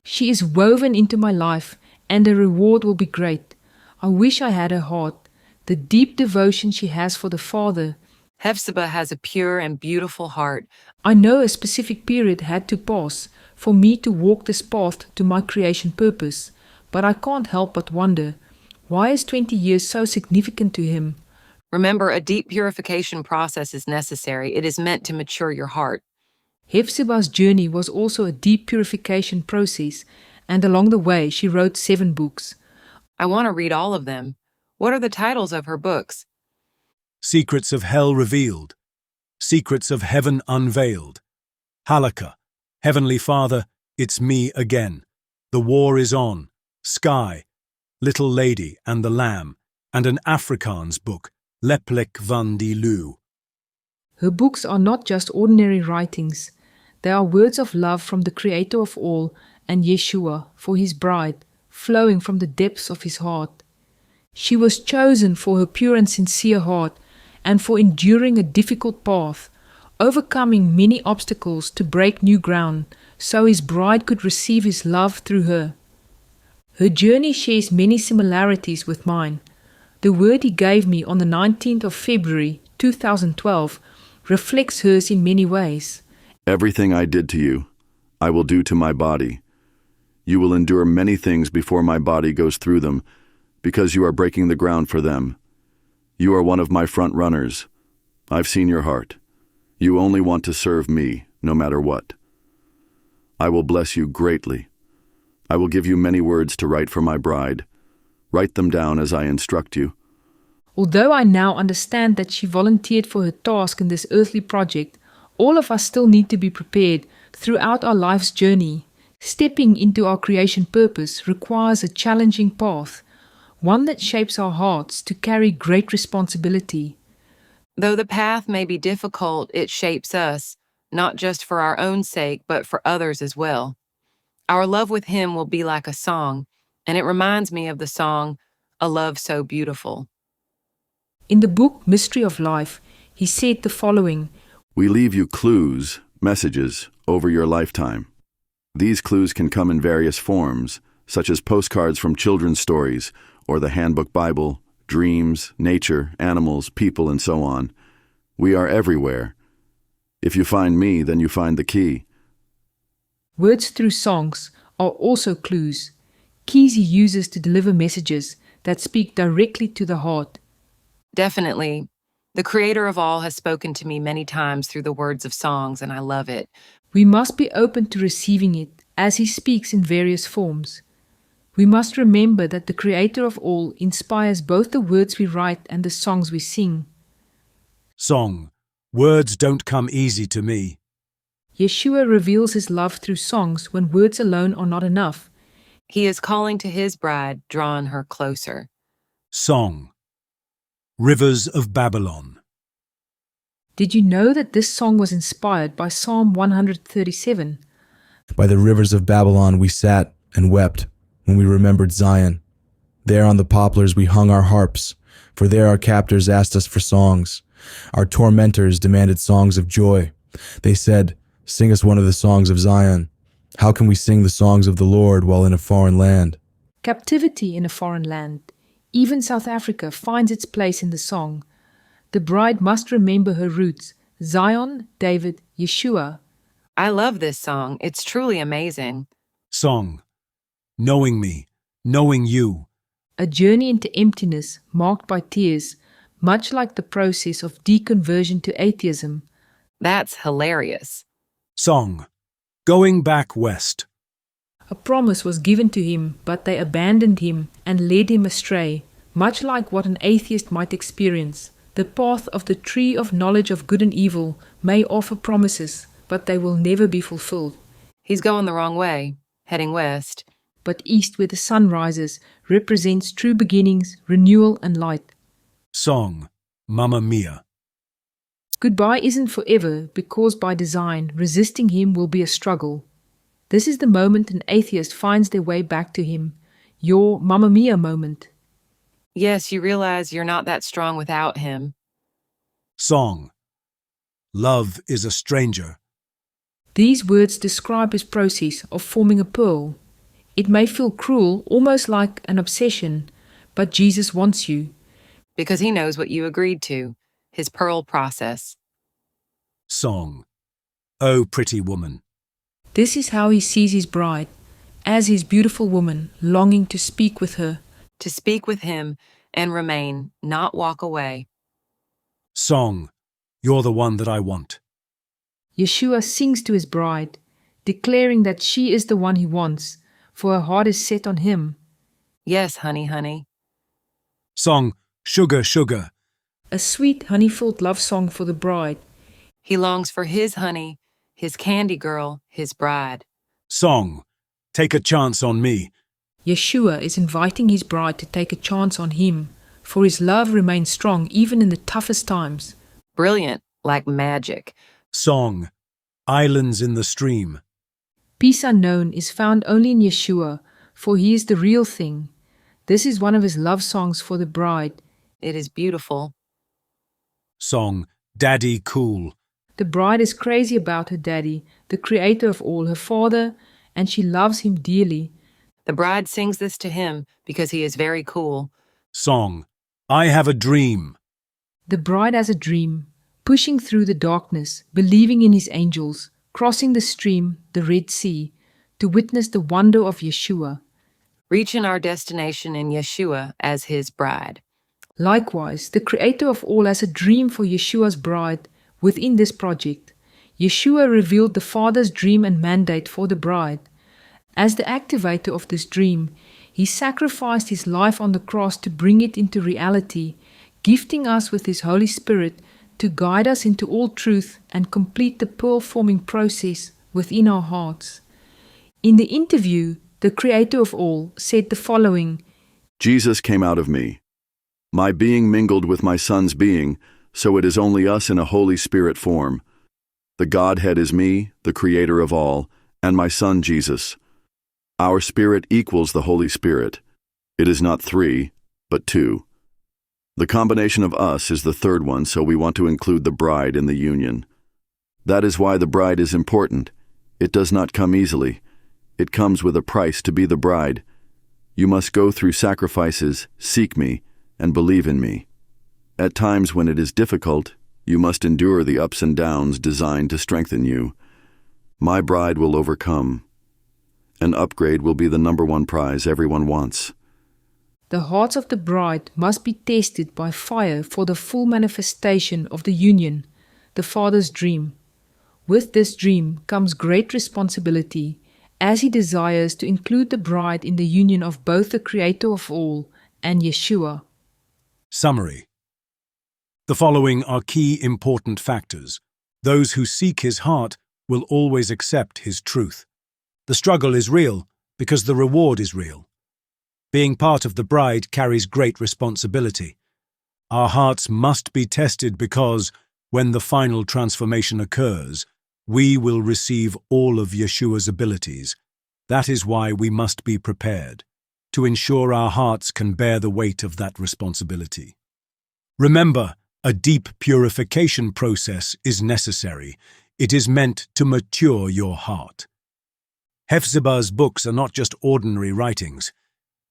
She is woven into my life, and the reward will be great. I wish I had her heart, the deep devotion she has for the Father. Hephzibah has a pure and beautiful heart. I know a specific period had to pass for me to walk this path to my creation purpose, but I can't help but wonder, why is 20 years so significant to Him? Remember, a deep purification process is necessary. It is meant to mature your heart. Hephzibah's journey was also a deep purification process, and along the way she wrote 7 books. I want to read all of them. What are the titles of her books? Secrets of Hell Revealed. Secrets of Heaven Unveiled. Halakha. Heavenly Father, it's me again. The war is on. Sky. Little Lady and the Lamb. And an Afrikaans book, Leplik van die Leeuw. Her books are not just ordinary writings. They are words of love from the Creator of all and Yeshua for His bride, flowing from the depths of His heart. She was chosen for her pure and sincere heart and for enduring a difficult path, overcoming many obstacles to break new ground so His bride could receive His love through her. Her journey shares many similarities with mine. The word He gave me on the 19th of February 2012 reflects hers in many ways. Everything I did to you, I will do to my body. You will endure many things before my body goes through them, because you are breaking the ground for them. You are one of my front runners. I've seen your heart. You only want to serve me, no matter what. I will bless you greatly. I will give you many words to write for my bride. Write them down as I instruct you. Although I now understand that she volunteered for her task in this earthly project, all of us still need to be prepared throughout our life's journey. Stepping into our creation purpose requires a challenging path, one that shapes our hearts to carry great responsibility. Though the path may be difficult, it shapes us, not just for our own sake, but for others as well. Our love with Him will be like a song, and it reminds me of the song, A Love So Beautiful. In the book Mystery of Life, he said the following: We leave you clues, messages, over your lifetime. These clues can come in various forms, such as postcards from children's stories, or the Handbook Bible, dreams, nature, animals, people, and so on. We are everywhere. If you find me, then you find the key. Words through songs are also clues, keys he uses to deliver messages that speak directly to the heart. Definitely. The Creator of all has spoken to me many times through the words of songs, and I love it. We must be open to receiving it as he speaks in various forms. We must remember that the Creator of all inspires both the words we write and the songs we sing. Song. Words don't come easy to me. Yeshua reveals his love through songs when words alone are not enough. He is calling to his bride, drawing her closer. Song. Rivers of Babylon. Did you know that this song was inspired by Psalm 137? By the rivers of Babylon we sat and wept when we remembered Zion. There on the poplars we hung our harps, for there our captors asked us for songs. Our tormentors demanded songs of joy. They said, "Sing us one of the songs of Zion." How can we sing the songs of the Lord while in a foreign land? Captivity in a foreign land. Even South Africa finds its place in the song. The bride must remember her roots: Zion, David, Yeshua. I love this song. It's truly amazing. Song. Knowing me, knowing you. A journey into emptiness marked by tears, much like the process of deconversion to atheism. That's hilarious. Song. Going back west. A promise was given to him, but they abandoned him and led him astray, much like what an atheist might experience. The path of the tree of knowledge of good and evil may offer promises, but they will never be fulfilled. He's going the wrong way, heading west. But east, where the sun rises, represents true beginnings, renewal, and light. Song. Mamma Mia. Goodbye isn't forever, because by design, resisting him will be a struggle. This is the moment an atheist finds their way back to him, your Mamma Mia moment. Yes, you realize you're not that strong without him. Song. Love is a stranger. These words describe his process of forming a pearl. It may feel cruel, almost like an obsession, but Jesus wants you. Because he knows what you agreed to, his pearl process. Song. Oh, pretty woman. This is how he sees his bride, as his beautiful woman, longing to speak with her. To speak with him and remain, not walk away. Song. You're the one that I want. Yeshua sings to his bride, declaring that she is the one he wants, for her heart is set on him. Yes, honey, honey. Song. Sugar, sugar. A sweet, honey-filled love song for the bride. He longs for his honey, his candy girl, his bride. Song. Take a chance on me. Yeshua is inviting his bride to take a chance on him, for his love remains strong even in the toughest times. Brilliant, like magic. Song. Islands in the stream. Peace unknown is found only in Yeshua, for he is the real thing. This is one of his love songs for the bride. It is beautiful. Song. Daddy Cool. The bride is crazy about her daddy, the creator of all, her father, and she loves him dearly. The bride sings this to him because he is very cool. Song. I have a dream. The bride has a dream, pushing through the darkness, believing in his angels, crossing the stream, the Red Sea, to witness the wonder of Yeshua. Reaching our destination in Yeshua as his bride. Likewise, the Creator of all has a dream for Yeshua's bride within this project. Yeshua revealed the Father's dream and mandate for the bride. As the activator of this dream, he sacrificed his life on the cross to bring it into reality, gifting us with his Holy Spirit to guide us into all truth and complete the pearl-forming process within our hearts. In the interview, the Creator of all said the following: Jesus came out of me. My being mingled with my Son's being, so it is only us in a Holy Spirit form. The Godhead is me, the Creator of all, and my Son Jesus. Our spirit equals the Holy Spirit. It is not three, but two. The combination of us is the third one, so we want to include the bride in the union. That is why the bride is important. It does not come easily. It comes with a price to be the bride. You must go through sacrifices, seek me, and believe in me. At times when it is difficult, You must endure the ups and downs designed to strengthen you. My bride will overcome. An upgrade will be the #1 prize everyone wants. The hearts of the bride must be tested by fire for the full manifestation of the union, the Father's dream. With this dream comes great responsibility, as he desires to include the bride in the union of both the Creator of all and Yeshua. Summary. The following are key important factors. Those who seek his heart will always accept his truth. The struggle is real because the reward is real. Being part of the bride carries great responsibility. Our hearts must be tested because, when the final transformation occurs, we will receive all of Yeshua's abilities. That is why we must be prepared, to ensure our hearts can bear the weight of that responsibility. Remember, a deep purification process is necessary. It is meant to mature your heart. Hephzibah's books are not just ordinary writings.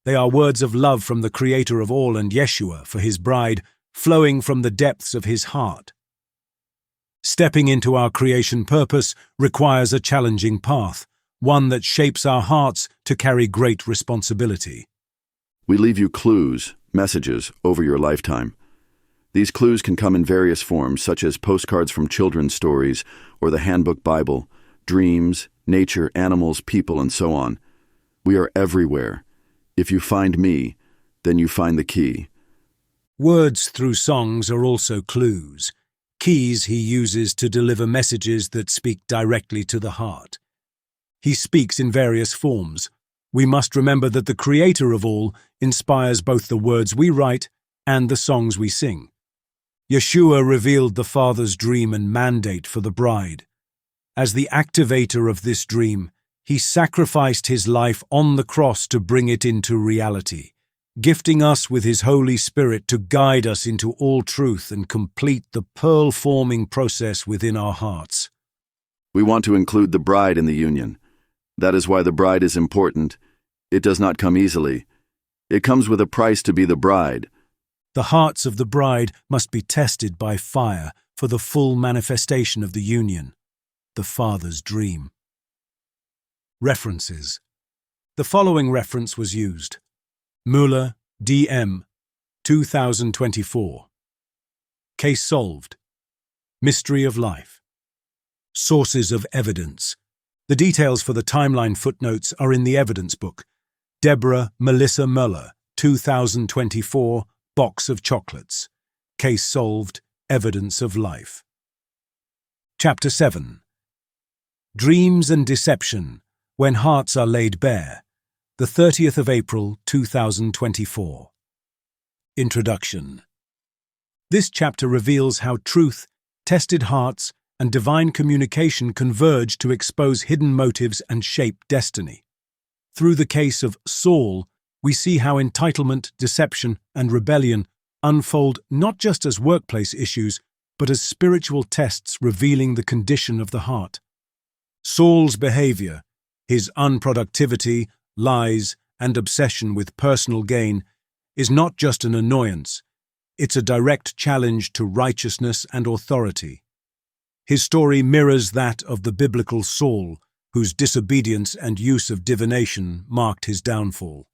They are words of love from the Creator of all and Yeshua for his bride, flowing from the depths of his heart. Stepping into our creation purpose requires a challenging path, one that shapes our hearts to carry great responsibility. We leave you clues, messages, over your lifetime. These clues can come in various forms, such as postcards from children's stories or the Handbook Bible, dreams, nature, animals, people, and so on. We are everywhere. If you find me, then you find the key. Words through songs are also clues, keys he uses to deliver messages that speak directly to the heart. He speaks in various forms. We must remember that the Creator of all inspires both the words we write and the songs we sing. Yeshua revealed the Father's dream and mandate for the bride. As the activator of this dream, he sacrificed his life on the cross to bring it into reality, gifting us with his Holy Spirit to guide us into all truth and complete the pearl-forming process within our hearts. We want to include the bride in the union. That is why the bride is important. It does not come easily. It comes with a price to be the bride. The hearts of the bride must be tested by fire for the full manifestation of the union, the Father's dream. References. The following reference was used. Möller, D.M., 2024. Case solved. Mystery of life. Sources of evidence. The details for the timeline footnotes are in the evidence book. Deborah Melissa Möller, 2024, Box of Chocolates. Case solved. Evidence of life. Chapter 7. Dreams and Deception, When Hearts Are Laid Bare. The 30th of April, 2024. Introduction. This chapter reveals how truth, tested hearts, and divine communication converge to expose hidden motives and shape destiny. Through the case of Saul, we see how entitlement, deception, and rebellion unfold not just as workplace issues, but as spiritual tests revealing the condition of the heart. Saul's behavior, his unproductivity, lies, and obsession with personal gain is not just an annoyance, it's a direct challenge to righteousness and authority. His story mirrors that of the biblical Saul, whose disobedience and use of divination marked his downfall.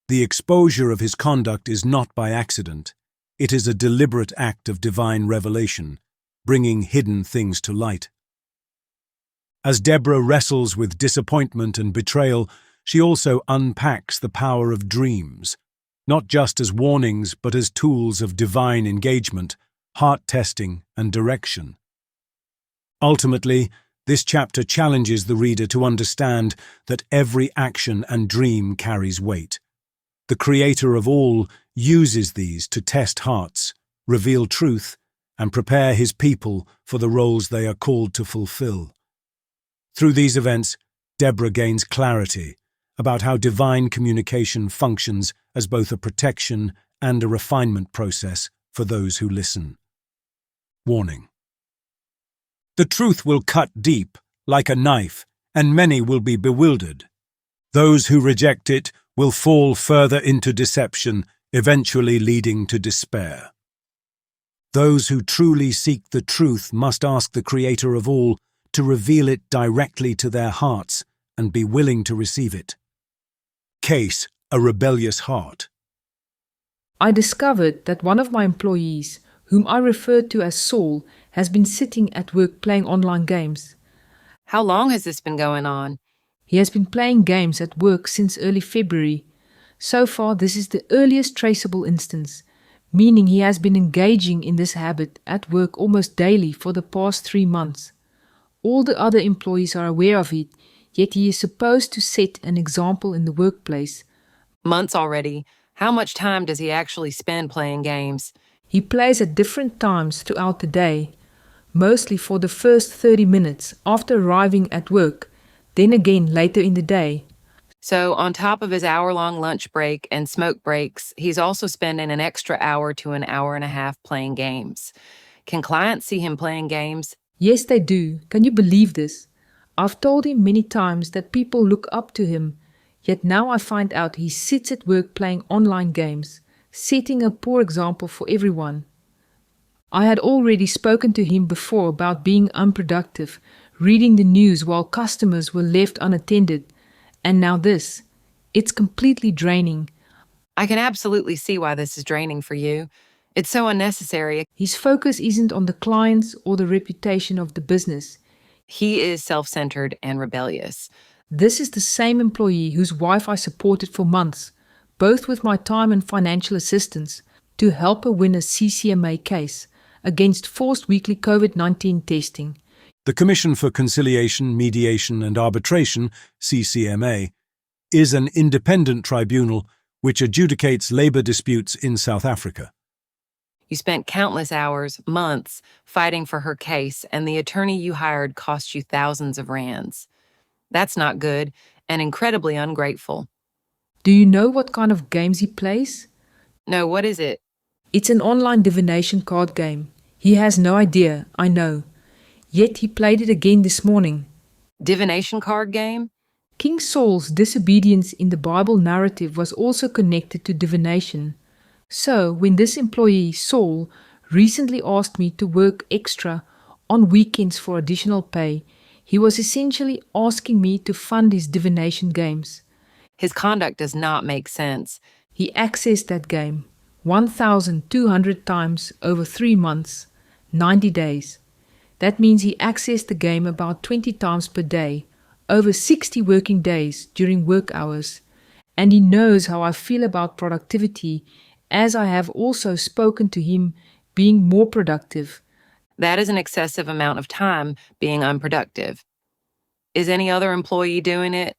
The exposure of his conduct is not by accident. It is a deliberate act of divine revelation, bringing hidden things to light. As Deborah wrestles with disappointment and betrayal, she also unpacks the power of dreams, not just as warnings but as tools of divine engagement, heart testing, and direction. Ultimately, this chapter challenges the reader to understand that every action and dream carries weight. The Creator of all uses these to test hearts, reveal truth, and prepare his people for the roles they are called to fulfill. Through these events, Deborah gains clarity about how divine communication functions as both a protection and a refinement process for those who listen. Warning. The truth will cut deep, like a knife, and many will be bewildered. Those who reject it will fall further into deception, eventually leading to despair. Those who truly seek the truth must ask the Creator of all to reveal it directly to their hearts and be willing to receive it. Case: a rebellious heart. I discovered that one of my employees, whom I referred to as Saul, has been sitting at work playing online games. How long has this been going on? He has been playing games at work since early February. So far, this is the earliest traceable instance, meaning he has been engaging in this habit at work almost daily for the past 3 months. All the other employees are aware of it, yet he is supposed to set an example in the workplace. Months already. How much time does he actually spend playing games? He plays at different times throughout the day, mostly for the first 30 minutes after arriving at work, then again later in the day. So, on top of his hour-long lunch break and smoke breaks, he's also spending an extra hour to an hour and a half playing games. Can clients see him playing games? Yes, they do. Can you believe this? I've told him many times that people look up to him, yet now I find out he sits at work playing online games, setting a poor example for everyone. I had already spoken to him before about being unproductive, reading the news while customers were left unattended, and now this. It's completely draining. I can absolutely see why this is draining for you. It's so unnecessary. His focus isn't on the clients or the reputation of the business. He is self-centered and rebellious. This is the same employee whose wife I supported for months, both with my time and financial assistance, to help her win a CCMA case against forced weekly COVID-19 testing. The Commission for Conciliation, Mediation and Arbitration, CCMA, is an independent tribunal which adjudicates labour disputes in South Africa. You spent countless hours, months, fighting for her case, and the attorney you hired cost you thousands of rands. That's not good and incredibly ungrateful. Do you know what kind of games he plays? No, what is it? It's an online divination card game. He has no idea, I know. Yet he played it again this morning. Divination card game? King Saul's disobedience in the Bible narrative was also connected to divination. So, when this employee, Saul, recently asked me to work extra on weekends for additional pay, he was essentially asking me to fund his divination games. His conduct does not make sense. He accessed that game 1,200 times over 3 months, 90 days. That means he accessed the game about 20 times per day, over 60 working days during work hours. And he knows how I feel about productivity, as I have also spoken to him being more productive. That is an excessive amount of time being unproductive. Is any other employee doing it?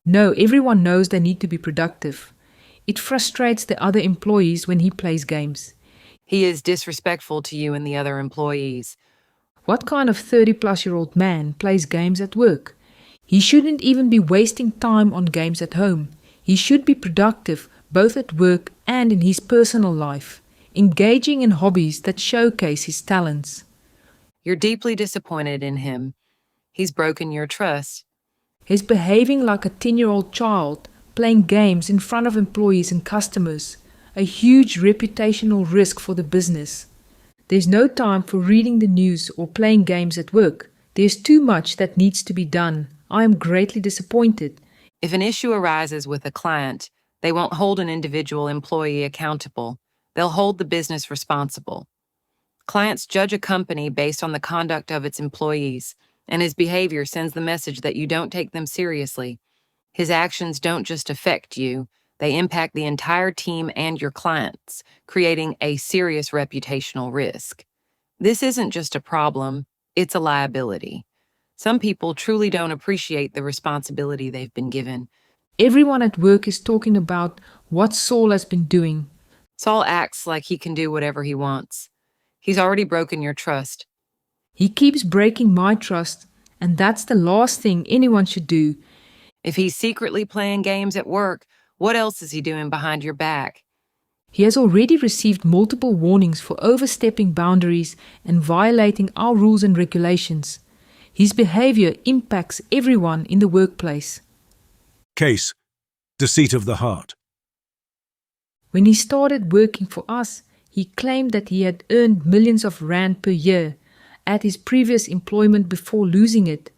No, everyone knows they need to be productive. It frustrates the other employees when he plays games. He is disrespectful to you and the other employees. What kind of 30-plus-year-old man plays games at work? He shouldn't even be wasting time on games at home. He should be productive both at work and in his personal life, engaging in hobbies that showcase his talents. You're deeply disappointed in him. He's broken your trust. He's behaving like a 10-year-old child, playing games in front of employees and customers, a huge reputational risk for the business. There's no time for reading the news or playing games at work. There's too much that needs to be done. I am greatly disappointed. If an issue arises with a client, they won't hold an individual employee accountable. They'll hold the business responsible. Clients judge a company based on the conduct of its employees, and his behavior sends the message that you don't take them seriously. His actions don't just affect you, they impact the entire team and your clients, creating a serious reputational risk. This isn't just a problem, it's a liability. Some people truly don't appreciate the responsibility they've been given. Everyone at work is talking about what Saul has been doing. Saul acts like he can do whatever he wants. He's already broken your trust. He keeps breaking my trust, and that's the last thing anyone should do. If he's secretly playing games at work, what else is he doing behind your back? He has already received multiple warnings for overstepping boundaries and violating our rules and regulations. His behavior impacts everyone in the workplace. Case: deceit of the heart. When he started working for us, he claimed that he had earned millions of rand per year at his previous employment before losing it.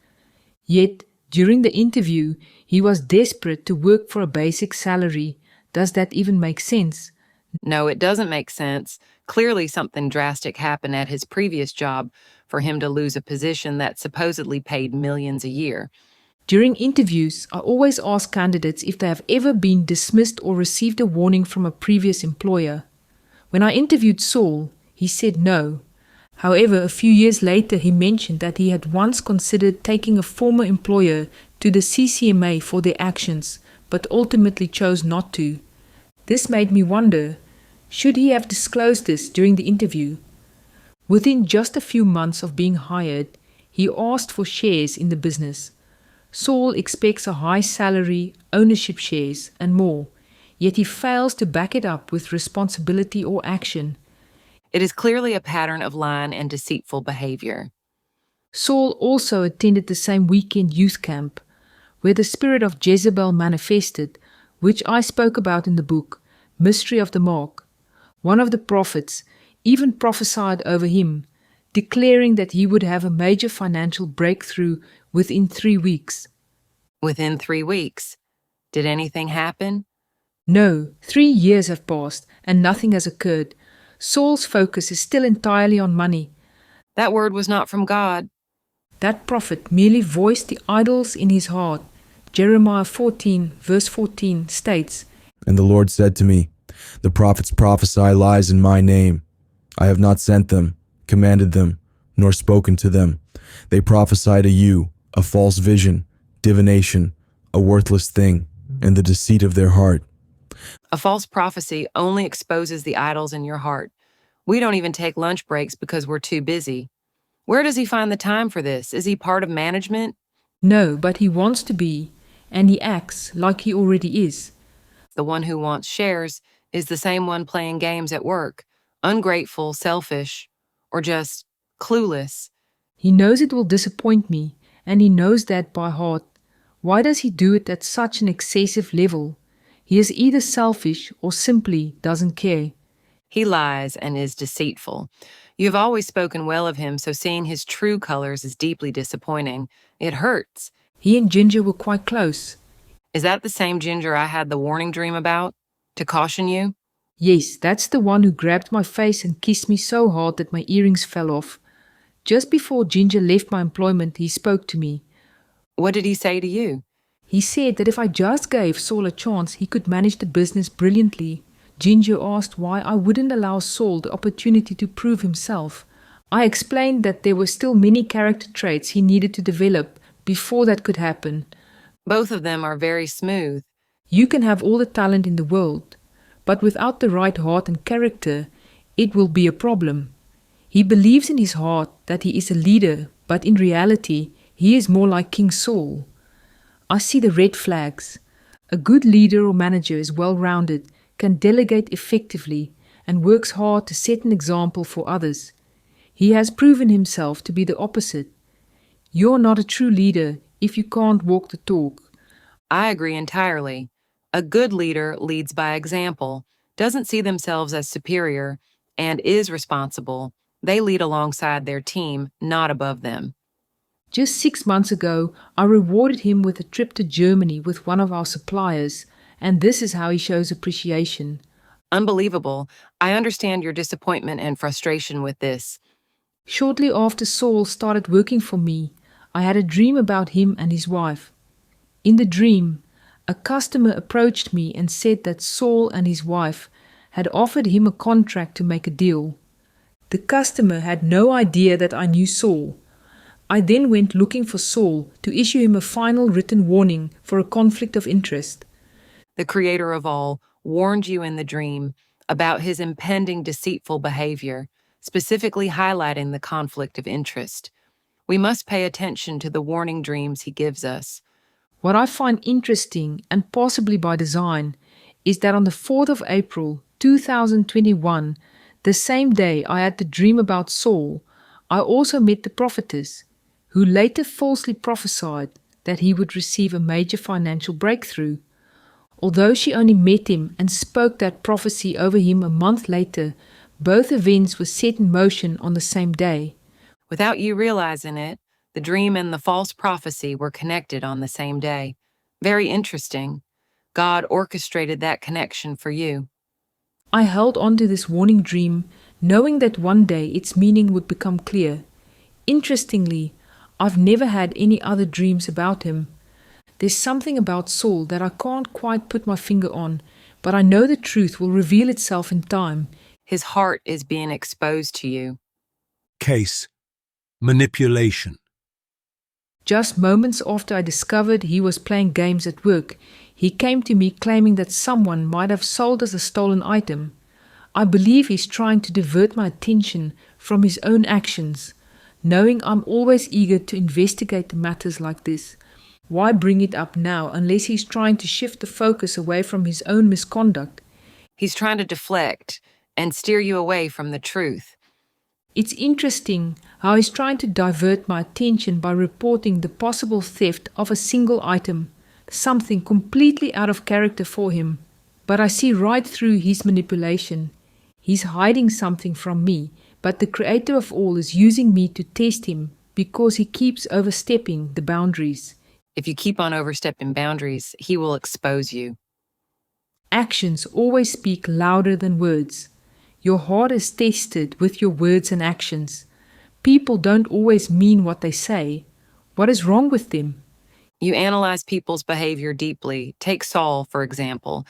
Yet, during the interview, he was desperate to work for a basic salary. Does that even make sense? No, it doesn't make sense. Clearly something drastic happened at his previous job for him to lose a position that supposedly paid millions a year. During interviews, I always ask candidates if they have ever been dismissed or received a warning from a previous employer. When I interviewed Saul, he said no. However, a few years later, he mentioned that he had once considered taking a former employer to the CCMA for their actions, but ultimately chose not to. This made me wonder, should he have disclosed this during the interview? Within just a few months of being hired, he asked for shares in the business. Saul expects a high salary, ownership shares, and more, yet he fails to back it up with responsibility or action. It is clearly a pattern of lying and deceitful behavior. Saul also attended the same weekend youth camp, where the spirit of Jezebel manifested, which I spoke about in the book, Mystery of the Mark. One of the prophets even prophesied over him, declaring that he would have a major financial breakthrough within 3 weeks. Within 3 weeks? Did anything happen? No, 3 years have passed and nothing has occurred. Saul's focus is still entirely on money. That word was not from God. That prophet merely voiced the idols in his heart. Jeremiah 14, verse 14 states, And the Lord said to me, The prophets prophesy lies in my name. I have not sent them, commanded them, nor spoken to them. They prophesy to you a false vision, divination, a worthless thing, and the deceit of their heart. A false prophecy only exposes the idols in your heart. We don't even take lunch breaks because we're too busy. Where does he find the time for this? Is he part of management? No, but he wants to be, and he acts like he already is. The one who wants shares is the same one playing games at work, ungrateful, selfish, or just clueless. He knows it will disappoint me, and he knows that by heart. Why does he do it at such an excessive level? He is either selfish or simply doesn't care. He lies and is deceitful. You have always spoken well of him, so seeing his true colors is deeply disappointing. It hurts. He and Ginger were quite close. Is that the same Ginger I had the warning dream about? To caution you? Yes, that's the one who grabbed my face and kissed me so hard that my earrings fell off. Just before Ginger left my employment, he spoke to me. What did he say to you? He said that if I just gave Saul a chance, he could manage the business brilliantly. Ginger asked why I wouldn't allow Saul the opportunity to prove himself. I explained that there were still many character traits he needed to develop before that could happen. Both of them are very smooth. You can have all the talent in the world, but without the right heart and character, it will be a problem. He believes in his heart that he is a leader, but in reality, he is more like King Saul. I see the red flags. A good leader or manager is well-rounded, can delegate effectively, and works hard to set an example for others. He has proven himself to be the opposite. You're not a true leader if you can't walk the talk. I agree entirely. A good leader leads by example, doesn't see themselves as superior, and is responsible. They lead alongside their team, not above them. Just 6 months ago, I rewarded him with a trip to Germany with one of our suppliers, and this is how he shows appreciation. Unbelievable. I understand your disappointment and frustration with this. Shortly after Saul started working for me, I had a dream about him and his wife. In the dream, a customer approached me and said that Saul and his wife had offered him a contract to make a deal. The customer had no idea that I knew Saul. I then went looking for Saul to issue him a final written warning for a conflict of interest. The Creator of all warned you in the dream about his impending deceitful behavior, specifically highlighting the conflict of interest. We must pay attention to the warning dreams he gives us. What I find interesting, and possibly by design, is that on the 4th of April 2021, the same day I had the dream about Saul, I also met the prophetess, who later falsely prophesied that he would receive a major financial breakthrough. Although she only met him and spoke that prophecy over him a month later, Both events were set in motion on the same day. Without you realizing it, the dream and the false prophecy were connected on the same day. Very interesting. God orchestrated that connection for you. I held on to this warning dream, knowing that one day its meaning would become clear. Interestingly, I've never had any other dreams about him. There's something about Saul that I can't quite put my finger on, but I know the truth will reveal itself in time. His heart is being exposed to you. Case: manipulation. Just moments after I discovered he was playing games at work, he came to me claiming that someone might have sold us a stolen item. I believe he's trying to divert my attention from his own actions. Knowing I'm always eager to investigate matters like this, why bring it up now unless he's trying to shift the focus away from his own misconduct? He's trying to deflect and steer you away from the truth. It's interesting how he's trying to divert my attention by reporting the possible theft of a single item, something completely out of character for him. But I see right through his manipulation. He's hiding something from me, but the Creator of all is using me to test him because he keeps overstepping the boundaries. If you keep on overstepping boundaries, he will expose you. Actions always speak louder than words. Your heart is tested with your words and actions. People don't always mean what they say. What is wrong with them? You analyze people's behavior deeply. Take Saul, for example.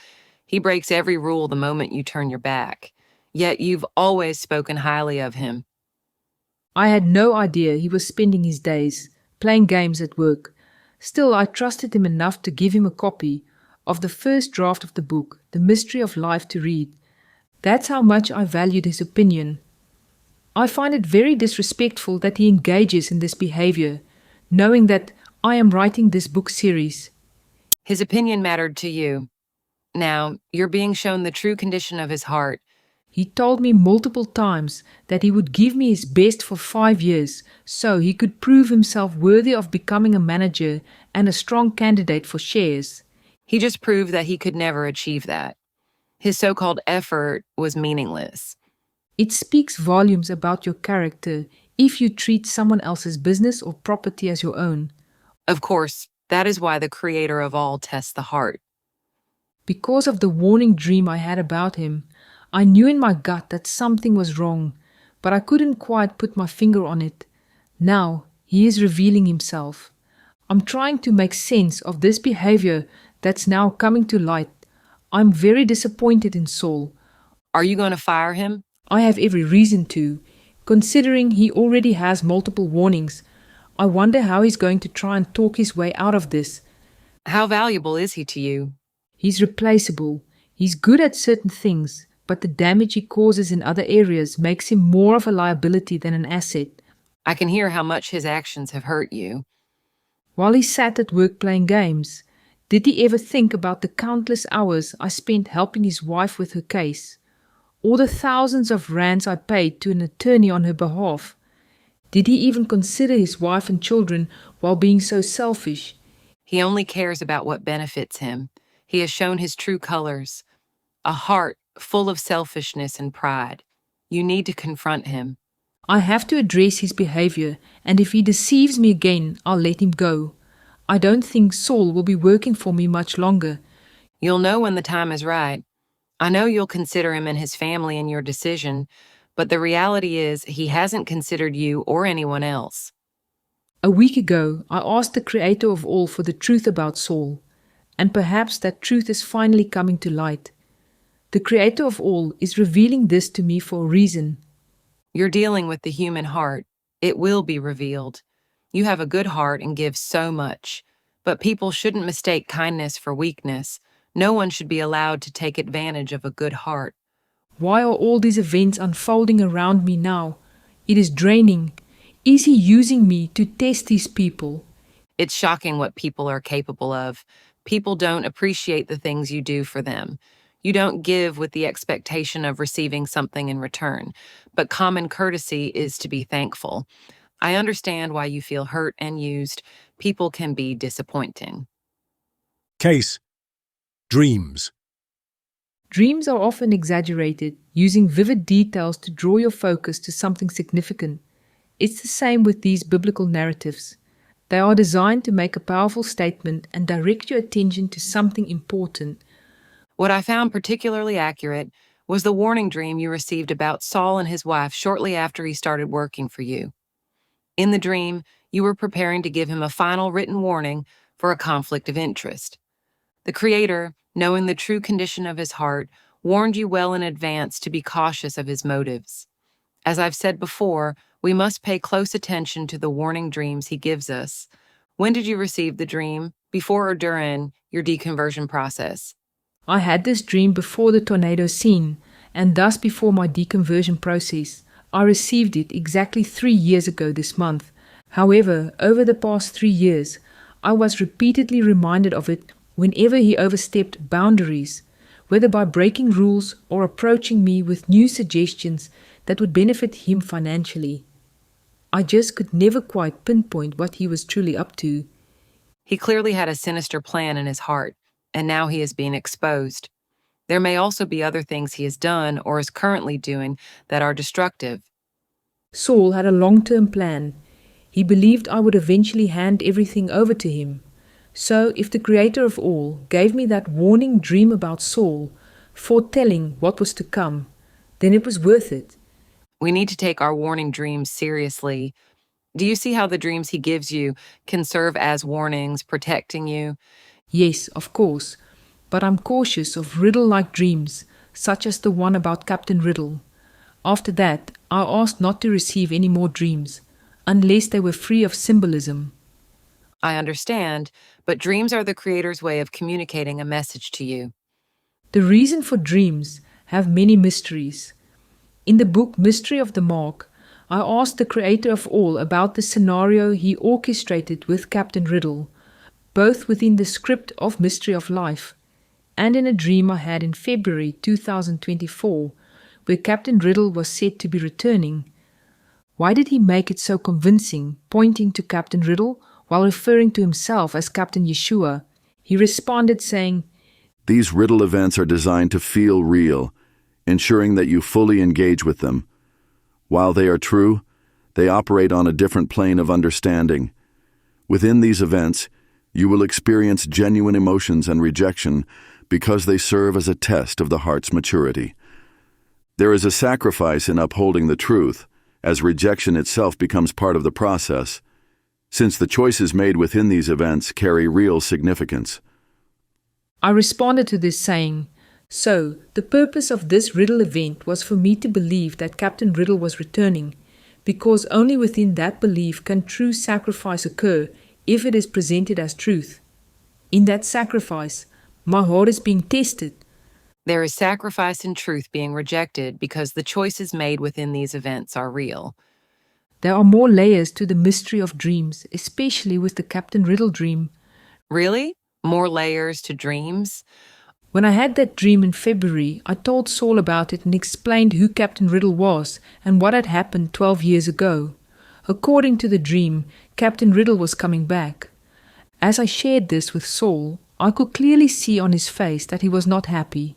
He breaks every rule the moment you turn your back. Yet you've always spoken highly of him. I had no idea he was spending his days playing games at work. Still, I trusted him enough to give him a copy of the first draft of the book, The Mystery of Life, to read. That's how much I valued his opinion. I find it very disrespectful that he engages in this behavior, knowing that I am writing this book series. His opinion mattered to you. Now, you're being shown the true condition of his heart. He told me multiple times that he would give me his best for 5 years so he could prove himself worthy of becoming a manager and a strong candidate for shares. He just proved that he could never achieve that. His so-called effort was meaningless. It speaks volumes about your character if you treat someone else's business or property as your own. Of course, that is why the Creator of all tests the heart. Because of the warning dream I had about him, I knew in my gut that something was wrong, but I couldn't quite put my finger on it. Now, he is revealing himself. I'm trying to make sense of this behavior that's now coming to light. I'm very disappointed in Saul. Are you going to fire him? I have every reason to, considering he already has multiple warnings. I wonder how he's going to try and talk his way out of this. How valuable is he to you? He's replaceable. He's good at certain things, but the damage he causes in other areas makes him more of a liability than an asset. I can hear how much his actions have hurt you. While he sat at work playing games, did he ever think about the countless hours I spent helping his wife with her case? Or the thousands of rands I paid to an attorney on her behalf? Did he even consider his wife and children while being so selfish? He only cares about what benefits him. He has shown his true colors. A heart full of selfishness and pride. You need to confront him. I have to address his behavior, and if he deceives me again, I'll let him go. I don't think Saul will be working for me much longer. You'll know when the time is right. I know you'll consider him and his family in your decision, but the reality is he hasn't considered you or anyone else. A week ago, I asked the Creator of all for the truth about Saul, and perhaps that truth is finally coming to light. The Creator of all is revealing this to me for a reason. You're dealing with the human heart. It will be revealed. You have a good heart and give so much, but people shouldn't mistake kindness for weakness. No one should be allowed to take advantage of a good heart. Why are all these events unfolding around me now? It is draining. Is he using me to test these people? It's shocking what people are capable of. People don't appreciate the things you do for them. You don't give with the expectation of receiving something in return, but common courtesy is to be thankful. I understand why you feel hurt and used. People can be disappointing. Case: dreams. Dreams are often exaggerated, using vivid details to draw your focus to something significant. It's the same with these biblical narratives. They are designed to make a powerful statement and direct your attention to something important. What I found particularly accurate was the warning dream you received about Saul and his wife shortly after he started working for you. In the dream, you were preparing to give him a final written warning for a conflict of interest. The Creator, knowing the true condition of his heart, warned you well in advance to be cautious of his motives. As I've said before, we must pay close attention to the warning dreams he gives us. When did you receive the dream? Before or during your deconversion process? I had this dream before the tornado scene, and thus before my deconversion process. I received it exactly 3 years ago this month. However, over the past 3 years, I was repeatedly reminded of it whenever he overstepped boundaries, whether by breaking rules or approaching me with new suggestions that would benefit him financially. I just could never quite pinpoint what he was truly up to. He clearly had a sinister plan in his heart, and now he is being exposed. There may also be other things he has done or is currently doing that are destructive. Saul had a long-term plan. He believed I would eventually hand everything over to him. So if the Creator of all gave me that warning dream about Saul, foretelling what was to come, then it was worth it. We need to take our warning dreams seriously. Do you see how the dreams he gives you can serve as warnings, protecting you? Yes, of course, but I'm cautious of riddle-like dreams, such as the one about Captain Riddle. After that, I asked not to receive any more dreams, unless they were free of symbolism. I understand, but dreams are the Creator's way of communicating a message to you. The reason for dreams have many mysteries. In the book Mystery of the Mark, I asked the Creator of all about the scenario he orchestrated with Captain Riddle, both within the script of Mystery of Life and in a dream I had in February 2024, where Captain Riddle was said to be returning. Why did he make it so convincing, pointing to Captain Riddle while referring to himself as Captain Yeshua? He responded saying, These riddle events are designed to feel real, ensuring that you fully engage with them. While they are true, they operate on a different plane of understanding. Within these events, you will experience genuine emotions and rejection because they serve as a test of the heart's maturity. There is a sacrifice in upholding the truth, as rejection itself becomes part of the process, since the choices made within these events carry real significance. I responded to this saying, So, the purpose of this riddle event was for me to believe that Captain Riddle was returning, because only within that belief can true sacrifice occur if it is presented as truth. In that sacrifice, my heart is being tested. There is sacrifice and truth being rejected because the choices made within these events are real. There are more layers to the mystery of dreams, especially with the Captain Riddle dream. Really? More layers to dreams? When I had that dream in February, I told Saul about it and explained who Captain Riddle was and what had happened 12 years ago. According to the dream, Captain Riddle was coming back. As I shared this with Saul, I could clearly see on his face that he was not happy.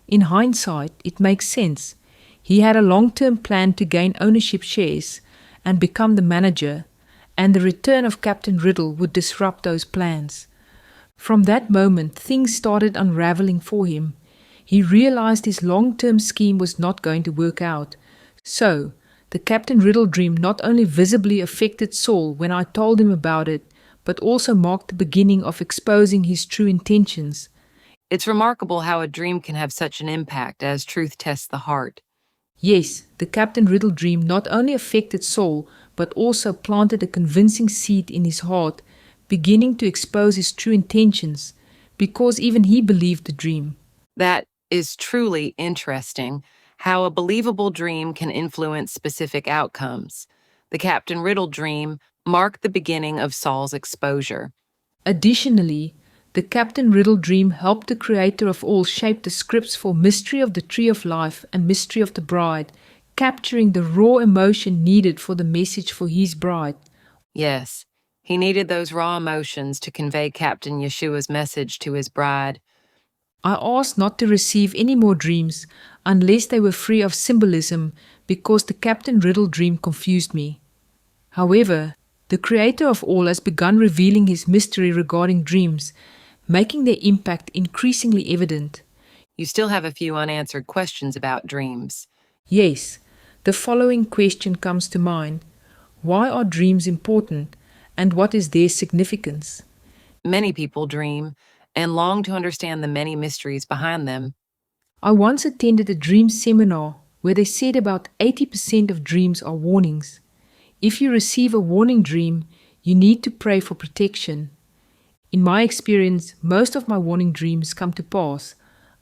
In hindsight, it makes sense. He had a long-term plan to gain ownership shares and become the manager, and the return of Captain Riddle would disrupt those plans. From that moment, things started unraveling for him. He realized his long-term scheme was not going to work out. So, the Captain Riddle dream not only visibly affected Saul when I told him about it, but also marked the beginning of exposing his true intentions. It's remarkable how a dream can have such an impact as truth tests the heart. Yes, the Captain Riddle dream not only affected Saul, but also planted a convincing seed in his heart, beginning to expose his true intentions, because even he believed the dream. That is truly interesting, how a believable dream can influence specific outcomes. The Captain Riddle dream marked the beginning of Saul's exposure. Additionally, the Captain Riddle dream helped the Creator of all shape the scripts for Mystery of the Tree of Life and Mystery of the Bride, capturing the raw emotion needed for the message for his bride. Yes, he needed those raw emotions to convey Captain Yeshua's message to his bride. I asked not to receive any more dreams unless they were free of symbolism because the Captain Riddle dream confused me. However, the Creator of all has begun revealing His mystery regarding dreams, making their impact increasingly evident. You still have a few unanswered questions about dreams. Yes, the following question comes to mind. Why are dreams important, and what is their significance? Many people dream and long to understand the many mysteries behind them. I once attended a dream seminar where they said about 80% of dreams are warnings. If you receive a warning dream, you need to pray for protection. In my experience, most of my warning dreams come to pass,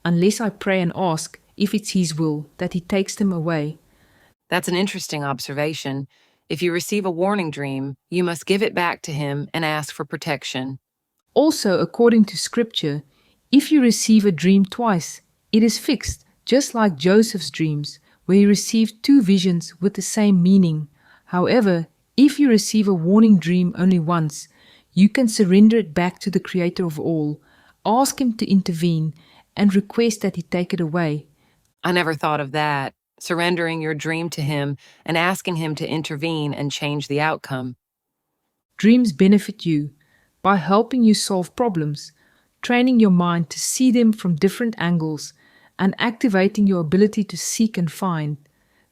unless I pray and ask if it's His will that He takes them away. That's an interesting observation. If you receive a warning dream, you must give it back to Him and ask for protection. Also, according to Scripture, if you receive a dream twice, it is fixed, just like Joseph's dreams, where he received 2 visions with the same meaning. However, if you receive a warning dream only once, you can surrender it back to the Creator of all, ask Him to intervene, and request that He take it away. I never thought of that, surrendering your dream to Him and asking Him to intervene and change the outcome. Dreams benefit you by helping you solve problems, training your mind to see them from different angles, and activating your ability to seek and find.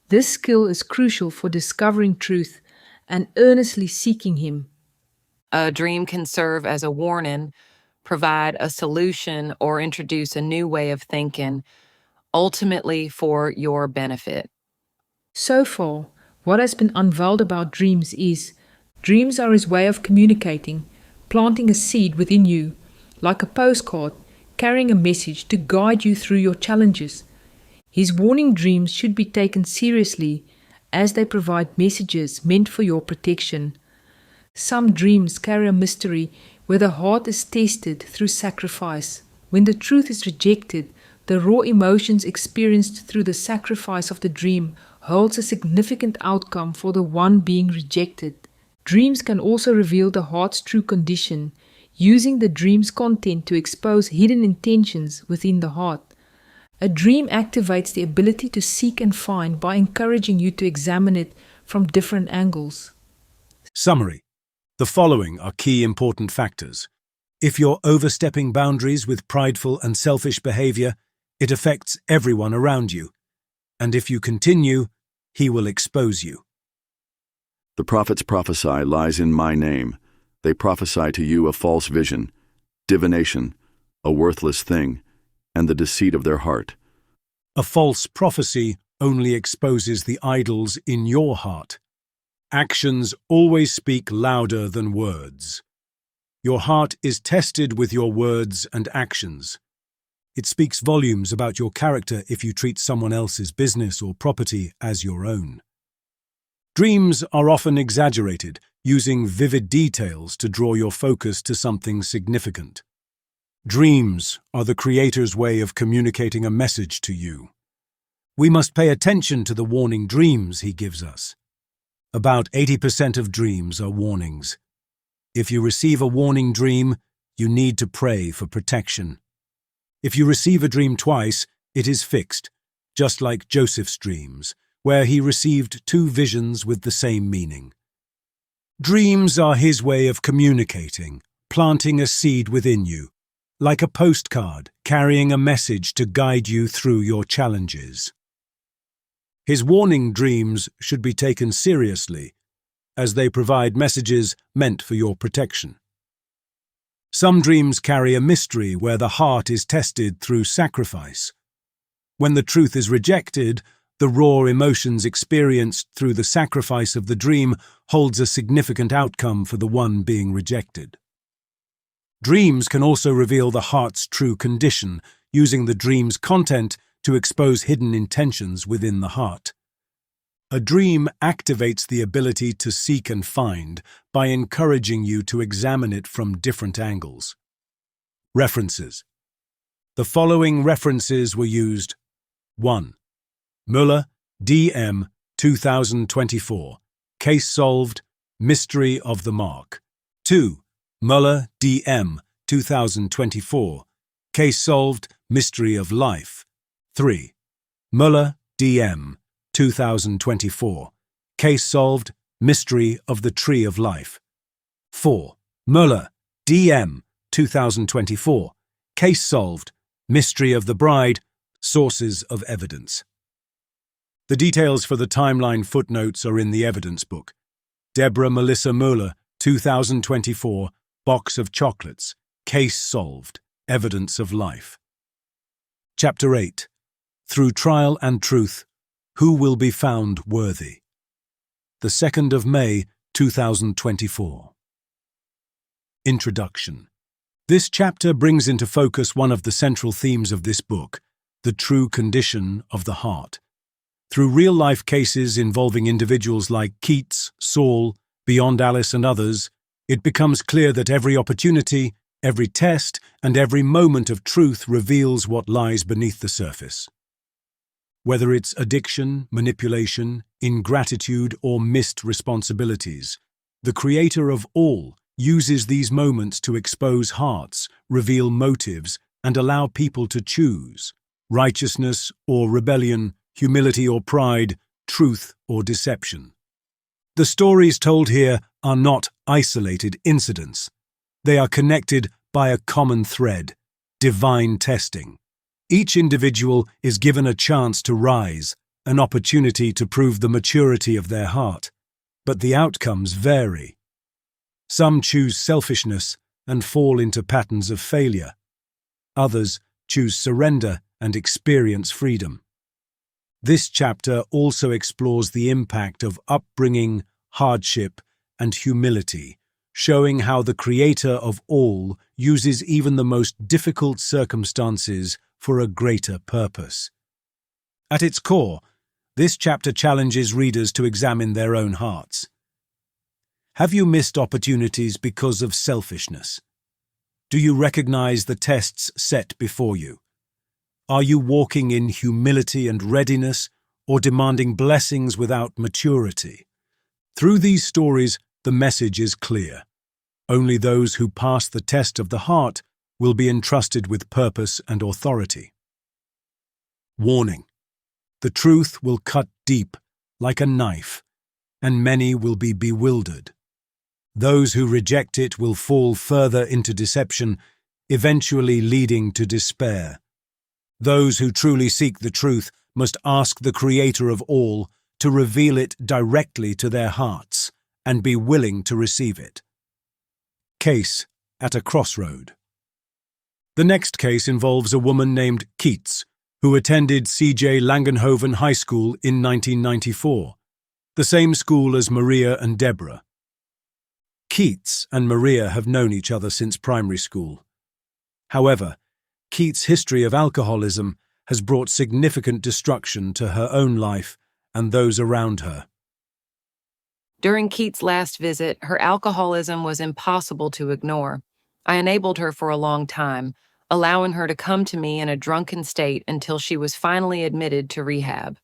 This skill is crucial for discovering truth and earnestly seeking Him. A dream can serve as a warning, provide a solution, or introduce a new way of thinking, ultimately for your benefit. So far, what has been unveiled about dreams is, dreams are His way of communicating, planting a seed within you, like a postcard, carrying a message to guide you through your challenges. His warning dreams should be taken seriously, as they provide messages meant for your protection. Some dreams carry a mystery where the heart is tested through sacrifice. When the truth is rejected, the raw emotions experienced through the sacrifice of the dream holds a significant outcome for the one being rejected. Dreams can also reveal the heart's true condition, using the dream's content to expose hidden intentions within the heart. A dream activates the ability to seek and find by encouraging you to examine it from different angles. Summary. The following are key important factors. If you're overstepping boundaries with prideful and selfish behavior, it affects everyone around you. And if you continue, He will expose you. The prophets prophesy lies in my name. They prophesy to you a false vision, divination, a worthless thing, and the deceit of their heart. A false prophecy only exposes the idols in your heart. Actions always speak louder than words. Your heart is tested with your words and actions. It speaks volumes about your character if you treat someone else's business or property as your own. Dreams are often exaggerated, using vivid details to draw your focus to something significant. Dreams are the Creator's way of communicating a message to you. We must pay attention to the warning dreams He gives us. About 80% of dreams are warnings. If you receive a warning dream, you need to pray for protection. If you receive a dream twice, it is fixed, just like Joseph's dreams, where he received 2 visions with the same meaning. Dreams are His way of communicating, planting a seed within you, like a postcard carrying a message to guide you through your challenges. His warning dreams should be taken seriously, as they provide messages meant for your protection. Some dreams carry a mystery where the heart is tested through sacrifice. When the truth is rejected, the raw emotions experienced through the sacrifice of the dream holds a significant outcome for the one being rejected. Dreams can also reveal the heart's true condition, using the dream's content to expose hidden intentions within the heart. A dream activates the ability to seek and find by encouraging you to examine it from different angles. References. The following references were used. 1. Möller, D.M., 2024. Case solved. Mystery of the Mark. 2. Möller, D.M., 2024. Case solved, mystery of life. 3. Möller, D.M., 2024. Case solved, mystery of the tree of life. 4. Möller, D.M., 2024. Case solved, mystery of the bride, sources of evidence. The details for the timeline footnotes are in the evidence book. Deborah Melissa Möller, 2024, Box of Chocolates, Case Solved, Evidence of Life. Chapter 8. Through Trial and Truth, Who Will Be Found Worthy? The 2nd of May, 2024. Introduction. This chapter brings into focus one of the central themes of this book, the true condition of the heart. Through real-life cases involving individuals like Keats, Saul, Beyond Alice and others, it becomes clear that every opportunity, every test, and every moment of truth reveals what lies beneath the surface. Whether it's addiction, manipulation, ingratitude, or missed responsibilities, the Creator of all uses these moments to expose hearts, reveal motives, and allow people to choose righteousness or rebellion, humility or pride, truth or deception. The stories told here are not isolated incidents. They are connected by a common thread, divine testing. Each individual is given a chance to rise, an opportunity to prove the maturity of their heart. But the outcomes vary. Some choose selfishness and fall into patterns of failure. Others choose surrender and experience freedom. This chapter also explores the impact of upbringing, hardship, and humility, showing how the Creator of all uses even the most difficult circumstances for a greater purpose. At its core, this chapter challenges readers to examine their own hearts. Have you missed opportunities because of selfishness? Do you recognize the tests set before you? Are you walking in humility and readiness, or demanding blessings without maturity? Through these stories, the message is clear. Only those who pass the test of the heart will be entrusted with purpose and authority. Warning: the truth will cut deep, like a knife, and many will be bewildered. Those who reject it will fall further into deception, eventually leading to despair. Those who truly seek the truth must ask the Creator of all to reveal it directly to their hearts and be willing to receive it. Case at a crossroad. The next case involves a woman named Keats, who attended C.J. Langenhoven High School in 1994, the same school as Maria and Deborah. Keats and Maria have known each other since primary school. However, Keats' history of alcoholism has brought significant destruction to her own life and those around her. During Keats' last visit, her alcoholism was impossible to ignore. I enabled her for a long time, allowing her to come to me in a drunken state until she was finally admitted to rehab.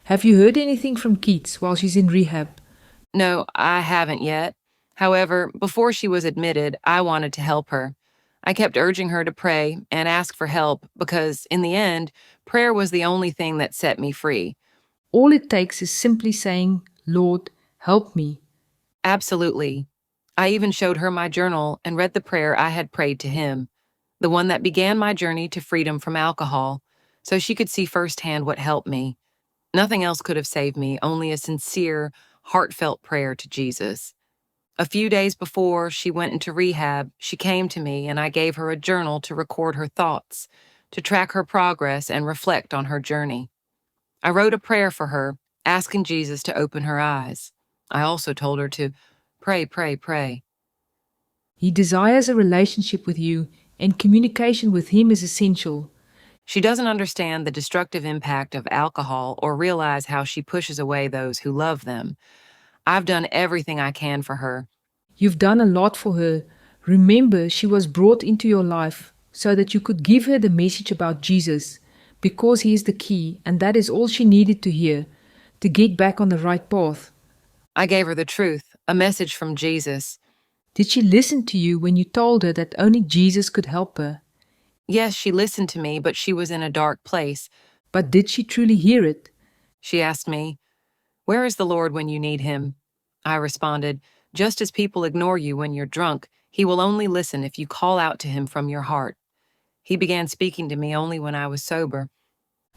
Have you heard anything from Keats while she's in rehab? No, I haven't yet. However, before she was admitted, I wanted to help her. I kept urging her to pray and ask for help because, in the end, prayer was the only thing that set me free. All it takes is simply saying, "Lord, help me." Absolutely. I even showed her my journal and read the prayer I had prayed to Him, the one that began my journey to freedom from alcohol, so she could see firsthand what helped me. Nothing else could have saved me, only a sincere, heartfelt prayer to Jesus. A few days before she went into rehab, she came to me and I gave her a journal to record her thoughts, to track her progress and reflect on her journey. I wrote a prayer for her, asking Jesus to open her eyes. I also told her to pray, pray, pray. He desires a relationship with you, and communication with Him is essential. She doesn't understand the destructive impact of alcohol or realize how she pushes away those who love them. I've done everything I can for her. You've done a lot for her. Remember, she was brought into your life so that you could give her the message about Jesus, because He is the key, and that is all she needed to hear, to get back on the right path. I gave her the truth, a message from Jesus. Did she listen to you when you told her that only Jesus could help her? Yes, she listened to me, but she was in a dark place. But did she truly hear it? She asked me, "Where is the Lord when you need him?" I responded, "Just as people ignore you when you're drunk, he will only listen if you call out to him from your heart." He began speaking to me only when I was sober.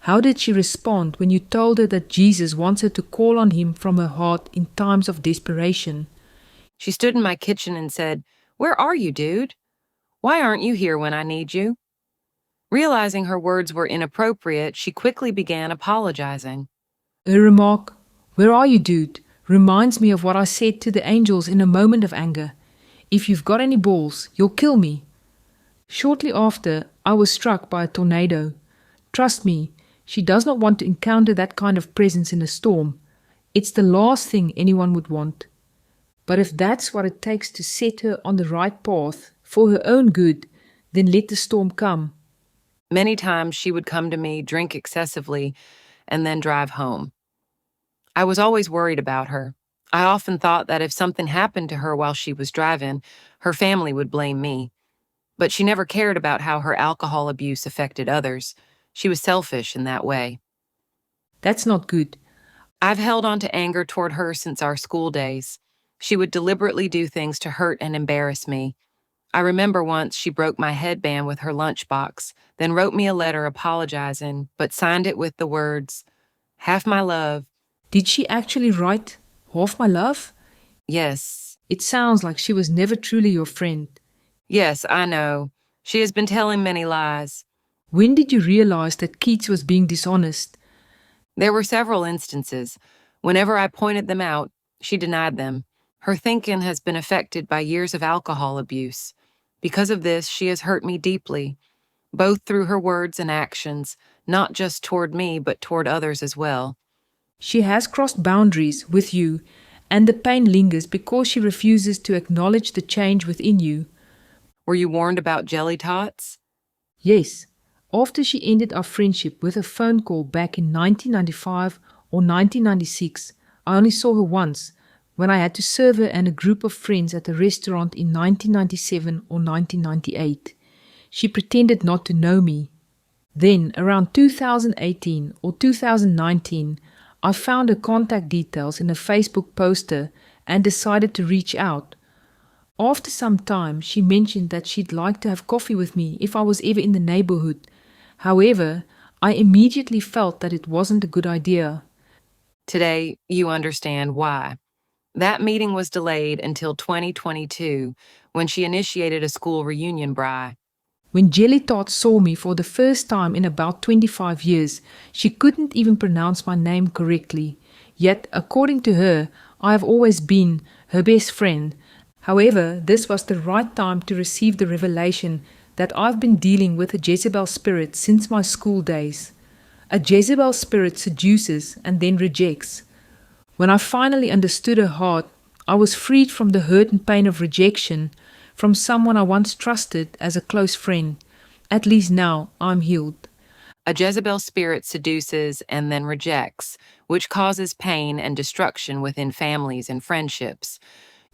How did she respond when you told her that Jesus wants her to call on him from her heart in times of desperation? She stood in my kitchen and said, "Where are you, dude? Why aren't you here when I need you?" Realizing her words were inappropriate, she quickly began apologizing. Her remark, "Where are you, dude?" reminds me of what I said to the angels in a moment of anger. "If you've got any balls, you'll kill me." Shortly after, I was struck by a tornado. Trust me, she does not want to encounter that kind of presence in a storm. It's the last thing anyone would want. But if that's what it takes to set her on the right path for her own good, then let the storm come. Many times she would come to me, drink excessively, and then drive home. I was always worried about her. I often thought that if something happened to her while she was driving, her family would blame me. But she never cared about how her alcohol abuse affected others. She was selfish in that way. That's not good. I've held on to anger toward her since our school days. She would deliberately do things to hurt and embarrass me. I remember once she broke my headband with her lunchbox, then wrote me a letter apologizing, but signed it with the words, "Half my love." Did she actually write, "Half my love"? Yes. It sounds like she was never truly your friend. Yes, I know. She has been telling many lies. When did you realize that Keats was being dishonest? There were several instances. Whenever I pointed them out, she denied them. Her thinking has been affected by years of alcohol abuse. Because of this, she has hurt me deeply, both through her words and actions, not just toward me, but toward others as well. She has crossed boundaries with you, and the pain lingers because she refuses to acknowledge the change within you. Were you warned about jelly tots? Yes. After she ended our friendship with a phone call back in 1995 or 1996, I only saw her once, when I had to serve her and a group of friends at a restaurant in 1997 or 1998. She pretended not to know me. Then, around 2018 or 2019, I found her contact details in a Facebook poster and decided to reach out. After some time, she mentioned that she'd like to have coffee with me if I was ever in the neighborhood. However, I immediately felt that it wasn't a good idea. Today, you understand why. That meeting was delayed until 2022, when she initiated a school reunion braai. When Jelly Tot saw me for the first time in about 25 years, she couldn't even pronounce my name correctly. Yet, according to her, I have always been her best friend. However, this was the right time to receive the revelation that I've been dealing with a Jezebel spirit since my school days. A Jezebel spirit seduces and then rejects. When I finally understood her heart, I was freed from the hurt and pain of rejection from someone I once trusted as a close friend. At least now I'm healed. A Jezebel spirit seduces and then rejects, which causes pain and destruction within families and friendships.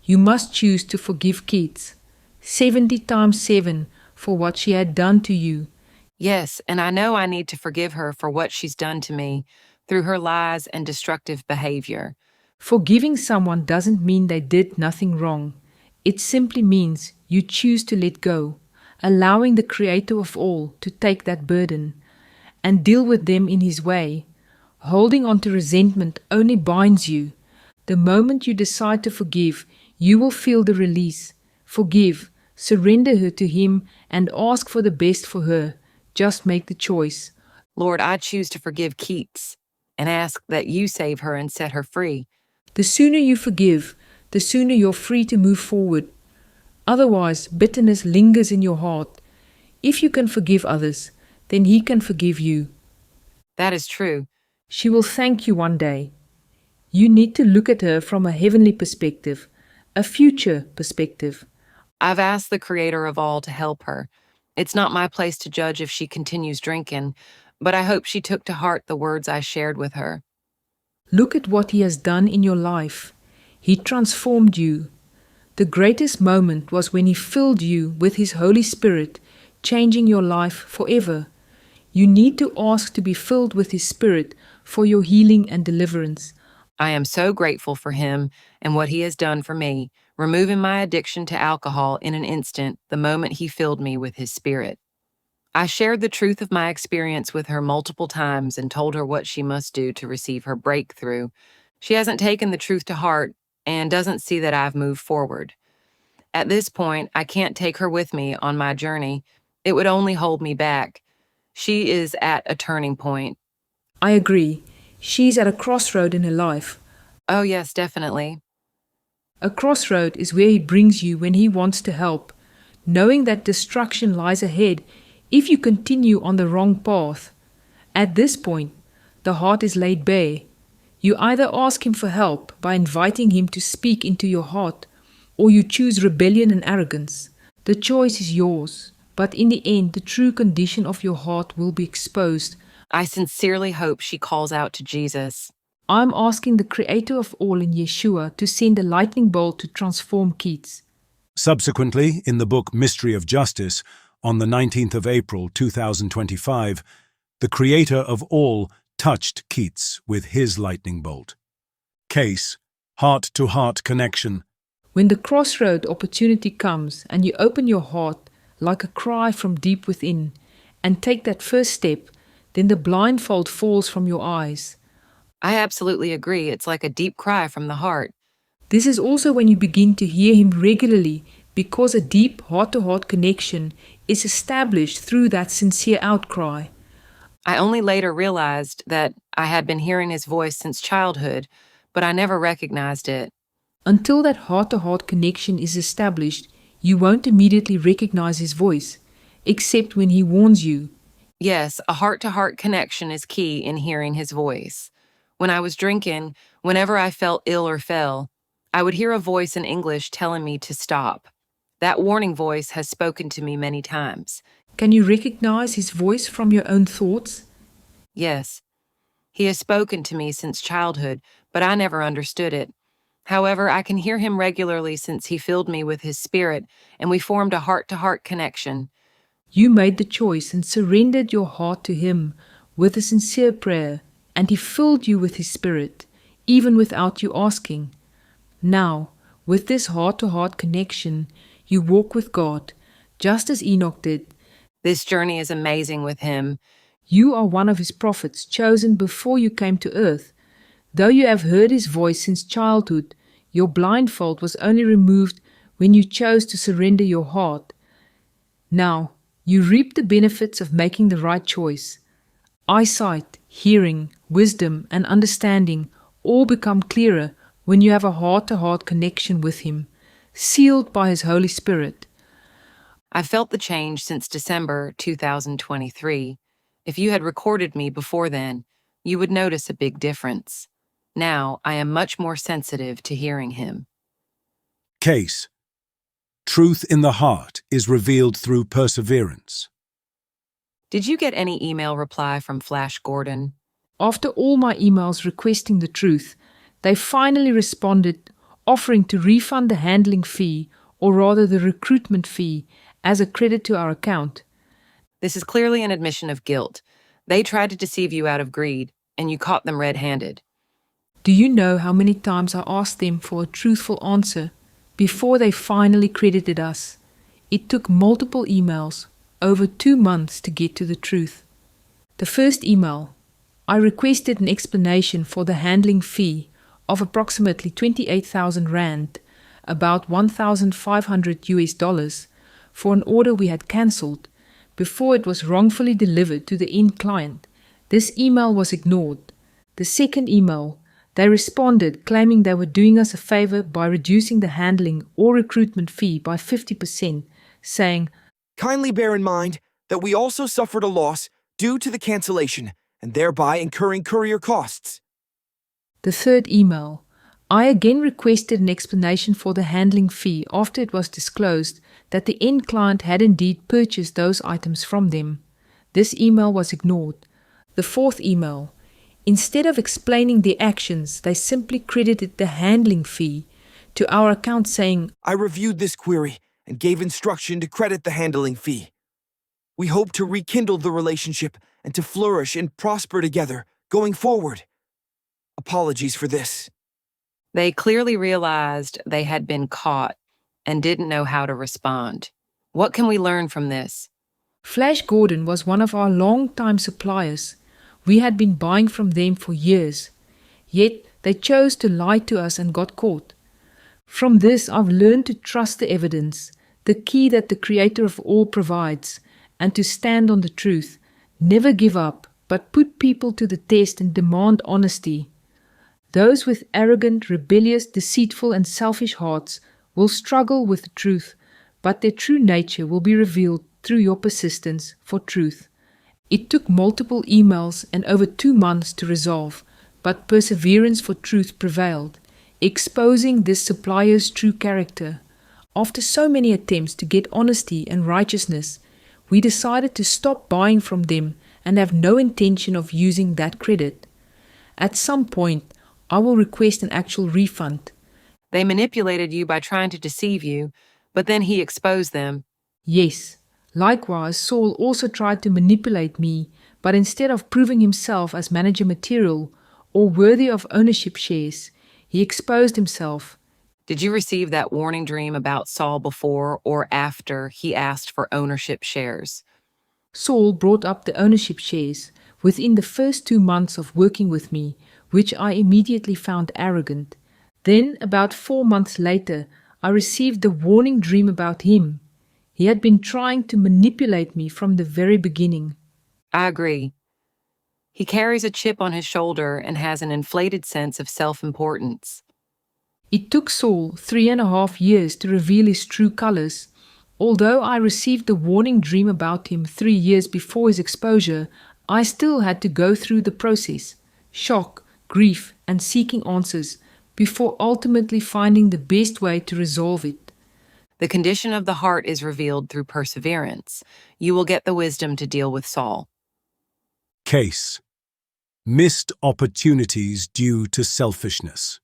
You must choose to forgive Keats 70 times 7 for what she had done to you. Yes, and I know I need to forgive her for what she's done to me through her lies and destructive behavior. Forgiving someone doesn't mean they did nothing wrong. It simply means you choose to let go, allowing the Creator of all to take that burden and deal with them in His way. Holding on to resentment only binds you. The moment you decide to forgive, you will feel the release. Forgive, surrender her to Him, and ask for the best for her. Just make the choice. Lord, I choose to forgive Keats and ask that you save her and set her free. The sooner you forgive, the sooner you're free to move forward. Otherwise, bitterness lingers in your heart. If you can forgive others, then He can forgive you. That is true. She will thank you one day. You need to look at her from a heavenly perspective, a future perspective. I've asked the Creator of all to help her. It's not my place to judge if she continues drinking, but I hope she took to heart the words I shared with her. Look at what He has done in your life. He transformed you. The greatest moment was when He filled you with His Holy Spirit, changing your life forever. You need to ask to be filled with His Spirit for your healing and deliverance. I am so grateful for him and what he has done for me, removing my addiction to alcohol in an instant the moment he filled me with his Spirit. I shared the truth of my experience with her multiple times and told her what she must do to receive her breakthrough. She hasn't taken the truth to heart and doesn't see that I've moved forward. At this point, I can't take her with me on my journey. It would only hold me back. She is at a turning point. I agree. She's at a crossroad in her life. Oh, yes, definitely. A crossroad is where He brings you when He wants to help, knowing that destruction lies ahead if you continue on the wrong path. At this point, the heart is laid bare. You either ask Him for help by inviting Him to speak into your heart, or you choose rebellion and arrogance. The choice is yours, but in the end, the true condition of your heart will be exposed. I sincerely hope she calls out to Jesus. I'm asking the Creator of all in Yeshua to send a lightning bolt to transform Keats. Subsequently, in the book Mystery of Justice, on the 19th of April 2025, the Creator of all touched Keats with his lightning bolt. Case: heart-to-heart connection. When the crossroad opportunity comes and you open your heart like a cry from deep within and take that first step, then the blindfold falls from your eyes. I absolutely agree. It's like a deep cry from the heart. This is also when you begin to hear Him regularly, because a deep heart-to-heart connection is established through that sincere outcry. I only later realized that I had been hearing His voice since childhood, but I never recognized it. Until that heart-to-heart connection is established, you won't immediately recognize His voice, except when He warns you. Yes, a heart-to-heart connection is key in hearing His voice. When I was drinking, whenever I felt ill or fell, I would hear a voice in English telling me to stop. That warning voice has spoken to me many times. Can you recognize His voice from your own thoughts? Yes. He has spoken to me since childhood, but I never understood it. However, I can hear Him regularly since He filled me with His Spirit, and we formed a heart-to-heart connection. You made the choice and surrendered your heart to Him with a sincere prayer, and He filled you with His Spirit, even without you asking. Now, with this heart-to-heart connection, you walk with God, just as Enoch did. This journey is amazing with Him. You are one of His prophets, chosen before you came to earth. Though you have heard His voice since childhood, your blindfold was only removed when you chose to surrender your heart. Now, you reap the benefits of making the right choice. Eyesight, hearing, wisdom, and understanding all become clearer when you have a heart-to-heart connection with Him, sealed by His Holy Spirit. I've felt the change since December 2023. If you had recorded me before then, you would notice a big difference. Now, I am much more sensitive to hearing Him. Case: truth in the heart is revealed through perseverance. Did you get any email reply from Flash Gordon? After all my emails requesting the truth, they finally responded, offering to refund the handling fee, or rather the recruitment fee, as a credit to our account. This is clearly an admission of guilt. They tried to deceive you out of greed, and you caught them red-handed. Do you know how many times I asked them for a truthful answer before they finally credited us? It took multiple emails, over 2 months to get to the truth. The first email, I requested an explanation for the handling fee of approximately 28,000 Rand, about $1,500 for an order we had cancelled before it was wrongfully delivered to the end client. This email was ignored. The second email, they responded claiming they were doing us a favor by reducing the handling or recruitment fee by 50%, saying, "Kindly bear in mind that we also suffered a loss due to the cancellation and thereby incurring courier costs." The third email, I again requested an explanation for the handling fee after it was disclosed that the end client had indeed purchased those items from them. This email was ignored. The fourth email, instead of explaining the actions, they simply credited the handling fee to our account saying, "I reviewed this query and gave instruction to credit the handling fee." We hope to rekindle the relationship and to flourish and prosper together going forward. Apologies for this. They clearly realized they had been caught and didn't know how to respond. What can we learn from this? Flash Gordon was one of our long-time suppliers. We had been buying from them for years. Yet they chose to lie to us and got caught. From this, I've learned to trust the evidence, the key that the Creator of all provides, and to stand on the truth. Never give up, but put people to the test and demand honesty. Those with arrogant, rebellious, deceitful, and selfish hearts will struggle with the truth, but their true nature will be revealed through your persistence for truth. It took multiple emails and over 2 months to resolve, but perseverance for truth prevailed, exposing this supplier's true character. After so many attempts to get honesty and righteousness, we decided to stop buying from them and have no intention of using that credit. At some point, I will request an actual refund. They manipulated you by trying to deceive you, but then he exposed them. Yes. Likewise, Saul also tried to manipulate me, but instead of proving himself as manager material or worthy of ownership shares, he exposed himself. Did you receive that warning dream about Saul before or after he asked for ownership shares? Saul brought up the ownership shares within the first 2 months of working with me, which I immediately found arrogant. Then, about 4 months later, I received the warning dream about him. He had been trying to manipulate me from the very beginning. I agree. He carries a chip on his shoulder and has an inflated sense of self-importance. It took Saul 3.5 years to reveal his true colors. Although I received the warning dream about him 3 years before his exposure, I still had to go through the process, shock, grief, and seeking answers, before ultimately finding the best way to resolve it. The condition of the heart is revealed through perseverance. You will get the wisdom to deal with Saul. Case: missed opportunities due to selfishness.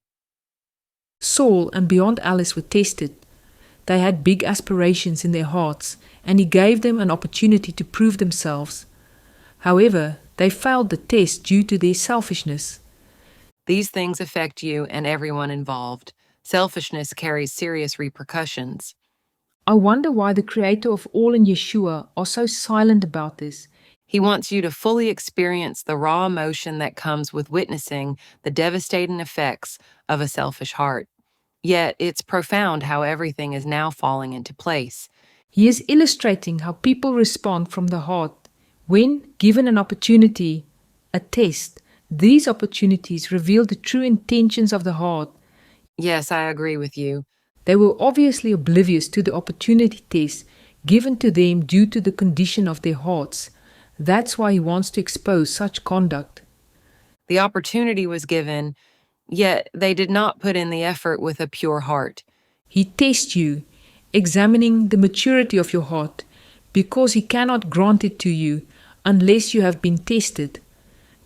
Saul and Beyond Alice were tested. They had big aspirations in their hearts, and he gave them an opportunity to prove themselves. However, they failed the test due to their selfishness. These things affect you and everyone involved. Selfishness carries serious repercussions. I wonder why the Creator of all and Yeshua are so silent about this. He wants you to fully experience the raw emotion that comes with witnessing the devastating effects of a selfish heart. Yet it's profound how everything is now falling into place. He is illustrating how people respond from the heart. When given an opportunity, a test, these opportunities reveal the true intentions of the heart. Yes, I agree with you. They were obviously oblivious to the opportunity test given to them due to the condition of their hearts. That's why he wants to expose such conduct. The opportunity was given, yet they did not put in the effort with a pure heart. He tests you, examining the maturity of your heart, because he cannot grant it to you unless you have been tested.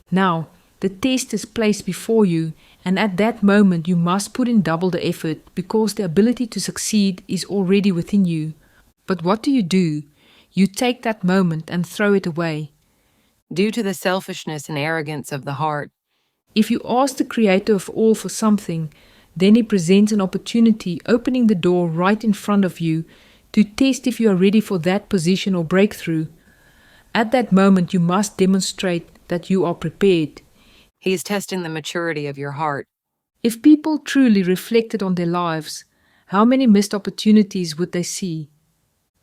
Now, the test is placed before you, and at that moment you must put in double the effort because the ability to succeed is already within you. But what do? You take that moment and throw it away. Due to the selfishness and arrogance of the heart. If you ask the Creator of all for something, then he presents an opportunity, opening the door right in front of you to test if you are ready for that position or breakthrough. At that moment, you must demonstrate that you are prepared. He is testing the maturity of your heart. If people truly reflected on their lives, how many missed opportunities would they see?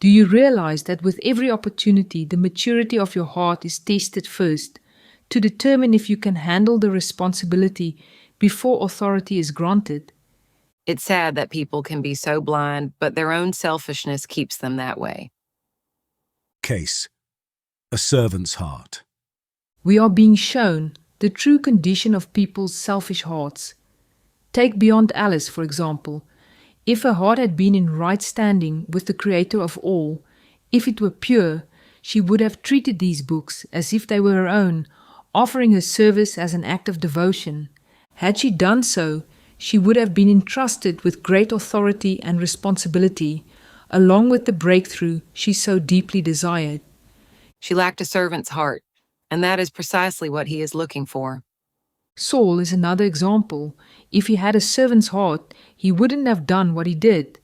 Do you realize that with every opportunity, the maturity of your heart is tested first, to determine if you can handle the responsibility before authority is granted? It's sad that people can be so blind, but their own selfishness keeps them that way. Case: a servant's heart. We are being shown the true condition of people's selfish hearts. Take Beyond Alice, for example. If her heart had been in right standing with the Creator of all, if it were pure, she would have treated these books as if they were her own, offering her service as an act of devotion. Had she done so, she would have been entrusted with great authority and responsibility, along with the breakthrough she so deeply desired. She lacked a servant's heart, and that is precisely what he is looking for. Saul is another example. If he had a servant's heart, he wouldn't have done what he did,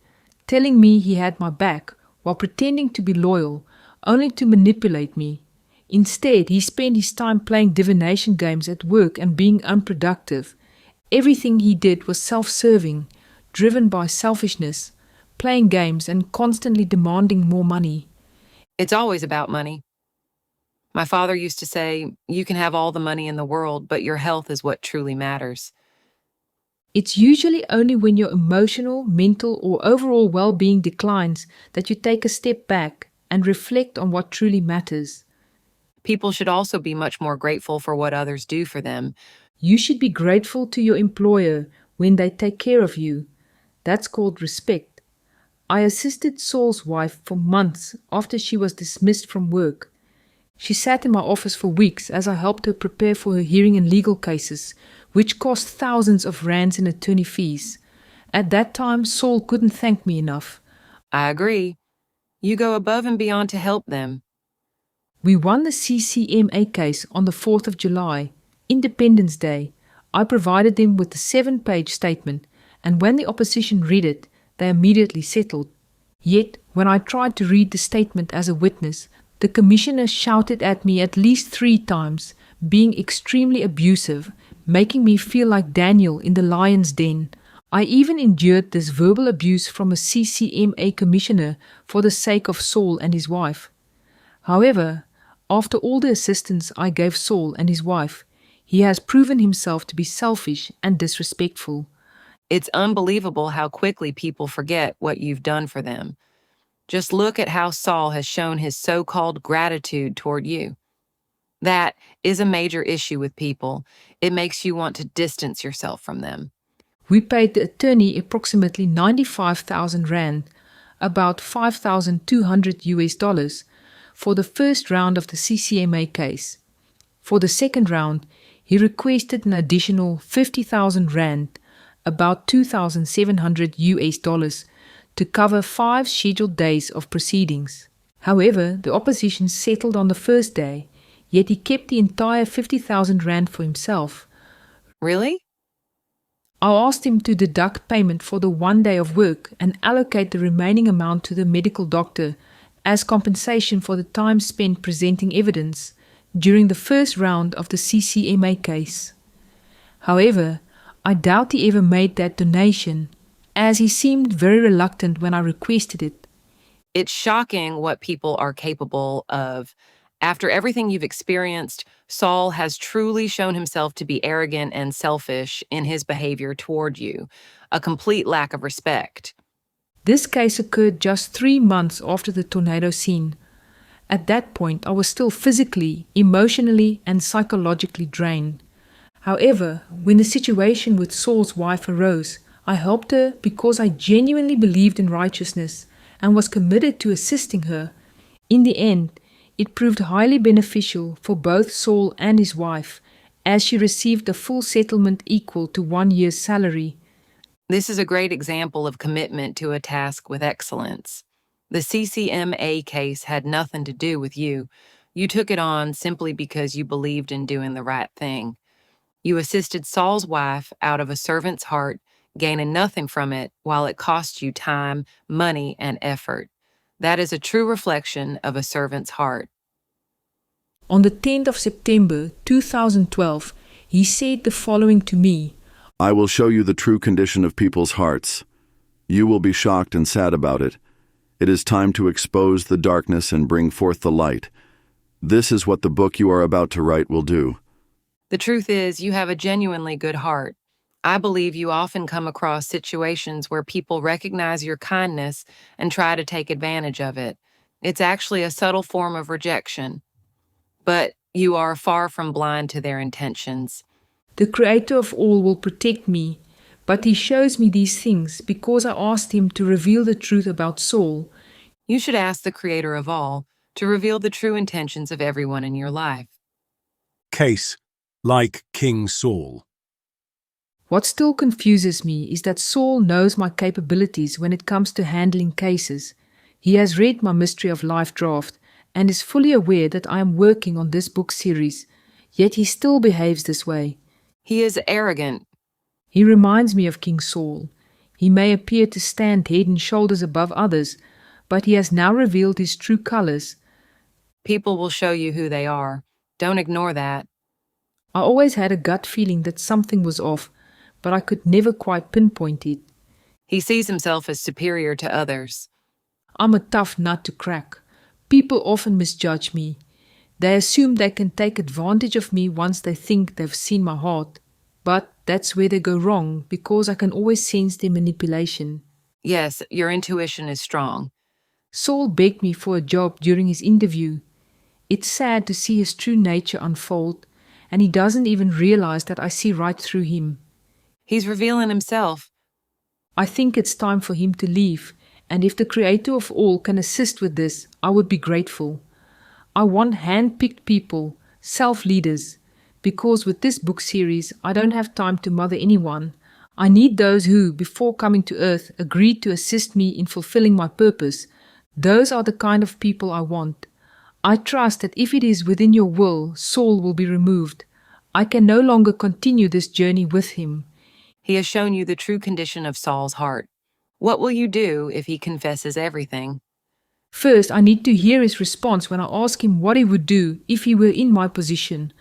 telling me he had my back while pretending to be loyal, only to manipulate me. Instead, he spent his time playing divination games at work and being unproductive. Everything he did was self-serving, driven by selfishness, playing games and constantly demanding more money. It's always about money. My father used to say, you can have all the money in the world, but your health is what truly matters. It's usually only when your emotional, mental, or overall well-being declines that you take a step back and reflect on what truly matters. People should also be much more grateful for what others do for them. You should be grateful to your employer when they take care of you. That's called respect. I assisted Saul's wife for months after she was dismissed from work. She sat in my office for weeks as I helped her prepare for her hearing in legal cases, which cost thousands of rands in attorney fees. At that time, Saul couldn't thank me enough. I agree. You go above and beyond to help them. We won the CCMA case on the 4th of July, Independence Day. I provided them with the 7-page statement, and when the opposition read it, they immediately settled. Yet, when I tried to read the statement as a witness, the commissioner shouted at me at least 3 times, being extremely abusive, making me feel like Daniel in the lion's den. I even endured this verbal abuse from a CCMA commissioner for the sake of Saul and his wife. However, after all the assistance I gave Saul and his wife, he has proven himself to be selfish and disrespectful. It's unbelievable how quickly people forget what you've done for them. Just look at how Saul has shown his so-called gratitude toward you. That is a major issue with people. It makes you want to distance yourself from them. We paid the attorney approximately 95,000 rand, about $5,200 for the first round of the CCMA case. For the second round, he requested an additional 50,000 rand, about $2,700 to cover 5 scheduled days of proceedings. However, the opposition settled on the first day, yet he kept the entire 50,000 rand for himself. Really? I asked him to deduct payment for the 1 day of work and allocate the remaining amount to the medical doctor as compensation for the time spent presenting evidence during the first round of the CCMA case. However, I doubt he ever made that donation, as he seemed very reluctant when I requested it. It's shocking what people are capable of. After everything you've experienced, Saul has truly shown himself to be arrogant and selfish in his behavior toward you, a complete lack of respect. This case occurred just 3 months after the tornado scene. At that point, I was still physically, emotionally, and psychologically drained. However, when the situation with Saul's wife arose, I helped her because I genuinely believed in righteousness and was committed to assisting her. In the end, it proved highly beneficial for both Saul and his wife, as she received a full settlement equal to 1 year's salary. This is a great example of commitment to a task with excellence. The CCMA case had nothing to do with you. You took it on simply because you believed in doing the right thing. You assisted Saul's wife out of a servant's heart, gaining nothing from it while it cost you time, money, and effort. That is a true reflection of a servant's heart. On the 10th of September 2012, he said the following to me: I will show you the true condition of people's hearts. You will be shocked and sad about it. It is time to expose the darkness and bring forth the light. This is what the book you are about to write will do. The truth is, you have a genuinely good heart. I believe you often come across situations where people recognize your kindness and try to take advantage of it. It's actually a subtle form of rejection. But you are far from blind to their intentions. The Creator of all will protect me, but he shows me these things because I asked him to reveal the truth about Saul. You should ask the Creator of all to reveal the true intentions of everyone in your life. Case, like King Saul. What still confuses me is that Saul knows my capabilities when it comes to handling cases. He has read my Mystery of Life draft and is fully aware that I am working on this book series, yet he still behaves this way. He is arrogant. He reminds me of King Saul. He may appear to stand head and shoulders above others, but he has now revealed his true colors. People will show you who they are. Don't ignore that. I always had a gut feeling that something was off, but I could never quite pinpoint it. He sees himself as superior to others. I'm a tough nut to crack. People often misjudge me. They assume they can take advantage of me once they think they've seen my heart. But that's where they go wrong, because I can always sense their manipulation. Yes, your intuition is strong. Saul begged me for a job during his interview. It's sad to see his true nature unfold, and he doesn't even realize that I see right through him. He's revealing himself. I think it's time for him to leave, and if the Creator of all can assist with this, I would be grateful. I want hand-picked people, self-leaders, because with this book series, I don't have time to mother anyone. I need those who, before coming to earth, agreed to assist me in fulfilling my purpose. Those are the kind of people I want. I trust that if it is within your will, Saul will be removed. I can no longer continue this journey with him. He has shown you the true condition of Saul's heart. What will you do if he confesses everything? First, I need to hear his response when I ask him what he would do if he were in my position.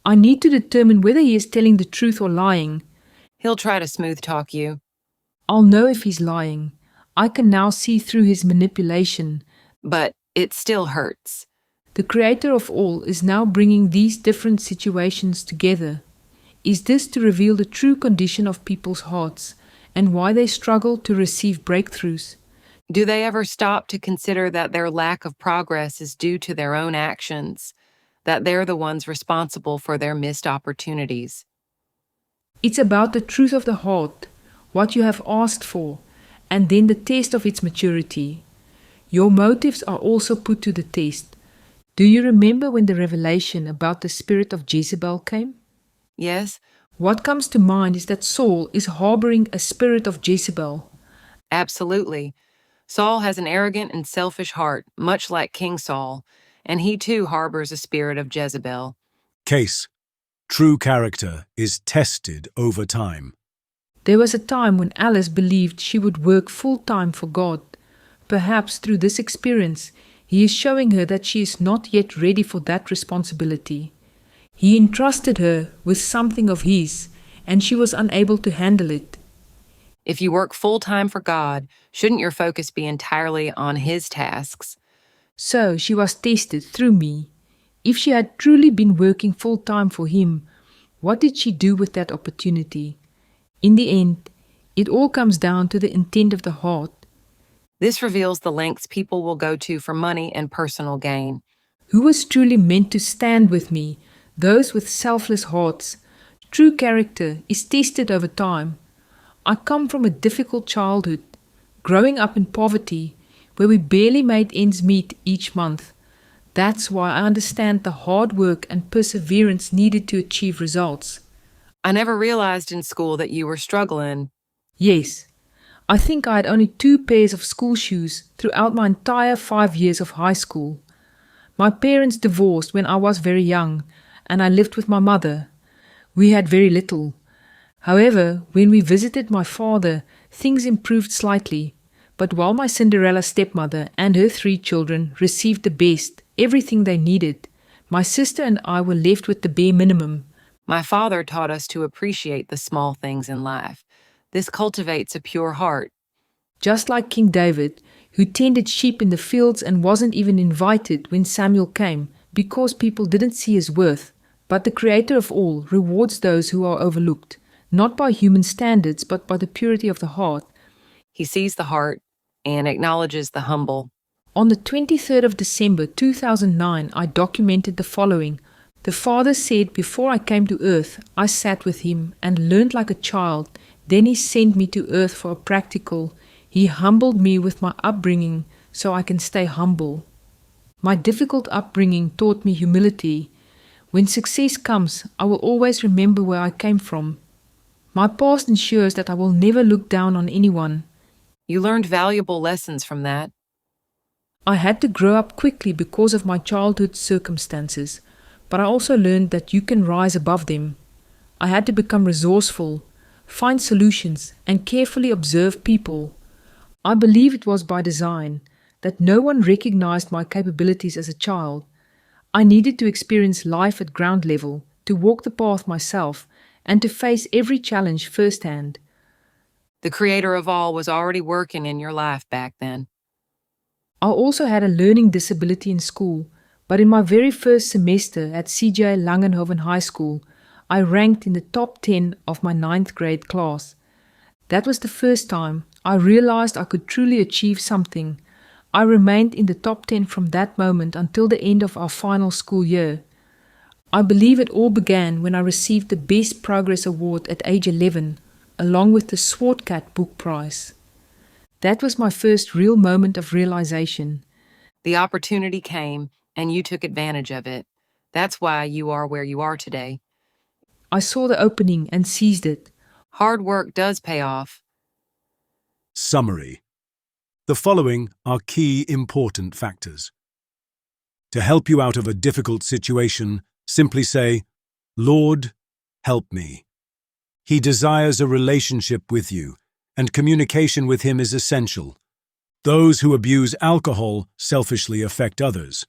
I need to determine whether he is telling the truth or lying. He'll try to smooth talk you. I'll know if he's lying. I can now see through his manipulation. But it still hurts. The Creator of all is now bringing these different situations together. Is this to reveal the true condition of people's hearts and why they struggle to receive breakthroughs? Do they ever stop to consider that their lack of progress is due to their own actions, that they're the ones responsible for their missed opportunities? It's about the truth of the heart, what you have asked for, and then the test of its maturity. Your motives are also put to the test. Do you remember when the revelation about the spirit of Jezebel came? Yes. What comes to mind is that Saul is harboring a spirit of Jezebel. Absolutely. Saul has an arrogant and selfish heart, much like King Saul, and he too harbors a spirit of Jezebel. Case. True character is tested over time. There was a time when Alice believed she would work full-time for God. Perhaps through this experience, he is showing her that she is not yet ready for that responsibility. He entrusted her with something of his, and she was unable to handle it. If you work full-time for God, shouldn't your focus be entirely on His tasks? So she was tested through me. If she had truly been working full-time for Him, what did she do with that opportunity? In the end, it all comes down to the intent of the heart. This reveals the lengths people will go to for money and personal gain. Who was truly meant to stand with me? Those with selfless hearts. True character is tested over time. I come from a difficult childhood, growing up in poverty, where we barely made ends meet each month. That's why I understand the hard work and perseverance needed to achieve results. I never realized in school that you were struggling. Yes, I think I had only 2 pairs of school shoes throughout my entire 5 years of high school. My parents divorced when I was very young, and I lived with my mother. We had very little. However, when we visited my father, things improved slightly. But while my Cinderella stepmother and her 3 children received the best, everything they needed, my sister and I were left with the bare minimum. My father taught us to appreciate the small things in life. This cultivates a pure heart. Just like King David, who tended sheep in the fields and wasn't even invited when Samuel came because people didn't see his worth. But the Creator of all rewards those who are overlooked, not by human standards, but by the purity of the heart. He sees the heart and acknowledges the humble. On the 23rd of December 2009, I documented the following. The Father said, before I came to earth, I sat with Him and learned like a child. Then He sent me to earth for a practical. He humbled me with my upbringing so I can stay humble. My difficult upbringing taught me humility. When success comes, I will always remember where I came from. My past ensures that I will never look down on anyone. You learned valuable lessons from that. I had to grow up quickly because of my childhood circumstances, but I also learned that you can rise above them. I had to become resourceful, find solutions, and carefully observe people. I believe it was by design, that no one recognized my capabilities as a child. I needed to experience life at ground level, to walk the path myself, and to face every challenge firsthand. The Creator of all was already working in your life back then. I also had a learning disability in school, but in my very first semester at CJ Langenhoven High School, I ranked in the top 10 of my 9th grade class. That was the first time I realized I could truly achieve something. I remained in the top 10 from that moment until the end of our final school year. I believe it all began when I received the Best Progress Award at age 11, along with the Swartcat Book Prize. That was my first real moment of realization. The opportunity came, and you took advantage of it. That's why you are where you are today. I saw the opening and seized it. Hard work does pay off. Summary. The following are key important factors. To help you out of a difficult situation, simply say, Lord, help me. He desires a relationship with you, and communication with him is essential. Those who abuse alcohol selfishly affect others.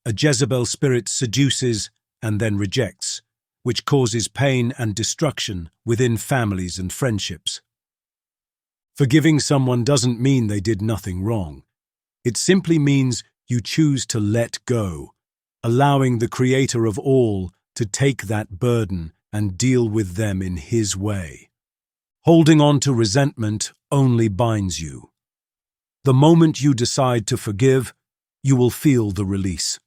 A Jezebel spirit seduces and then rejects, which causes pain and destruction within families and friendships. Forgiving someone doesn't mean they did nothing wrong. It simply means you choose to let go, allowing the Creator of all to take that burden and deal with them in His way. Holding on to resentment only binds you. The moment you decide to forgive, you will feel the release.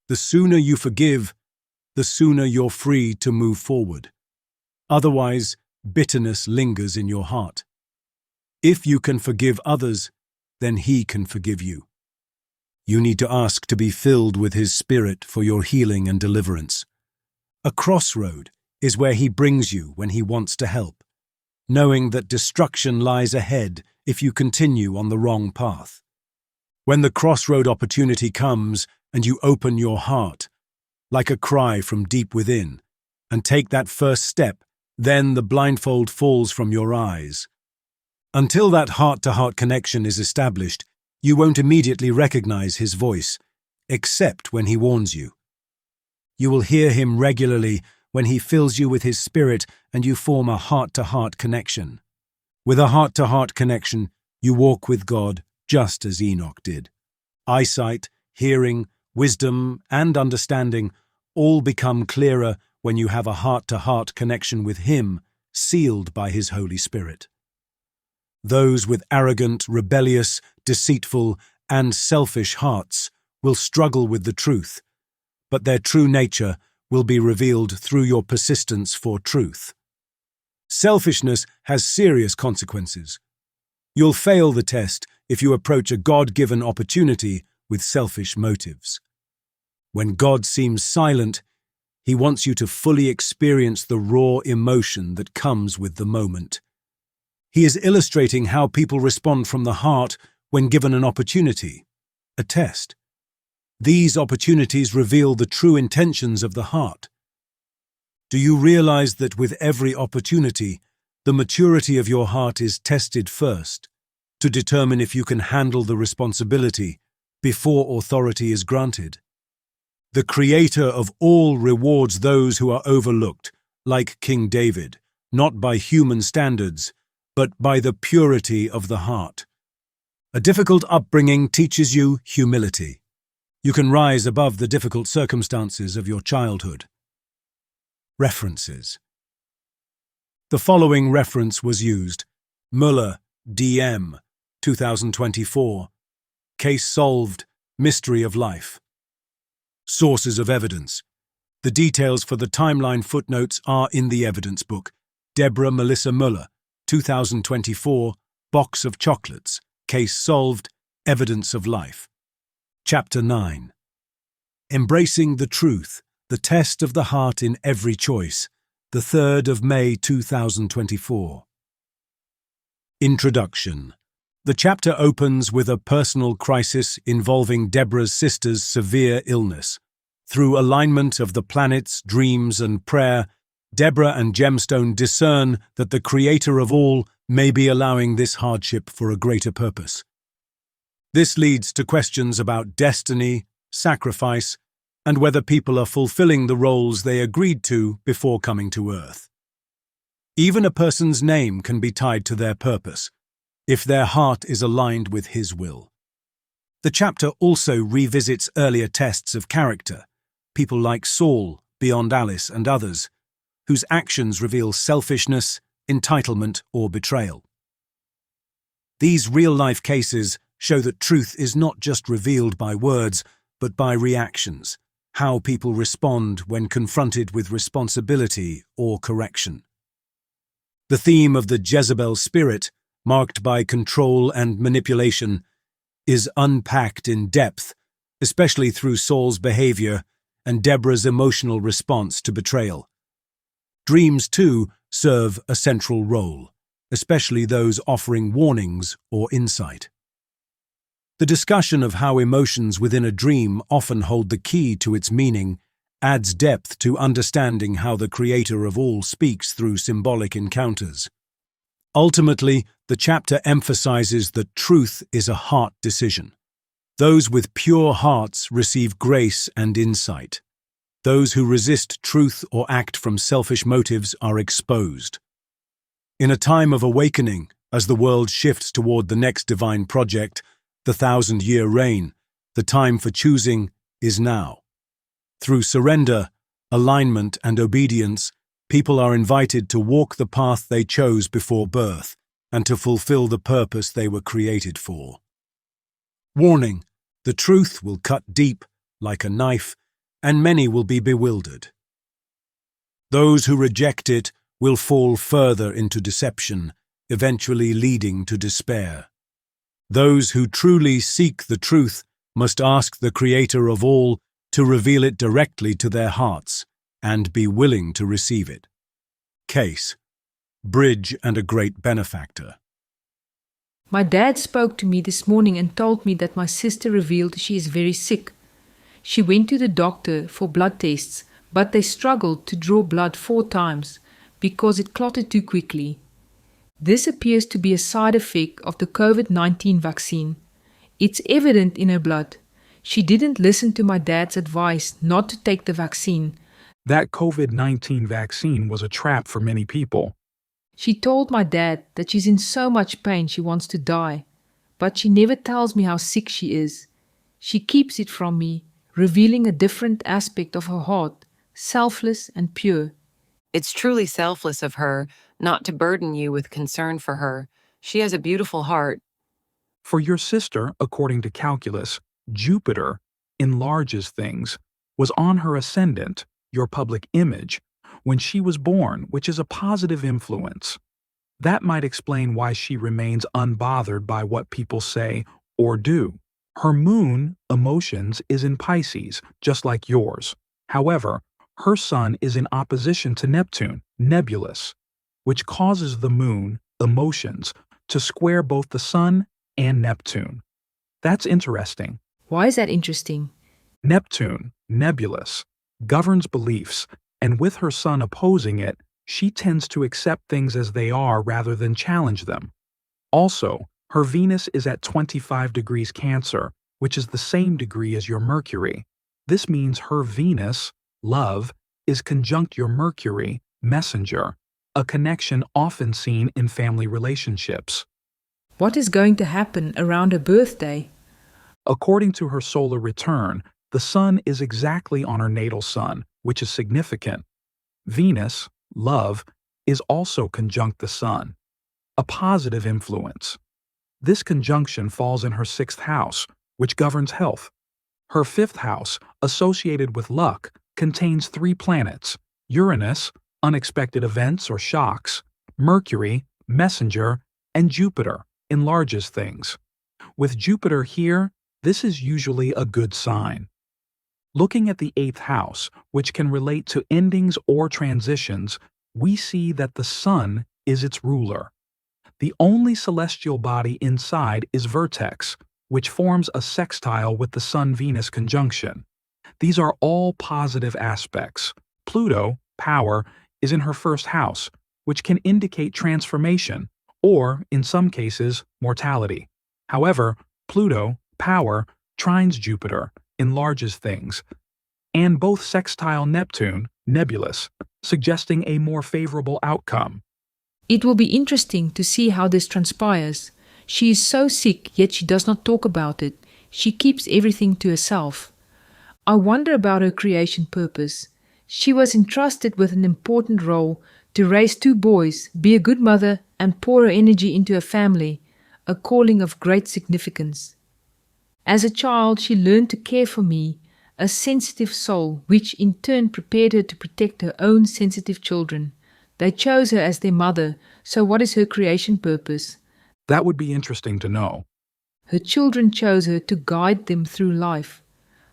The sooner you forgive, the sooner you're free to move forward. Otherwise, bitterness lingers in your heart. If you can forgive others, then He can forgive you. You need to ask to be filled with His Spirit for your healing and deliverance. A crossroad is where He brings you when He wants to help, knowing that destruction lies ahead if you continue on the wrong path. When the crossroad opportunity comes and you open your heart, like a cry from deep within, and take that first step, then the blindfold falls from your eyes. Until that heart-to-heart connection is established, you won't immediately recognize His voice, except when He warns you. You will hear Him regularly when He fills you with His Spirit and you form a heart-to-heart connection. With a heart-to-heart connection, you walk with God just as Enoch did. Eyesight, hearing, wisdom, and understanding all become clearer when you have a heart-to-heart connection with Him, sealed by His Holy Spirit. Those with arrogant, rebellious, deceitful, and selfish hearts will struggle with the truth, but their true nature will be revealed through your persistence for truth. Selfishness has serious consequences. You'll fail the test if you approach a God-given opportunity with selfish motives. When God seems silent, He wants you to fully experience the raw emotion that comes with the moment. He is illustrating how people respond from the heart when given an opportunity, a test. These opportunities reveal the true intentions of the heart. Do you realize that with every opportunity, the maturity of your heart is tested first, to determine if you can handle the responsibility before authority is granted? The Creator of all rewards those who are overlooked, like King David, not by human standards, but by the purity of the heart. A difficult upbringing teaches you humility. You can rise above the difficult circumstances of your childhood. References. The following reference was used: Möller, D.M., 2024. Case solved, Mystery of Life. Sources of evidence. The details for the timeline footnotes are in the evidence book. Deborah Melissa Möller, 2024, Box of Chocolates, Case Solved, Evidence of Life. Chapter 9. Embracing the Truth, the Test of the Heart in Every Choice, the 3rd of May 2024. Introduction. The chapter opens with a personal crisis involving Deborah's sister's severe illness. Through alignment of the planets, dreams, and prayer, Deborah and Gemstone discern that the Creator of all may be allowing this hardship for a greater purpose. This leads to questions about destiny, sacrifice, and whether people are fulfilling the roles they agreed to before coming to Earth. Even a person's name can be tied to their purpose, if their heart is aligned with His will. The chapter also revisits earlier tests of character, people like Saul, Beyond Alice, and others, whose actions reveal selfishness, entitlement, or betrayal. These real-life cases show that truth is not just revealed by words, but by reactions, how people respond when confronted with responsibility or correction. The theme of the Jezebel spirit, marked by control and manipulation, is unpacked in depth, especially through Saul's behavior and Deborah's emotional response to betrayal. Dreams, too, serve a central role, especially those offering warnings or insight. The discussion of how emotions within a dream often hold the key to its meaning adds depth to understanding how the Creator of all speaks through symbolic encounters. Ultimately, the chapter emphasizes that truth is a heart decision. Those with pure hearts receive grace and insight. Those who resist truth or act from selfish motives are exposed. In a time of awakening, as the world shifts toward the next divine project, the 1,000-year reign, the time for choosing is now. Through surrender, alignment, and obedience, people are invited to walk the path they chose before birth and to fulfill the purpose they were created for. Warning: the truth will cut deep, like a knife, and many will be bewildered. Those who reject it will fall further into deception, eventually leading to despair. Those who truly seek the truth must ask the Creator of all to reveal it directly to their hearts and be willing to receive it. Case: Bridge and a great benefactor. My dad spoke to me this morning and told me that my sister revealed she is very sick. She went to the doctor for blood tests, but they struggled to draw blood 4 times because it clotted too quickly. This appears to be a side effect of the COVID-19 vaccine. It's evident in her blood. She didn't listen to my dad's advice not to take the vaccine. That COVID-19 vaccine was a trap for many people. She told my dad that she's in so much pain she wants to die, but she never tells me how sick she is. She keeps it from me, revealing a different aspect of her heart, selfless and pure. It's truly selfless of her not to burden you with concern for her. She has a beautiful heart. For your sister, according to calculus, Jupiter enlarges things, was on her ascendant, your public image, when she was born, which is a positive influence. That might explain why she remains unbothered by what people say or do. Her moon, emotions, is in Pisces, just like yours. However, her sun is in opposition to Neptune, nebulous, which causes the moon, emotions, to square both the sun and Neptune. That's interesting. Why is that interesting? Neptune, nebulous, governs beliefs, and with her sun opposing it, she tends to accept things as they are rather than challenge them. Also, her Venus is at 25 degrees Cancer, which is the same degree as your Mercury. This means her Venus, love, is conjunct your Mercury, messenger, a connection often seen in family relationships. What is going to happen around her birthday? According to her solar return, the sun is exactly on her natal sun, which is significant. Venus, love, is also conjunct the sun, a positive influence. This conjunction falls in her 6th house, which governs health. Her 5th house, associated with luck, contains 3 planets: Uranus, unexpected events or shocks; Mercury, messenger; and Jupiter, enlarges things. With Jupiter here, this is usually a good sign. Looking at the 8th house, which can relate to endings or transitions, we see that the sun is its ruler. The only celestial body inside is Vertex, which forms a sextile with the Sun-Venus conjunction. These are all positive aspects. Pluto, power, is in her first house, which can indicate transformation, or, in some cases, mortality. However, Pluto, power, trines Jupiter, enlarges things, and both sextile Neptune, nebulous, suggesting a more favorable outcome. It will be interesting to see how this transpires. She is so sick, yet she does not talk about it. She keeps everything to herself. I wonder about her creation purpose. She was entrusted with an important role to raise 2 boys, be a good mother, and pour her energy into her family, a calling of great significance. As a child, she learned to care for me, a sensitive soul, which in turn prepared her to protect her own sensitive children. They chose her as their mother, so what is her creation purpose? That would be interesting to know. Her children chose her to guide them through life.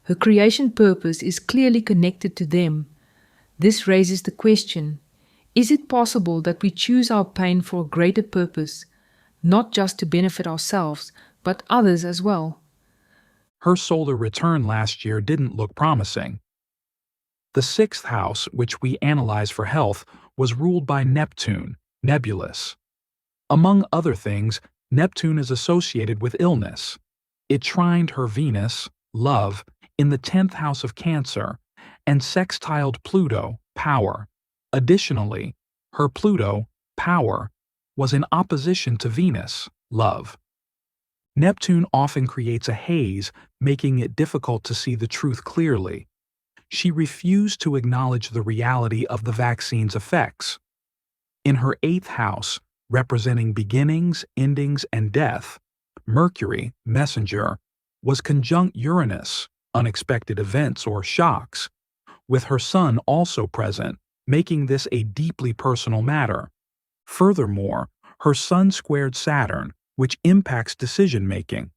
Her creation purpose is clearly connected to them. This raises the question, is it possible that we choose our pain for a greater purpose, not just to benefit ourselves, but others as well? Her solar return last year didn't look promising. The 6th house, which we analyze for health, was ruled by Neptune, nebulous. Among other things, Neptune is associated with illness. It trined her Venus, love, in the 10th house of Cancer, and sextiled Pluto, power. Additionally, her Pluto, power, was in opposition to Venus, love. Neptune often creates a haze, making it difficult to see the truth clearly. She refused to acknowledge the reality of the vaccine's effects. In her 8th house, representing beginnings, endings, and death, Mercury, messenger, was conjunct Uranus, unexpected events or shocks, with her Sun also present, making this a deeply personal matter. Furthermore, her Sun squared Saturn, which impacts decision-making.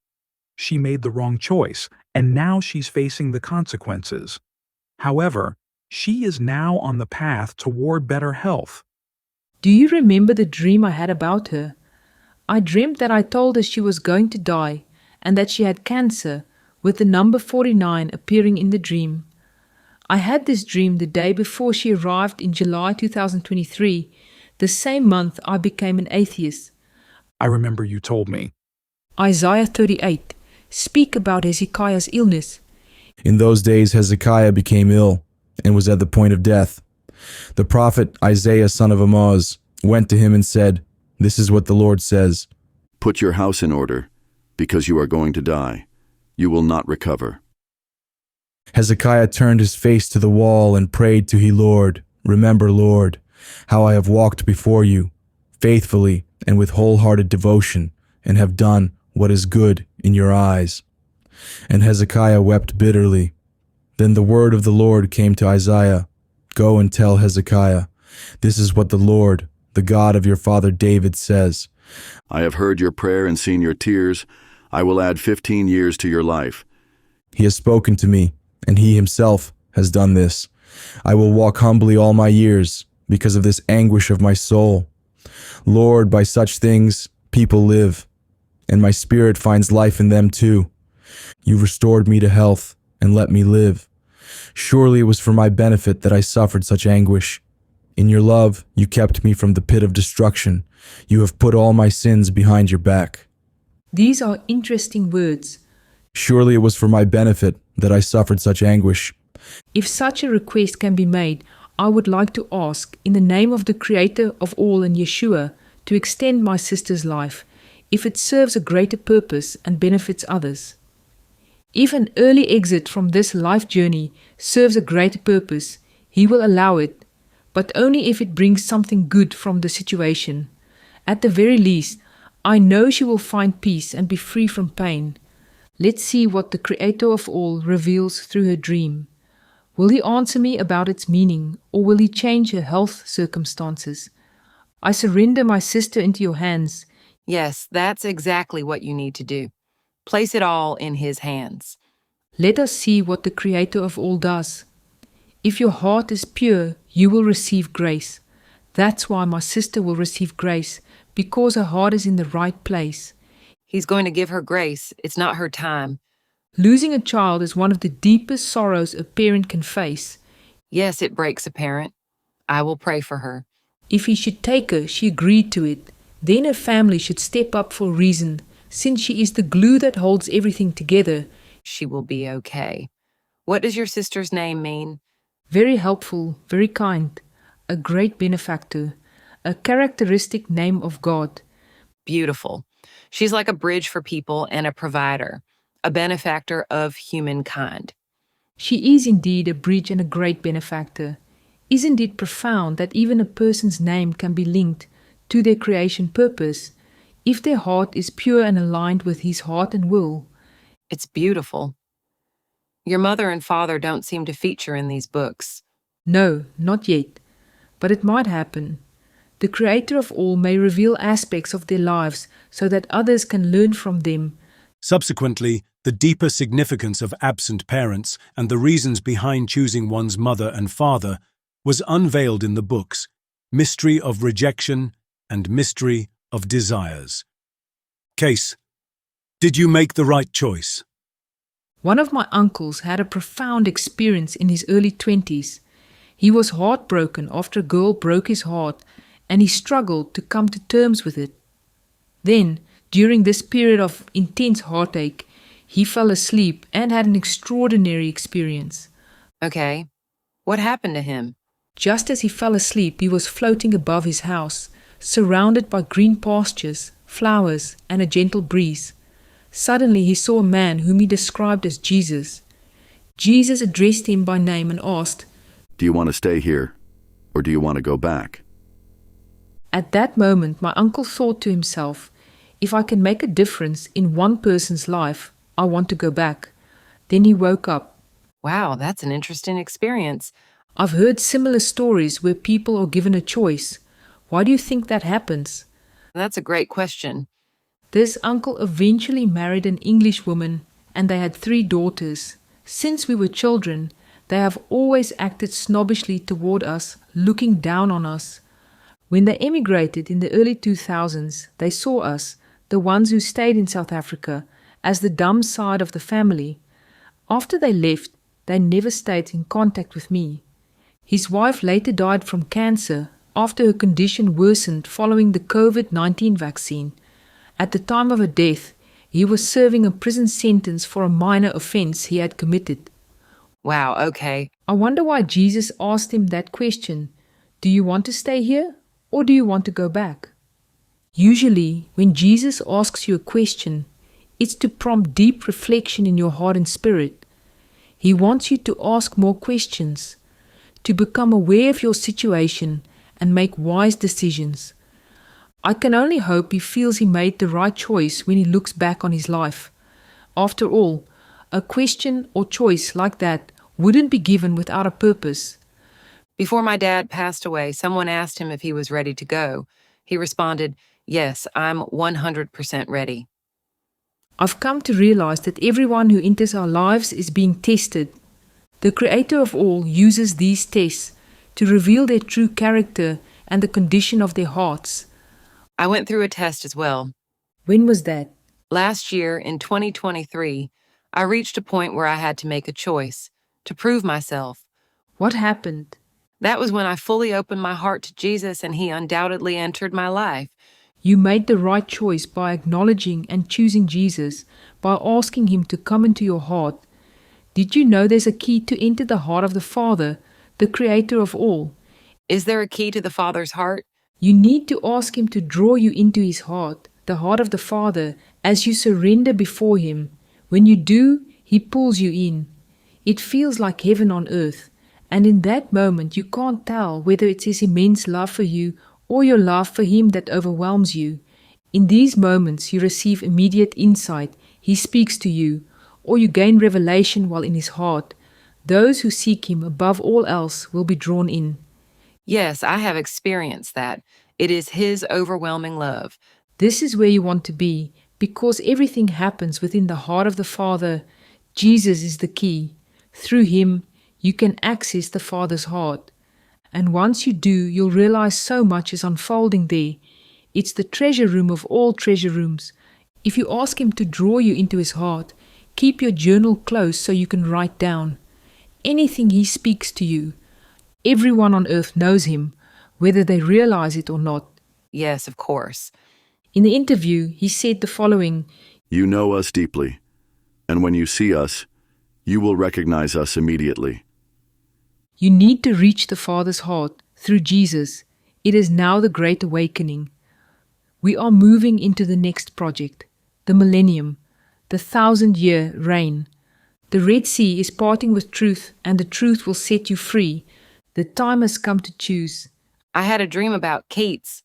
She made the wrong choice, and now she's facing the consequences. However, she is now on the path toward better health. Do you remember the dream I had about her? I dreamt that I told her she was going to die and that she had cancer, with the number 49 appearing in the dream. I had this dream the day before she arrived in July 2023, the same month I became an atheist. I remember you told me. Isaiah 38. Speak about Hezekiah's illness. In those days Hezekiah became ill and was at the point of death. The prophet Isaiah son of Amoz went to him and said, "This is what the Lord says. Put your house in order, because you are going to die. You will not recover." Hezekiah turned his face to the wall and prayed to he Lord, "Remember, Lord, how I have walked before you, faithfully and with wholehearted devotion, and have done what is good in your eyes." And Hezekiah wept bitterly. Then the word of the Lord came to Isaiah, "Go and tell Hezekiah, this is what the Lord, the God of your father David, says. I have heard your prayer and seen your tears. I will add 15 years to your life. He has spoken to me, and he himself has done this. I will walk humbly all my years, because of this anguish of my soul. Lord, by such things people live, and my spirit finds life in them too. You restored me to health and let me live. Surely it was for my benefit that I suffered such anguish. In your love, you kept me from the pit of destruction. You have put all my sins behind your back." These are interesting words. Surely it was for my benefit that I suffered such anguish. If such a request can be made, I would like to ask, in the name of the Creator of all and Yeshua, to extend my sister's life, if it serves a greater purpose and benefits others. If an early exit from this life journey serves a greater purpose, He will allow it, but only if it brings something good from the situation. At the very least, I know she will find peace and be free from pain. Let's see what the Creator of all reveals through her dream. Will He answer me about its meaning, or will He change her health circumstances? I surrender my sister into your hands. Yes, that's exactly what you need to do. Place it all in His hands. Let us see what the Creator of all does. If your heart is pure, you will receive grace. That's why my sister will receive grace, because her heart is in the right place. He's going to give her grace. It's not her time. Losing a child is one of the deepest sorrows a parent can face. Yes, it breaks a parent. I will pray for her. If he should take her, she agreed to it. Then her family should step up for reason, since she is the glue that holds everything together. She will be okay. What does your sister's name mean? Very helpful, very kind, a great benefactor, a characteristic name of God. Beautiful. She's like a bridge for people and a provider, a benefactor of humankind. She is indeed a bridge and a great benefactor. Isn't it profound that even a person's name can be linked to their creation purpose, if their heart is pure and aligned with His heart and will? It's beautiful. Your mother and father don't seem to feature in these books. No, not yet. But it might happen. The Creator of all may reveal aspects of their lives so that others can learn from them. Subsequently, the deeper significance of absent parents and the reasons behind choosing one's mother and father was unveiled in the books Mystery of Rejection and Mystery of Desires. Case: did you make the right choice? One of my uncles had a profound experience in his early 20s. He was heartbroken after a girl broke his heart, and he struggled to come to terms with it. Then, during this period of intense heartache, he fell asleep and had an extraordinary experience. Okay. What happened to him? Just as he fell asleep, he was floating above his house, surrounded by green pastures, flowers, and a gentle breeze. Suddenly he saw a man whom he described as Jesus. Jesus addressed him by name and asked, Do you want to stay here, or do you want to go back? At that moment, my uncle thought to himself, if I can make a difference in one person's life, I want to go back. Then he woke up. Wow, that's an interesting experience. I've heard similar stories where people are given a choice. Why do you think that happens? That's a great question. This uncle eventually married an English woman, and they had 3 daughters. Since we were children, they have always acted snobbishly toward us, looking down on us. When they emigrated in the early 2000s, they saw us, the ones who stayed in South Africa, as the dumb side of the family. After they left, they never stayed in contact with me. His wife later died from cancer after her condition worsened following the COVID-19 vaccine. At the time of her death, he was serving a prison sentence for a minor offense he had committed. Wow, okay. I wonder why Jesus asked him that question. Do you want to stay here, or do you want to go back? Usually, when Jesus asks you a question, it's to prompt deep reflection in your heart and spirit. He wants you to ask more questions, to become aware of your situation and make wise decisions. I can only hope he feels he made the right choice when he looks back on his life. After all, a question or choice like that wouldn't be given without a purpose. Before my dad passed away, someone asked him if he was ready to go. He responded, "Yes, I'm 100% ready." I've come to realize that everyone who enters our lives is being tested. The Creator of all uses these tests to reveal their true character and the condition of their hearts. I went through a test as well. When was that? Last year, in 2023, I reached a point where I had to make a choice, to prove myself. What happened? That was when I fully opened my heart to Jesus and He undoubtedly entered my life. You made the right choice by acknowledging and choosing Jesus, by asking Him to come into your heart. Did you know there's a key to enter the heart of the Father, the Creator of all? Is there a key to the Father's heart? You need to ask Him to draw you into His heart, the heart of the Father, as you surrender before Him. When you do, He pulls you in. It feels like heaven on earth, and in that moment you can't tell whether it's His immense love for you or your love for Him that overwhelms you. In these moments you receive immediate insight. He speaks to you, or you gain revelation while in His heart. Those who seek Him above all else will be drawn in. Yes, I have experienced that. It is His overwhelming love. This is where you want to be, because everything happens within the heart of the Father. Jesus is the key. Through Him, you can access the Father's heart. And once you do, you'll realize so much is unfolding there. It's the treasure room of all treasure rooms. If you ask him to draw you into his heart, keep your journal close so you can write down anything he speaks to you. Everyone on earth knows him, whether they realize it or not. Yes, of course. In the interview, he said the following: You know us deeply, and when you see us, you will recognize us immediately. You need to reach the Father's heart through Jesus. It is now the Great Awakening. We are moving into the next project, the millennium, the 1,000-year reign. The Red Sea is parting with truth, and the truth will set you free. The time has come to choose. I had a dream about Kate's.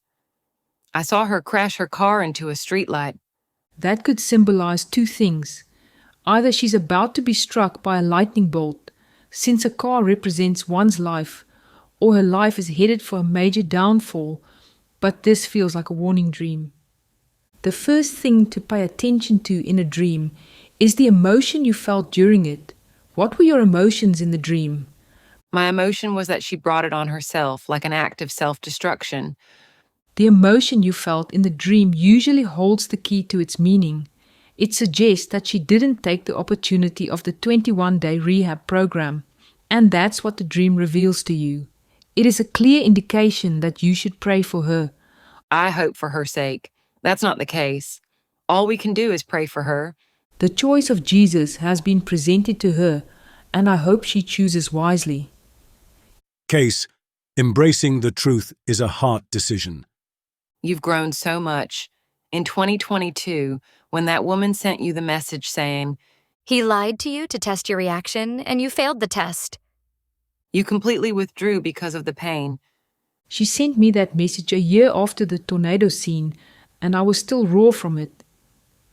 I saw her crash her car into a streetlight. That could symbolize two things. Either she's about to be struck by a lightning bolt, since a car represents one's life, or her life is headed for a major downfall, but this feels like a warning dream. The first thing to pay attention to in a dream is the emotion you felt during it. What were your emotions in the dream? My emotion was that she brought it on herself, like an act of self-destruction. The emotion you felt in the dream usually holds the key to its meaning. It suggests that she didn't take the opportunity of the 21-day rehab program, and that's what the dream reveals to you. It is a clear indication that you should pray for her. I hope for her sake. That's not the case. All we can do is pray for her. The choice of Jesus has been presented to her, and I hope she chooses wisely. Case: embracing the truth is a heart decision. You've grown so much. In 2022, when that woman sent you the message saying, He lied to you to test your reaction, and you failed the test. you completely withdrew because of the pain. She sent me that message a year after the tornado scene, and I was still raw from it.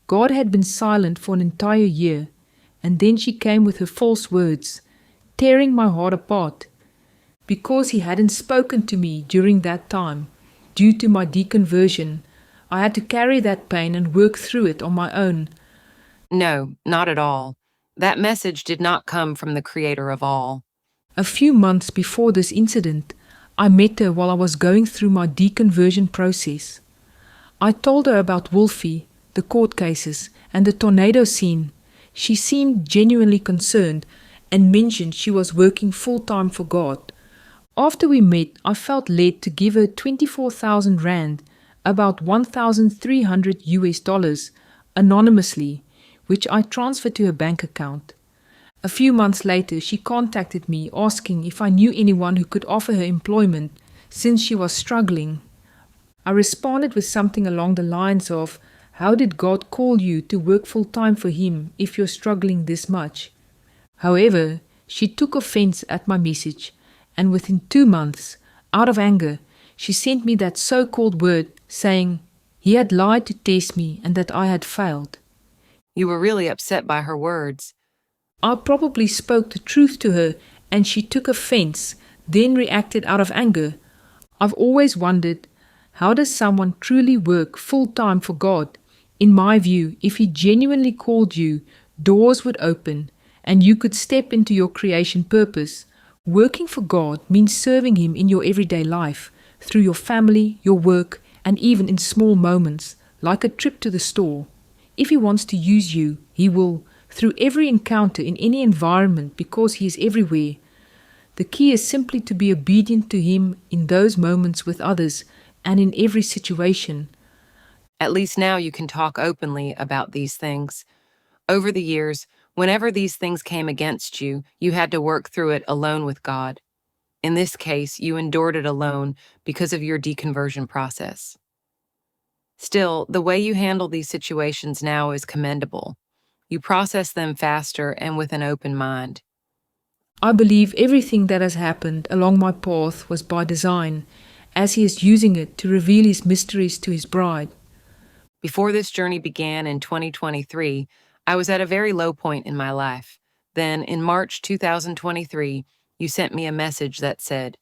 God had been silent for an entire year, and then she came with her false words, tearing my heart apart. Because he hadn't spoken to me during that time, due to my deconversion, I had to carry that pain and work through it on my own. No, not at all. That message did not come from the Creator of all. A few months before this incident, I met her while I was going through my deconversion process. I told her about Wolfie, the court cases, and the tornado scene. She seemed genuinely concerned and mentioned she was working full-time for God. After we met, I felt led to give her 24,000 rand, about $1,300 anonymously, which I transferred to her bank account. A few months later, she contacted me asking if I knew anyone who could offer her employment since she was struggling. I responded with something along the lines of, "How did God call you to work full-time for Him if you're struggling this much?" However, she took offense at my message, and within 2 months, out of anger, she sent me that so-called word saying he had lied to test me and that I had failed. You were really upset by her words. I probably spoke the truth to her and she took offense, then reacted out of anger. I've always wondered, how does someone truly work full-time for God? In my view, if He genuinely called you, doors would open and you could step into your creation purpose. Working for God means serving Him in your everyday life, through your family, your work, and even in small moments, like a trip to the store. If He wants to use you, He will, through every encounter in any environment, because He is everywhere. The key is simply to be obedient to Him in those moments with others and in every situation. At least now you can talk openly about these things. Over the years, whenever these things came against you, you had to work through it alone with God. In this case, you endured it alone because of your deconversion process. Still, the way you handle these situations now is commendable. You process them faster and with an open mind. I believe everything that has happened along my path was by design, as He is using it to reveal His mysteries to His bride. Before this journey began in 2023, I was at a very low point in my life. Then, in March 2023, you sent me a message that said,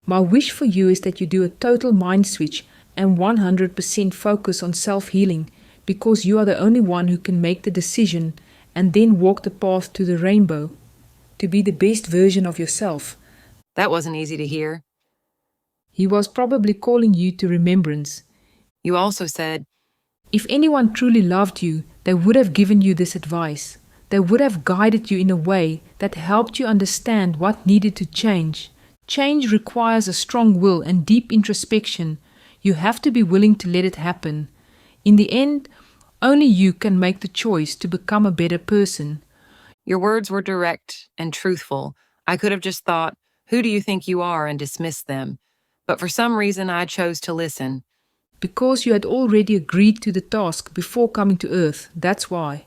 My wish for you is that you do a total mind switch and 100% focus on self-healing, because you are the only one who can make the decision and then walk the path to the rainbow, to be the best version of yourself. That wasn't easy to hear. He was probably calling you to remembrance. You also said, If anyone truly loved you, they would have given you this advice. They would have guided you in a way that helped you understand what needed to change. Change requires a strong will and deep introspection. You have to be willing to let it happen. In the end, only you can make the choice to become a better person. Your words were direct and truthful. I could have just thought, who do you think you are, and dismissed them. But for some reason, I chose to listen. Because you had already agreed to the task before coming to earth, that's why.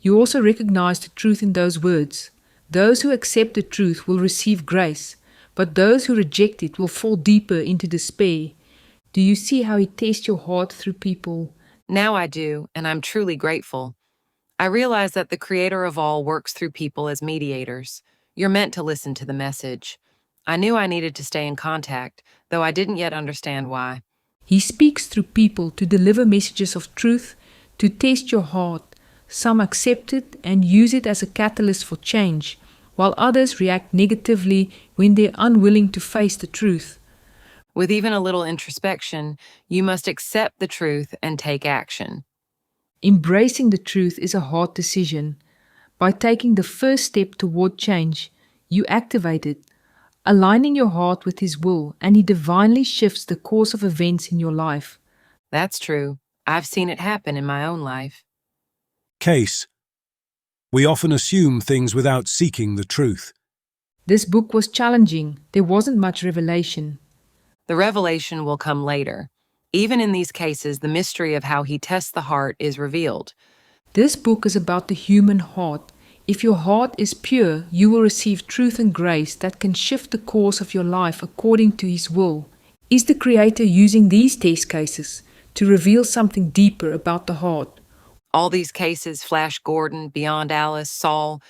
You also recognized the truth in those words. Those who accept the truth will receive grace, but those who reject it will fall deeper into despair. Do you see how he tests your heart through people? Now I do, and I'm truly grateful. I realize that the Creator of all works through people as mediators. You're meant to listen to the message. I knew I needed to stay in contact, though I didn't yet understand why. He speaks through people to deliver messages of truth, to test your heart. Some accept it and use it as a catalyst for change, while others react negatively when they're unwilling to face the truth. With even a little introspection, you must accept the truth and take action. Embracing the truth is a hard decision. By taking the first step toward change, you activate it, aligning your heart with His will, and He divinely shifts the course of events in your life. That's true. I've seen it happen in my own life. Case. We often assume things without seeking the truth. This book was challenging. There wasn't much revelation. The revelation will come later. Even in these cases, the mystery of how He tests the heart is revealed. This book is about the human heart. If your heart is pure, you will receive truth and grace that can shift the course of your life according to His will. Is the Creator using these test cases to reveal something deeper about the heart? All these cases, Flash Gordon, Beyond Alice, Saul,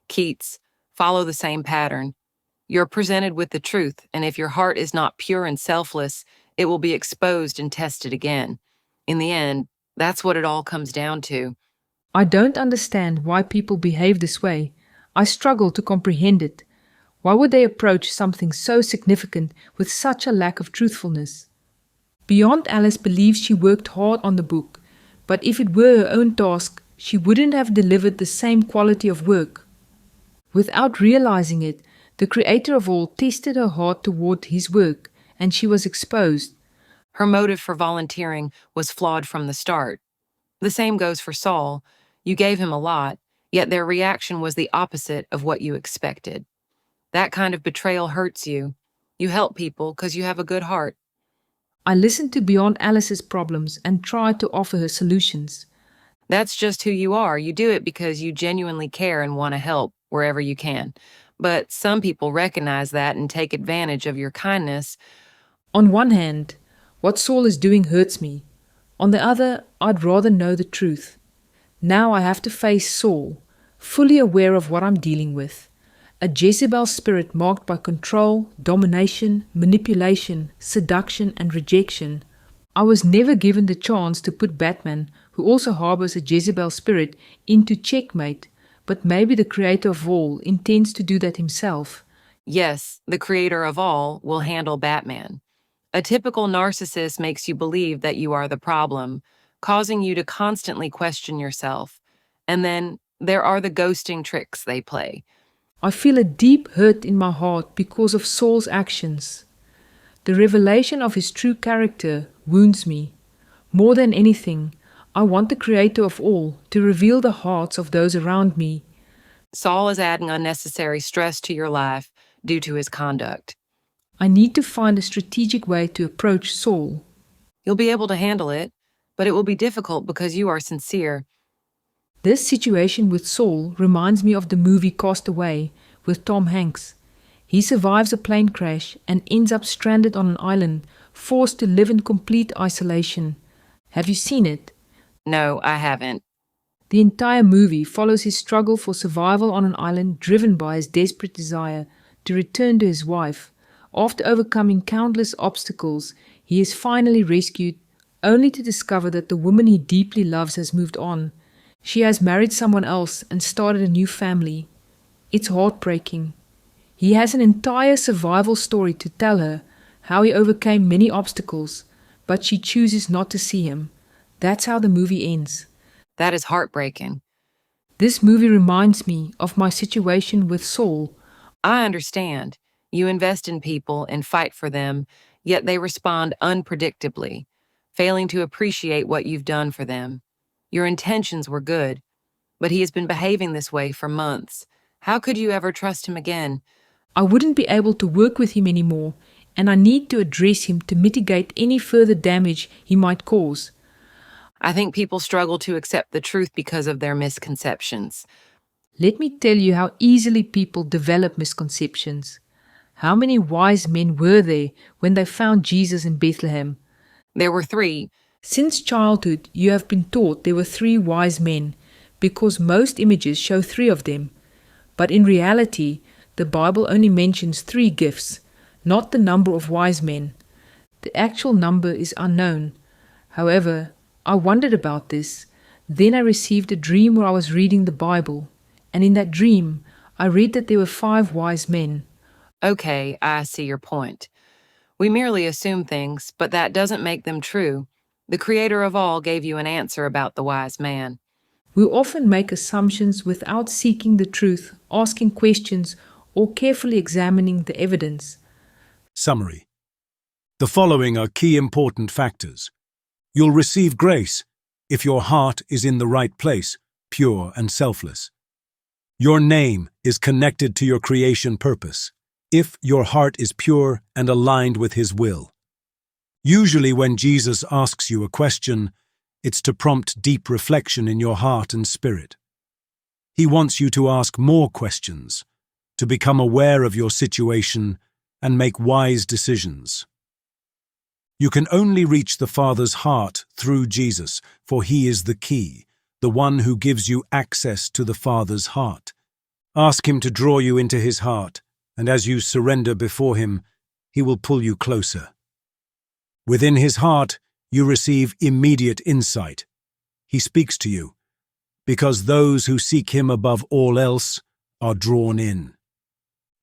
Keats, follow the same pattern. You're presented with the truth, and if your heart is not pure and selfless, it will be exposed and tested again. In the end, that's what it all comes down to. I don't understand why people behave this way. I struggle to comprehend it. Why would they approach something so significant with such a lack of truthfulness? Beyond Alice believes she worked hard on the book, but if it were her own task, she wouldn't have delivered the same quality of work. Without realizing it, the Creator of all tested her heart toward His work, and she was exposed. Her motive for volunteering was flawed from the start. The same goes for Saul. You gave him a lot, yet their reaction was the opposite of what you expected. That kind of betrayal hurts you. You help people because you have a good heart. I listened to Beyond Alice's problems and tried to offer her solutions. That's just who you are. You do it because you genuinely care and want to help wherever you can. But some people recognize that and take advantage of your kindness. On one hand, what Saul is doing hurts me. On the other, I'd rather know the truth. Now I have to face Saul, fully aware of what I'm dealing with. A Jezebel spirit marked by control, domination, manipulation, seduction, and rejection. I was never given the chance to put Batman, who also harbors a Jezebel spirit, into checkmate, but maybe the Creator of all intends to do that Himself. Yes, the Creator of all will handle Batman. A typical narcissist makes you believe that you are the problem, causing you to constantly question yourself. And then there are the ghosting tricks they play. I feel a deep hurt in my heart because of Saul's actions. The revelation of his true character wounds me. More than anything, I want the Creator of all to reveal the hearts of those around me. Saul is adding unnecessary stress to your life due to his conduct. I need to find a strategic way to approach Saul. You'll be able to handle it, but it will be difficult because you are sincere. This situation with Saul reminds me of the movie Cast Away with Tom Hanks. He survives a plane crash and ends up stranded on an island, forced to live in complete isolation. Have you seen it? No, I haven't. The entire movie follows his struggle for survival on an island, driven by his desperate desire to return to his wife. After overcoming countless obstacles, he is finally rescued, only to discover that the woman he deeply loves has moved on. She has married someone else and started a new family. It's heartbreaking. He has an entire survival story to tell her, how he overcame many obstacles, but she chooses not to see him. That's how the movie ends. That is heartbreaking. This movie reminds me of my situation with Saul. I understand. You invest in people and fight for them, yet they respond unpredictably, failing to appreciate what you've done for them. Your intentions were good, but he has been behaving this way for months. How could you ever trust him again? I wouldn't be able to work with him anymore, and I need to address him to mitigate any further damage he might cause. I think people struggle to accept the truth because of their misconceptions. Let me tell you how easily people develop misconceptions. How many wise men were there when they found Jesus in Bethlehem? There were 3. Since childhood, you have been taught there were 3 wise men, because most images show 3 of them. But in reality, the Bible only mentions 3 gifts, not the number of wise men. The actual number is unknown. However, I wondered about this. Then I received a dream where I was reading the Bible, and in that dream, I read that there were 5 wise men. Okay, I see your point. We merely assume things, but that doesn't make them true. The Creator of all gave you an answer about the wise man. We often make assumptions without seeking the truth, asking questions, or carefully examining the evidence. Summary. The following are key important factors. You'll receive grace if your heart is in the right place, pure and selfless. Your name is connected to your creation purpose, if your heart is pure and aligned with His will. Usually when Jesus asks you a question, it's to prompt deep reflection in your heart and spirit. He wants you to ask more questions, to become aware of your situation and make wise decisions. You can only reach the Father's heart through Jesus, for He is the key, the one who gives you access to the Father's heart. Ask Him to draw you into His heart, and as you surrender before Him, He will pull you closer. Within His heart, you receive immediate insight. He speaks to you, because those who seek Him above all else are drawn in.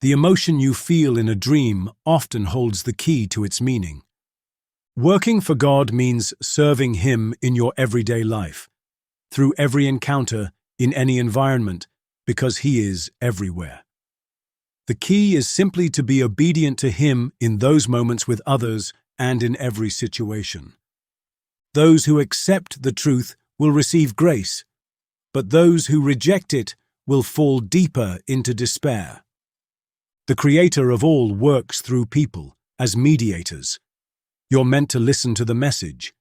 The emotion you feel in a dream often holds the key to its meaning. Working for God means serving Him in your everyday life, through every encounter, in any environment, because He is everywhere. The key is simply to be obedient to Him in those moments with others and in every situation. Those who accept the truth will receive grace, but those who reject it will fall deeper into despair. The Creator of all works through people as mediators. You're meant to listen to the message.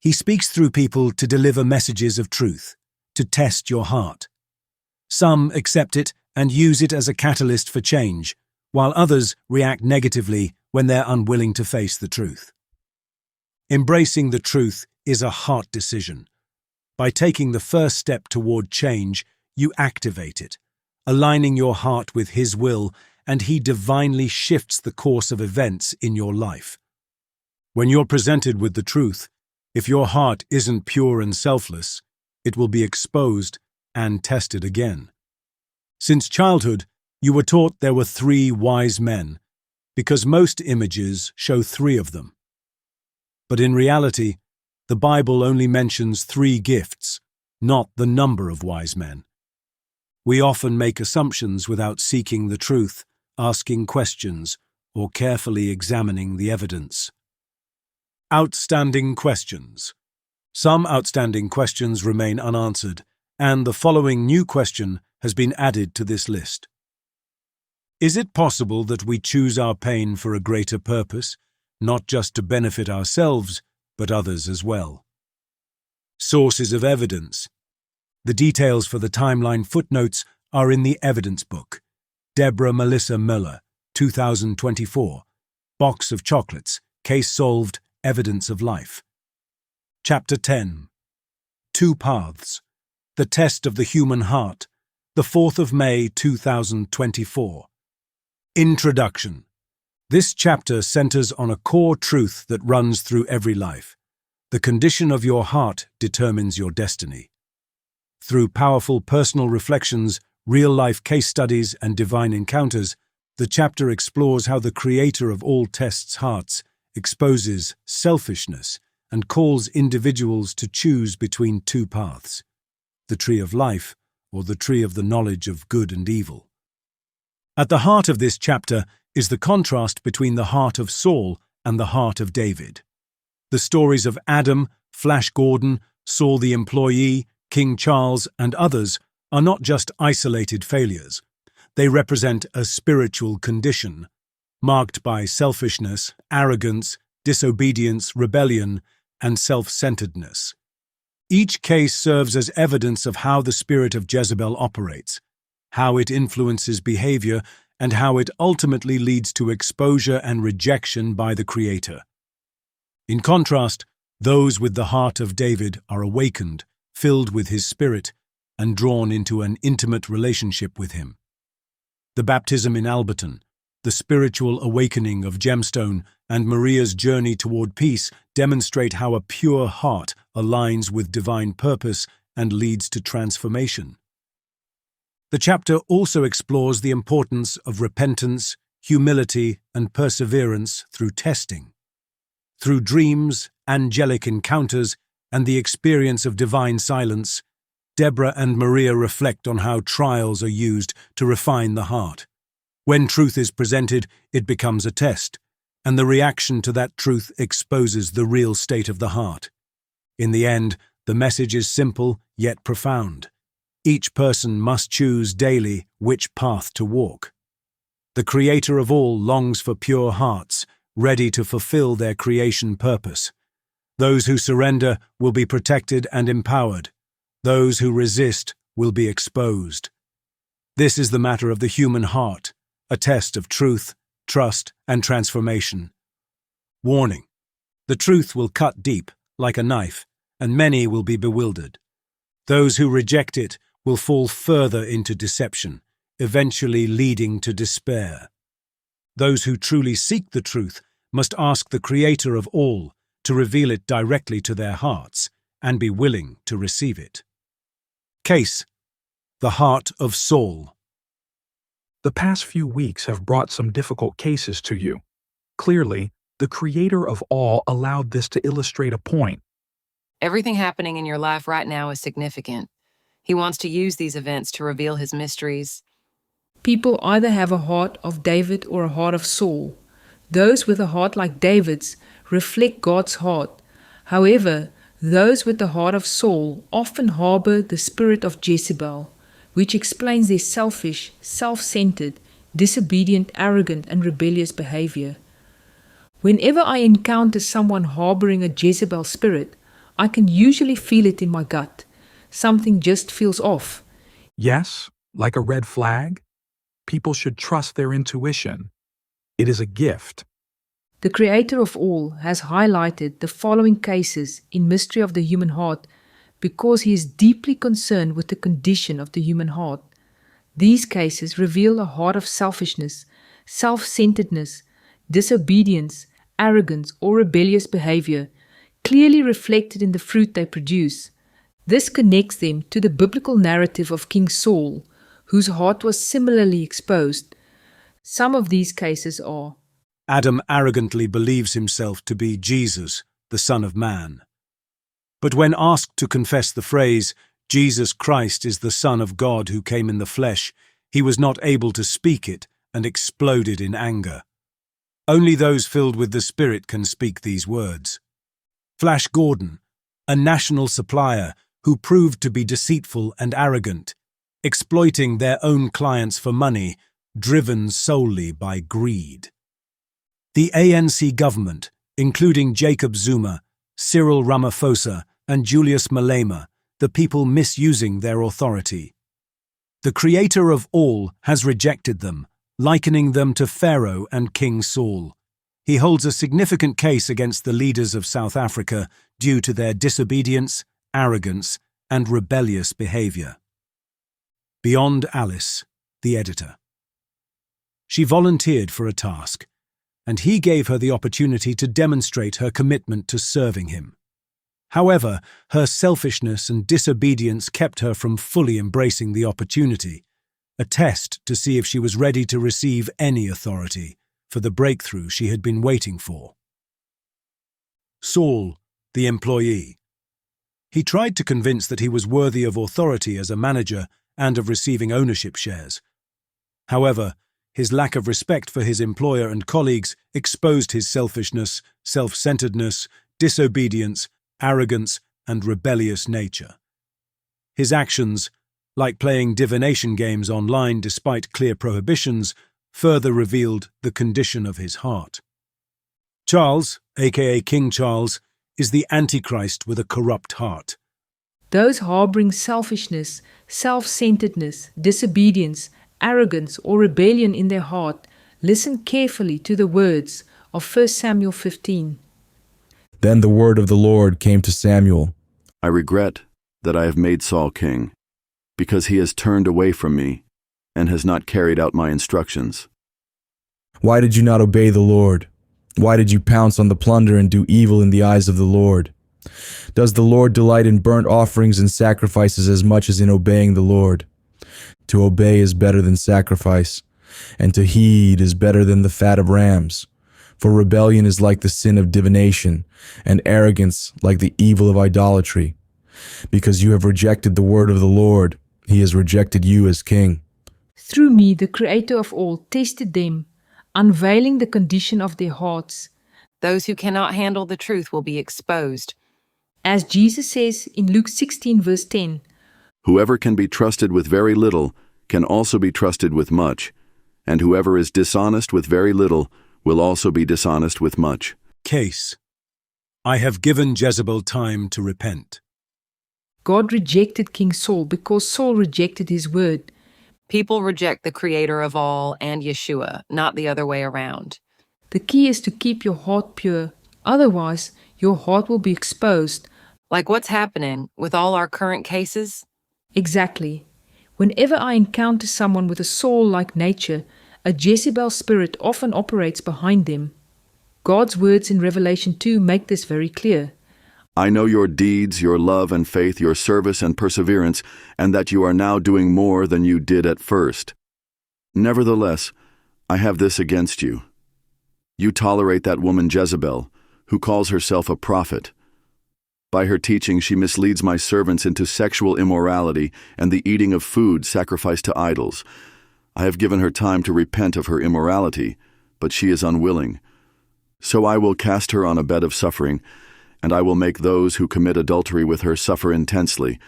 He speaks through people to deliver messages of truth, to test your heart. Some accept it and use it as a catalyst for change, while others react negatively when they're unwilling to face the truth. Embracing the truth is a heart decision. By taking the first step toward change, you activate it, aligning your heart with His will, and He divinely shifts the course of events in your life. When you're presented with the truth, if your heart isn't pure and selfless, it will be exposed and tested again. Since childhood, you were taught there were 3 wise men, because most images show 3 of them. But in reality, the Bible only mentions 3 gifts, not the number of wise men. We often make assumptions without seeking the truth, asking questions, or carefully examining the evidence. Outstanding questions. Some outstanding questions remain unanswered, and the following new question has been added to this list. Is it possible that we choose our pain for a greater purpose, not just to benefit ourselves, but others as well? Sources of evidence. The details for the timeline footnotes are in the evidence book. Deborah Melissa Möller, 2024. Box of Chocolates. Case Solved. Evidence of Life. Chapter 10. 2 Paths. The Test of the Human Heart. The 4th of May, 2024. Introduction. This chapter centers on a core truth that runs through every life. The condition of your heart determines your destiny. Through powerful personal reflections, real-life case studies, and divine encounters, The chapter explores how the creator of all tests hearts, exposes selfishness, and calls individuals to choose between two paths, the tree of life or the tree of the knowledge of good and evil. At the heart of this chapter is the contrast between the heart of Saul and the heart of David. The stories of Adam, Flash Gordon, Saul the employee, King Charles, and others are not just isolated failures. They represent a spiritual condition, marked by selfishness, arrogance, disobedience, rebellion, and self-centeredness. Each case serves as evidence of how the spirit of Jezebel operates, how it influences behavior, and how it ultimately leads to exposure and rejection by the Creator. In contrast, those with the heart of David are awakened, filled with his spirit, and drawn into an intimate relationship with him. The baptism in Alberton, the spiritual awakening of Gemstone, and Maria's journey toward peace demonstrate how a pure heart aligns with divine purpose and leads to transformation. The chapter also explores the importance of repentance, humility, and perseverance through testing. Through dreams, angelic encounters, and the experience of divine silence, Deborah and Maria reflect on how trials are used to refine the heart. When truth is presented, it becomes a test, and the reaction to that truth exposes the real state of the heart. In the end, the message is simple yet profound. Each person must choose daily which path to walk. The Creator of all longs for pure hearts, ready to fulfill their creation purpose. Those who surrender will be protected and empowered. Those who resist will be exposed. This is the matter of the human heart, a test of truth, trust, and transformation. Warning: the truth will cut deep, like a knife, and many will be bewildered. Those who reject it will fall further into deception, eventually leading to despair. Those who truly seek the truth must ask the Creator of all to reveal it directly to their hearts and be willing to receive it. Case: the heart of Saul. The past few weeks have brought some difficult cases to you. Clearly, the Creator of all allowed this to illustrate a point. Everything happening in your life right now is significant. He wants to use these events to reveal his mysteries. People either have a heart of David or a heart of Saul. Those with a heart like David's reflect God's heart. However, those with the heart of Saul often harbor the spirit of Jezebel, which explains their selfish, self-centered, disobedient, arrogant, and rebellious behavior. Whenever I encounter someone harboring a Jezebel spirit, I can usually feel it in my gut. Something just feels off. Yes, like a red flag. People should trust their intuition. It is a gift. The Creator of all has highlighted the following cases in Mystery of the Human Heart because he is deeply concerned with the condition of the human heart. These cases reveal a heart of selfishness, self-centeredness, disobedience, arrogance, or rebellious behavior, clearly reflected in the fruit they produce. This connects them to the biblical narrative of King Saul, whose heart was similarly exposed. Some of these cases are: Adam arrogantly believes himself to be Jesus, the Son of Man. But when asked to confess the phrase, "Jesus Christ is the Son of God who came in the flesh," he was not able to speak it and exploded in anger. Only those filled with the Spirit can speak these words. Flash Gordon, a national supplier who proved to be deceitful and arrogant, exploiting their own clients for money, driven solely by greed. The ANC government, including Jacob Zuma, Cyril Ramaphosa, and Julius Malema, the people misusing their authority. The Creator of all has rejected them, likening them to Pharaoh and King Saul. He holds a significant case against the leaders of South Africa due to their disobedience, arrogance, and rebellious behavior. Beyond Alice, the editor. She volunteered for a task, and he gave her the opportunity to demonstrate her commitment to serving him. However, her selfishness and disobedience kept her from fully embracing the opportunity. a test to see if she was ready to receive any authority for the breakthrough she had been waiting for. Saul, the employee. He tried to convince that he was worthy of authority as a manager and of receiving ownership shares. However, his lack of respect for his employer and colleagues exposed his selfishness, self-centeredness, disobedience, arrogance, and rebellious nature. His actions, like playing divination games online despite clear prohibitions, further revealed the condition of his heart. Charles, aka King Charles, is the Antichrist with a corrupt heart. Those harboring selfishness, self-centeredness, disobedience, arrogance, or rebellion in their heart, listen carefully to the words of 1 Samuel 15. Then the word of the Lord came to Samuel. I regret that I have made Saul king, because he has turned away from me and has not carried out my instructions. Why did you not obey the Lord? Why did you pounce on the plunder and do evil in the eyes of the Lord? Does the Lord delight in burnt offerings and sacrifices as much as in obeying the Lord? To obey is better than sacrifice, and to heed is better than the fat of rams. For rebellion is like the sin of divination, and arrogance like the evil of idolatry. Because you have rejected the word of the Lord, he has rejected you as king. Through me, the Creator of all, tested them, unveiling the condition of their hearts. Those who cannot handle the truth will be exposed. As Jesus says in Luke 16 verse 10, Whoever can be trusted with very little can also be trusted with much, and whoever is dishonest with very little will also be dishonest with much. Case. I have given Jezebel time to repent. God rejected King Saul because Saul rejected his word. People reject the Creator of all and Yeshua, not the other way around. The key is to keep your heart pure, otherwise your heart will be exposed. Like what's happening with all our current cases? Exactly. Whenever I encounter someone with a Saul-like nature, a Jezebel spirit often operates behind them. God's words in Revelation 2 make this very clear. I know your deeds, your love and faith, your service and perseverance, and that you are now doing more than you did at first. Nevertheless, I have this against you. You tolerate that woman Jezebel, who calls herself a prophet. By her teaching, she misleads my servants into sexual immorality and the eating of food sacrificed to idols. I have given her time to repent of her immorality, but she is unwilling. So I will cast her on a bed of suffering, and I will make those who commit adultery with her suffer intensely,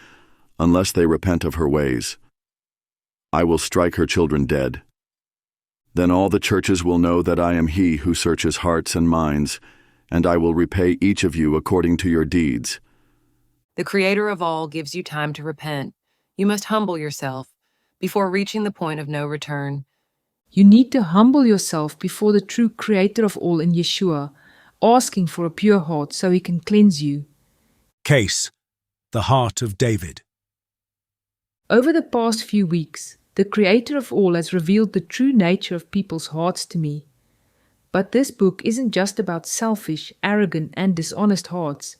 unless they repent of her ways. I will strike her children dead. Then all the churches will know that I am he who searches hearts and minds, and I will repay each of you according to your deeds. The Creator of all gives you time to repent. You must humble yourself before reaching the point of no return. You need to humble yourself before the true Creator of all in Yeshua, asking for a pure heart so he can cleanse you. Case. The heart of David. Over the past few weeks, the Creator of all has revealed the true nature of people's hearts to me. But this book isn't just about selfish, arrogant, and dishonest hearts.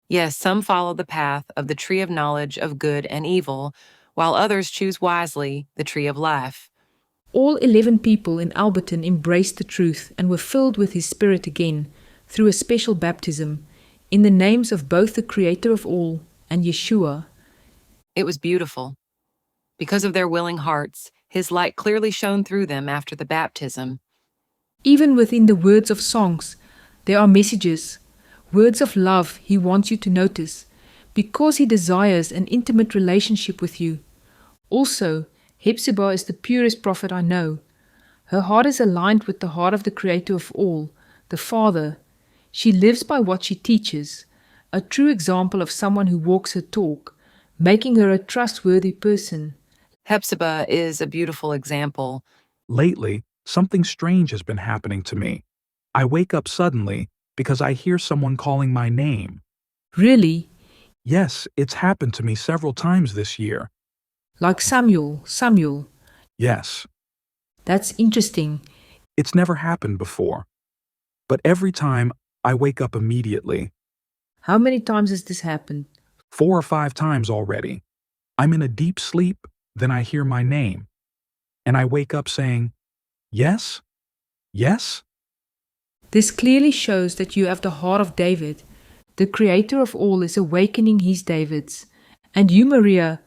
Yes, some follow the path of the tree of knowledge of good and evil, while others choose wisely the tree of life. All 11 people in Alberton embraced the truth and were filled with His Spirit again through a special baptism in the names of both the Creator of all and Yeshua. It was beautiful. Because of their willing hearts, His light clearly shone through them after the baptism. Even within the words of songs, there are messages, words of love He wants you to notice, because He desires an intimate relationship with you. Also, Hephzibah is the purest prophet I know. Her heart is aligned with the heart of the Creator of all, the Father. She lives by what she teaches, a true example of someone who walks her talk, making her a trustworthy person. Hephzibah is a beautiful example. Lately, something strange has been happening to me. I wake up suddenly because I hear someone calling my name. Really? Yes, it's happened to me several times this year. Like Samuel, Samuel. Yes. That's interesting. It's never happened before. But every time, I wake up immediately. How many times has this happened? 4 or 5 times already. I'm in a deep sleep, then I hear my name. and I wake up saying, yes, yes. This clearly shows that you have the heart of David. The Creator of all is awakening his Davids. And you, Maria,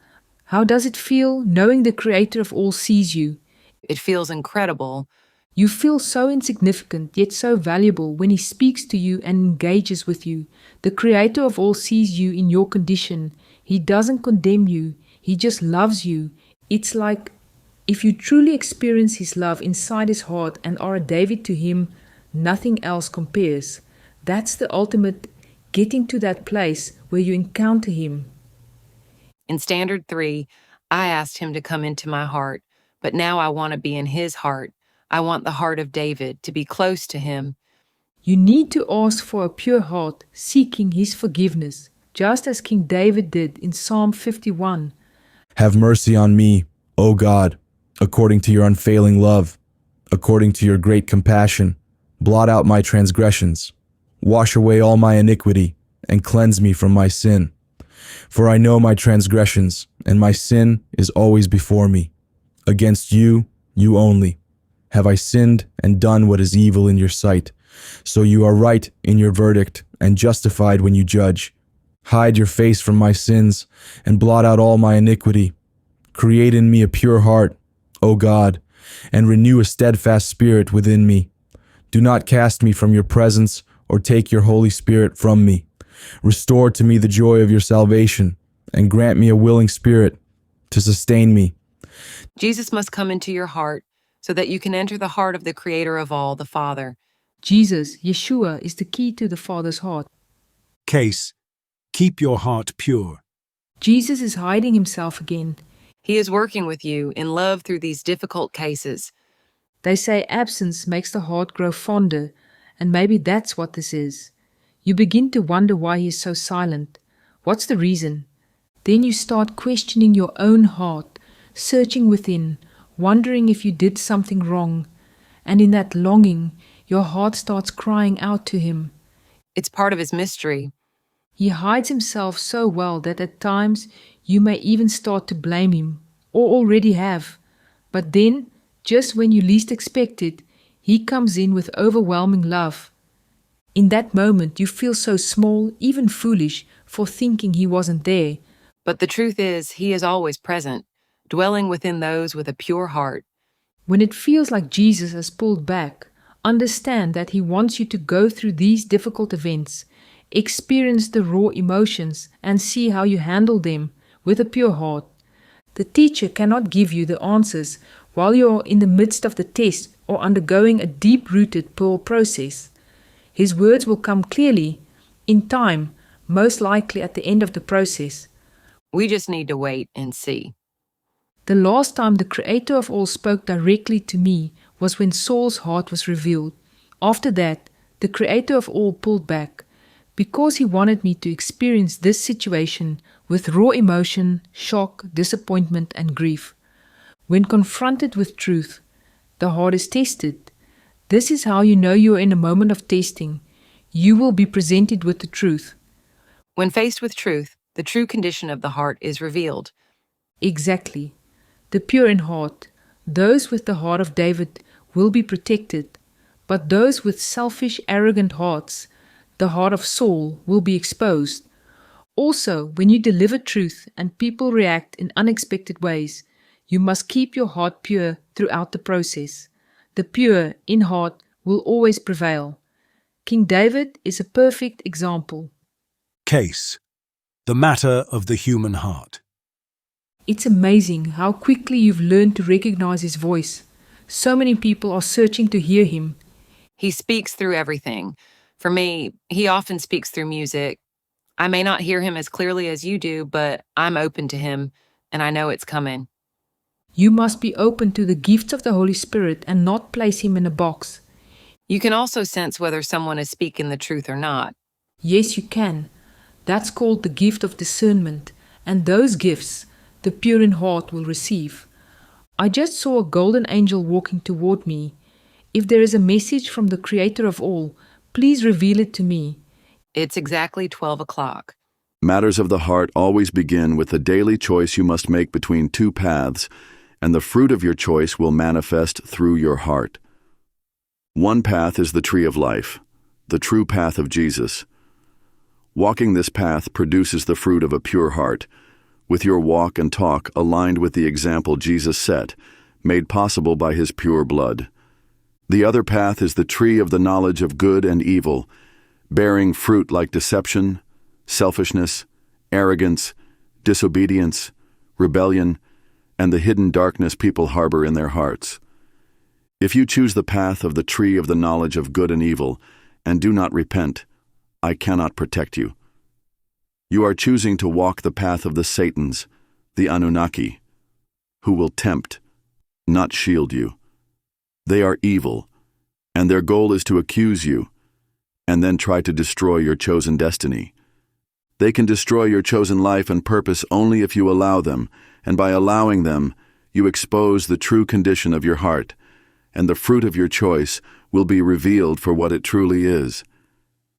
how does it feel knowing the Creator of all sees you? It feels incredible. You feel so insignificant, yet so valuable when he speaks to you and engages with you. The Creator of all sees you in your condition. He doesn't condemn you. He just loves you. It's like if you truly experience his love inside his heart and are a David to him, nothing else compares. That's the ultimate getting to that place where you encounter him. In Standard 3, I asked him to come into my heart, but now I want to be in his heart. I want the heart of David, to be close to him. You need to ask for a pure heart, seeking his forgiveness, just as King David did in Psalm 51. Have mercy on me, O God, according to your unfailing love, according to your great compassion. Blot out my transgressions. Wash away all my iniquity, and cleanse me from my sin. For I know my transgressions, and my sin is always before me. Against you, you only, have I sinned and done what is evil in your sight. So you are right in your verdict, and justified when you judge. Hide your face from my sins, and blot out all my iniquity. Create in me a pure heart, O God, and renew a steadfast spirit within me. Do not cast me from your presence, or take your Holy Spirit from me. Restore to me the joy of your salvation, and grant me a willing spirit to sustain me. Jesus must come into your heart so that you can enter the heart of the Creator of all, the Father. Jesus, Yeshua, is the key to the Father's heart. Case, keep your heart pure. Jesus is hiding himself again. He is working with you in love through these difficult cases. They say absence makes the heart grow fonder, and maybe that's what this is. You begin to wonder why he is so silent. What's the reason? Then you start questioning your own heart, searching within, wondering if you did something wrong. And in that longing, your heart starts crying out to him. It's part of his mystery. He hides himself so well that at times you may even start to blame him, or already have. But then, just when you least expect it, he comes in with overwhelming love. In that moment, you feel so small, even foolish, for thinking he wasn't there. But the truth is, he is always present, dwelling within those with a pure heart. When it feels like Jesus has pulled back, understand that he wants you to go through these difficult events, experience the raw emotions, and see how you handle them with a pure heart. The teacher cannot give you the answers while you are in the midst of the test or undergoing a deep-rooted pearl process. His words will come clearly, in time, most likely at the end of the process. We just need to wait and see. The last time the Creator of all spoke directly to me was when Saul's heart was revealed. After that, the Creator of all pulled back, because he wanted me to experience this situation with raw emotion, shock, disappointment, and grief. When confronted with truth, the heart is tested. This is how you know you are in a moment of testing. You will be presented with the truth. When faced with truth, the true condition of the heart is revealed. Exactly. The pure in heart, those with the heart of David, will be protected, but those with selfish, arrogant hearts, the heart of Saul, will be exposed. Also, when you deliver truth and people react in unexpected ways, you must keep your heart pure throughout the process. The pure in heart will always prevail. King David is a perfect example. Case, the matter of the human heart. It's amazing how quickly you've learned to recognize his voice. So many people are searching to hear him. He speaks through everything. For me, he often speaks through music. I may not hear him as clearly as you do, but I'm open to him, and I know it's coming. You must be open to the gifts of the Holy Spirit and not place him in a box. You can also sense whether someone is speaking the truth or not. Yes, you can. That's called the gift of discernment, and those gifts the pure in heart will receive. I just saw a golden angel walking toward me. If there is a message from the Creator of all, please reveal it to me. It's exactly 12 o'clock. Matters of the heart always begin with the daily choice you must make between two paths, and the fruit of your choice will manifest through your heart. One path is the tree of life, the true path of Jesus. Walking this path produces the fruit of a pure heart, with your walk and talk aligned with the example Jesus set, made possible by his pure blood. The other path is the tree of the knowledge of good and evil, bearing fruit like deception, selfishness, arrogance, disobedience, rebellion, and the hidden darkness people harbor in their hearts. If you choose the path of the tree of the knowledge of good and evil, and do not repent, I cannot protect you. You are choosing to walk the path of the Satans, the Anunnaki, who will tempt, not shield you. They are evil, and their goal is to accuse you, and then try to destroy your chosen destiny. They can destroy your chosen life and purpose only if you allow them, and by allowing them, you expose the true condition of your heart, and the fruit of your choice will be revealed for what it truly is.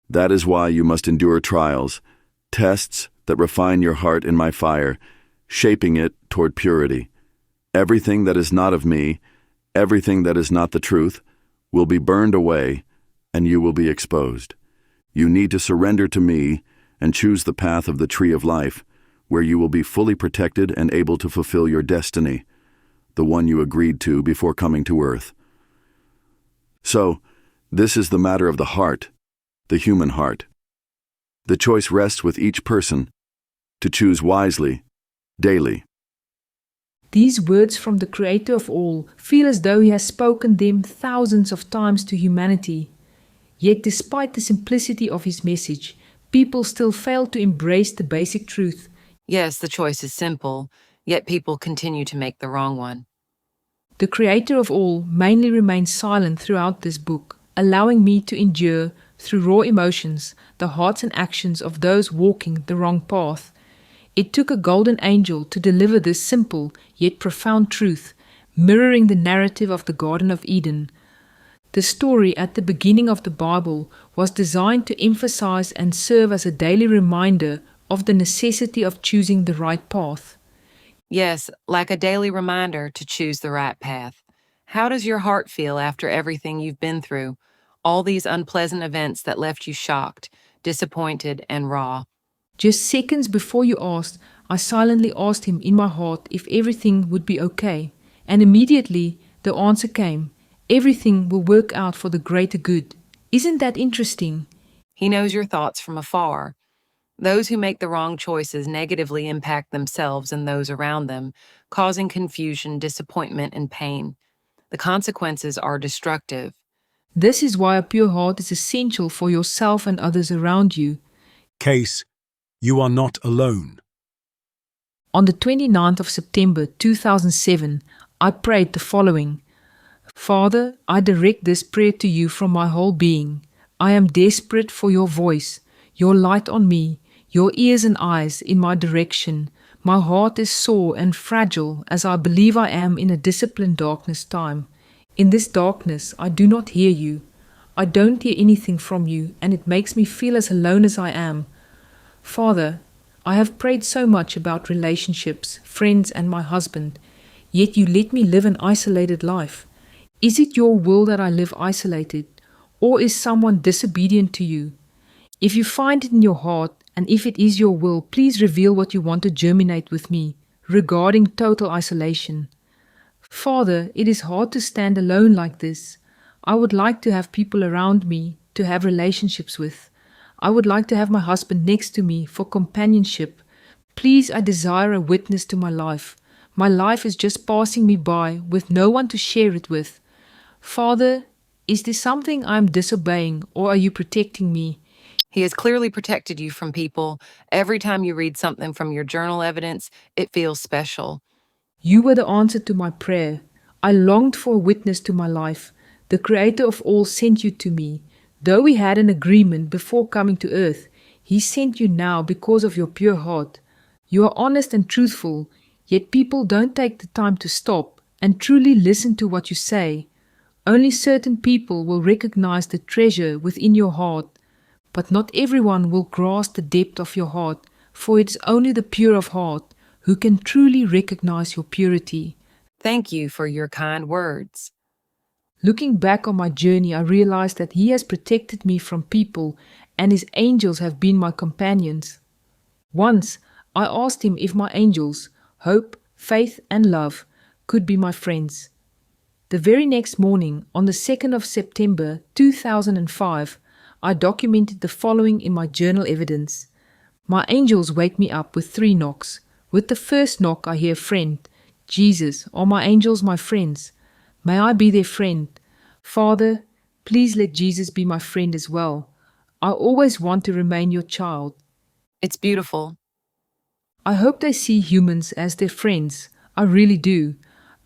That is why you must endure trials, tests that refine your heart in my fire, shaping it toward purity. Everything that is not of me, everything that is not the truth, will be burned away, and you will be exposed. You need to surrender to me and choose the path of the tree of life, where you will be fully protected and able to fulfill your destiny, the one you agreed to before coming to earth. So, this is the matter of the heart, the human heart. The choice rests with each person to choose wisely, daily. These words from the Creator of all feel as though he has spoken them thousands of times to humanity. Yet despite the simplicity of his message, people still fail to embrace the basic truth. Yes, the choice is simple, yet people continue to make the wrong one. The Creator of all mainly remains silent throughout this book, allowing me to endure, through raw emotions, the hearts and actions of those walking the wrong path. It took a golden angel to deliver this simple yet profound truth, mirroring the narrative of the Garden of Eden. The story at the beginning of the Bible was designed to emphasize and serve as a daily reminder of the necessity of choosing the right path. Yes, like a daily reminder to choose the right path. How does your heart feel after everything you've been through? All these unpleasant events that left you shocked, disappointed, and raw. Just seconds before you asked, I silently asked him in my heart if everything would be okay. And immediately the answer came, everything will work out for the greater good. Isn't that interesting? He knows your thoughts from afar. Those who make the wrong choices negatively impact themselves and those around them, causing confusion, disappointment, and pain. The consequences are destructive. This is why a pure heart is essential for yourself and others around you. Case, you are not alone. On the 29th of September 2007, I prayed the following. Father, I direct this prayer to you from my whole being. I am desperate for your voice, your light on me, your ears and eyes in my direction. My heart is sore and fragile as I believe I am in a disciplined darkness time. In this darkness, I do not hear you. I don't hear anything from you, and it makes me feel as alone as I am. Father, I have prayed so much about relationships, friends, and my husband, yet you let me live an isolated life. Is it your will that I live isolated, or is someone disobedient to you? If you find it in your heart, and if it is your will, please reveal what you want to germinate with me regarding total isolation. Father, it is hard to stand alone like this. I would like to have people around me to have relationships with. I would like to have my husband next to me for companionship. Please, I desire a witness to my life. My life is just passing me by with no one to share it with. Father, is there something I am disobeying, or are you protecting me? He has clearly protected you from people. Every time you read something from your journal evidence, it feels special. You were the answer to my prayer. I longed for a witness to my life. The Creator of all sent you to me. Though we had an agreement before coming to earth, He sent you now because of your pure heart. You are honest and truthful, yet people don't take the time to stop and truly listen to what you say. Only certain people will recognize the treasure within your heart, but not everyone will grasp the depth of your heart, for it is only the pure of heart who can truly recognize your purity. Thank you for your kind words. Looking back on my journey, I realized that He has protected me from people and His angels have been my companions. Once, I asked Him if my angels, hope, faith, and love, could be my friends. The very next morning, on the 2nd of September 2005, I documented the following in my journal evidence. My angels wake me up with 3 knocks. With the first knock, I hear friend. Jesus, are my angels my friends? May I be their friend? Father, please let Jesus be my friend as well. I always want to remain your child. It's beautiful. I hope they see humans as their friends. I really do.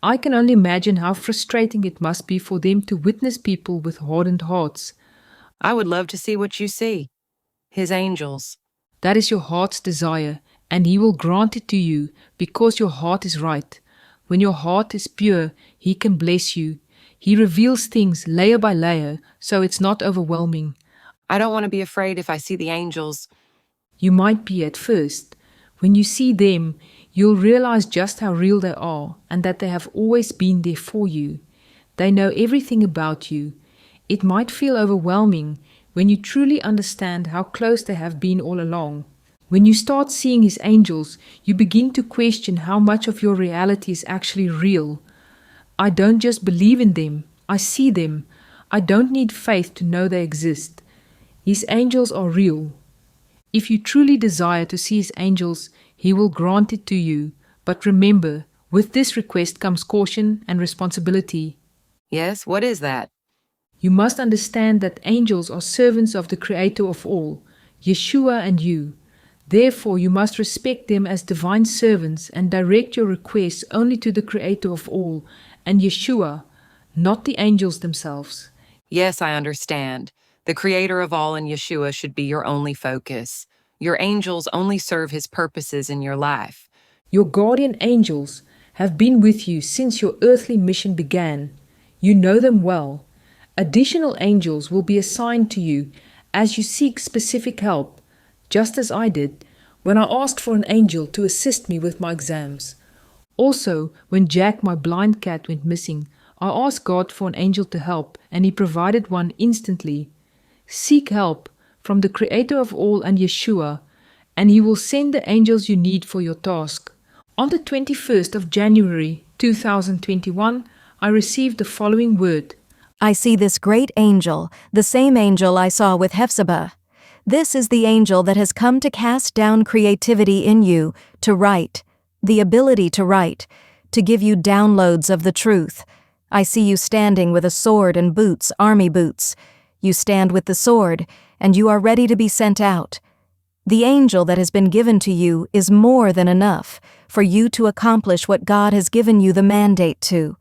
I can only imagine how frustrating it must be for them to witness people with hardened hearts. I would love to see what you see. His angels. That is your heart's desire, and He will grant it to you because your heart is right. When your heart is pure, He can bless you. He reveals things layer by layer, so it's not overwhelming. I don't want to be afraid if I see the angels. You might be at first. When you see them, you'll realize just how real they are and that they have always been there for you. They know everything about you. It might feel overwhelming when you truly understand how close they have been all along. When you start seeing His angels, you begin to question how much of your reality is actually real. I don't just believe in them, I see them. I don't need faith to know they exist. His angels are real. If you truly desire to see His angels, He will grant it to you. But remember, with this request comes caution and responsibility. Yes, what is that? You must understand that angels are servants of the Creator of all, Yeshua and you. Therefore, you must respect them as divine servants and direct your requests only to the Creator of all and Yeshua, not the angels themselves. Yes, I understand. The Creator of all and Yeshua should be your only focus. Your angels only serve His purposes in your life. Your guardian angels have been with you since your earthly mission began. You know them well. Additional angels will be assigned to you as you seek specific help, just as I did when I asked for an angel to assist me with my exams. Also, when Jack, my blind cat, went missing, I asked God for an angel to help, and He provided one instantly. Seek help from the Creator of all and Yeshua, and He will send the angels you need for your task. On the 21st of January 2021, I received the following word. I see this great angel, the same angel I saw with Hephzibah. This is the angel that has come to cast down creativity in you, to write, the ability to write, to give you downloads of the truth. I see you standing with a sword and boots, army boots. You stand with the sword, and you are ready to be sent out. The angel that has been given to you is more than enough for you to accomplish what God has given you the mandate to.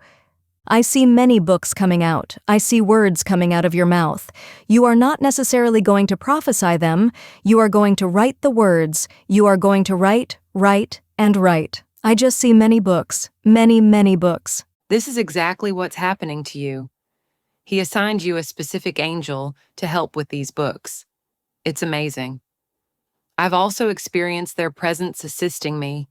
I see many books coming out. I see words coming out of your mouth. You are not necessarily going to prophesy them. You are going to write the words. You are going to write, and write. I just see many books, many books. This is exactly what's happening to you. He assigned you a specific angel to help with these books. It's amazing. I've also experienced their presence assisting me.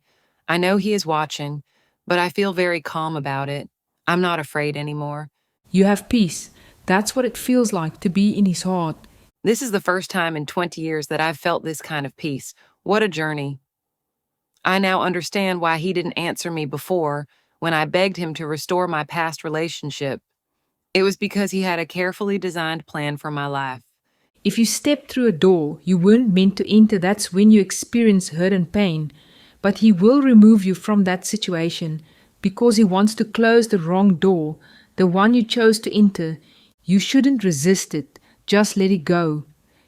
I know He is watching, but I feel very calm about it. I'm not afraid anymore. You have peace. That's what it feels like to be in His heart. This is the first time in 20 years that I've felt this kind of peace. What a journey. I now understand why He didn't answer me before when I begged Him to restore my past relationship. It was because He had a carefully designed plan for my life. If you step through a door you weren't meant to enter, that's when you experience hurt and pain. But He will remove you from that situation because He wants to close the wrong door, the one you chose to enter. You shouldn't resist it. Just let it go.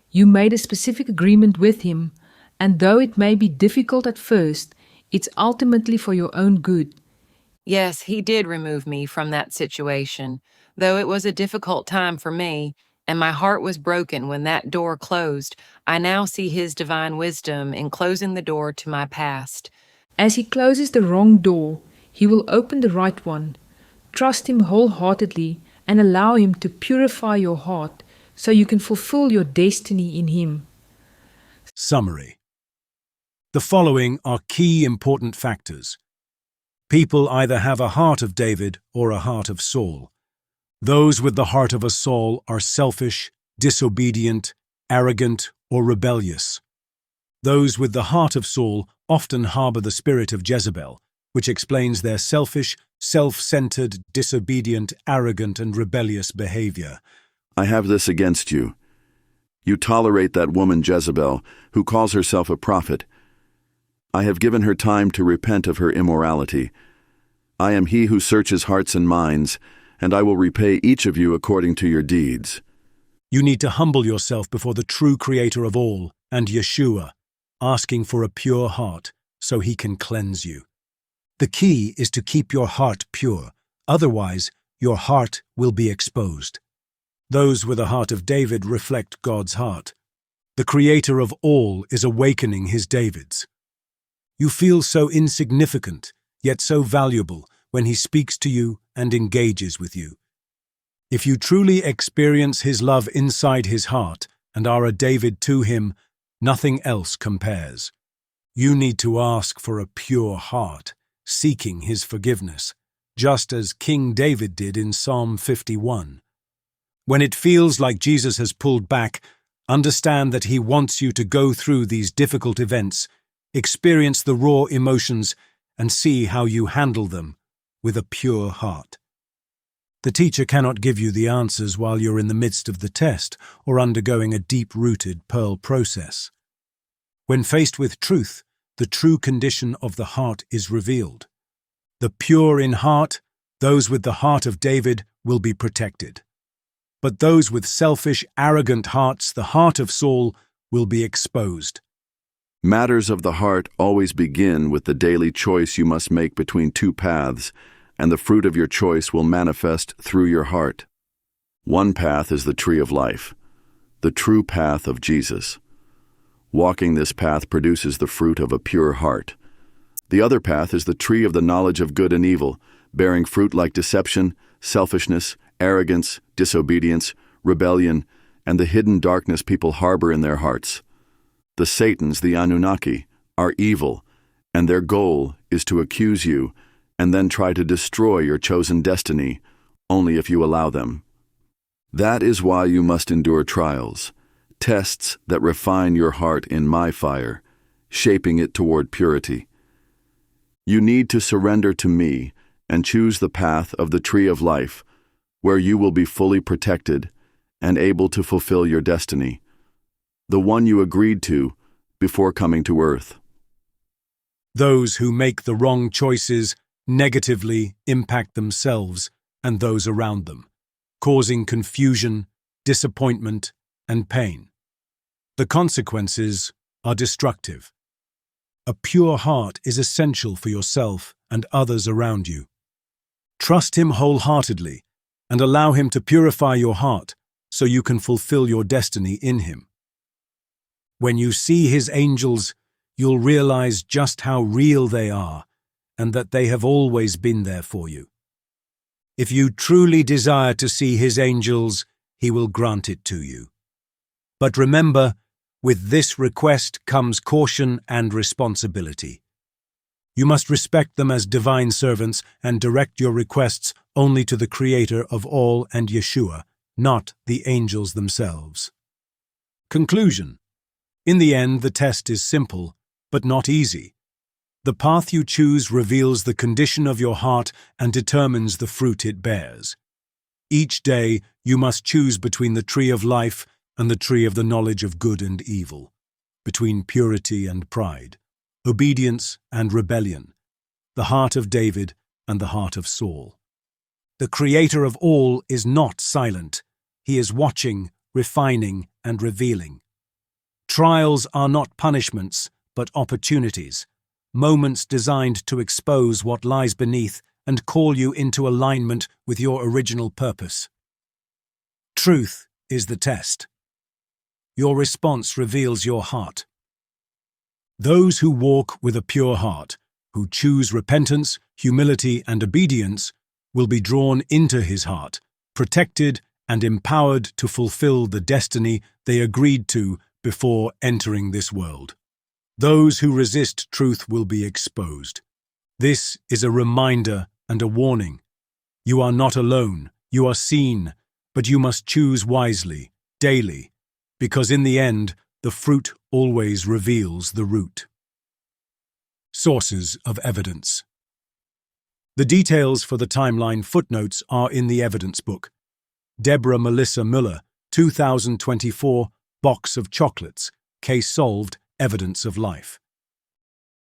You made a specific agreement with Him, and though it may be difficult at first, it's ultimately for your own good. Yes, He did remove me from that situation, though it was a difficult time for me, and my heart was broken when that door closed. I now see His divine wisdom in closing the door to my past. As He closes the wrong door, He will open the right one. Trust Him wholeheartedly and allow Him to purify your heart so you can fulfill your destiny in Him. Summary. The following are key important factors. People either have a heart of David or a heart of Saul. Those with the heart of a Saul are selfish, disobedient, arrogant, or rebellious. Those with the heart of Saul often harbor the spirit of Jezebel, which explains their selfish, self-centered, disobedient, arrogant, and rebellious behavior. I have this against you. You tolerate that woman Jezebel, who calls herself a prophet. I have given her time to repent of her immorality. I am he who searches hearts and minds, and I will repay each of you according to your deeds. You need to humble yourself before the true Creator of all, and Yeshua, asking for a pure heart so he can cleanse you. The key is to keep your heart pure, otherwise your heart will be exposed. Those with a heart of David reflect God's heart. The Creator of all is awakening his Davids. You feel so insignificant, yet so valuable when he speaks to you and engages with you. If you truly experience his love inside his heart and are a David to him, nothing else compares. You need to ask for a pure heart, seeking his forgiveness, just as King David did in Psalm 51. When it feels like Jesus has pulled back, understand that he wants you to go through these difficult events, experience the raw emotions, and see how you handle them with a pure heart. The teacher cannot give you the answers while you're in the midst of the test or undergoing a deep-rooted pearl process. When faced with truth, the true condition of the heart is revealed. The pure in heart, those with the heart of David, will be protected. But those with selfish, arrogant hearts, the heart of Saul, will be exposed. Matters of the heart always begin with the daily choice you must make between two paths, and the fruit of your choice will manifest through your heart. One path is the tree of life, the true path of Jesus. Walking this path produces the fruit of a pure heart. The other path is the tree of the knowledge of good and evil, bearing fruit like deception, selfishness, arrogance, disobedience, rebellion, and the hidden darkness people harbor in their hearts. The Satans, the Anunnaki, are evil, and their goal is to accuse you and then try to destroy your chosen destiny, only if you allow them. That is why you must endure trials, tests that refine your heart in my fire, shaping it toward purity. You need to surrender to me and choose the path of the tree of life, where you will be fully protected and able to fulfill your destiny, the one you agreed to before coming to earth. Those who make the wrong choices negatively impact themselves and those around them, causing confusion, disappointment, and pain. The consequences are destructive. A pure heart is essential for yourself and others around you. Trust him wholeheartedly and allow him to purify your heart so you can fulfill your destiny in him. When you see his angels, you'll realize just how real they are and that they have always been there for you. If you truly desire to see his angels, he will grant it to you. But remember, with this request comes caution and responsibility. You must respect them as divine servants and direct your requests only to the Creator of all and Yeshua, not the angels themselves. Conclusion. In the end, the test is simple, but not easy. The path you choose reveals the condition of your heart and determines the fruit it bears. Each day, you must choose between the tree of life and the tree of the knowledge of good and evil, between purity and pride, obedience and rebellion, the heart of David and the heart of Saul. The Creator of all is not silent. He is watching, refining, and revealing. Trials are not punishments, but opportunities, moments designed to expose what lies beneath and call you into alignment with your original purpose. Truth is the test. Your response reveals your heart. Those who walk with a pure heart, who choose repentance, humility, and obedience, will be drawn into his heart, protected and empowered to fulfill the destiny they agreed to before entering this world. Those who resist truth will be exposed. This is a reminder and a warning. You are not alone, you are seen, but you must choose wisely, daily, because in the end, the fruit always reveals the root. Sources of evidence. The details for the timeline footnotes are in the evidence book. Deborah Melissa Möller, 2024, Box of Chocolates, Case Solved, Evidence of Life.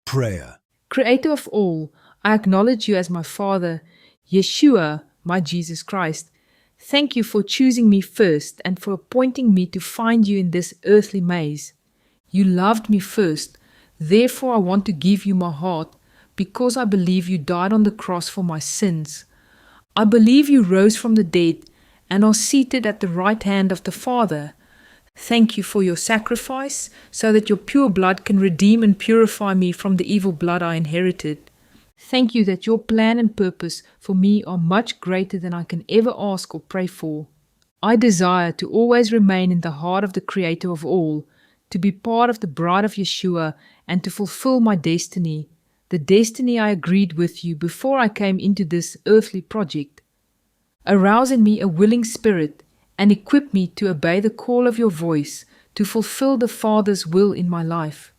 Prayer. Creator of all, I acknowledge you as my Father, Yeshua, my Jesus Christ. Thank you for choosing me first and for appointing me to find you in this earthly maze. You loved me first, therefore I want to give you my heart, because I believe you died on the cross for my sins. I believe you rose from the dead and are seated at the right hand of the Father. Thank you for your sacrifice, so that your pure blood can redeem and purify me from the evil blood I inherited. Thank you that your plan and purpose for me are much greater than I can ever ask or pray for. I desire to always remain in the heart of the Creator of all, to be part of the bride of Yeshua, and to fulfill my destiny, the destiny I agreed with you before I came into this earthly project. Arouse in me a willing spirit, and equip me to obey the call of your voice, to fulfill the Father's will in my life.